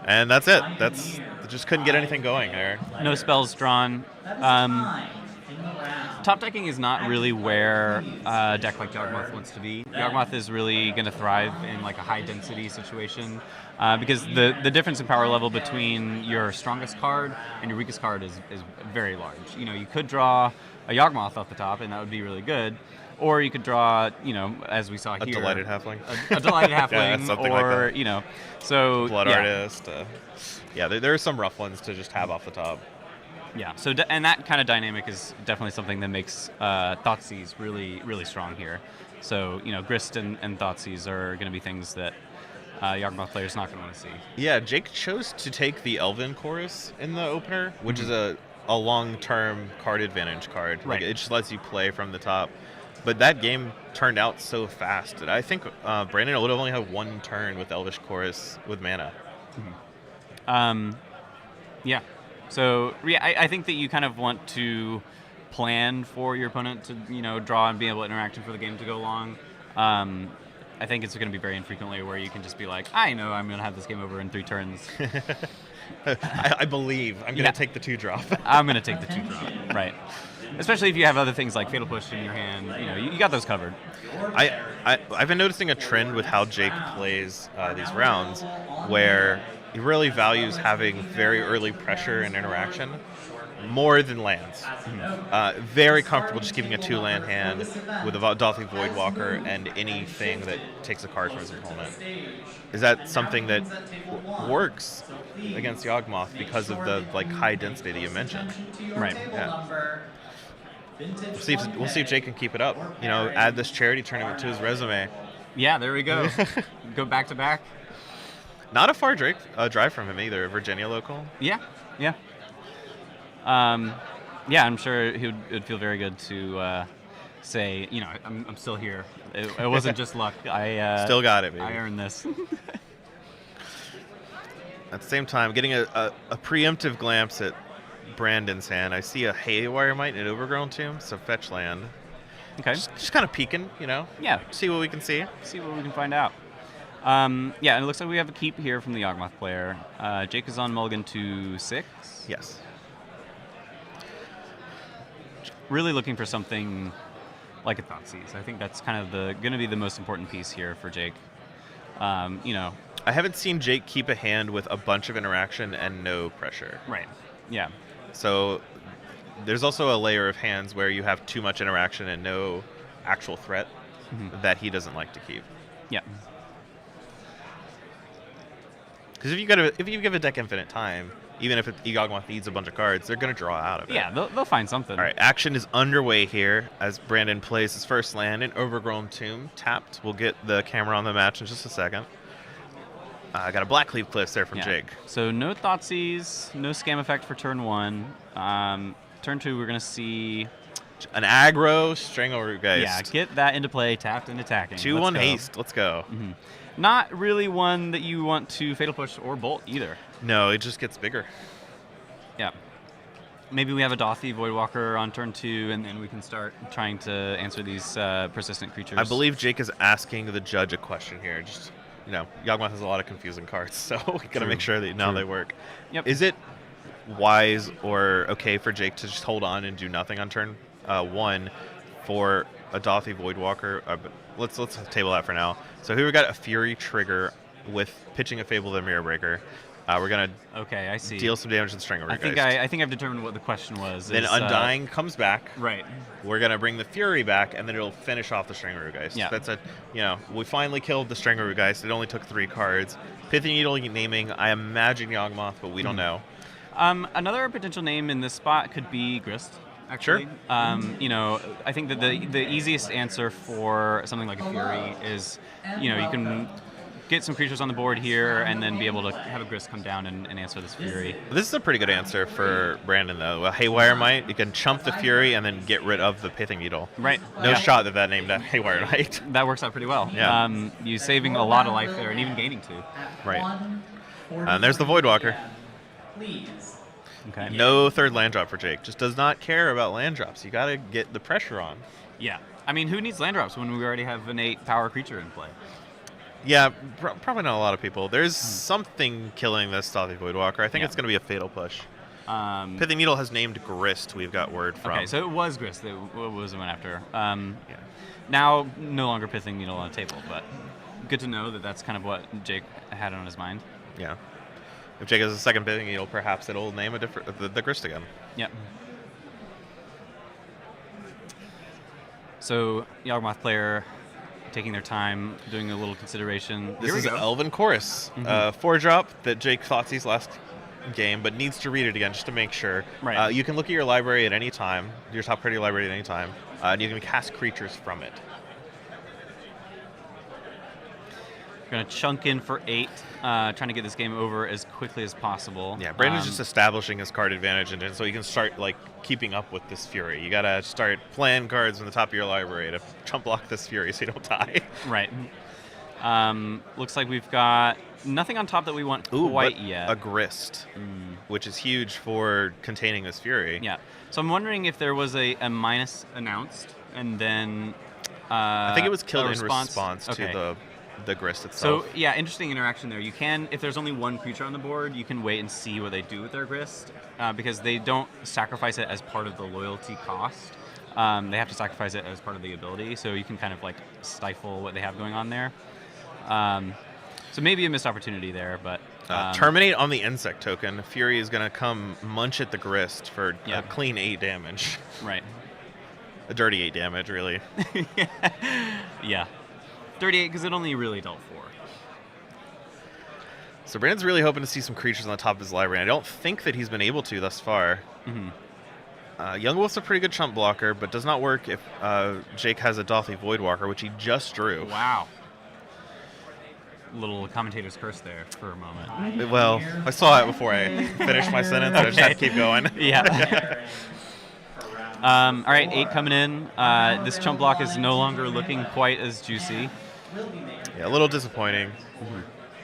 And that's it. Just couldn't get anything going there. No spells drawn. Top decking is not really where a deck like Yawgmoth wants to be. Yawgmoth is really going to thrive in a high density situation because the difference in power level between your strongest card and your weakest card is very large. You could draw a Yawgmoth off the top and that would be really good. Or you could draw, as we saw here, a Delighted Halfling. A Delighted Halfling, something or like that. So Blood Artist. There are some rough ones to just have off the top. Yeah. So and that kind of dynamic is definitely something that makes Thoughtseize really, really strong here. So Grist and Thoughtseize are going to be things that Yawgmoth players not going to want to see. Yeah, Jake chose to take the Elven Chorus in the opener, which is a long-term card advantage card. Right. It just lets you play from the top. but that game turned out so fast. And I think Brandon would have only had one turn with Elvish Chorus with mana. Yeah. So yeah, I think that you kind of want to plan for your opponent to draw and be able to interact and for the game to go long. I think it's going to be very infrequently where you can just be like, I know I'm going to have this game over in 3 turns. I believe I'm going to take the 2-drop. I'm going to take the 2-drop, right. Especially if you have other things like Fatal Push in your hand. You got those covered. I've been noticing a trend with how Jake plays these rounds where he really values having very early pressure and interaction more than lands. Very comfortable just keeping a 2-land hand with a Dauthi Voidwalker and anything that takes a card from his opponent. Is that something that works against Yawgmoth because of the high density that you mentioned? Right. Yeah. We'll see if Jake can keep it up. Add this charity tournament to his resume. Yeah, there we go. Go back to back. Not a far drive from him either. Virginia local. Yeah. Yeah, I'm sure it would feel very good to say, I'm still here. It wasn't just luck. I still got it, baby. I earned this. At the same time, getting a preemptive glance at Brandon's hand, I see a Haywire Might and an Overgrown Tomb, so fetch land. Okay. Just kind of peeking, Yeah. See what we can see. See what we can find out. Yeah, and it looks like we have a keep here from the Yawgmoth player. Jake is on mulligan to 6. Yes. Really looking for something like a Thoughtseize. I think that's kind of going to be the most important piece here for Jake. I haven't seen Jake keep a hand with a bunch of interaction and no pressure. Right. Yeah. So there's also a layer of hands where you have too much interaction and no actual threat that he doesn't like to keep. Yeah. Because if you give a deck infinite time, even if Yawgmoth needs a bunch of cards, they're going to draw out of it. Yeah, they'll find something. All right, action is underway here as Brandon plays his first land, an Overgrown Tomb, tapped. We'll get the camera on the match in just a second. I got a Blackleaf Cliffs there from Jake. So no Thoughtseize, no Scam Effect for turn 1. Turn 2, we're going to see an aggro Strangleroot Geist. Yeah, get that into play, tapped and attacking. 2-1 haste. Let's go. Not really one that you want to Fatal Push or Bolt either. No, it just gets bigger. Yeah. Maybe we have a Dauthi Voidwalker on turn 2, and then we can start trying to answer these persistent creatures. I believe Jake is asking the judge a question here. Just, Yawgmoth has a lot of confusing cards, so we got to make sure that they work. Yep. Is it wise or okay for Jake to just hold on and do nothing on turn 1 for a Dauthi Voidwalker? Let's table that for now. So here we got a Fury trigger with pitching a Fable the Mirror Breaker. We're gonna I see. Deal some damage to the Strangleroot Geist. I think I've determined what the question was. Then Undying comes back. Right. We're gonna bring the Fury back, and then it'll finish off the Strangleroot Geist. Yeah. That's we finally killed the Strangleroot Geist. It only took 3 cards. Pithy Needle naming. I imagine Yawgmoth, but we don't know. Another potential name in this spot could be Grist. Actually. Sure. I think that the easiest answer for something like a Fury is, you can get some creatures on the board here and then be able to have a Grist come down and answer this Fury. This is a pretty good answer for Brandon, though. A Haywire Might, you can chump the Fury and then get rid of the Pithing Needle. Right. No shot that named Haywire Might. That works out pretty well. Yeah. You saving a lot of life there and even gaining 2. Right. And there's the Voidwalker. Okay. No third land drop for Jake. Just does not care about land drops. You got to get the pressure on. Yeah. I mean, who needs land drops when we already have an 8-power creature in play? Yeah, probably not a lot of people. There's something killing this Dauthi Voidwalker. I think it's going to be a Fatal Push. Pithing Needle has named Grist, we've got word from. Okay, so it was Grist that was the one after. Now, no longer Pithing Needle on the table, but good to know that that's kind of what Jake had on his mind. Yeah. If Jake has a second Pithing Needle, perhaps it'll name the Grist again. Yeah. So, Yawgmoth player taking their time, doing a little consideration. This is Elven Chorus, 4-drop that Jake Thoughtseize last game, but needs to read it again just to make sure. Right. You can look at your library at any time, your top card of your library at any time, and you can cast creatures from it. We're going to chunk in for 8, trying to get this game over as quickly as possible. Yeah, Brandon's just establishing his card advantage, and so he can start like keeping up with this Fury. You gotta start playing cards from the top of your library to chump block this Fury so you don't die. Right. Looks like we've got nothing on top that we want quite yet. A Grist, which is huge for containing this Fury. Yeah. So I'm wondering if there was a minus announced, and then I think it was killed a in response to the Grist itself. So yeah, interesting interaction there. You can, if there's only one creature on the board, you can wait and see what they do with their Grist, because they don't sacrifice it as part of the loyalty cost. They have to sacrifice it as part of the ability, so you can kind of like stifle what they have going on there. So maybe a missed opportunity there, but terminate on the insect token. Fury is going to come munch at the Grist for a clean 8 damage. Right. A dirty 8 damage, really. Yeah. 38 because it only really dealt 4. So Brandon's really hoping to see some creatures on the top of his library. I don't think that he's been able to thus far. Young Wolf's a pretty good chump blocker, but does not work if Jake has a Dauthi Voidwalker, which he just drew. Wow. Little commentator's curse there for a moment. Well, I saw it before I finished my sentence. I just had to keep going. Yeah. All right, 8 coming in. This chump block is no longer looking quite as juicy. Yeah, a little disappointing.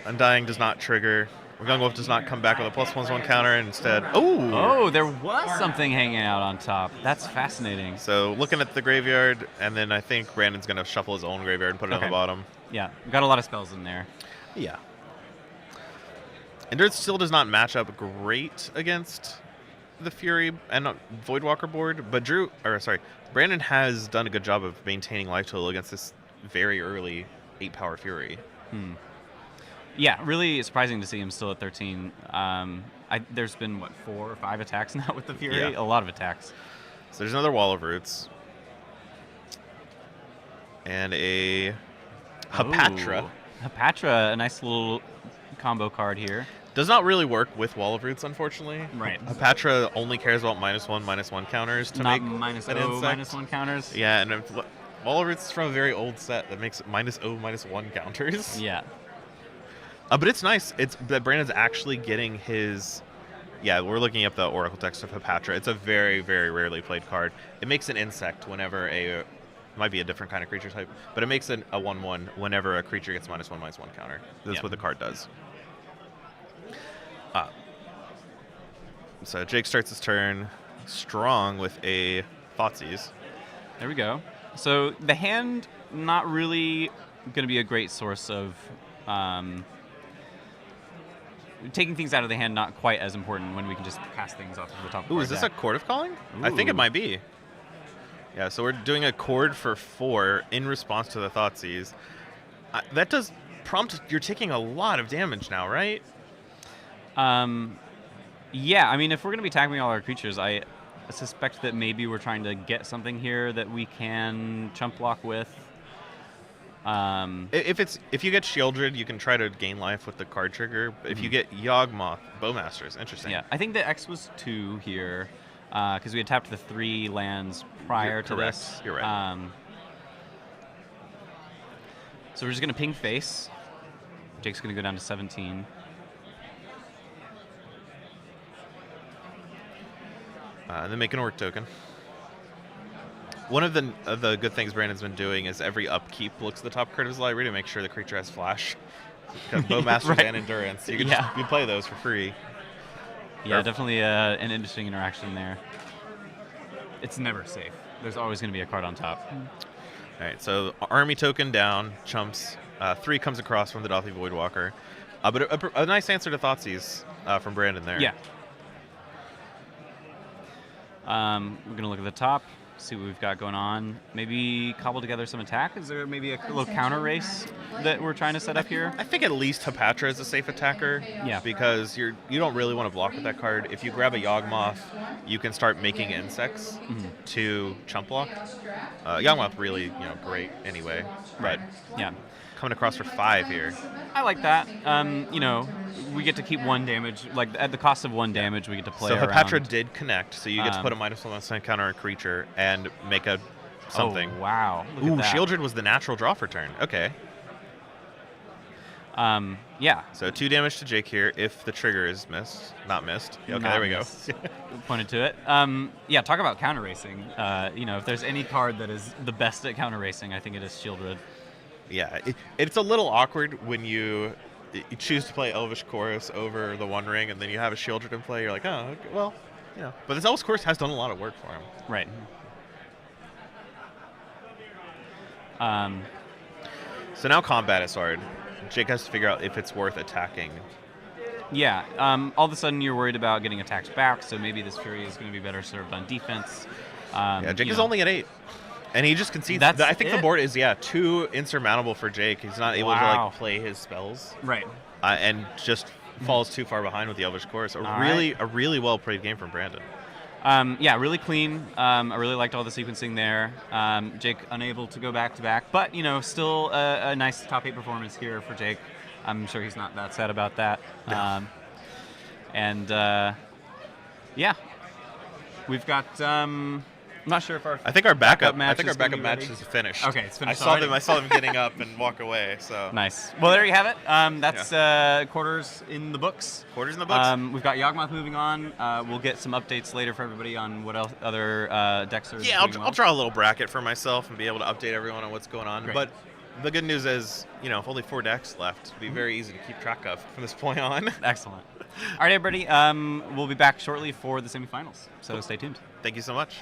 Undying does not trigger. Young Wolf does not come back with a +1/+1 counter, and instead, oh, there was something hanging out on top. That's fascinating. So looking at the graveyard, and then I think Brandon's going to shuffle his own graveyard and put it on the bottom. Yeah, got a lot of spells in there. Yeah. Endurance still does not match up great against the Fury and Voidwalker board, but Brandon has done a good job of maintaining life total against this very early 8-power Fury. Yeah, really surprising to see him still at 13. There's been, 4 or 5 attacks now with the Fury? Yeah. A lot of attacks. So there's another Wall of Roots. And a Hapatra. Ooh. Hapatra, a nice little combo card here. Does not really work with Wall of Roots, unfortunately. Right. Hapatra only cares about -1/-1 counters to Not make minus an O, insect. -1 counters. Yeah, and Wall of Roots is from a very old set that makes -0/-1 counters. Yeah. But it's nice. It's that Brandon's actually getting his. Yeah, we're looking up the Oracle text of Hapatra. It's a very, very rarely played card. It makes an insect whenever it might be a different kind of creature type, but it makes a 1/1 whenever a creature gets -1/-1 counter. That's what the card does. So Jake starts his turn strong with a Thoughtseize. There we go. So the hand, not really going to be a great source of taking things out of the hand. Not quite as important when we can just pass things off of the top. Ooh, is this a Chord of Calling? I think it might be. Yeah, so we're doing a chord for 4 in response to the Thoughtseize. That does prompt. You're taking a lot of damage now, right? Yeah, I mean, if we're going to be tackling all our creatures, I suspect that maybe we're trying to get something here that we can chump block with. If you get Shieldred, you can try to gain life with the card trigger. But if you get Yawgmoth, Bowmasters, interesting. Yeah, I think the X was 2 here because we had tapped the 3 lands prior to this. You're right. So we're just going to ping face. Jake's going to go down to 17. And then make an Orc token. One of the good things Brandon's been doing is every upkeep looks at the top card of his library to make sure the creature has flash. Bowmasters and Endurance. You can you play those for free. Yeah, definitely an interesting interaction there. It's never safe. There's always going to be a card on top. All right, so army token down, chumps. 3 comes across from the Dauthi Voidwalker. But a nice answer to Thoughtseize from Brandon there. Yeah. We're going to look at the top, see what we've got going on. Maybe cobble together some attack. Is there maybe a little counter race that we're trying to set up here? I think at least Hapatra is a safe attacker. Yeah. Because you don't really want to block with that card. If you grab a Yawgmoth, you can start making insects to chump block. Yawgmoth really, great anyway. Right. But yeah. Coming across for 5 here. I like that. We get to keep 1 damage. Like at the cost of 1 damage, we get to play So around. Hapatra did connect, so you get to put a -1/-1 counter on a creature and make a something. Oh, wow. Look Ooh, at that. Shieldred was the natural draw for turn. Okay. Yeah. So 2 damage to Jake here if the trigger is not missed. Okay, Not there we go. missed. Pointed to it. Yeah, talk about counter racing. If there's any card that is the best at counter racing, I think it is Shieldred. Yeah, it's a little awkward when you choose to play Elvish Chorus over the One Ring, and then you have a Shieldred in play. You're like, oh, okay, well, But this Elvish Chorus has done a lot of work for him. Right. So now combat is hard. Jake has to figure out if it's worth attacking. Yeah. All of a sudden, you're worried about getting attacked back, so maybe this Fury is going to be better served on defense. Jake is only at 8. And he just concedes. I think the board is, too insurmountable for Jake. He's not able to play his spells. Right. And just falls too far behind with the Elvish Chorus. A really well-played game from Brandon. Really clean. I really liked all the sequencing there. Jake unable to go back-to-back, but, still a nice top 8 performance here for Jake. I'm sure he's not that sad about that. We've got... I'm not sure if I think our backup match match is finished. Okay, it's finished. I saw them getting up and walk away. So nice. Well, there you have it. That's quarters in the books. Quarters in the books. We've got Yawgmoth moving on. We'll get some updates later for everybody on what else other decks are. Yeah, I'll draw a little bracket for myself and be able to update everyone on what's going on. Great. But the good news is, only 4 decks left. It'll be very easy to keep track of from this point on. Excellent. All right, everybody. We'll be back shortly for the semifinals. So stay tuned. Thank you so much.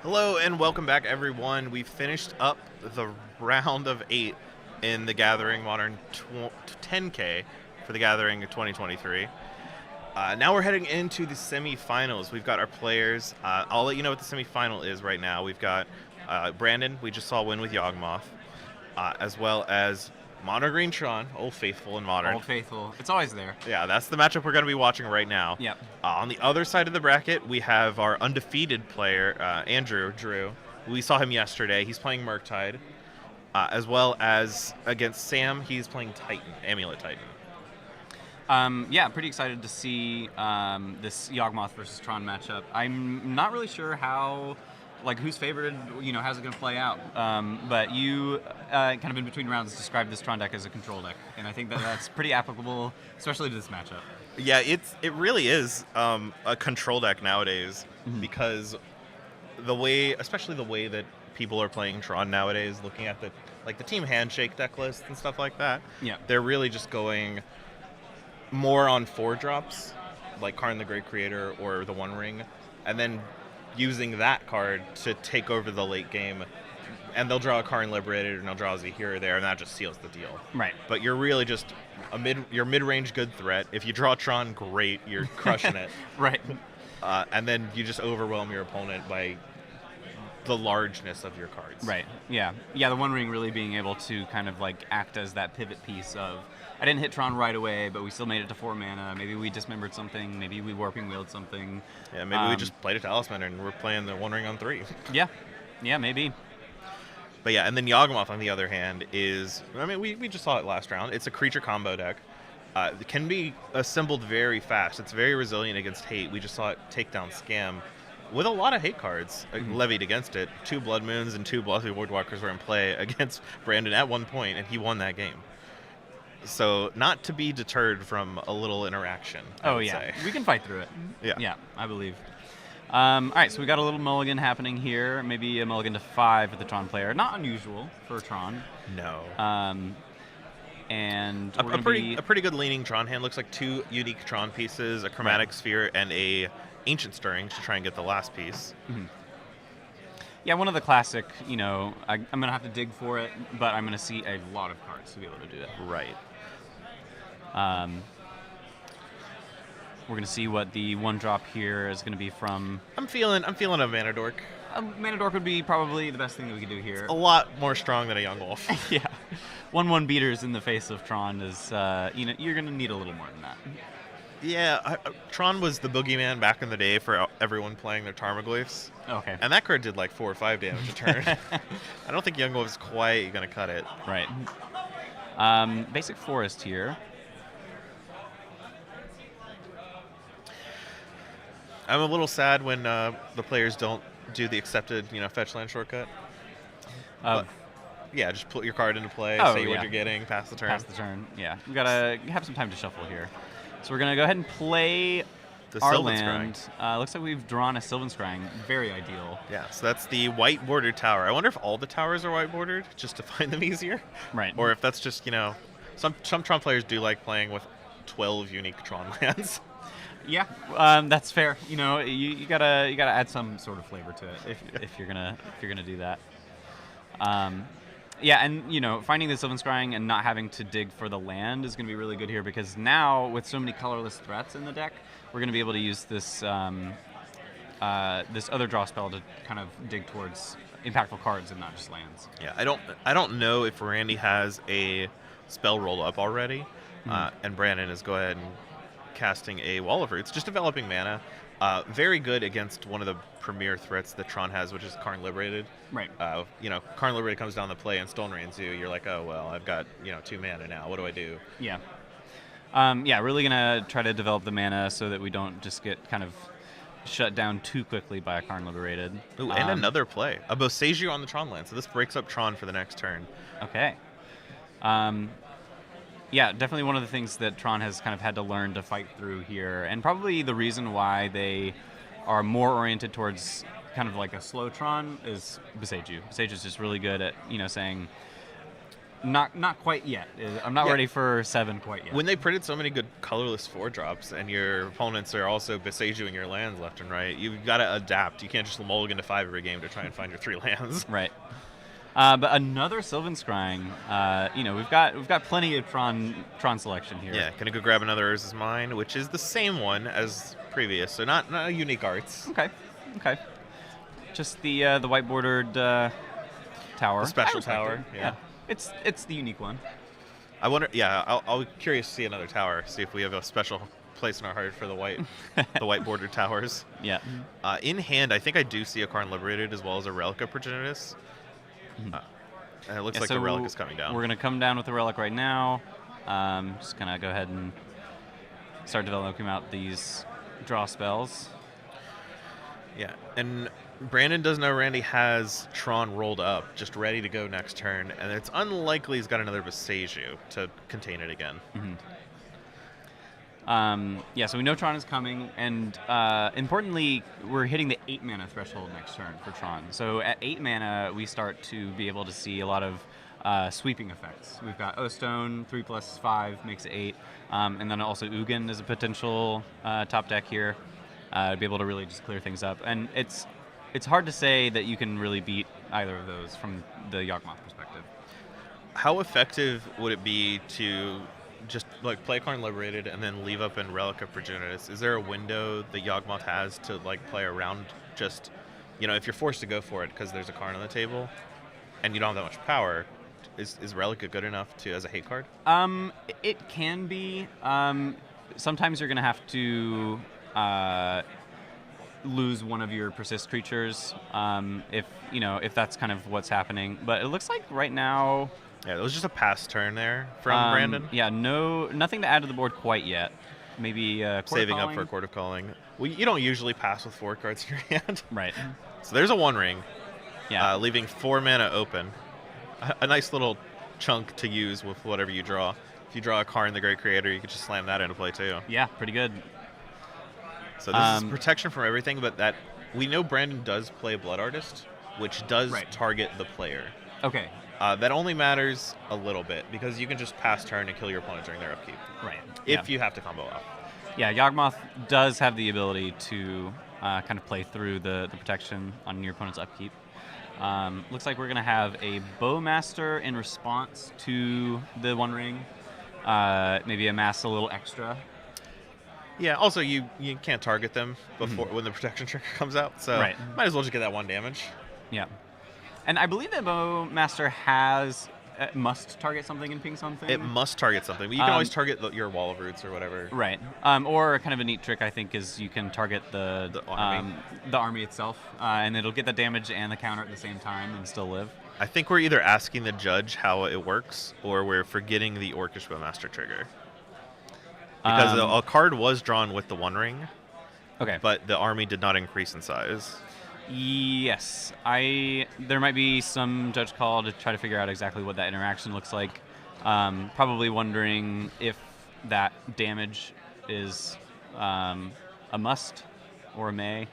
Hello and welcome back, everyone. We finished up the round of 8 in the Gathering Modern 10K for the Gathering 2023. Now we're heading into the semifinals. We've got our players. I'll let you know what the semifinal is right now. We've got Brandon, we just saw win with Yawgmoth, as well as Mono Green Tron, Old Faithful and Modern. Old Faithful. It's always there. Yeah, that's the matchup we're going to be watching right now. Yep. On the other side of the bracket, we have our undefeated player, Andrew Drew. We saw him yesterday. He's playing Murktide, as well as against Sam, he's playing Titan, Amulet Titan. Yeah, pretty excited to see this Yawgmoth versus Tron matchup. I'm not really sure how, who's favored, how's it going to play out. But you, kind of in between rounds, described this Tron deck as a control deck, and I think that's pretty applicable, especially to this matchup. Yeah, it really is a control deck nowadays, because especially the way that people are playing Tron nowadays, looking at the Team Handshake deck list and stuff like that. Yeah. They're really just going more on 4-drops, like Karn the Great Creator or the One Ring, and then using that card to take over the late game, and they'll draw a Karn Liberated and they'll draw a Zahir there, and that just seals the deal. Right. But you're really just your mid-range good threat. If you draw Tron, great, you're crushing it. Right. And then you just overwhelm your opponent by the largeness of your cards. Right. Yeah. Yeah, the One Ring really being able to kind of act as that pivot piece of, I didn't hit Tron right away, but we still made it to 4 mana. Maybe we dismembered something. Maybe we Warping Wheeled something. Yeah, maybe we just played a Talisman and we're playing the One Ring on 3. Yeah. Yeah, maybe. But yeah, and then Yawgmoth, on the other hand, is, we just saw it last round. It's a creature combo deck. It can be assembled very fast. It's very resilient against hate. We just saw it take down Scam with a lot of hate cards levied against it. 2 Blood Moons and 2 Bloodthirsty Voidwalkers were in play against Brandon at one point, and he won that game. So not to be deterred from a little interaction. I would say. We can fight through it. Yeah. Yeah, I believe. All right, so we got a little mulligan happening here. Maybe a mulligan to 5 for the Tron player. Not unusual for Tron. No. And a pretty good leaning Tron hand. Looks like 2 unique Tron pieces, a Chromatic Sphere, and a Ancient Stirring to try and get the last piece. Mm-hmm. Yeah, one of the classic, I'm going to have to dig for it, but I'm going to see a lot of cards to be able to do that. Right. We're going to see what the 1-drop here is going to be from. I'm feeling a Mana Dork. Mana Dork would be probably the best thing that we could do here. A lot more strong than a Young Wolf. Yeah. 1/1 beaters in the face of Tron is, you're going to need a little more than that. Yeah, Tron was the boogeyman back in the day for everyone playing their Tarmogoyfs. Okay. And that card did 4 or 5 damage a turn. I don't think Young Wolf is quite going to cut it. Right. Basic Forest here. I'm a little sad when the players don't do the accepted, fetch land shortcut. Yeah, just put your card into play, say what you're getting, pass the turn. Pass the turn, yeah. We gotta have some time to shuffle here. So we're gonna go ahead and play the our Sylvan land. Looks like we've drawn a Sylvan Scrying. Very ideal. Yeah, so that's the white bordered tower. I wonder if all the towers are white bordered, just to find them easier. Right. Or if that's just, some Tron players do like playing with 12 unique Tron lands. Yeah, that's fair. You gotta add some sort of flavor to it if you're gonna do that. Yeah, and finding the Sylvan Scrying and not having to dig for the land is going to be really good here, because now with so many colorless threats in the deck, we're going to be able to use this this other draw spell to kind of dig towards impactful cards and not just lands. Yeah, I don't know if Randy has a spell rolled up already, and Brandon is go ahead and casting a Wall of Roots, just developing mana. Very good against one of the premier threats that Tron has, which is Karn Liberated. Right. Karn Liberated comes down the play and Stone Rains you. You're like, oh well, I've got 2 mana now. What do I do? Yeah. Really gonna try to develop the mana so that we don't just get kind of shut down too quickly by a Karn Liberated. Ooh, and another play, a Boseiju on the Tron land. So this breaks up Tron for the next turn. Okay. Definitely one of the things that Tron has kind of had to learn to fight through here, and probably the reason why they are more oriented towards kind of like a slow Tron is Boseiju. Boseiju is just really good at saying, not quite yet. I'm not ready for 7 quite yet. When they printed so many good colorless 4-drops, and your opponents are also Boseijuing your lands left and right, you've got to adapt. You can't just mulligan to 5 every game to try and find your 3 lands. Right. But another Sylvan Scrying. We've got plenty of Tron selection here. Yeah, gonna go grab another Urza's Mine, which is the same one as previous, so not a unique arts. Okay. Just the white bordered tower. The special tower. Yeah. It's the unique one. I wonder. Yeah, I'll be curious to see another tower. See if we have a special place in our heart for the white bordered towers. Yeah. In hand, I think I do see a Karn Liberated as well as a Relic of Progenitus. And it looks like the Relic is coming down. We're going to come down with the Relic right now. Just going to go ahead and start developing out these draw spells. Yeah, and Brandon does know Randy has Tron rolled up, just ready to go next turn, and it's unlikely he's got another Boseiju to contain it again. So we know Tron is coming, and importantly, we're hitting the 8 mana threshold next turn for Tron. So at 8 mana, we start to be able to see a lot of sweeping effects. We've got O-Stone, 3+5 makes it 8, and then also Ugin is a potential top deck here to be able to really just clear things up. And it's hard to say that you can really beat either of those from the Yawgmoth perspective. How effective would it be to just like play Karn Liberated and then leave up in Relic of Progenitus? Is there a window that Yawgmoth has to like play around? Just if you're forced to go for it because there's a Karn on the table and you don't have that much power, is Relic good enough to as a hate card? It can be. Sometimes you're gonna have to lose one of your persist creatures if that's kind of what's happening. But it looks like right now. Yeah, it was just a pass turn there from Brandon. Yeah, nothing to add to the board quite yet. Maybe saving up for a Court of Calling. Well, you don't usually pass with 4 cards in your hand. Right. So there's a One Ring. Yeah. Leaving 4 mana open. A nice little chunk to use with whatever you draw. If you draw a Karn the Great Creator, you could just slam that into play too. Yeah, pretty good. So this is protection from everything, but that we know Brandon does play Blood Artist, which does target the player. Okay. That only matters a little bit because you can just pass turn and kill your opponent during their upkeep. Right. If you have to combo off. Yeah, Yawgmoth does have the ability to kind of play through the protection on your opponent's upkeep. Looks like we're going to have a Bowmaster in response to the One Ring. Maybe amass a little extra. Yeah, also you can't target them before when the protection trigger comes out, so might as well just get that 1 damage. Yeah. And I believe that Bowmaster must target something and ping something. It must target something, but you can always target your Wall of Roots or whatever. Right. Or kind of a neat trick, I think, is you can target the army itself, and it'll get the damage and the counter at the same time and still live. I think we're either asking the judge how it works, or we're forgetting the Orcish Bowmaster trigger. Because a card was drawn with the One Ring, but the army did not increase in size. Yes, there might be some judge call to try to figure out exactly what that interaction looks like. Probably wondering if that damage is a must or a may.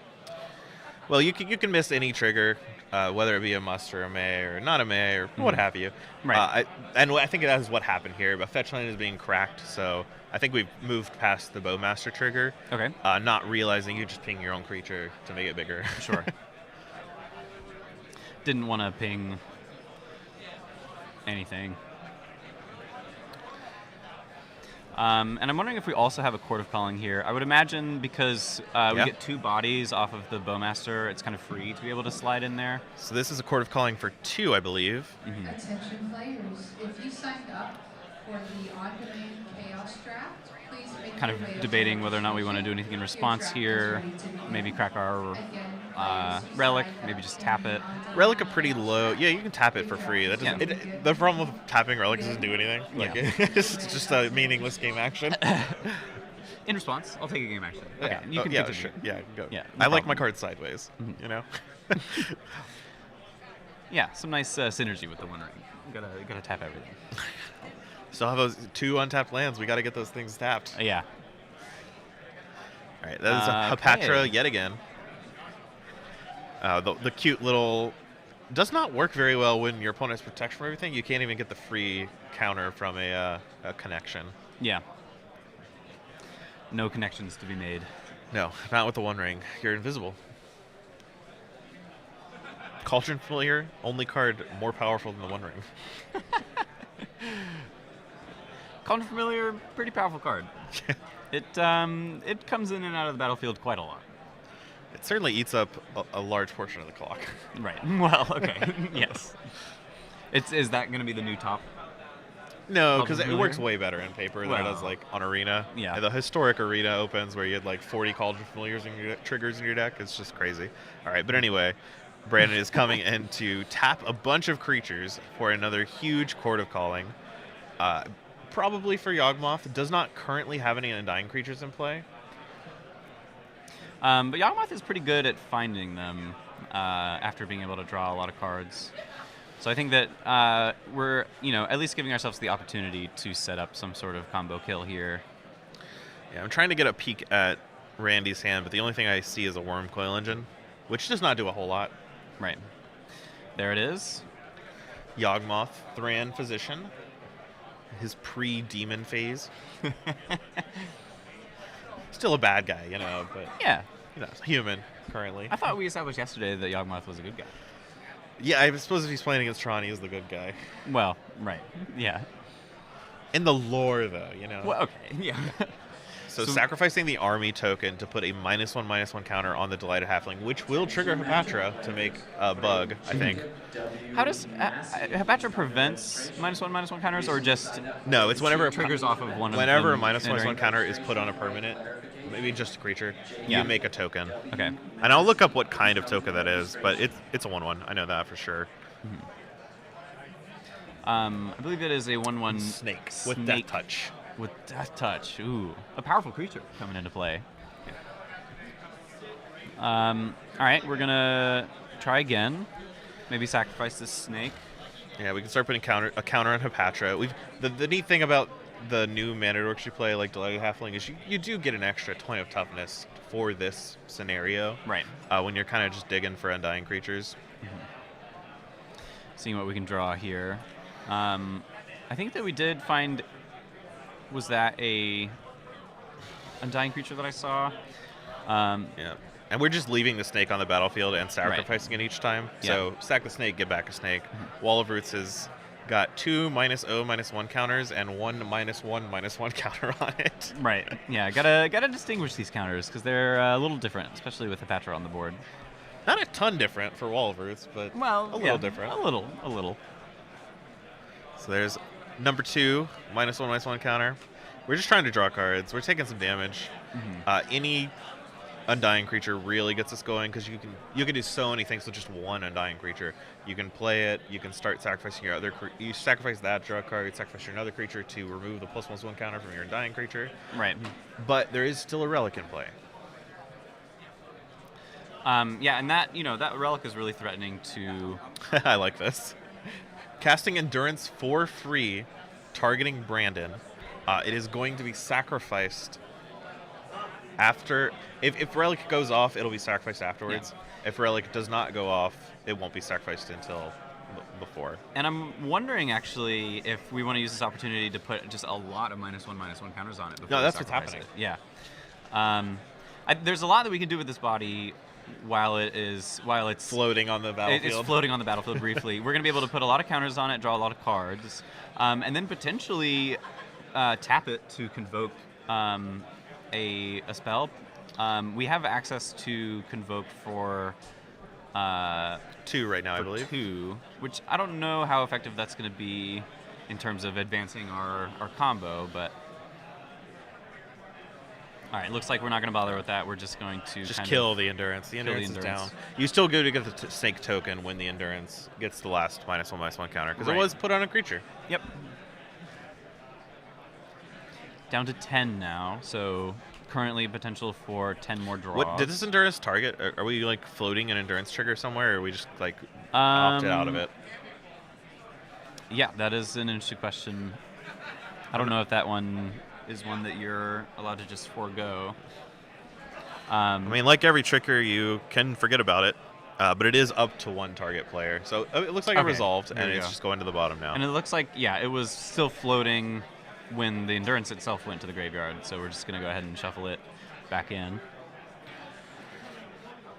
Well, you can miss any trigger, whether it be a must or a may or not a may or what have you. Right. And I think that is what happened here. But fetch land is being cracked, so I think we've moved past the Bowmaster trigger. Okay. Not realizing you just ping your own creature to make it bigger. Sure. Didn't want to ping anything. And I'm wondering if we also have a Court of Calling here. I would imagine because we get 2 bodies off of the Bowmaster, it's kind of free to be able to slide in there. So this is a Court of Calling for 2, I believe. Mm-hmm. Attention players, if you signed up for the on-demand Chaos Draft, please make Kind your way of up debating to whether or not we want to do anything in response here. Maybe crack our Relic, maybe just tap it. Relic a pretty low. Yeah, you can tap it for free. That doesn't, the problem with tapping Relic is it doesn't do anything. Like, it's just a meaningless game action. In response, I'll take a game action. Okay, Yeah. you can yeah, continue. sure. Yeah, go. Yeah, I no like problem. my cards sideways. Mhm. You know. Yeah, some nice synergy with the One Ring. You gotta tap everything. Still have those 2 untapped lands. We got to get those things tapped. Yeah. All right, that is a Hapatra Okay. yet again. The cute little does not work very well when your opponent has protection from everything. You can't even get the free counter from a connection. Yeah. No connections to be made. No, not with the One Ring. You're invisible. Cauldron Familiar, only card more powerful than the One Ring. Cauldron Familiar, pretty powerful card. It comes in and out of the battlefield quite a lot. It certainly eats up a large portion of the clock. Right. Well, okay. Yes. Is that going to be the new top? No, Cauldron because it Familiar? works way better in paper than it does like on Arena. Yeah. The historic Arena opens where you had like 40 Cauldron Familiars in your triggers in your deck. It's just crazy. All right, but anyway, Brandon is coming in to tap a bunch of creatures for another huge Court of Calling. Probably for Yawgmoth. Does not currently have any Undying creatures in play. But Yawgmoth is pretty good at finding them after being able to draw a lot of cards. So I think that we're, at least giving ourselves the opportunity to set up some sort of combo kill here. Yeah, I'm trying to get a peek at Randy's hand, but the only thing I see is a Worm Coil Engine, which does not do a whole lot. Right. There it is. Yawgmoth, Thran Physician. His pre-demon phase. Still a bad guy, but Yeah. Human currently. I thought we established yesterday that Yawgmoth was a good guy. Yeah, I suppose if he's playing against Tron, he is the good guy. Well, right. Yeah. In the lore, though, Well, okay. Yeah. So sacrificing the army token to put a -1/-1 counter on the Delighted Halfling, which will trigger Hapatra to make a bug, I think. How does Hapatra prevents -1/-1 counters, or just No, it's whenever it triggers off of one of whenever a them -1/-1 entering? counter is put on a permanent, maybe just a creature, Yeah. you make a token. Okay. And I'll look up what kind of token that is, but it's a 1/1. I know that for sure. I believe it is a 1/1 snake with Death Touch. With Death Touch. Ooh, a powerful creature coming into play. All right, we're gonna try again. Maybe sacrifice this snake. Yeah, we can start putting a counter on Hapatra. The neat thing about the new mana dorks you play, like Delighted Halfling, is you do get an extra 20 of toughness for this scenario. Right. When you're kind of just digging for Undying creatures. Seeing what we can draw here. I think that we did find. Was that a Undying creature that I saw? Yeah. And we're just leaving the snake on the battlefield and sacrificing it each time. Yeah. So sack the snake, get back a snake. Wall of Roots has got 2 -0/-1 counters and 1 -1/-1 counter on it. Right. Yeah. Gotta distinguish these counters because they're a little different, especially with the Hapatra on the board. Not a ton different for Wall of Roots, but a little different. A little. So there's number 2, -1/-1 counter. We're just trying to draw cards. We're taking some damage. Any Undying creature really gets us going because you can do so many things with just one Undying creature. You can play it. You can start sacrificing your other. You sacrifice that, draw a card. You sacrifice your another creature to remove the +1/+1 counter from your Undying creature. Right. But there is still a Relic in play. Yeah, and that Relic is really threatening to. I like this. Casting Endurance for free, targeting Brandon. It is going to be sacrificed after. If Relic goes off, it'll be sacrificed afterwards. Yeah. If Relic does not go off, it won't be sacrificed until before. And I'm wondering, actually, if we want to use this opportunity to put just a lot of -1/-1 counters on it. Before No, we that's what's sacrifice happening. it. Yeah. There's a lot that we can do with this body while it's floating on the battlefield. It's floating on the battlefield briefly. We're going to be able to put a lot of counters on it, draw a lot of cards, and then potentially tap it to convoke a spell. We have access to convoke for 2 right now, I believe. 2, which I don't know how effective that's going to be in terms of advancing our combo, but all right, looks like we're not going to bother with that. We're just going to just kill the endurance. The endurance is down. You still go to get the snake token when the endurance gets the last -1/-1 counter, because it was put on a creature. Yep. Down to 10 now, so currently potential for 10 more draws. What did this endurance target? Are we like floating an endurance trigger somewhere, or are we just like opted out of it? Yeah, that is an interesting question. I don't know if that one is one that you're allowed to just forego. I mean, like every trigger, you can forget about it, but it is up to 1 target player. So it looks like it resolved, and it's just going to the bottom now. And it looks like, yeah, it was still floating when the endurance itself went to the graveyard, so we're just going to go ahead and shuffle it back in.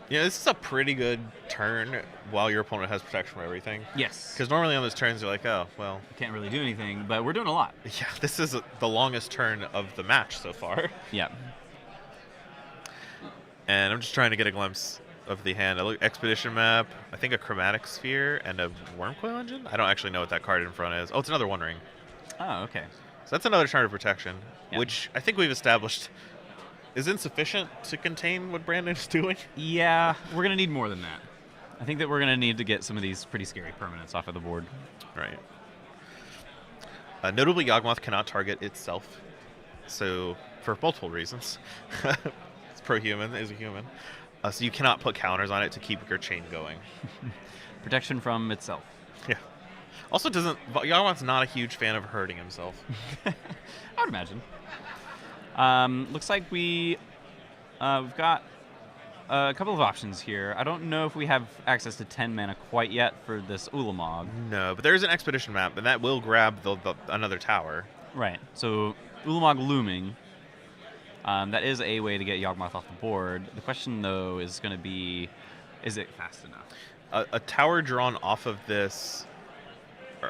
Yeah, this is a pretty good turn while your opponent has protection from everything. Yes. Because normally on those turns, you're like, oh, well. Can't really do anything, but we're doing a lot. Yeah, this is the longest turn of the match so far. Yeah. And I'm just trying to get a glimpse of the hand. I look Expedition Map, I think a Chromatic Sphere, and a Wormcoil Engine? I don't actually know what that card in front is. Oh, it's another One Ring. Oh, okay. So that's another Shard of Protection, which I think we've established is insufficient to contain what Brandon's doing. Yeah, we're going to need more than that. I think that we're going to need to get some of these pretty scary permanents off of the board. Right. Notably, Yawgmoth cannot target itself. So, for multiple reasons. It's pro-human, is a human. So you cannot put counters on it to keep your chain going. Protection from itself. Yeah. Also, Yawgmoth's not a huge fan of hurting himself. I would imagine. Looks like we've got a couple of options here. I don't know if we have access to 10 mana quite yet for this Ulamog. No, but there is an Expedition Map, and that will grab another tower. Right. So Ulamog looming. That is a way to get Yawgmoth off the board. The question, though, is going to be, is it fast enough? A tower drawn off of this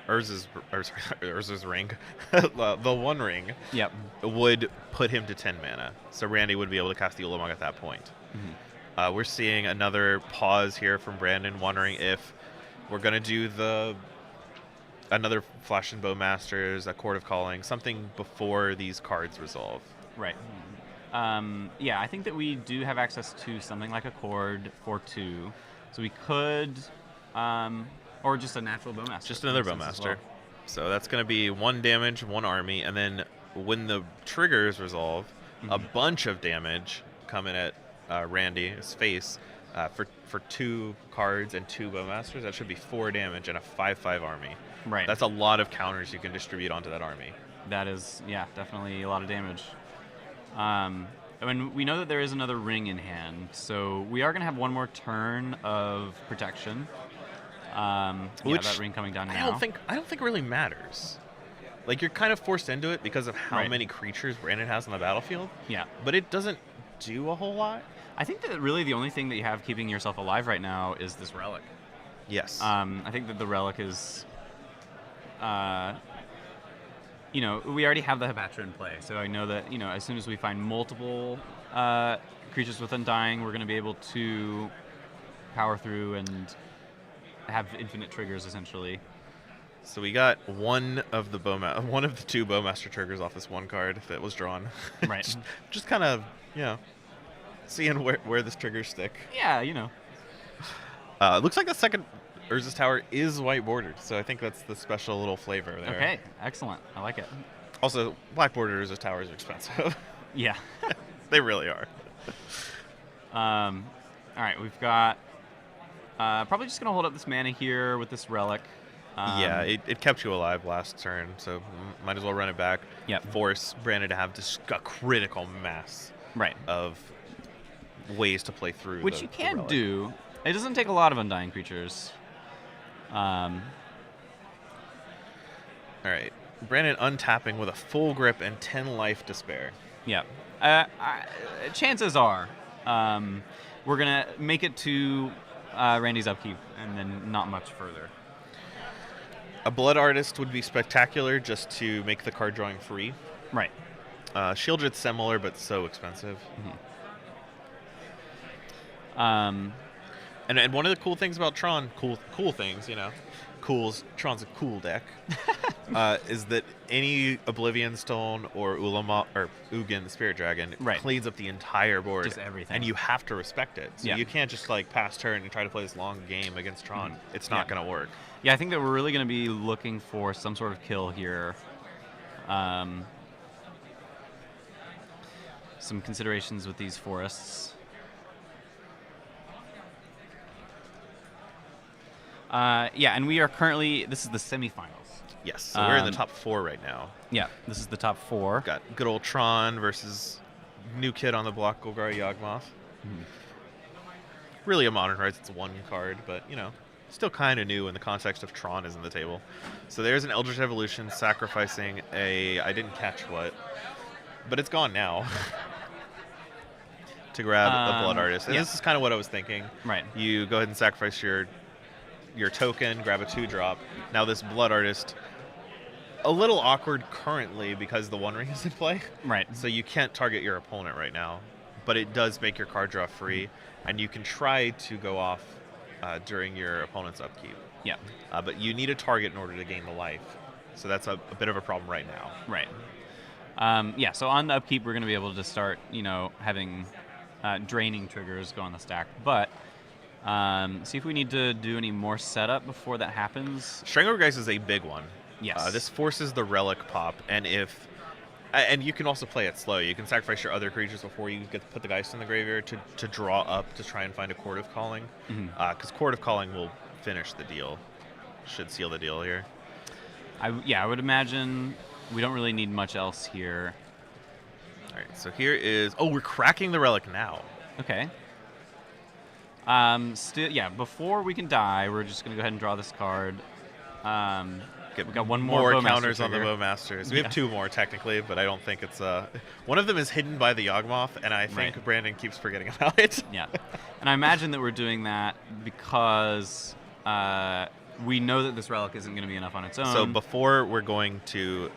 Urza's Ring, the One Ring, yep, would put him to 10 mana. So Randy would be able to cast the Ulamog at that point. Mm-hmm. We're seeing another pause here from Brandon, wondering if we're going to do another Flash and Bowmasters, a Court of Calling, something before these cards resolve. Right. Yeah, I think that we do have access to something like a Chord for 2. So we could... or just a natural Bowmaster. Just another Bowmaster. Well. So that's going to be 1 damage, 1 army, and then when the triggers resolve, a bunch of damage coming at Randy's face for 2 cards and 2 Bowmasters. That should be 4 damage and a 5/5 army. Right. That's a lot of counters you can distribute onto that army. That is, yeah, definitely a lot of damage. And we know that there is another ring in hand, so we are going to have 1 more turn of protection. Which that ring coming down now. I don't think really matters. Like, you're kind of forced into it because of how many creatures Brandon has on the battlefield. Yeah. But it doesn't do a whole lot. I think that really the only thing that you have keeping yourself alive right now is this relic. Yes. I think that the relic is... we already have the Hapatra in play, so I know that, as soon as we find multiple creatures with Undying, we're going to be able to power through and have infinite triggers, essentially. So we got one of the 2 Bowmaster triggers off this 1 card that was drawn. Right. just kind of, seeing where this triggers stick. Yeah, Looks like the second Urza's Tower is white bordered, so I think that's the special little flavor there. Okay, excellent. I like it. Also, black bordered Urza's Towers are expensive. Yeah. They really are. All right, we've got... probably just going to hold up this mana here with this relic. Yeah, it kept you alive last turn, so might as well run it back. Yep. Force Brandon to have just a critical mass of ways to play through. Which you can do. It doesn't take a lot of Undying creatures. All right. Brandon untapping with a full grip and 10 life to spare. Yeah. Chances are, we're going to make it to Randy's upkeep and then not much further. A Blood Artist would be spectacular just to make the card drawing free. Right. Shieldred's similar, but so expensive. Mm-hmm. And one of the cool things about Tron, cool things, Tron's a cool deck, is that any Oblivion Stone or Ugin, the Spirit Dragon, cleans up the entire board. Just everything. And you have to respect it. So you can't just pass turn and try to play this long game against Tron. Mm-hmm. It's not going to work. Yeah, I think that we're really going to be looking for some sort of kill here. Some considerations with these forests. And we are currently, this is the semifinals. Yes, so we're in the top 4 right now. Yeah, this is the top 4. Got good old Tron versus new kid on the block, Golgari Yawgmoth. Mm-hmm. Really a Modern Horizons, it's 1 card, but, still kind of new in the context of Tron is in the table. So there's an Eldritch Evolution sacrificing I didn't catch what, but it's gone now. To grab a Blood Artist. And this is kind of what I was thinking. Right. You go ahead and sacrifice your token, grab a 2-drop. Now this Blood Artist, a little awkward currently because the One Ring is in play. Right. So you can't target your opponent right now, but it does make your card draw free, and you can try to go off during your opponent's upkeep. Yeah. But you need a target in order to gain the life. So that's a bit of a problem right now. Right. So on the upkeep, we're going to be able to start, having draining triggers go on the stack. But see if we need to do any more setup before that happens. Stranglegeist is a big one. Yes. This forces the relic pop, and you can also play it slow. You can sacrifice your other creatures before you get to put the Geist in the graveyard to draw up to try and find a Chord of Calling. Because Chord of Calling will finish the deal. Should seal the deal here. I would imagine we don't really need much else here. All right, so here is... Oh, we're cracking the relic now. Okay. Before we can die, we're just going to go ahead and draw this card. We got one more counters on the trigger. Bowmasters. We have 2 more, technically, but I don't think it's... One of them is hidden by the Yawgmoth, and I think Brandon keeps forgetting about it. Yeah. And I imagine that we're doing that because we know that this relic isn't going to be enough on its own. So before we're going to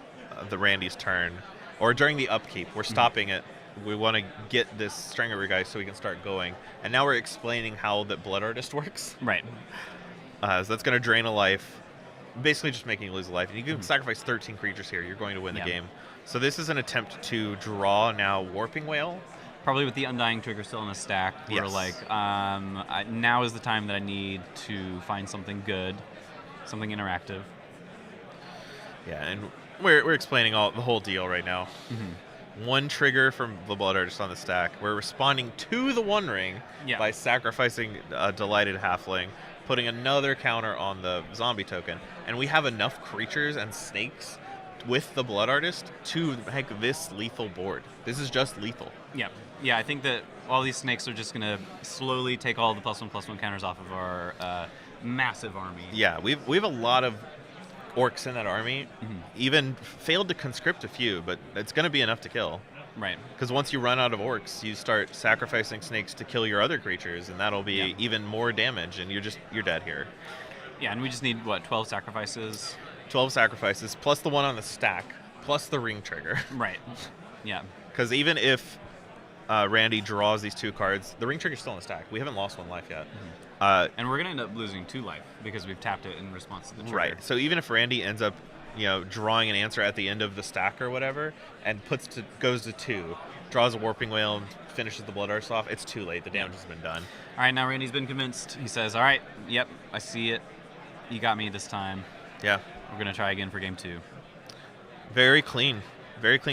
the Randy's turn, or during the upkeep, we're stopping it. We want to get this Stranglegeist so we can start going. And now we're explaining how the Blood Artist works. Right. So that's going to drain a life, basically just making you lose a life. And you can sacrifice 13 creatures here. You're going to win the game. So this is an attempt to draw now Warping Whale. Probably with the Undying trigger still in the stack. We're now is the time that I need to find something good, something interactive. Yeah, and we're explaining the whole deal right now. Mm-hmm. 1 trigger from the Blood Artist on the stack. We're responding to the One Ring by sacrificing a Delighted Halfling, putting another counter on the zombie token, and we have enough creatures and snakes with the Blood Artist to make this lethal board. This is just lethal. Yeah, I think that all these snakes are just going to slowly take all the +1/+1 counters off of our massive army. Yeah, we have a lot of orcs in that army. Even failed to conscript a few, but it's going to be enough to kill. Right. Because once you run out of orcs, you start sacrificing snakes to kill your other creatures, and that'll be even more damage, and you're dead here. Yeah, and we just need, 12 sacrifices? 12 sacrifices, plus the one on the stack, plus the ring trigger. Right. Yeah. Because even if Randy draws these 2 cards, the ring trigger's still in the stack. We haven't lost 1 life yet. And we're going to end up losing 2 life because we've tapped it in response to the trigger. Right. So even if Randy ends up, drawing an answer at the end of the stack or whatever, and goes to 2, draws a Warping Whale and finishes the Blood Artist off, it's too late. The damage has been done. All right, now Randy's been convinced. He says, all right, yep, I see it. You got me this time. Yeah. We're going to try again for game 2. Very clean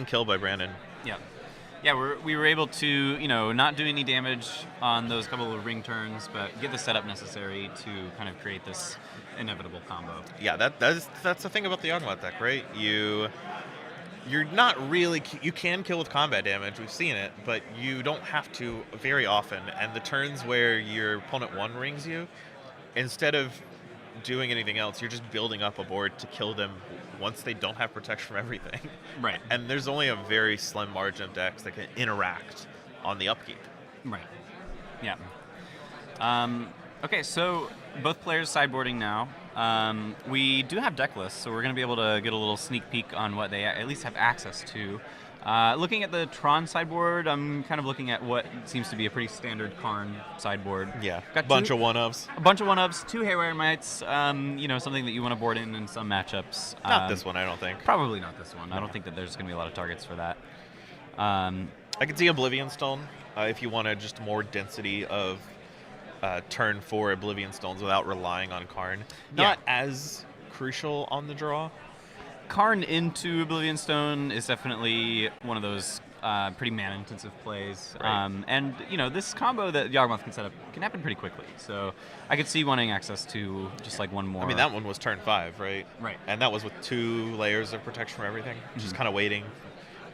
kill by Brandon. Yeah. Yeah, we were able to, not do any damage on those couple of ring turns, but get the setup necessary to kind of create this inevitable combo. Yeah, that's the thing about the Yawgmoth deck, right? You're not really... You can kill with combat damage, we've seen it, but you don't have to very often. And the turns where your opponent One Rings you, instead of doing anything else, you're just building up a board to kill them once they don't have protection from everything. Right. And there's only a very slim margin of decks that can interact on the upkeep. Right. Yeah. Okay, so both players sideboarding now. We do have deck lists, so we're going to be able to get a little sneak peek on what they at least have access to. Looking at the Tron sideboard, I'm kind of looking at what seems to be a pretty standard Karn sideboard. Yeah, Got bunch two- of one-ups. A bunch of one-ups, 2 Haywire Mites, something that you want to board in some matchups. Not this one, I don't think. Probably not this one. I don't think that there's going to be a lot of targets for that. I could see Oblivion Stone if you wanted just more density of turn 4 Oblivion Stones without relying on Karn. Not as crucial on the draw. Karn into Oblivion Stone is definitely one of those pretty mana-intensive plays. Right. And, this combo that Yawgmoth can set up can happen pretty quickly. So I could see wanting access to just like one more. I mean, that one was turn 5, right? Right. And that was with 2 layers of protection from everything. Just Mhm. kind of waiting.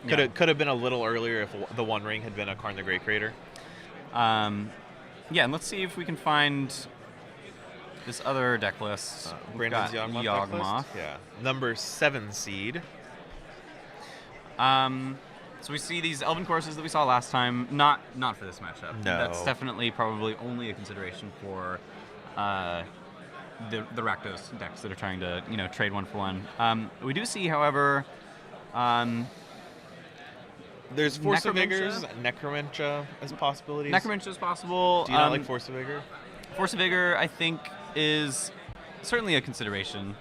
Could have been a little earlier if the One Ring had been a Karn the Great Creator. Yeah, and let's see if we can find this other deck list. We've Brandon's got Yawgmoth. deck list? Yawgmoth. Yeah. Number 7 seed. So we see these Elven Courses that we saw last time. Not for this matchup. No. That's definitely probably only a consideration for the Rakdos decks that are trying to trade 1 for 1. We do see, however, There's Force of Necromentia? Vigors, Necromentia as possibilities. Necromentia is possible. Do you not like Force of Vigor? Force of Vigor, I think, is certainly a consideration.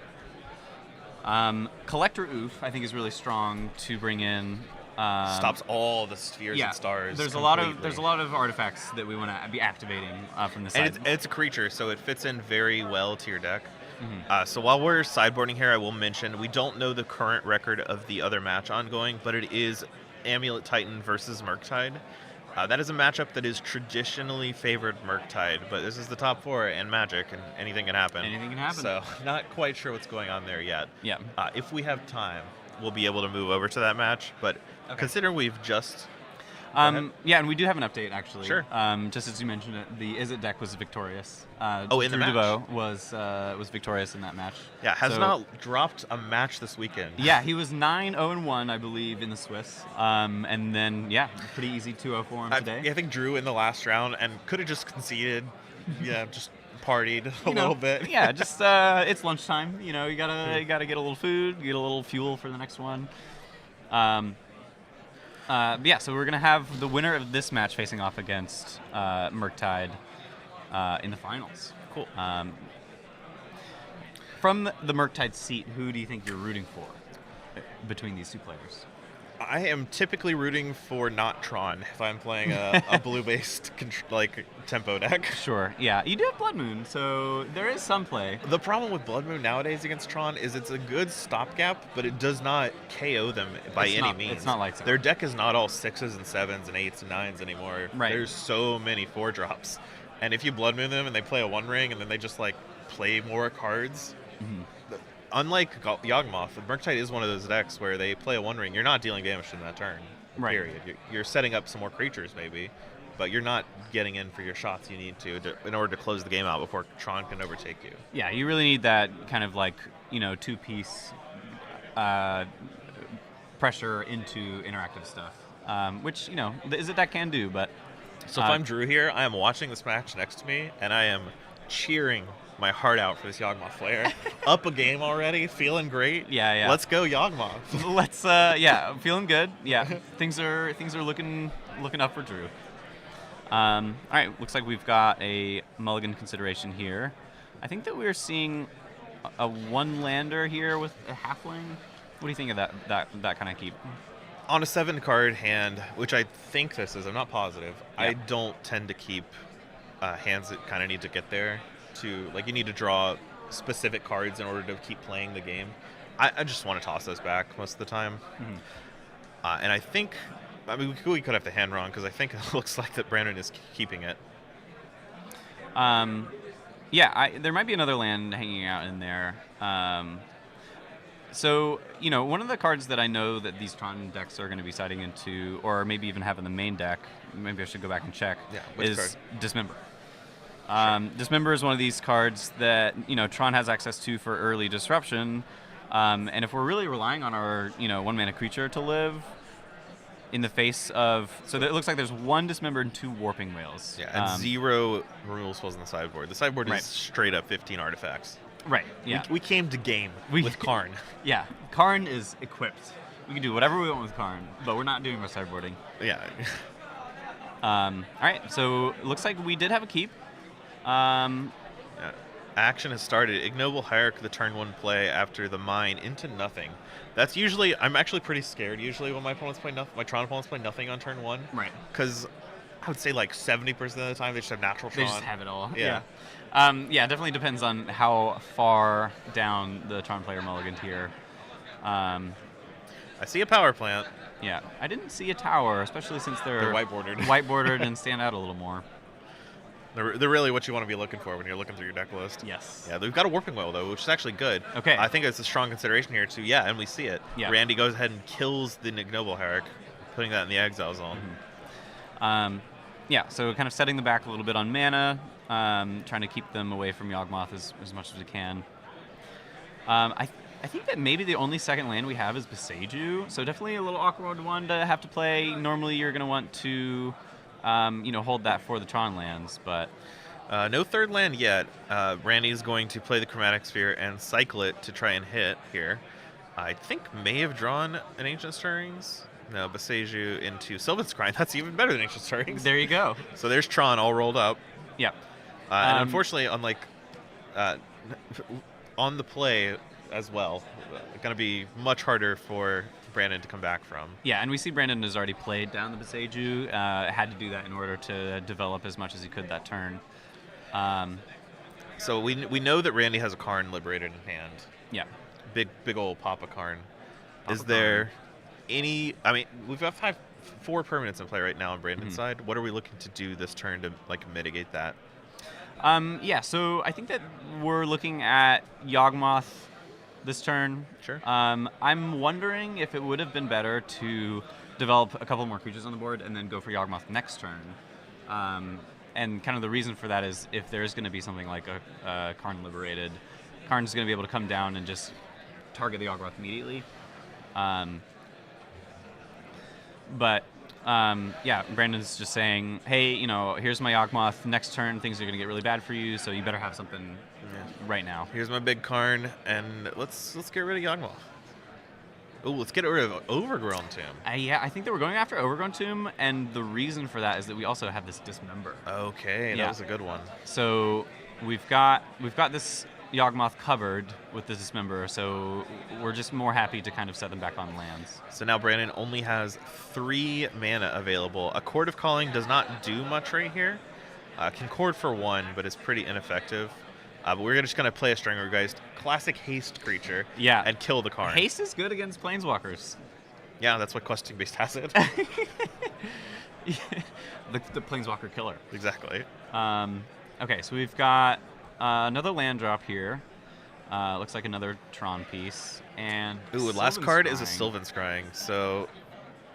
Collector Oof, I think, is really strong to bring in. Stops all the spheres yeah, and stars. There's completely. a lot of artifacts that we want to be activating from the side. And it's a creature, so it fits in very well to your deck. Mhm. So while we're sideboarding here, I will mention we don't know the current record of the other match ongoing, but it is Amulet Titan versus Murktide. That is a matchup that is traditionally favored Murktide, but this is the top 4 and Magic, and anything can happen. Anything can happen. So not quite sure what's going on there yet. Yeah. If we have time, we'll be able to move over to that match, but considering we've just... Yeah, and we do have an update, actually. Sure. Just as you mentioned it, the Izzet deck was victorious. In the Drew match? DeVoe was victorious in that match. Yeah, has So- not dropped a match this weekend. Yeah, he was 9-0-1, I believe, in the Swiss. And then, yeah, pretty easy 2-0 for him today. I think Drew in the last round and could have just conceded. Yeah, just partied a You know, little bit. Yeah, just it's lunchtime. You gotta get a little food, get a little fuel for the next one. Yeah, so we're gonna have the winner of this match facing off against Murktide in the finals. Cool. From the Murktide seat, who do you think you're rooting for between these two players? I am typically rooting for not Tron if I'm playing a blue-based tempo deck. Sure. Yeah, you do have Blood Moon, so there is some play. The problem with Blood Moon nowadays against Tron is it's a good stopgap, but it does not KO them by It's any not- means. it's not like their deck is not all 6s and 7s and 8s and 9s anymore. Right. There's so many 4-drops, and if you Blood Moon them and they play a One Ring and then they just play more cards. Mhm. Unlike Yawgmoth, Murktide is one of those decks where they play a One Ring. You're not dealing damage in that turn. Right. Period. You're setting up some more creatures maybe, but you're not getting in for your shots you need to in order to close the game out before Tron can overtake you. Yeah, you really need that kind of two-piece pressure into interactive stuff, which the Izzet deck can do. But So if I'm Drew here, I am watching this match next to me, and I am cheering my heart out for this Yawgmoth player. Up a game already, feeling great. Yeah. Let's go Yawgmoth. Let's feeling good. Yeah, things are looking up for Drew. All right, looks like we've got a mulligan consideration here. I think that we're seeing a one-lander here with a halfling. What do you think of that kind of keep? On a 7-card hand, which I think this is, I'm not positive, Yeah. I don't tend to keep hands that kind of need to get there. You need to draw specific cards in order to keep playing the game. I just want to toss those back most of the time. Mm-hmm. And I think, we could have the hand wrong because I think it looks like that Brandon is keeping it. There might be another land hanging out in there. So, one of the cards that I know that these Tron decks are going to be siding into, or maybe even have in the main deck, maybe I should go back and check, which is card? Dismember. Dismember is one of these cards that, Tron has access to for early disruption. And if we're really relying on our, 1-mana creature to live, in the face of, so it looks like there's 1 Dismember and 2 Warping Whales. Yeah, and 0 removal spells on the sideboard. The sideboard Right. is straight up 15 artifacts. Right, yeah. We came to game with Karn. Yeah, Karn is equipped. We can do whatever we want with Karn, but we're not doing our sideboarding. Yeah. All right, so it looks like we did have a keep. Action has started. Ignoble Hierarch the turn 1 play after the mine into nothing. That's usually, I'm actually pretty scared usually when my opponents play nothing. My Tron opponents play nothing on turn 1. Right. Because I would say like 70% of the time they just have natural Tron. They just have it all. Yeah. Yeah, it definitely depends on how far down the Tron player mulliganed here. I see a power plant. Yeah, I didn't see a tower, especially since they're white-bordered. White-bordered and stand out a little more. They're really what you want to be looking for when you're looking through your deck list. Yes. Yeah, they've got a Warping Whale, though, which is actually good. Okay. I think it's a strong consideration here, too. Yeah, and we see it. Yeah. Randy goes ahead and kills the Ignoble Hierarch, putting that in the exile zone. Yeah, so kind of setting the back a little bit on mana, trying to keep them away from Yawgmoth as much as we can. I think that maybe the only second land we have is Boseiju, so definitely a little awkward one to have to play. Normally you're going to want to hold that for the Tron lands, but... no third land yet. Randy's going to play the Chromatic Sphere and cycle it to try and hit here. I think may have drawn an Ancient Stirrings. No, Boseiju into Sylvan's Scrying. That's even better than Ancient Stirrings. There you go. So there's Tron all rolled up. Yep. And unfortunately, on the play as well, going to be much harder for Brandon to come back from. Yeah, and we see Brandon has already played down the Boseiju, had to do that in order to develop as much as he could that turn. So we know that Randy has a Karn liberated in hand. Yeah. Big old Papa Karn. Papa Is there any... I mean, we've got 4 permanents in play right now on Brandon's side. What are we looking to do this turn to mitigate that? Yeah, so I think that we're looking at Yawgmoth this turn. Sure. I'm wondering if it would have been better to develop a couple more creatures on the board and then go for Yawgmoth next turn. And kind of the reason for that is if there's going to be something like a Karn liberated, Karn's going to be able to come down and just target the Yawgmoth immediately. Yeah, Brandon's just saying, hey, here's my Yawgmoth. Next turn, things are going to get really bad for you, so you better have something right now. Here's my big Karn, and let's get rid of Yawgmoth. Oh, let's get rid of Overgrown Tomb. Yeah, I think that we're going after Overgrown Tomb, and the reason for that is that we also have this Dismember. Okay, that was a good one. So we've got this Yawgmoth covered with the Dismember, so we're just more happy to kind of set them back on lands. So now Brandon only has 3 mana available. A Chord of Calling does not do much right here. Can chord for 1, but it's pretty ineffective. But we're just going to play a Stringergeist, classic haste creature, and kill the Karn. Haste is good against Planeswalkers. Yeah, that's what Questing Based has it. the Planeswalker killer. Exactly. Okay, so we've got another land drop here. Looks like another Tron piece. And last card is a Sylvan Scrying. So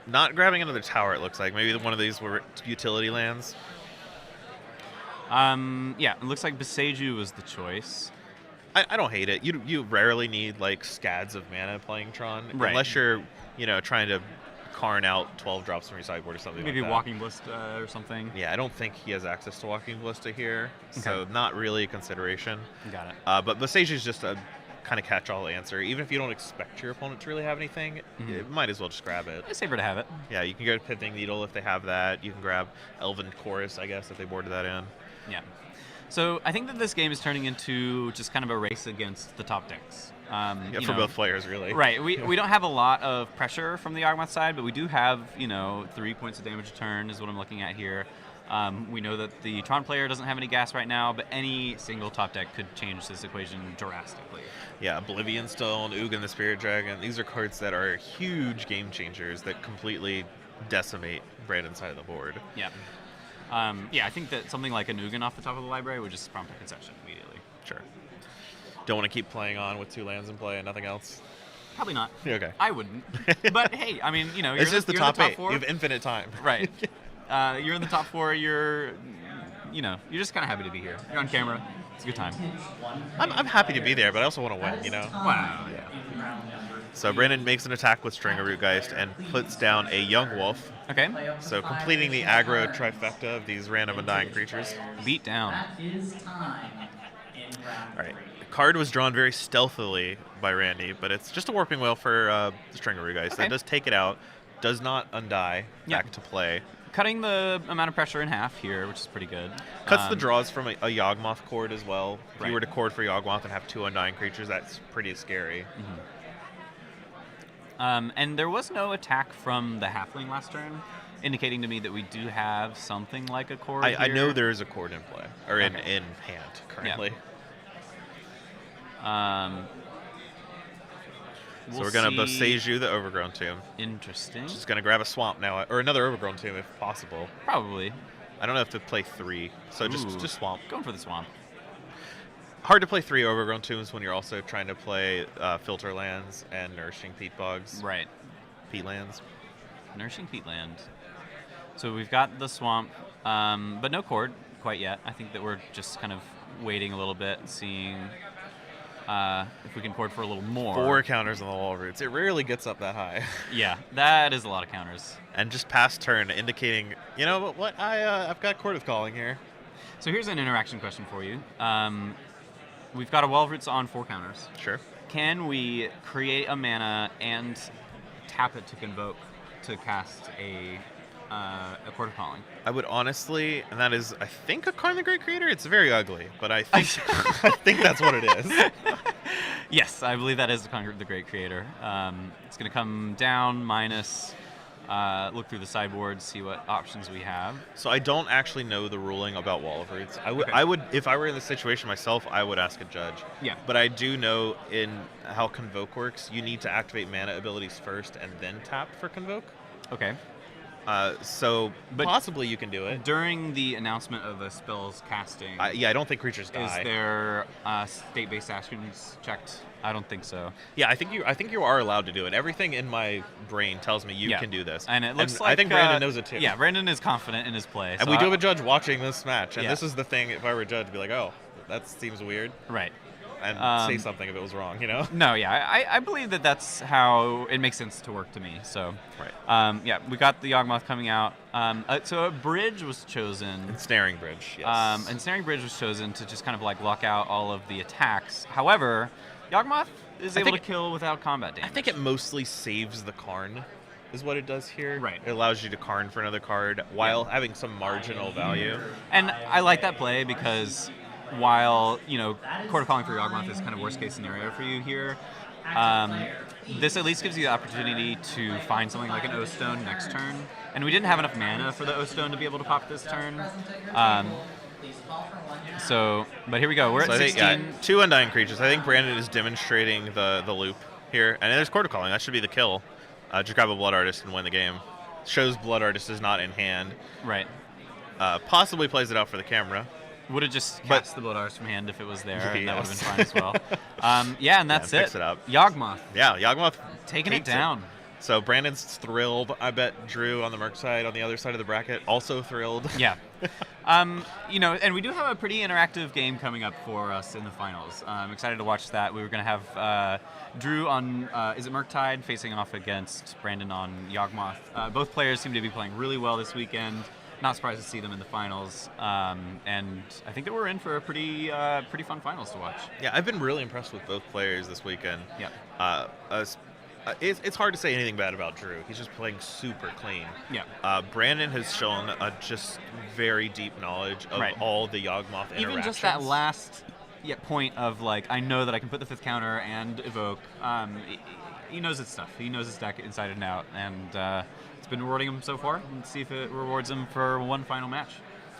not grabbing another tower, it looks like. Maybe one of these were utility lands. Yeah, it looks like Boseiju was the choice. I don't hate it. You rarely need like scads of mana playing Tron, Right. unless you're trying to Karn out 12 drops from your sideboard or something. Maybe like that. Walking Ballista or something. Yeah, I don't think he has access to Walking Ballista here, so not really a consideration. Got it. But Boseiju is just a kind of catch-all answer. Even if you don't expect your opponent to really have anything, you might as well just grab it. It's safer to have it. Yeah, you can get a Pithing Needle if they have that. You can grab Elven Chorus, I guess, if they boarded that in. Yeah. So I think that this game is turning into just kind of a race against the top decks. For both players, really. Right. We don't have a lot of pressure from the Yawgmoth side, but we do have, 3 points of damage a turn is what I'm looking at here. We know that the Tron player doesn't have any gas right now, but any single top deck could change this equation drastically. Yeah, Oblivion Stone, Ugin the Spirit Dragon. These are cards that are huge game changers that completely decimate Brandon's side of the board. Yeah. I think that something like an Ugin off the top of the library would just prompt a concession immediately. Sure. Don't want to keep playing on with 2 lands in play and nothing else? Probably not. Okay. I wouldn't. But hey, I mean, you're This is the top 8. 4. You have infinite time. Right. You're in the top 4. You're just kind of happy to be here. You're on camera. It's a good time. I'm happy to be there, but I also want to win, Wow. Yeah. So Brandon makes an attack with Stringer Root Geist and puts down a Young Wolf. Okay. So completing the aggro trifecta of these random undying creatures. Beat down. That is time in round All right. The card was drawn very stealthily by Randy, but it's just a Warping Wail for the Stringer Root Geist. Okay. That does take it out, does not undie back to play. Cutting the amount of pressure in half here, which is pretty good. Cuts the draws from a Yawgmoth cord as well. If Right. you were to cord for Yawgmoth and have 2 undying creatures, that's pretty scary. And there was no attack from the halfling last turn, indicating to me that we do have something like a cord I know here. there is a cord in play, or in hand currently. So we're going to Boseiju the Overgrown Tomb. Interesting. Just going to grab a Swamp now, or another Overgrown Tomb if possible. Probably. I don't have to play 3, so just Swamp. Going for the Swamp. Hard to play 3 Overgrown Tombs when you're also trying to play Filter Lands and Nourishing Peat Bogs. Right. Peat Lands. Nourishing Peatland. So we've got the Swamp, but no cord quite yet. I think that we're just kind of waiting a little bit, seeing if we can cord for a little more. 4 counters on the Wall Roots. It rarely gets up that high. Yeah, that is a lot of counters. And just past turn, indicating, you know what? I've got Court of Calling here. So here's an interaction question for you. We've got a Wall of Roots on 4 counters. Sure. Can we create a mana and tap it to convoke to cast a Court of Calling? I would honestly, and that is, I think, a Karn the Great Creator. It's very ugly, but I think I think that's what it is. Yes, I believe that is the Great Creator. It's going to come down minus. Look through the sideboard, see what options we have. So I don't actually know the ruling about Wall of Roots. I would, if I were in this situation myself, I would ask a judge. Yeah. But I do know in how Convoke works, you need to activate mana abilities first and then tap for Convoke. Okay. So But possibly you can do it. During the announcement of a spell's casting, Yeah, I don't think creatures die. is there state-based actions checked? I don't think so. Yeah, I think you are allowed to do it. Everything in my brain tells me you Yeah. can do this. And it looks like I think Brandon knows it too. Yeah, Brandon is confident in his play. And so we do have a judge watching this match, and Yeah. this is the thing. If I were a judge, I'd be like, "Oh, that seems weird," right, and say something if it was wrong. You know? No, yeah, I believe that that's how it makes sense to work to me. So, right. Yeah, we got the Yawgmoth coming out. So a bridge was chosen. Ensnaring Bridge. Yes. Ensnaring Bridge was chosen to just kind of like lock out all of the attacks. However, Yawgmoth is able to kill without combat damage. I think it mostly saves the Karn, is what it does here. Right. It allows you to Karn for another card while having some marginal value. And I like that play because while, Court of Calling for Yawgmoth is kind of worst case scenario for you here, this at least gives you the opportunity to find something like an O-Stone next turn. And we didn't have enough mana for the O-Stone to be able to pop this turn. But here we go. We're at 16. 2 Undying Creatures. I think Brandon is demonstrating the loop here. And there's Court of Calling. That should be the kill. Just grab a Blood Artist and win the game. Shows Blood Artist is not in hand. Right. Possibly plays it out for the camera. Would have just cast the Blood Artist from hand if it was there, and that would have been Yes. fine as well. And that's Picks it. it up. Yawgmoth. Yeah, Yawgmoth taking it takes down. So Brandon's thrilled. I bet Drew on the Merc side, on the other side of the bracket, also thrilled. Yeah. And we do have a pretty interactive game coming up for us in the finals. I'm excited to watch that. We were going to have Drew on, is it Murktide, facing off against Brandon on Yawgmoth. Both players seem to be playing really well this weekend. Not surprised to see them in the finals. And I think that we're in for a pretty fun finals to watch. Yeah, I've been really impressed with both players this weekend. Yeah. It's hard to say anything bad about Drew. He's just playing super clean. Yeah. Brandon has shown a just very deep knowledge of all the Yawgmoth interactions. Even just that last point of I know that I can put the 5th counter and evoke. He knows his stuff. He knows his deck inside and out, and it's been rewarding him so far. Let's see if it rewards him for one final match.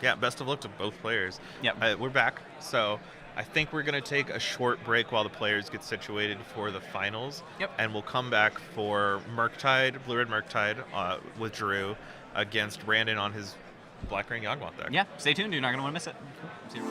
Yeah, best of luck to both players. Yeah, we're back. So I think we're going to take a short break while the players get situated for the finals. Yep. And we'll come back for Murktide, Blue-Red Murktide with Drew against Brandon on his Black Ring Yawgmoth deck. Yeah, stay tuned. You're not going to want to miss it. See you.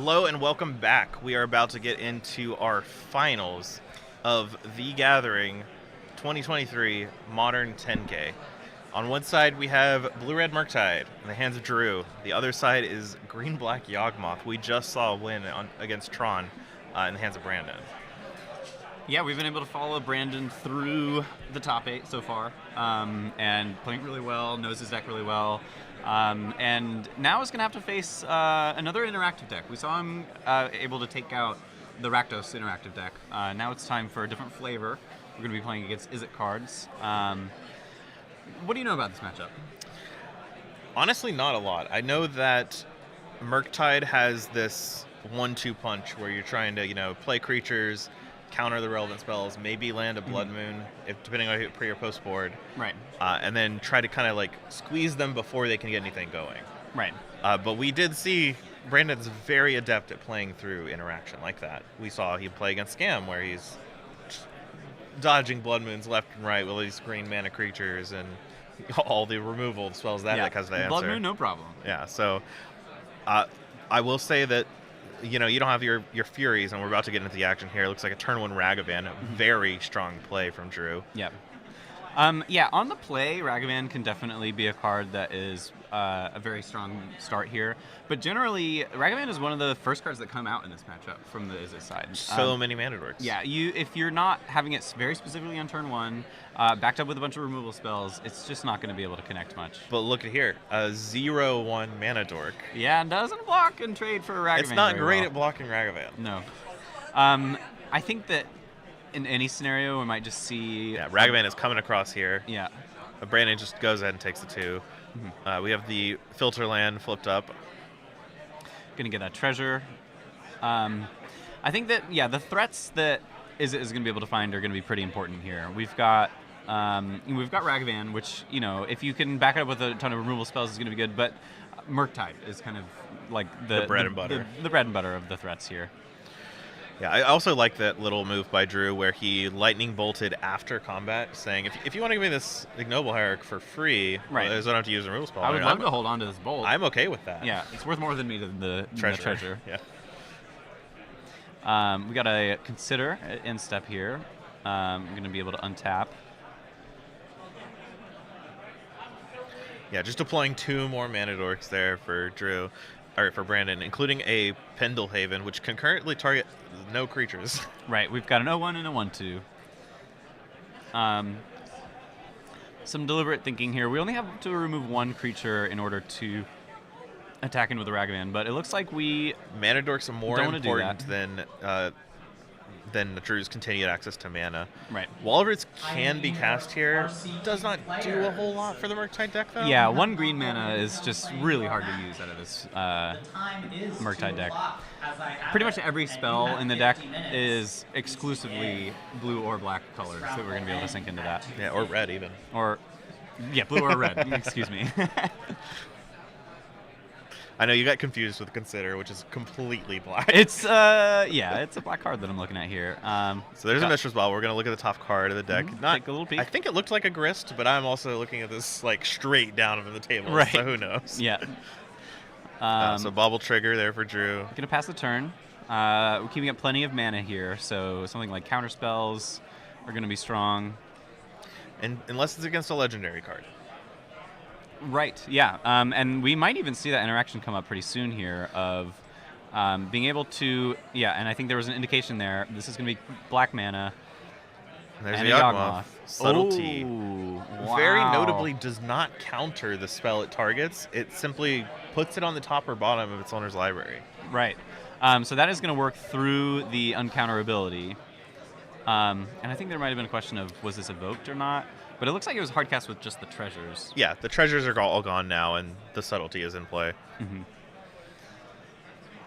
Hello and welcome back. We are about to get into our finals of The Gathering 2023 Modern 10K. On one side we have Blue-Red Murktide in the hands of Drew. The other side is Green-Black Yawgmoth. We just saw a win against Tron in the hands of Brandon. Yeah, we've been able to follow Brandon through the top 8 so far, and playing really well, knows his deck really well. And now he's going to have to face another interactive deck. We saw him able to take out the Rakdos interactive deck. Now it's time for a different flavor. We're going to be playing against Izzet cards. What do you know about this matchup? Honestly, not a lot. I know that Murktide has this 1-2 punch where you're trying to, play creatures, counter the relevant spells, maybe land a Blood Moon, depending on pre or post board. Right. And then try to kind of squeeze them before they can get anything going. Right. But we did see Brandon's very adept at playing through interaction like that. We saw him play against Scam where he's dodging Blood Moons left and right with these green mana creatures and all the removal spells that has to answer. Blood Moon, no problem. Yeah, so I will say that you don't have your Furies, and we're about to get into the action here. It looks like a turn 1 Ragavan, a very strong play from Drew. Yeah. On the play, Ragavan can definitely be a card that is a very strong start here. But generally, Ragavan is one of the first cards that come out in this matchup from the Izzet side. So many mana dorks. Yeah, if you're not having it very specifically on turn 1, backed up with a bunch of removal spells, it's just not going to be able to connect much. But look at here, a 0/1 mana dork. Yeah, and doesn't block and trade for Ragavan. It's not great at blocking Ragavan. No. I think that in any scenario, we might just see... Yeah, Ragavan is coming across here. Yeah. Brandon just goes ahead and takes the 2. We have the Filter Land flipped up. Gonna get that treasure. I think that, the threats that Izzet is going to be able to find are going to be pretty important here. We've got Ragavan, which, if you can back it up with a ton of removal spells, is going to be good, but Murktide is kind of like the bread and butter. The bread and butter of the threats here. Yeah, I also like that little move by Drew where he lightning bolted after combat, saying, if you want to give me this Ignoble Hierarch for free, right. I don't have to use a removal spell. I would love to hold on to this bolt. I'm okay with that. Yeah, it's worth more than me than the treasure. Yeah. We got to consider in step here. We're going to be able to untap. Yeah, just deploying 2 more mana dorks there for Drew. Or for Brandon, including a Pendelhaven, which can currently target no creatures. Right, we've got an 0-1 and a 1-2. Some deliberate thinking here. We only have to remove 1 creature in order to attack in with the Ragavan, but it looks like we... Mana dorks are more important than Drew's continued access to mana. Right. Wall of Roots can be cast here. Does not do a whole lot for the Murktide deck, though. Yeah, 1 green mana is just really hard to use out of this Murktide deck. Pretty much every spell in the deck is exclusively blue or black colors, so we're going to be able to sink into that. Yeah, or red even. Or, blue or red, excuse me. I know you got confused with Consider, which is completely black. It's it's a black card that I'm looking at here. So there's a Mistress Ball. We're gonna look at the top card of the deck. Take a little peek. I think it looked like a Grist, but I'm also looking at this straight down of the table. Right. So who knows? Yeah. So Bauble Trigger there for Drew. Gonna pass the turn. We're keeping up plenty of mana here, so something like counter spells are gonna be strong. And unless it's against a legendary card. Right, yeah. And we might even see that interaction come up pretty soon here of being able to, and I think there was an indication there. This is going to be black mana. And there's and a Yawgmoth. Subtlety. Ooh, wow. Very notably does not counter the spell it targets. It simply puts it on the top or bottom of its owner's library. Right. So that is going to work through the uncounterability. And I think there might have been a question of, was this evoked or not? But it looks like it was hard cast with just the treasures. Yeah, the treasures are all gone now, and the subtlety is in play.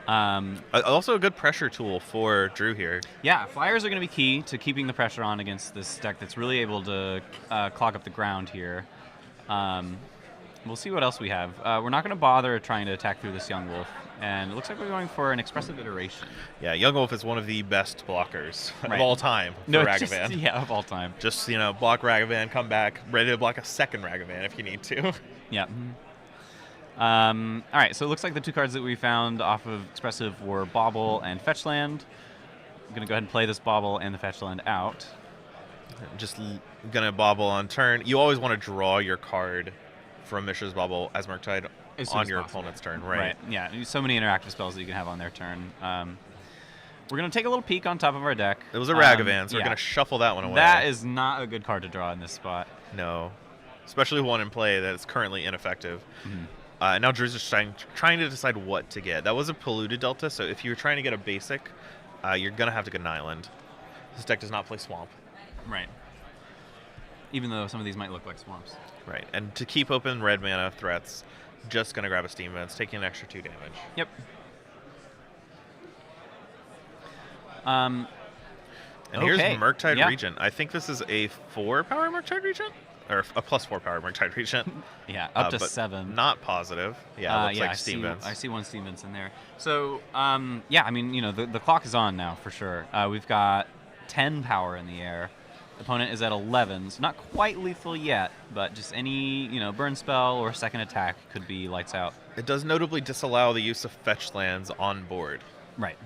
Also a good pressure tool for Drew here. Yeah, flyers are going to be key to keeping the pressure on against this deck that's really able to clog up the ground here. We'll see what else we have. We're not going to bother trying to attack through this Young Wolf, and it looks like we're going for an Expressive Iteration. Yeah, Young Wolf is one of the best blockers Right. of all time for No, Ragavan. of all time. Just, block Ragavan, come back, ready to block a second Ragavan if you need to. Yeah. All right, so it looks like the two cards that we found off of Expressive were Bauble and Fetchland. I'm going to go ahead and play this Bauble and the Fetchland out. Just gonna Bauble on turn. You always want to draw your card from Mishra's Bauble as Murktide As soon on as your possible. opponent's turn, right? Yeah, so many interactive spells that you can have on their turn. We're going to take a little peek on top of our deck. It was a Ragavan, so we're yeah. going to shuffle that one away. That is not a good card to draw in this spot. No. Especially one in play that is currently ineffective. Mhm. Now Drew's just trying to decide what to get. That was a Polluted Delta, so if you're trying to get a basic, you're going to have to get an island. This deck does not play Swamp. Right. Even though some of these might look like swamps. Right, and to keep open red mana threats, just going to grab a Steam Vents, taking an extra 2 damage. Yep. And here's Okay. Murktide Yeah. Regent. I think this is a 4-power Murktide Regent? Or a plus 4-power Murktide Regent. Yeah, up to but 7. Not positive. Yeah, it looks like I Steam see, Vents. I see one Steam Vents in there. So, yeah, I mean, the clock is on now for sure. We've got 10 power in the air. Opponent is at 11, so not quite lethal yet, but just any, burn spell or second attack could be lights out. It does notably disallow the use of fetch lands on board. Right.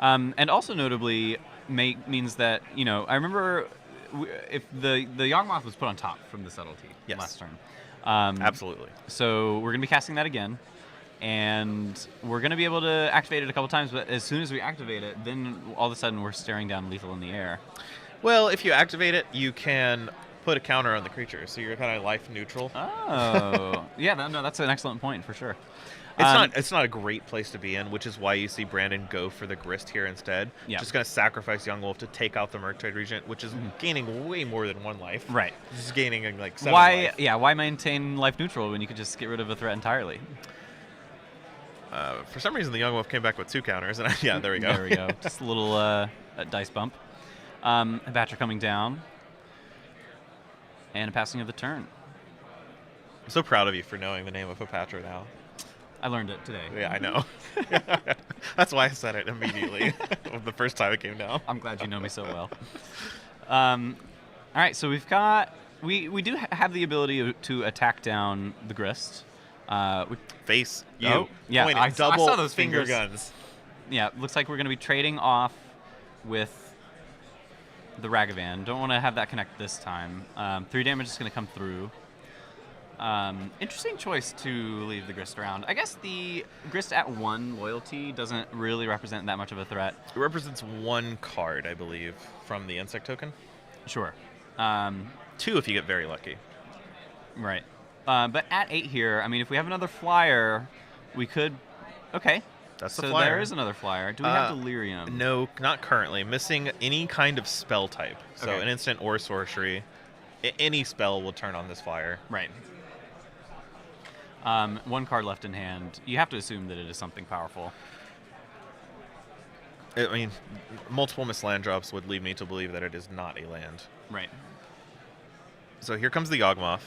And also notably means that, I remember if the Yawgmoth was put on top from the Subtlety last turn. Absolutely. So we're going to be casting that again. And we're going to be able to activate it a couple times, but as soon as we activate it, then all of a sudden we're staring down lethal in the air. Well, if you activate it, you can put a counter on the creature, so you're kind of life neutral. Oh, yeah, no, that's an excellent point for sure. It's not a great place to be in, which is why you see Brandon go for the Grist here instead. Yeah. Just going to sacrifice Young Wolf to take out the Murktide Regent, which is gaining way more than 1 life. Right. Just gaining like 7 Why? life. Yeah, why maintain life neutral when you could just get rid of a threat entirely? For some reason, the Young Wolf came back with 2 counters, and yeah, there we go. There we go. Just a little dice bump. A Batcher coming down, and a passing of the turn. I'm so proud of you for knowing the name of Hapatra now. I learned it today. Yeah, I know. That's why I said it immediately the first time it came down. I'm glad you know me so well. All right, so we've got we do have the ability to attack down the Grist. Face you. Oh, yeah, pointing, I double saw those finger fingers. guns. Yeah, looks like we're going to be trading off with the Ragavan. Don't want to have that connect this time. 3 damage is going to come through. Interesting choice to leave the Grist around. I guess the Grist at 1 loyalty doesn't really represent that much of a threat. It represents 1 card, I believe, from the insect token. Sure. 2 if you get very lucky. Right. But at 8 here, I mean, if we have another flyer, we could... Okay. That's so the flyer. there is another flyer. Do we have Delirium? No, not currently. Missing any kind of spell type. So Okay. an instant or sorcery. Any spell will turn on this flyer. Right. 1 card left in hand. You have to assume that it is something powerful. I mean, multiple missed land drops would lead me to believe that it is not a land. Right. So here comes the Yawgmoth,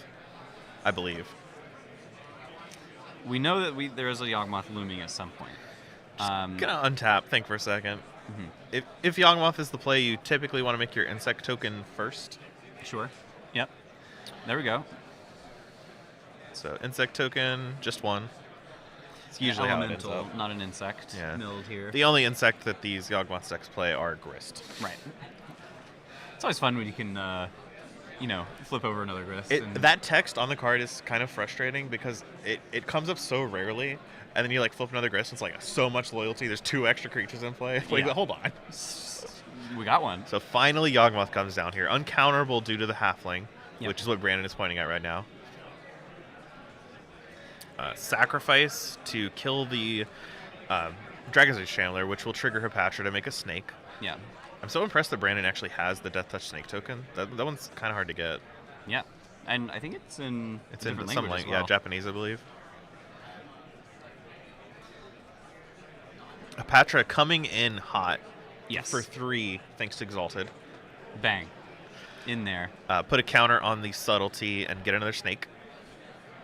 I believe. We know that there is a Yawgmoth looming at some point. Gonna untap, think for a 2nd. If Yawgmoth is the play, you typically want to make your insect token first. Sure. Yep. There we go. So insect token, just 1. It's usually how it ends Elemental, up. not an insect. Yeah. Milled here. The only insect that these Yawgmoth decks play are Grist. Right. It's always fun when you can, flip over another Grist. That text on the card is kind of frustrating because it comes up so rarely, and then you flip another Grist, and it's like so much loyalty. There's 2 extra creatures in play. Wait, Yeah. hold on. We got one. So finally, Yawgmoth comes down here, uncounterable due to the Halfling, Yep. which is what Brandon is pointing at right now. Sacrifice to kill the Dragon's Age Chandler, which will trigger Hapatra to make a snake. Yeah. I'm so impressed that Brandon actually has the Death Touch Snake token. That one's kind of hard to get. Yeah. And I think it's in It's a in different some language as language, well. yeah, Japanese, I believe. Hapatra coming in hot. Yes. For 3, thanks to Exalted. Bang. In there. Put a counter on the Subtlety and get another snake.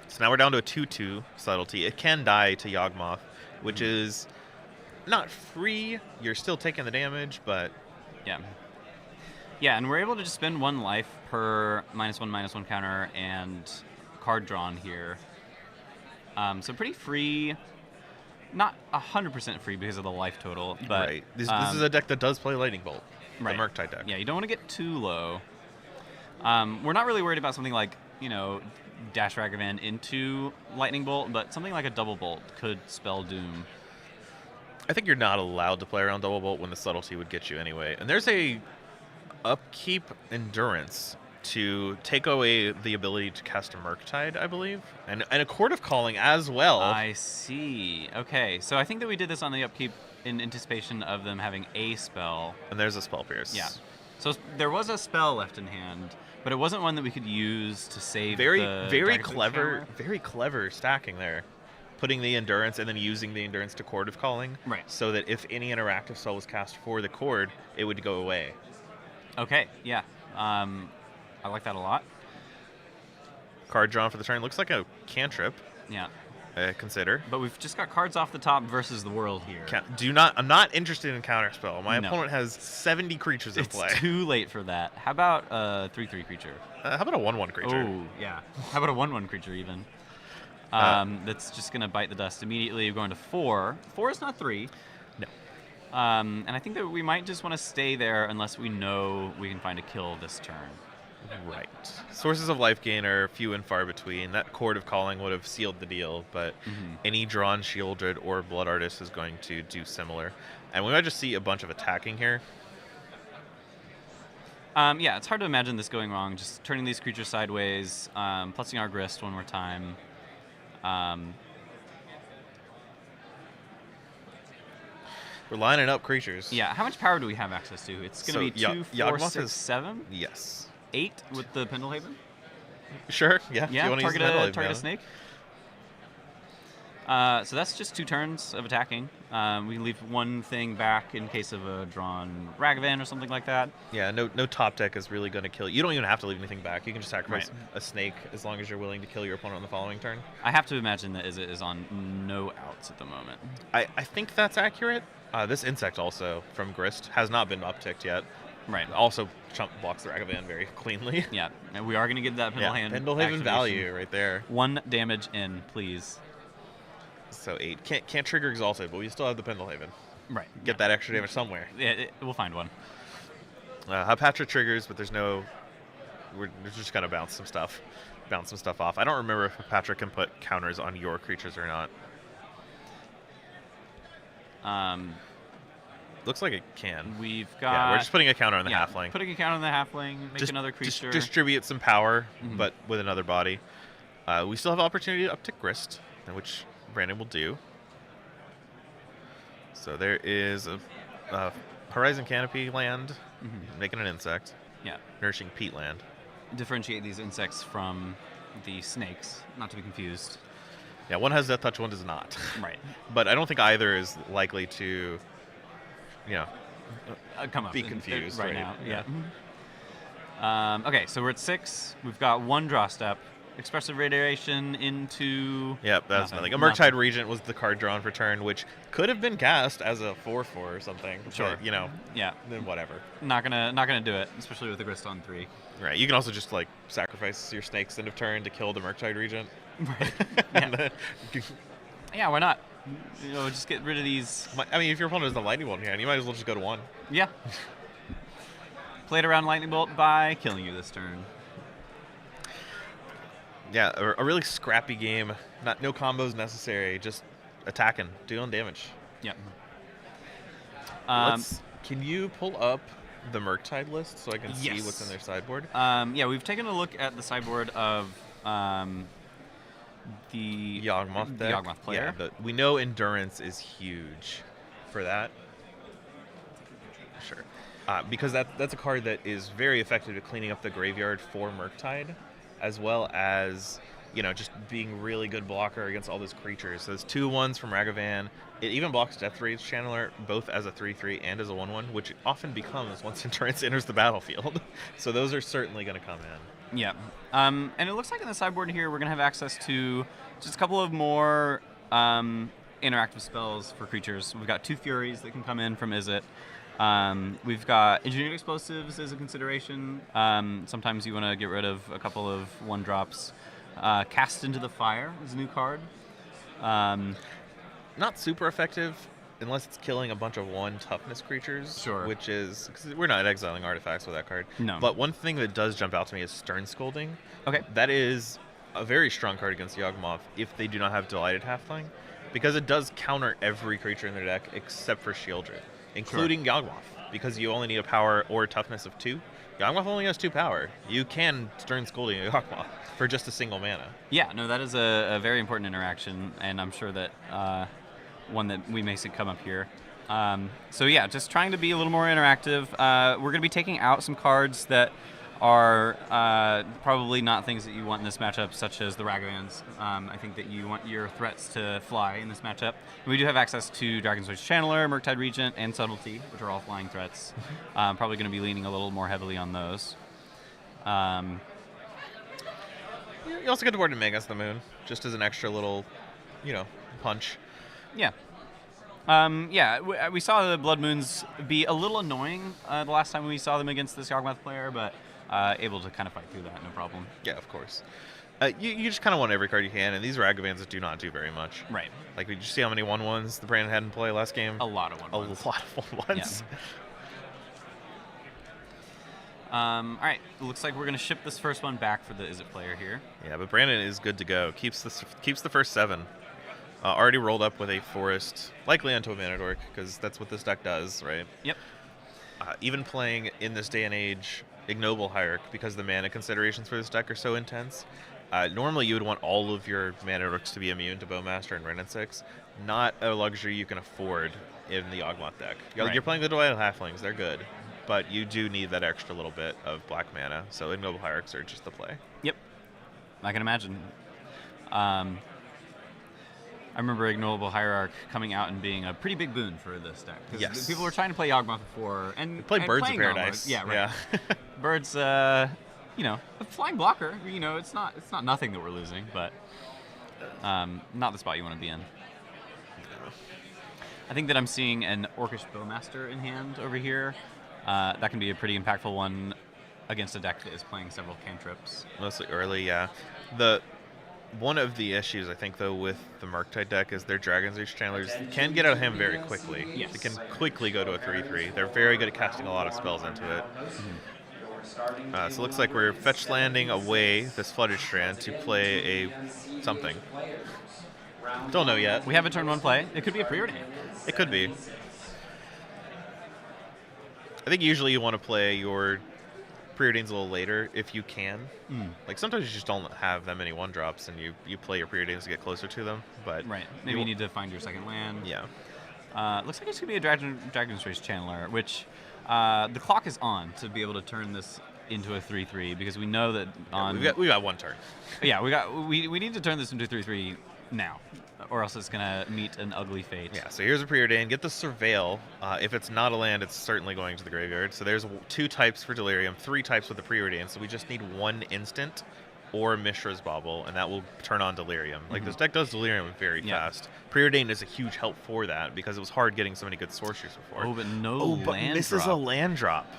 So now we're down to a 2/2 Subtlety. It can die to Yawgmoth, which is not free. You're still taking the damage, but... Yeah. Yeah, and we're able to just spend 1 life per -1/-1 counter and card drawn here. So pretty free. Not 100% free because of the life total, but right. This is a deck that does play Lightning Bolt. Right. The Murktide deck. Yeah, you don't want to get too low. We're not really worried about something like, Dash Ragavan into Lightning Bolt, but something like a Double Bolt could spell doom. I think you're not allowed to play around Double Bolt when the subtlety would get you anyway. And there's a upkeep endurance to take away the ability to cast a Murktide, I believe, and a Chord of Calling as well. I see. Okay, so I think that we did this on the upkeep in anticipation of them having a spell. And there's a Spell Pierce. Yeah. So there was a spell left in hand, but it wasn't one that we could use to save Very the very clever stacking there. Putting the endurance and then using the endurance to Chord of Calling. Right. So that if any interactive spell was cast for the Chord, it would go away. Okay, yeah. I like that a lot. Card drawn for the turn. Looks like a cantrip. Yeah. Consider. But we've just got cards off the top versus the world here. I'm not interested in counterspell. My opponent has 70 creatures in play. It's too late for that. How about a 3/3 creature? How about a 1/1 creature? Oh, yeah. How about a 1/1 creature even? That's just going to bite the dust immediately. We're going to 4. 4 is not 3. No. And I think that we might just want to stay there unless we know we can find a kill this turn. Right. Sources of life gain are few and far between. That Chord of Calling would have sealed the deal, but any drawn Shieldred or Blood Artist is going to do similar. And we might just see a bunch of attacking here. Yeah, it's hard to imagine this going wrong. Just turning these creatures sideways, plusing our Grist one more time. We're lining up creatures. Yeah, how much power do we have access to? It's going to be 2, 4, 6, 7? Yes. 8 with the Pendelhaven? Sure, yeah. Yeah, you target a snake. So that's just 2 turns of attacking. We leave one thing back in case of a drawn Ragavan or something like that. Yeah, no top deck is really going to kill you. You don't even have to leave anything back. You can just sacrifice a snake as long as you're willing to kill your opponent on the following turn. I have to imagine that Izzet is on no outs at the moment. I think that's accurate. This insect also from Grist has not been upticked yet. Right. Also blocks the Ragavan very cleanly. Yeah, and we are going to get that Pendelhaven value right there. 1 damage in, please. So 8. Can't trigger Exalted, but we still have the Pendelhaven. Right. Get that extra damage somewhere. Yeah, we'll find one. Hapatra triggers, but there's no... We're just going to bounce some stuff off. I don't remember if Hapatra can put counters on your creatures or not. Looks like it can. We've got... Yeah, we're just putting a counter on the halfling. Putting a counter on the halfling, make another creature. Distribute some power, but with another body. We still have opportunity to uptick Grist, which Brandon will do. So there is a Horizon Canopy land, making an insect. Yeah. Nourishing peat land. Differentiate these insects from the snakes, not to be confused. Yeah, one has Death Touch, one does not. Right. But I don't think either is likely to, come up be confused right now. Yeah. Okay, so we're at 6. We've got 1 draw step. Expressive Radiation into... Yep, that's nothing. A Murktide Regent was the card drawn for turn, which could have been cast as a 4/4 or something. Sure. But, yeah. Then whatever. Not gonna do it, especially with the Grist on 3. Right. You can also just sacrifice your snakes end of turn to kill the Murktide Regent. Right. Yeah. Yeah, why not? Just get rid of these. I mean, if your opponent has the Lightning Bolt in hand, you might as well just go to 1. Yeah. Played around Lightning Bolt by killing you this turn. Yeah, a really scrappy game. No combos necessary. Just attacking, doing damage. Yeah. Can you pull up the Murktide list so I can see what's in their sideboard? Yeah, we've taken a look at the sideboard of the Yawgmoth deck. Yawgmoth player. Yeah, but we know Endurance is huge for that. Sure. Because that's a card that is very effective at cleaning up the graveyard for Murktide, as well as, just being really good blocker against all those creatures. So there's 2/1s from Ragavan. It even blocks Death Rage Channeler both as a 3/3 and as a 1/1, which it often becomes once Endurance enters the battlefield. So those are certainly going to come in. Yeah. And it looks like in the sideboard here we're going to have access to just a couple of more interactive spells for creatures. We've got 2 Furies that can come in from Izzet. We've got Engineered Explosives as a consideration. Sometimes you want to get rid of a couple of 1-drops. Cast into the Fire is a new card. Not super effective unless it's killing a bunch of 1 toughness creatures. Sure. Which is, because we're not exiling artifacts with that card. No. But one thing that does jump out to me is Stern Scolding. Okay. That is a very strong card against Yawgmoth if they do not have Delighted Halfling, because it does counter every creature in their deck except for Shieldred, including Yawgmoth, because you only need a power or toughness of 2. Yawgmoth only has 2 power. You can Stern Scolding a Yawgmoth for just a single mana. Yeah, no, that is a very important interaction, and I'm sure that one that we may see come up here. So yeah, just trying to be a little more interactive. We're going to be taking out some cards that are probably not things that you want in this matchup, such as the Ragavans. I think that you want your threats to fly in this matchup. And we do have access to Dragon's Rage Channeler, Murktide Regent, and Subtlety, which are all flying threats. Probably going to be leaning a little more heavily on those. You also get to board to Magus the Moon, just as an extra little, punch. Yeah. We saw the Blood Moons be a little annoying the last time we saw them against this Yawgmoth player, but able to kind of fight through that, no problem. Yeah, of course. You just kind of want every card you can, and these Ragavans do not do very much. Right. Like, did you see how many 1/1s the Brandon had in play last game? A lot of 1/1s. A lot of 1/1s. Yeah. All right, looks like we're going to ship this first one back for the Izzet player here. Yeah, but Brandon is good to go. Keeps the first 7. Already rolled up with a Forest, likely onto a Mana Dork, because that's what this deck does, right? Yep. Even playing in this day and age Ignoble Hierarch, because the mana considerations for this deck are so intense. Normally you would want all of your Mana Dorks to be immune to Bowmaster and Wrenn and 6. Not a luxury you can afford in the Yawgmoth deck. You're playing the Delighted Halflings, they're good. But you do need that extra little bit of black mana, so Ignoble Hierarchs are just the play. Yep. I can imagine. I remember Ignoble Hierarch coming out and being a pretty big boon for this deck. Yes. People were trying to play Yawgmoth before. And play Birds of playing Paradise. Yawgmoth. Yeah, right. Yeah. Birds, a flying blocker. It's not nothing that we're losing, but not the spot you want to be in. I think that I'm seeing an Orcish Bowmaster in hand over here. That can be a pretty impactful one against a deck that is playing several cantrips. Mostly early, yeah. One of the issues, I think, though, with the Murktide deck is their Dragon's Rage Channelers can get out of him very quickly. Yes. They can quickly go to a 3/3. They're very good at casting a lot of spells into it. So it looks like we're fetch landing away this Flooded Strand to play a something. Don't know yet. We have a turn 1 play. It could be a preordain. It could be. I think usually you want to play your preordains a little later if you can. Like sometimes you just don't have that many 1-drops and you play your preordains to get closer to them. But right. Maybe you need to find your second land. Yeah. Looks like it's going to be a Dragon's Rage Channeler, which the clock is on to be able to turn this into a 3/3 because we know that on we got 1 turn. Yeah, we need to turn this into a 3/3 now, or else it's gonna meet an ugly fate. Yeah, so here's a preordain. Get the Surveil. If it's not a land, it's certainly going to the graveyard. So there's 2 types for Delirium, 3 types with the preordain. So we just need 1 instant or Mishra's Bauble, and that will turn on Delirium. Like this deck does Delirium very fast. Preordain is a huge help for that because it was hard getting so many good sorceries before. Oh, but no but land misses drop. a land drop.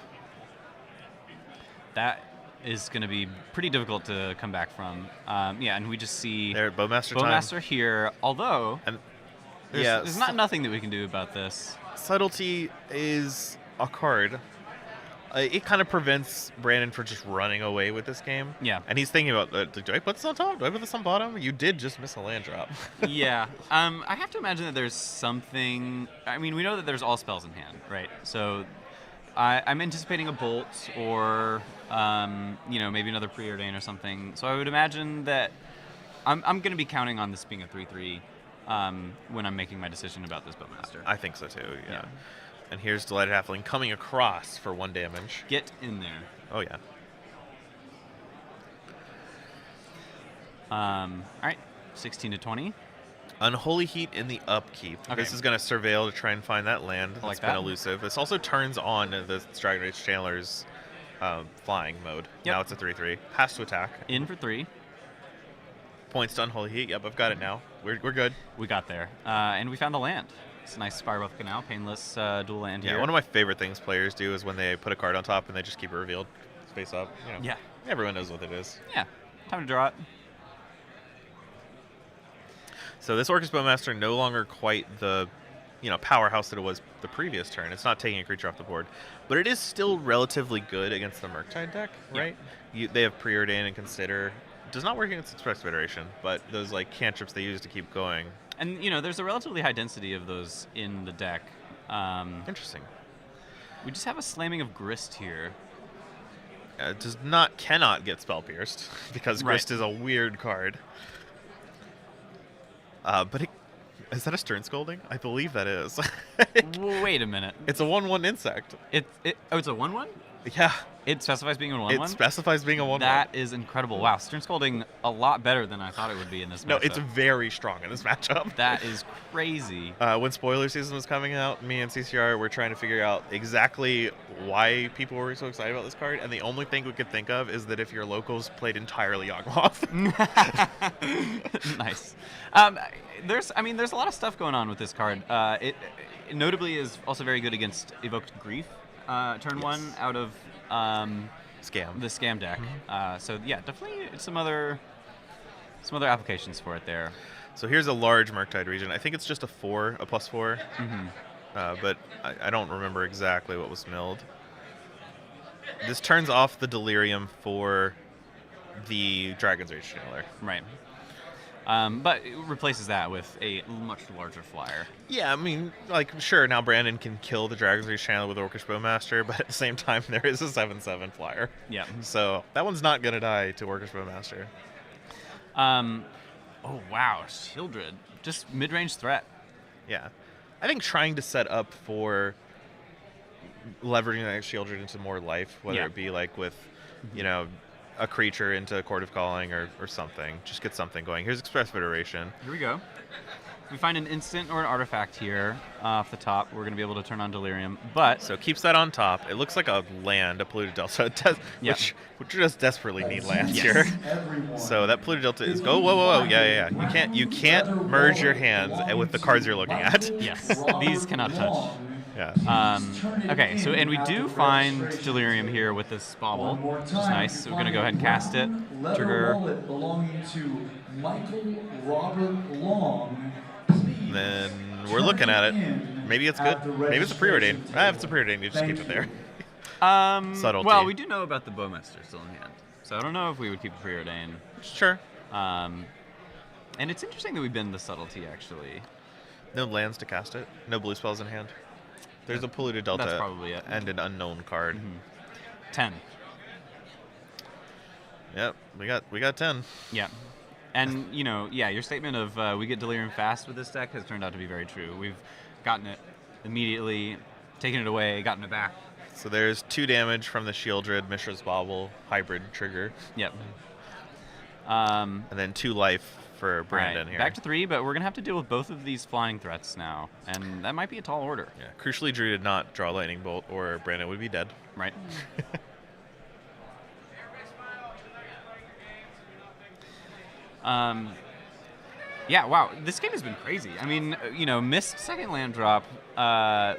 That is going to be pretty difficult to come back from. And we just see there, Bowmaster here, although there's not nothing that we can do about this. Subtlety is a card. It kind of prevents Brandon from just running away with this game. Yeah. And he's thinking about, do I put this on top? Do I put this on bottom? You did just miss a land drop. Yeah. I have to imagine that there's something... I mean, we know that there's all spells in hand, right? So I'm anticipating a Bolt or, maybe another Preordain or something. So I would imagine that I'm going to be counting on this being a 3/3 when I'm making my decision about this Bowmaster. I think so, too, yeah. And here's Delighted Halfling coming across for 1 damage. Get in there. Oh, yeah. All right, 16 to 20. Unholy Heat in the upkeep. Okay. This is going to surveil to try and find that land that's been elusive. This also turns on the Dragon Rage Channeler's flying mode. Yep. Now it's a 3/3. Has to attack. In for 3. Points to Unholy Heat. Yep, I've got it now. We're good. We got there. And we found the land. It's a nice Spiral of Canal, painless dual land here. Yeah, one of my favorite things players do is when they put a card on top and they just keep it revealed face up. Yeah. Everyone knows what it is. Yeah. Time to draw it. So this Orcus Bowmaster no longer quite the powerhouse that it was the previous turn. It's not taking a creature off the board, but it is still relatively good against the Murktide deck, right? They have Preordain and Consider. Does not work against Express Federation, but those like cantrips they use to keep going. And there's a relatively high density of those in the deck. Interesting. We just have a slamming of Grist here. It cannot get Spell Pierced because Grist is a weird card. But is that a Stern Scolding? I believe that is. Wait a minute. It's a 1/1 insect. It's a 1/1? Yeah. It specifies being a 1/1? It specifies being a 1/1. That is incredible. Wow, Stern Scolding a lot better than I thought it would be in this matchup. No, it's very strong in this matchup. That is crazy. When Spoiler Season was coming out, me and CCR were trying to figure out exactly why people were so excited about this card, and the only thing we could think of is that if your locals played entirely Yawgmoth. Nice. There's a lot of stuff going on with this card. It notably is also very good against Evoked Grief turn 1 out of Scam. The Scam deck. So yeah, definitely some other applications for it there. So here's a large Murktide region. I think it's just a +4. But I don't remember exactly what was milled. This turns off the Delirium for the Dragon's Rage Channeler. Right. But it replaces that with a much larger flyer. Yeah, I mean, sure, now Brandon can kill the Dragon's Rage Channeler with Orcish Bowmaster, but at the same time, there is a 7/7 flyer. Yeah. So that one's not going to die to Orcish Bowmaster. Oh, wow, Shieldred. Just mid-range threat. Yeah. I think trying to set up for leveraging that Shieldred into more life, whether it be with, a creature into Court of Calling or something. Just get something going. Here's Express Federation. Here we go. If we find an instant or an artifact here off the top, we're going to be able to turn on Delirium. But so keeps that on top. It looks like a land, a Polluted Delta, which just desperately need lands here. So that Polluted Delta is whoa. Yeah. You can't merge your hands with the cards you're looking at. Yes, these cannot touch. Yeah. Okay, and we do find Delirium here with this Bauble, which is nice. So we're going to go ahead and cast it. Trigger. Belonging to Michael Robert Long. Then we're looking at it. Maybe it's good. Maybe it's a Preordain. If it's a Preordain, you just keep it there. Subtlety. Well, we do know about the Bowmaster still in hand. So I don't know if we would keep a Preordain. Sure. And it's interesting that we bend the Subtlety, actually. No lands to cast it. No blue spells in hand. There's a Polluted Delta. That's probably it. And an unknown card. 10. Yep, we got 10. Yeah. And, your statement of we get Delirium fast with this deck has turned out to be very true. We've gotten it immediately, taken it away, gotten it back. So there's 2 damage from the Shieldred, Mishra's Bauble, hybrid trigger. Yep. And then 2 life for Brandon here. Back to 3, but we're going to have to deal with both of these flying threats now. And that might be a tall order. Yeah. Crucially, Drew did not draw Lightning Bolt, or Brandon would be dead. Right. Yeah, wow, this game has been crazy. I mean, missed second land drop.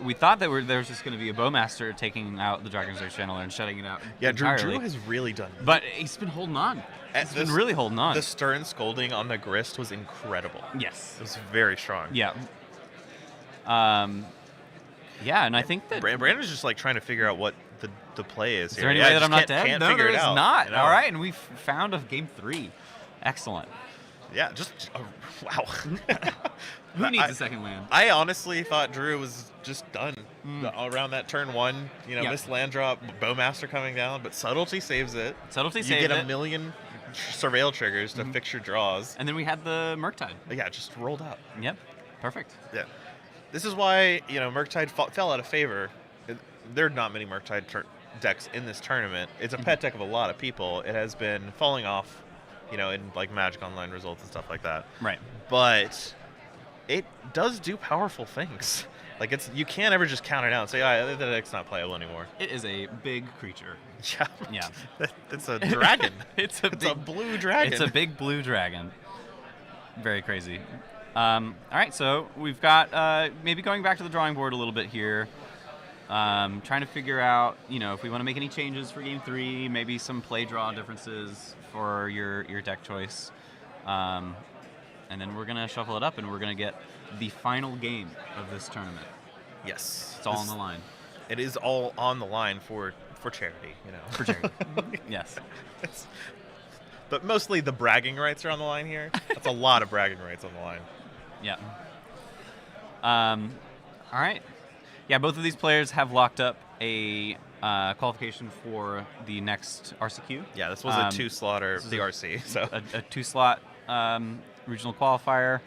We thought that there was just going to be a Bowmaster taking out the Dragon's Rage Channeler and shutting it out. Yeah, entirely. Drew has really done it. But he's been holding on. He's been really holding on. The Stern Scolding on the Grist was incredible. Yes. It was very strong. Yeah. Yeah, and I think that Brandon's just trying to figure out what the play is. Is there any way that I'm not dead? No, there is not. All right, and we found a game 3. Excellent. Yeah, just wow. Who needs a second land? I honestly thought Drew was just done around that turn 1. Missed land drop, Bowmaster coming down, but Subtlety saves it. Subtlety saves it. You get a million Surveil triggers to fix your draws. And then we had the Murktide. Yeah, just rolled out. Yep, perfect. Yeah. This is why, Murktide fell out of favor. There are not many Murktide decks in this tournament. It's a pet deck of a lot of people. It has been falling off, in Magic Online results and stuff like that. Right. But it does do powerful things. You can't ever just count it out and say, that deck's not playable anymore. It is a big creature. Yeah. Yeah. It's a dragon. It's a blue dragon. It's a big blue dragon. Very crazy. All right, so we've got maybe going back to the drawing board a little bit here. Trying to figure out, if we want to make any changes for Game 3, maybe some play draw differences for your deck choice. and then we're gonna shuffle it up, and we're gonna get the final game of this tournament. Yes. It's all on the line. It is all on the line for charity, you know. For charity. Yes. But mostly the bragging rights are on the line here. That's a lot of bragging rights on the line. Yeah. All right. Yeah, both of these players have locked up a qualification for the next RCQ. Yeah, this was a 2-slotter, the RC. So a 2-slot regional qualifier.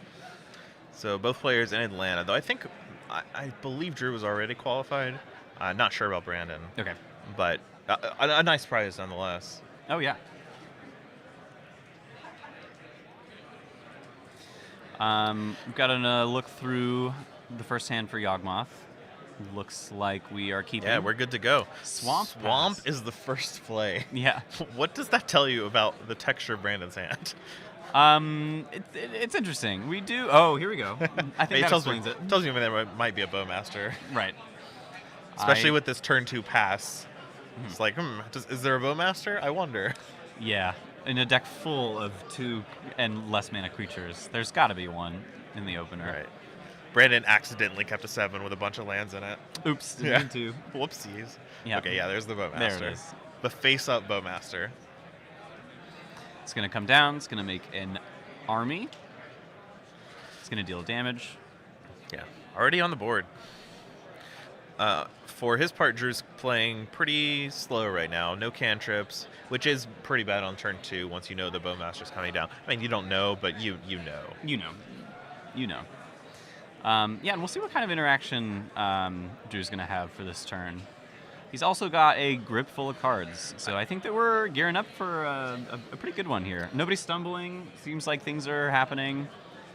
So both players in Atlanta, though I believe Drew was already qualified. Not sure about Brandon. Okay. But a nice prize nonetheless. Oh, yeah. We've got a look through the first hand for Yawgmoth. Looks like we are keeping. Yeah, we're good to go. Swamp is the first play. Yeah. What does that tell you about the texture of Brandon's hand? It's interesting. We do. Oh, here we go. I think that explains it. Tells you there might be a Bowmaster. Right. Especially with this turn 2 pass. It's like, is there a Bowmaster? I wonder. Yeah. In a deck full of 2 and less mana creatures, there's got to be one in the opener. Right. Brandon accidentally kept a 7 with a bunch of lands in it. Oops, didn't mean to. Whoopsies. Yeah. Okay, yeah, there's the Bowmaster. There it is. The face-up Bowmaster. It's going to come down. It's going to make an army. It's going to deal damage. Yeah, already on the board. For his part, Drew's playing pretty slow right now. No cantrips, which is pretty bad on turn 2 once you know the Bowmaster's coming down. I mean, you don't know, but you know. You know. Yeah, and we'll see what kind of interaction Drew's going to have for this turn. He's also got a grip full of cards, so I think that we're gearing up for a pretty good one here. Nobody's stumbling. Seems like things are happening.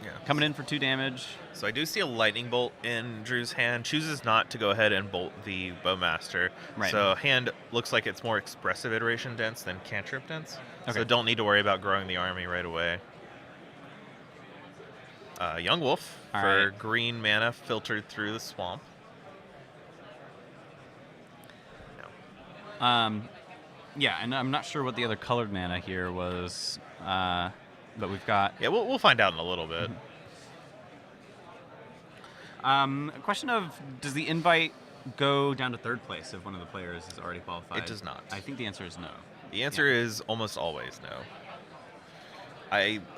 Yeah. Coming in for 2 damage. So I do see a Lightning Bolt in Drew's hand. Chooses not to go ahead and bolt the Bowmaster. Right. So hand looks like it's more expressive iteration dense than cantrip dense. Okay. So don't need to worry about growing the army right away. Young Wolf for green mana filtered through the swamp. Yeah, and I'm not sure what the other colored mana here was, but we've got. Yeah, we'll find out in a little bit. A question of, does the invite go down to 3rd place if one of the players is already qualified? It does not. I think the answer is no. The answer is almost always no.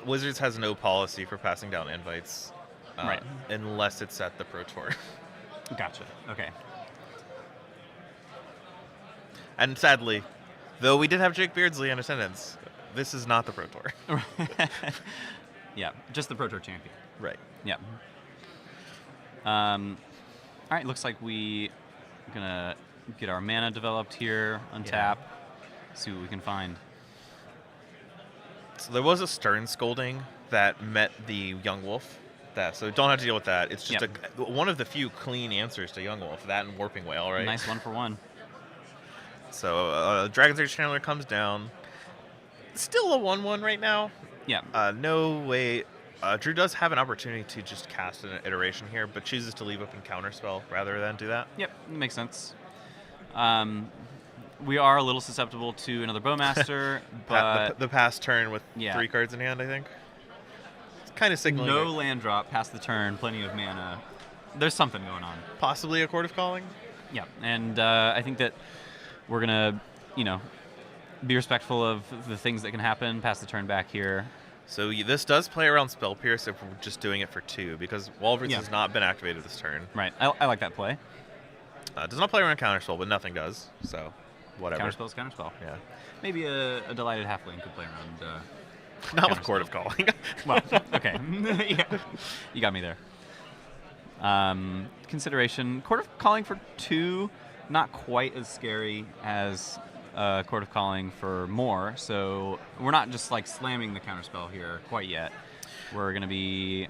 Wizards has no policy for passing down invites, right? Unless it's at the Pro Tour. Gotcha. Okay. And sadly, though we did have Jake Beardsley in attendance, this is not the Pro Tour. Yeah, just the Pro Tour champion. Right. Yeah. All right, looks like we are gonna get our mana developed here, untap, see what we can find. So there was a Stern Scolding that met the Young Wolf. So don't have to deal with that. It's just one of the few clean answers to Young Wolf. That and Warping Whale, right? Nice 1-for-1. So Dragon's Rage Channeler comes down. Still a 1/1 right now. Yeah. No way. Drew does have an opportunity to just cast an iteration here, but chooses to leave open Counterspell rather than do that. Yep, makes sense. We are a little susceptible to another Bowmaster, but the past turn with 3 cards in hand, I think. It's kind of signaling. No land drop past the turn, plenty of mana. There's something going on. Possibly a Court of Calling. Yeah, and I think that we're gonna, be respectful of the things that can happen. Pass the turn back here. So this does play around Spell Pierce if we're just doing it for 2, because Walrus has not been activated this turn. Right, I like that play. Does not play around Counterspell, but nothing does, so whatever. Counterspell's Counterspell. Yeah. Maybe a Delighted Halfling could play around. Not with Court of Calling. Well, okay. Yeah. You got me there. Consideration. Court of Calling for 2, not quite as scary as Court of Calling for more, so we're not just like slamming the Counterspell here quite yet. We're going to be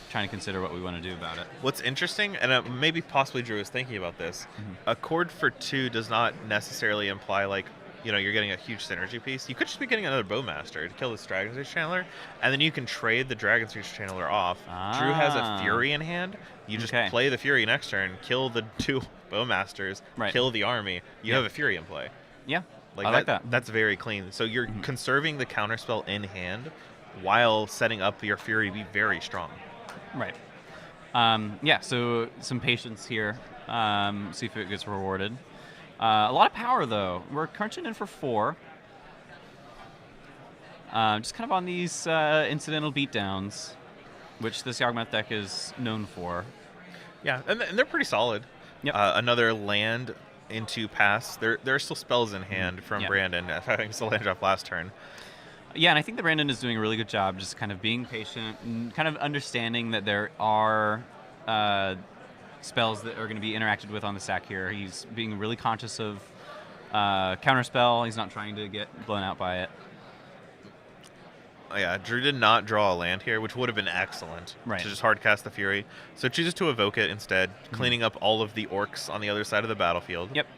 trying to consider what we want to do about it. What's interesting, and maybe possibly Drew is thinking about this, a chord for 2 does not necessarily imply like, you're getting a huge synergy piece. You could just be getting another Bowmaster to kill this Dragon's Rage Channeler, and then you can trade the Dragon's Rage Channeler off. Drew has a Fury in hand. You just play the Fury next turn, kill the 2 Bowmasters, kill the army. You have a Fury in play. Yeah, I like that. That's very clean. So you're conserving the Counterspell in hand while setting up your Fury to be very strong. Right. Yeah, so some patience here. See if it gets rewarded. A lot of power, though. We're crunching in for 4. Just kind of on these incidental beatdowns, which this Yawgmoth deck is known for. Yeah, and they're pretty solid. Yep. Another land into pass. There are still spells in hand from Yeah. Brandon, having still land drop last turn. Yeah, and I think that Brandon is doing a really good job just kind of being patient and kind of understanding that there are spells that are going to be interacted with on the stack here. He's being really conscious of counterspell. He's not trying to get blown out by it. Oh, yeah, Drew did not draw a land here, which would have been excellent Right. to just hard cast the Fury. So chooses to evoke it instead, cleaning up all of the orcs on the other side of the battlefield. Yep.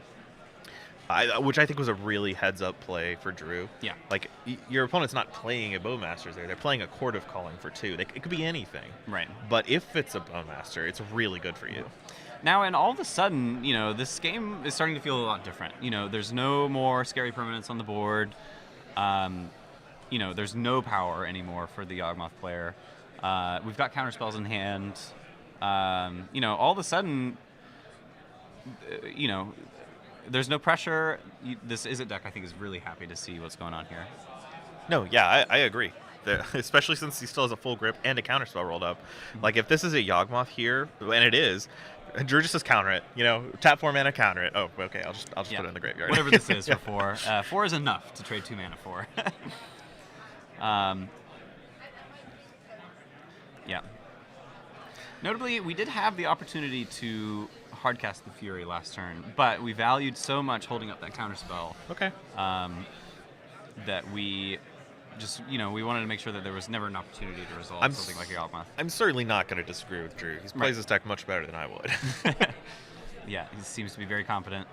Which I think was a really heads-up play for Drew. Yeah. Like, your opponent's not playing a Bowmasters there. They're playing a Court of Calling for 2. It could be anything. Right. But if it's a Bowmaster, it's really good for you. Now, and all of a sudden, this game is starting to feel a lot different. There's no more scary permanents on the board. There's no power anymore for the Yawgmoth player. We've got counterspells in hand. All of a sudden, there's no pressure. This Izzet deck, I think, is really happy to see what's going on here. No, yeah, I agree. Especially since he still has a full grip and a counterspell rolled up. Like, if this is a Yawgmoth here, and it is, Drew just says counter it. Tap 4 mana, counter it. Oh, okay, I'll just put it in the graveyard. Whatever this is for 4. 4 is enough to trade 2 mana for. Yeah. Notably, we did have the opportunity to hardcast the Fury last turn, but we valued so much holding up that counterspell. Okay. That we just, we wanted to make sure that there was never an opportunity to resolve something like a Yawgmoth. I'm certainly not going to disagree with Drew. He plays this deck much better than I would. Yeah, he seems to be very competent.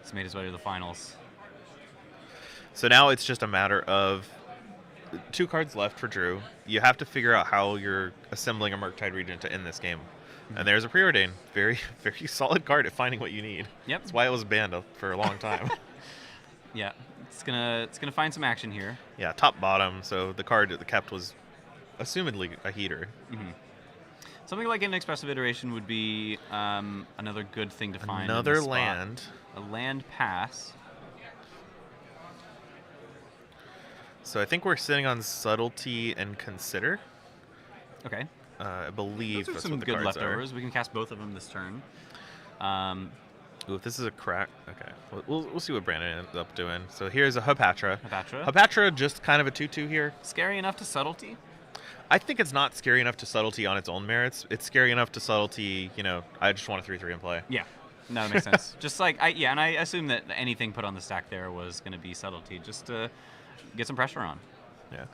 He's made his way to the finals. So now it's just a matter of 2 cards left for Drew. You have to figure out how you're assembling a Murktide Regent to end this game. And there's a Preordain. Very, very solid card at finding what you need. Yep. That's why it was banned for a long time. Yeah, it's gonna find some action here. Yeah, top bottom. So the card that kept was assumedly a heater. Mm-hmm. Something like an Expressive Iteration would be another good thing to find. Another in this spot. land. A land pass. So I think we're sitting on Subtlety and Consider. Okay. I believe Those are that's some what the good cards leftovers. are. We can cast both of them this turn. Ooh, if this is a crack, okay. We'll see what Brandon ends up doing. So here's a Hapatra. Hapatra. Hapatra, just kind of a 2/2 here. Scary enough to Subtlety? I think it's not scary enough to Subtlety on its own merits. It's scary enough to Subtlety, I just want a 3/3 in play. Yeah. No, that makes sense. Just like, and I assume that anything put on the stack there was going to be Subtlety, just to get some pressure on. Yeah.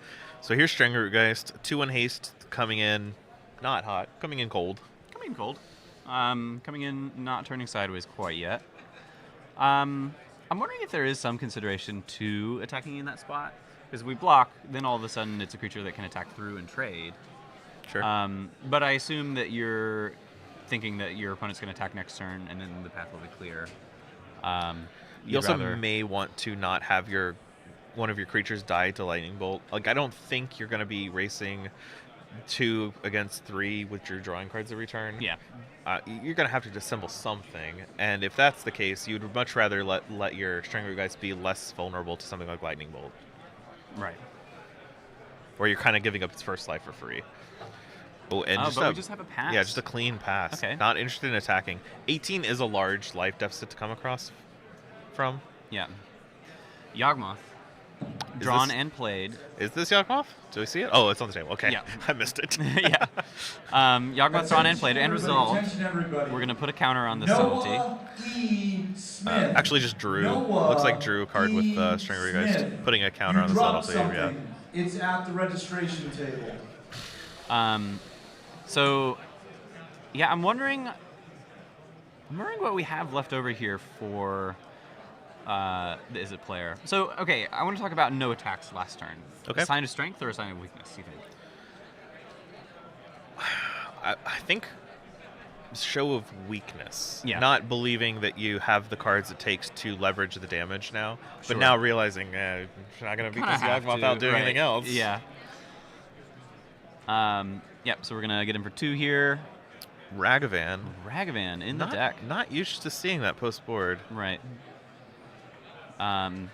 So here's Stranglerootgeist. 2/1 haste coming in, not hot, coming in cold. Coming in cold. Coming in, not turning sideways quite yet. I'm wondering if there is some consideration to attacking in that spot. Because we block, then all of a sudden it's a creature that can attack through and trade. Sure. But I assume that you're thinking that your opponent's going to attack next turn, and then the path will be clear. You also may want to not have one of your creatures die to Lightning Bolt. Like, I don't think you're going to be racing 2 against 3 with your drawing cards every turn. Yeah. You're going to have to disassemble something, and if that's the case, you'd much rather let your Stranglerootgeist be less vulnerable to something like Lightning Bolt. Right. Where you're kind of giving up its first life for free. Oh, and but we just have a pass? Yeah, just a clean pass. Okay. Not interested in attacking. 18 is a large life deficit to come across from. Yeah. Yawgmoth. Drawn and played. Is this Yawgmoth? Do we see it? Oh, it's on the table. Okay. Yeah. I missed it. Yeah. Yawgmoth drawn and played and resolved. We're going to put a counter on the Subtlety. Actually, just Drew. Looks like Drew card with Stranglerootgeist. Putting a counter on the Subtlety. Yeah. It's at the registration table. So, yeah, I'm wondering what we have left over here for the Izzet player. So, okay, I want to talk about no attacks last turn. Okay. A sign of strength or a sign of weakness, you think? I think show of weakness. Yeah. Not believing that you have the cards it takes to leverage the damage now, Sure. but now realizing you're not going to beat this Yawgmoth without doing anything else. Yeah. Yep. So we're gonna get him for 2 here. Ragavan. Ragavan in Not- the deck. Not used to seeing that post board. Right. And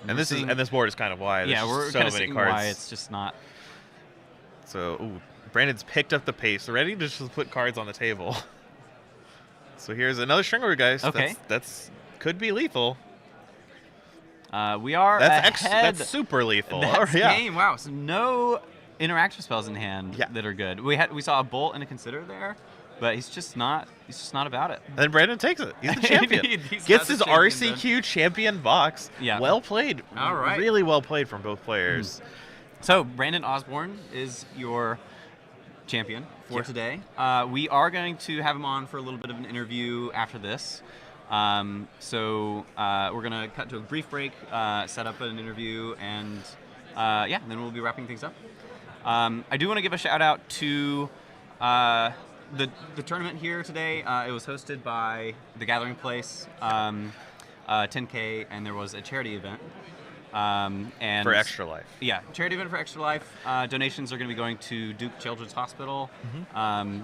this board is kind of why. Yeah, There's we're just so kind of many seeing cards. why it's just not. So Brandon's picked up the pace, ready to just put cards on the table. So here's another Stringler, guys. Okay. That's could be lethal. We are ahead. That's super lethal. That's Yeah. game. Wow. So no interaction spells in hand that are good. We saw a bolt and a consider there, but he's just not about it. And then Brandon takes it. He's the champion. He's Gets the his champion RCQ champion box. Yeah. Well played. All right. Really well played from both players. So Brandon Osborne is your champion for today. We are going to have him on for a little bit of an interview after this. So we're going to cut to a brief break, set up an interview, and then we'll be wrapping things up. I do want to give a shout out to the tournament here today. It was hosted by The Gathering Place, 10K, and there was a charity event. And For Extra Life. Yeah, charity event for Extra Life. Donations are going to be going to Duke Children's Hospital.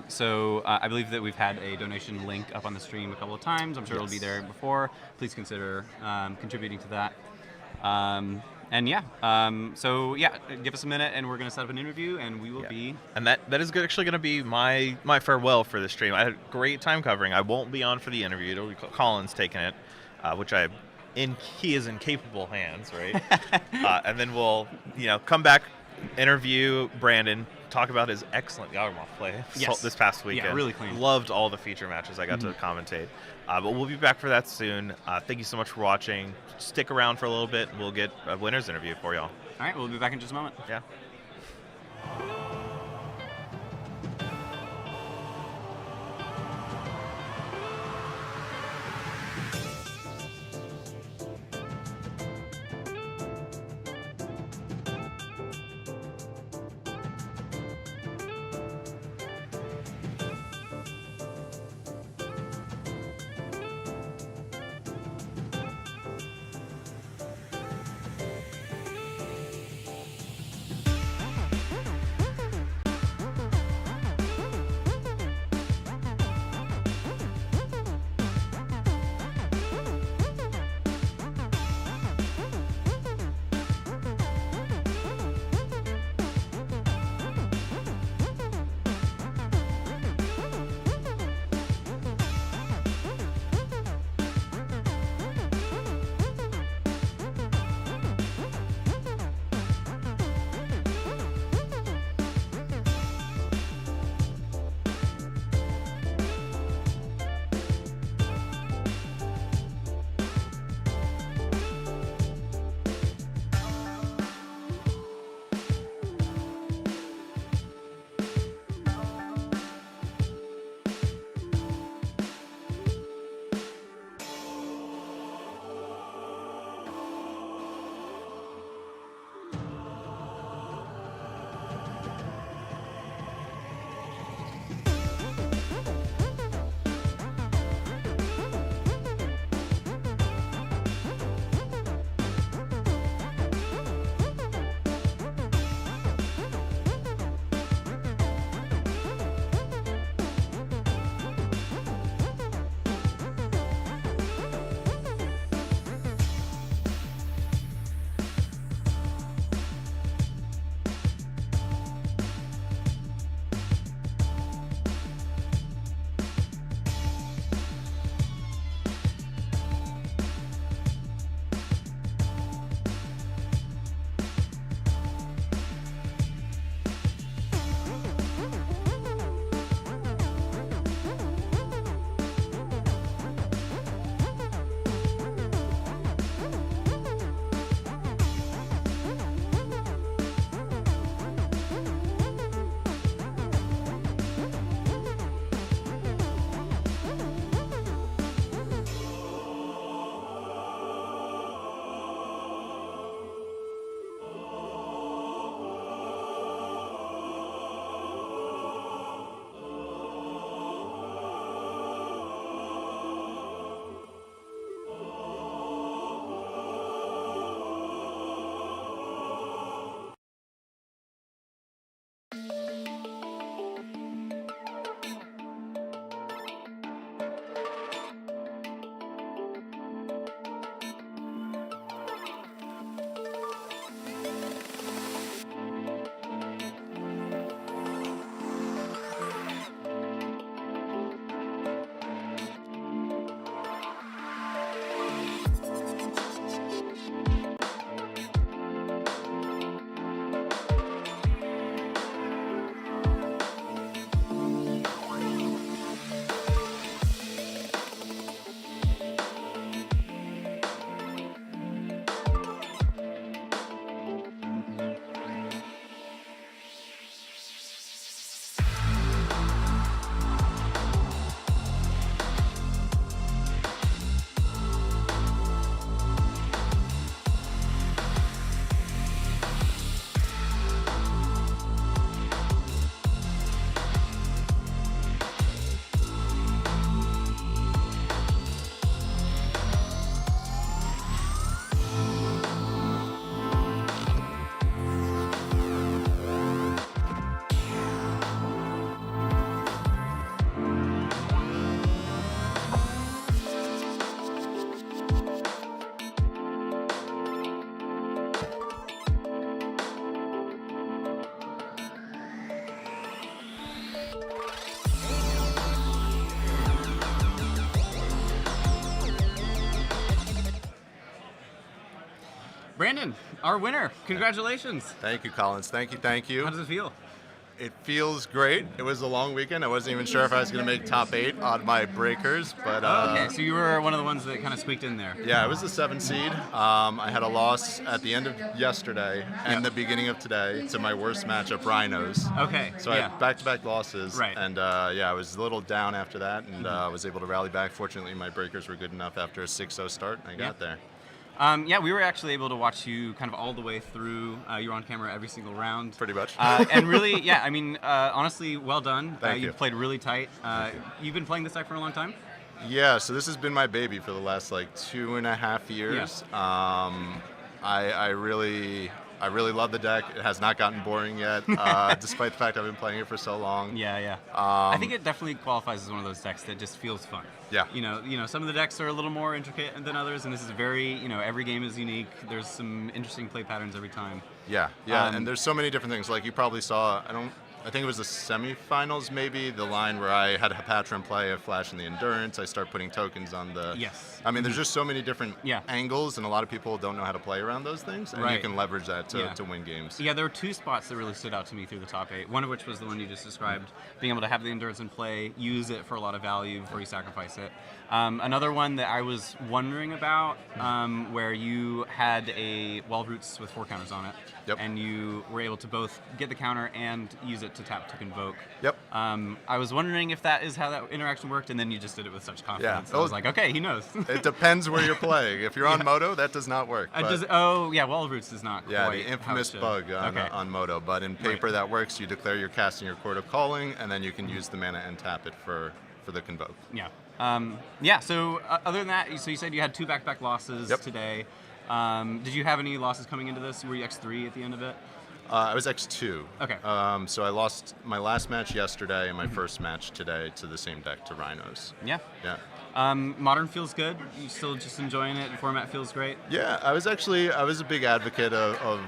So I believe that we've had a donation link up on the stream a couple of times. I'm sure it'll be there before. Please consider contributing to that. Give us a minute, and we're going to set up an interview, and we will be. And that is actually going to be my farewell for the stream. I had a great time covering. I won't be on for the interview. It'll be Colin's taking it, which he is in capable hands, right? And then we'll, come back, interview Brandon, talk about his excellent Yawgmoth play this past weekend. Yeah, really clean. Loved all the feature matches I got to commentate. But we'll be back for that soon. Thank you so much for watching. Stick around for a little bit. We'll get a winner's interview for y'all. All right, we'll be back in just a moment. Yeah. Brandon, our winner. Congratulations. Thank you, Collins. Thank you. How does it feel? It feels great. It was a long weekend. I wasn't even sure if I was going to make top 8 on my breakers, but Okay, so you were one of the ones that kind of squeaked in there. yeah, it was the 7 seed. I had a loss at the end of yesterday and the beginning of today to my worst matchup, Rhinos. Okay, So I yeah. had back-to-back losses, Right. and yeah, I was a little down after that, and was able to rally back. Fortunately, my breakers were good enough after a 6-0 start, and I got there. Yeah, we were actually able to watch you kind of all the way through. You were on camera every single round. Pretty much. And really, yeah, I mean, honestly, well done. Thank you. You've played really tight. You've been playing this deck for a long time? Yeah, so this has been my baby for the last like 2.5 years. I really love the deck. It has not gotten boring yet, despite the fact I've been playing it for so long. Yeah. I think it definitely qualifies as one of those decks that just feels fun. Yeah. You know, some of the decks are a little more intricate than others, and this is very, every game is unique. There's some interesting play patterns every time. Yeah, and there's so many different things. Like you probably saw, I think it was the semifinals maybe, the line where I had Hepatron play a Flash in the Endurance. I start putting tokens on the... Yes. I mean, there's just so many different angles, and a lot of people don't know how to play around those things, and you can leverage that to win games. Yeah, there were 2 spots that really stood out to me through the top 8. One of which was the one you just described, being able to have the Endurance in play, use it for a lot of value before you sacrifice it. Another one that I was wondering about, where you had a Wild Roots with 4 counters on it, and you were able to both get the counter and use it to tap to convoke. Yep. I was wondering if that is how that interaction worked, and then you just did it with such confidence. Yeah. I was like, okay, he knows. It depends where you're playing. If you're on Moto, that does not work. Wild Roots does not Yeah, quite the how it infamous should. bug Okay. on Moto. But in paper, that works. You declare you're casting your Court of Calling, and then you can use the mana and tap it for the convoke. Yeah. So other than that, so you said you had 2 back-to-back losses today. Did you have any losses coming into this? Were you X3 at the end of it? I was X2. Okay. So I lost my last match yesterday and my first match today to the same deck, to Rhinos. Yeah. Yeah. Modern feels good. You still just enjoying it? The format feels great? Yeah, I was a big advocate of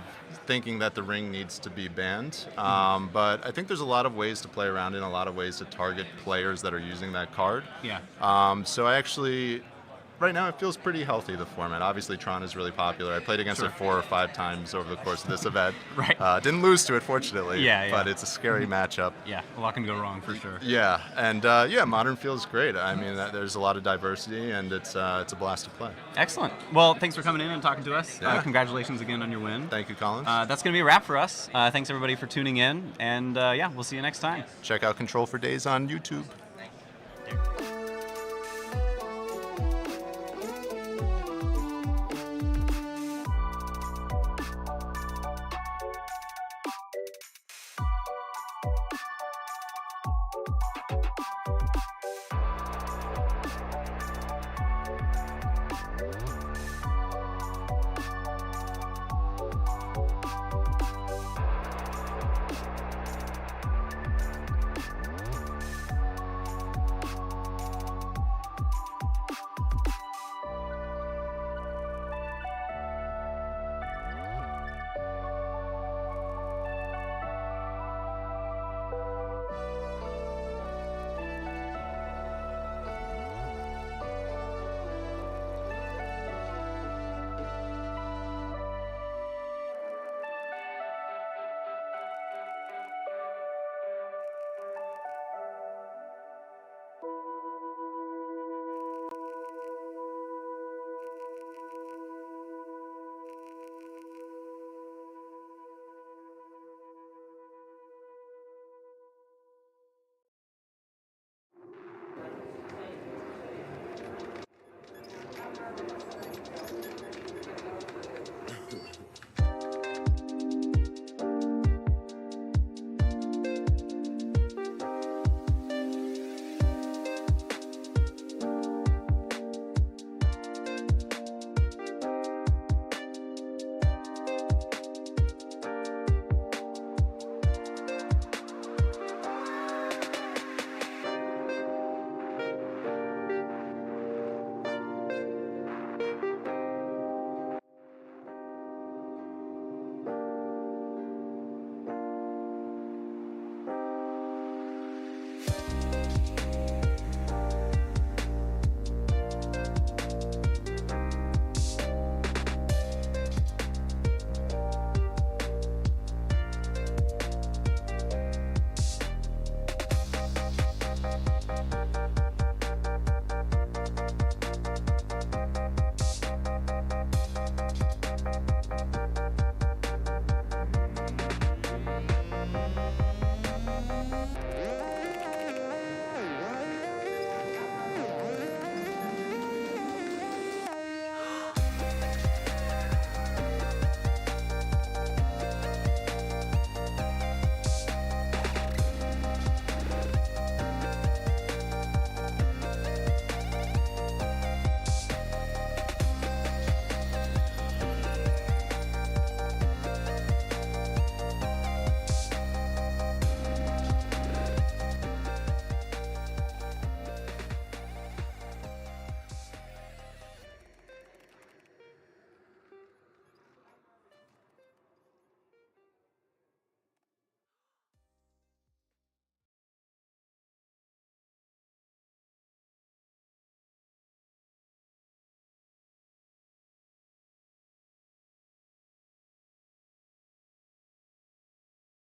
thinking that the ring needs to be banned. But I think there's a lot of ways to play around it and a lot of ways to target players that are using that card. Yeah. So I actually... Right now, it feels pretty healthy, the format. Obviously, Tron is really popular. I played against it 4 or 5 times over the course of this event. Right. Didn't lose to it, fortunately. Yeah. But it's a scary matchup. Yeah, a lot can go wrong for sure. Yeah, and Modern feels great. I mean, there's a lot of diversity, and it's a blast to play. Excellent. Well, thanks for coming in and talking to us. Yeah. Congratulations again on your win. Thank you, Collins. That's going to be a wrap for us. Thanks, everybody, for tuning in. And, we'll see you next time. Check out Control for Days on YouTube.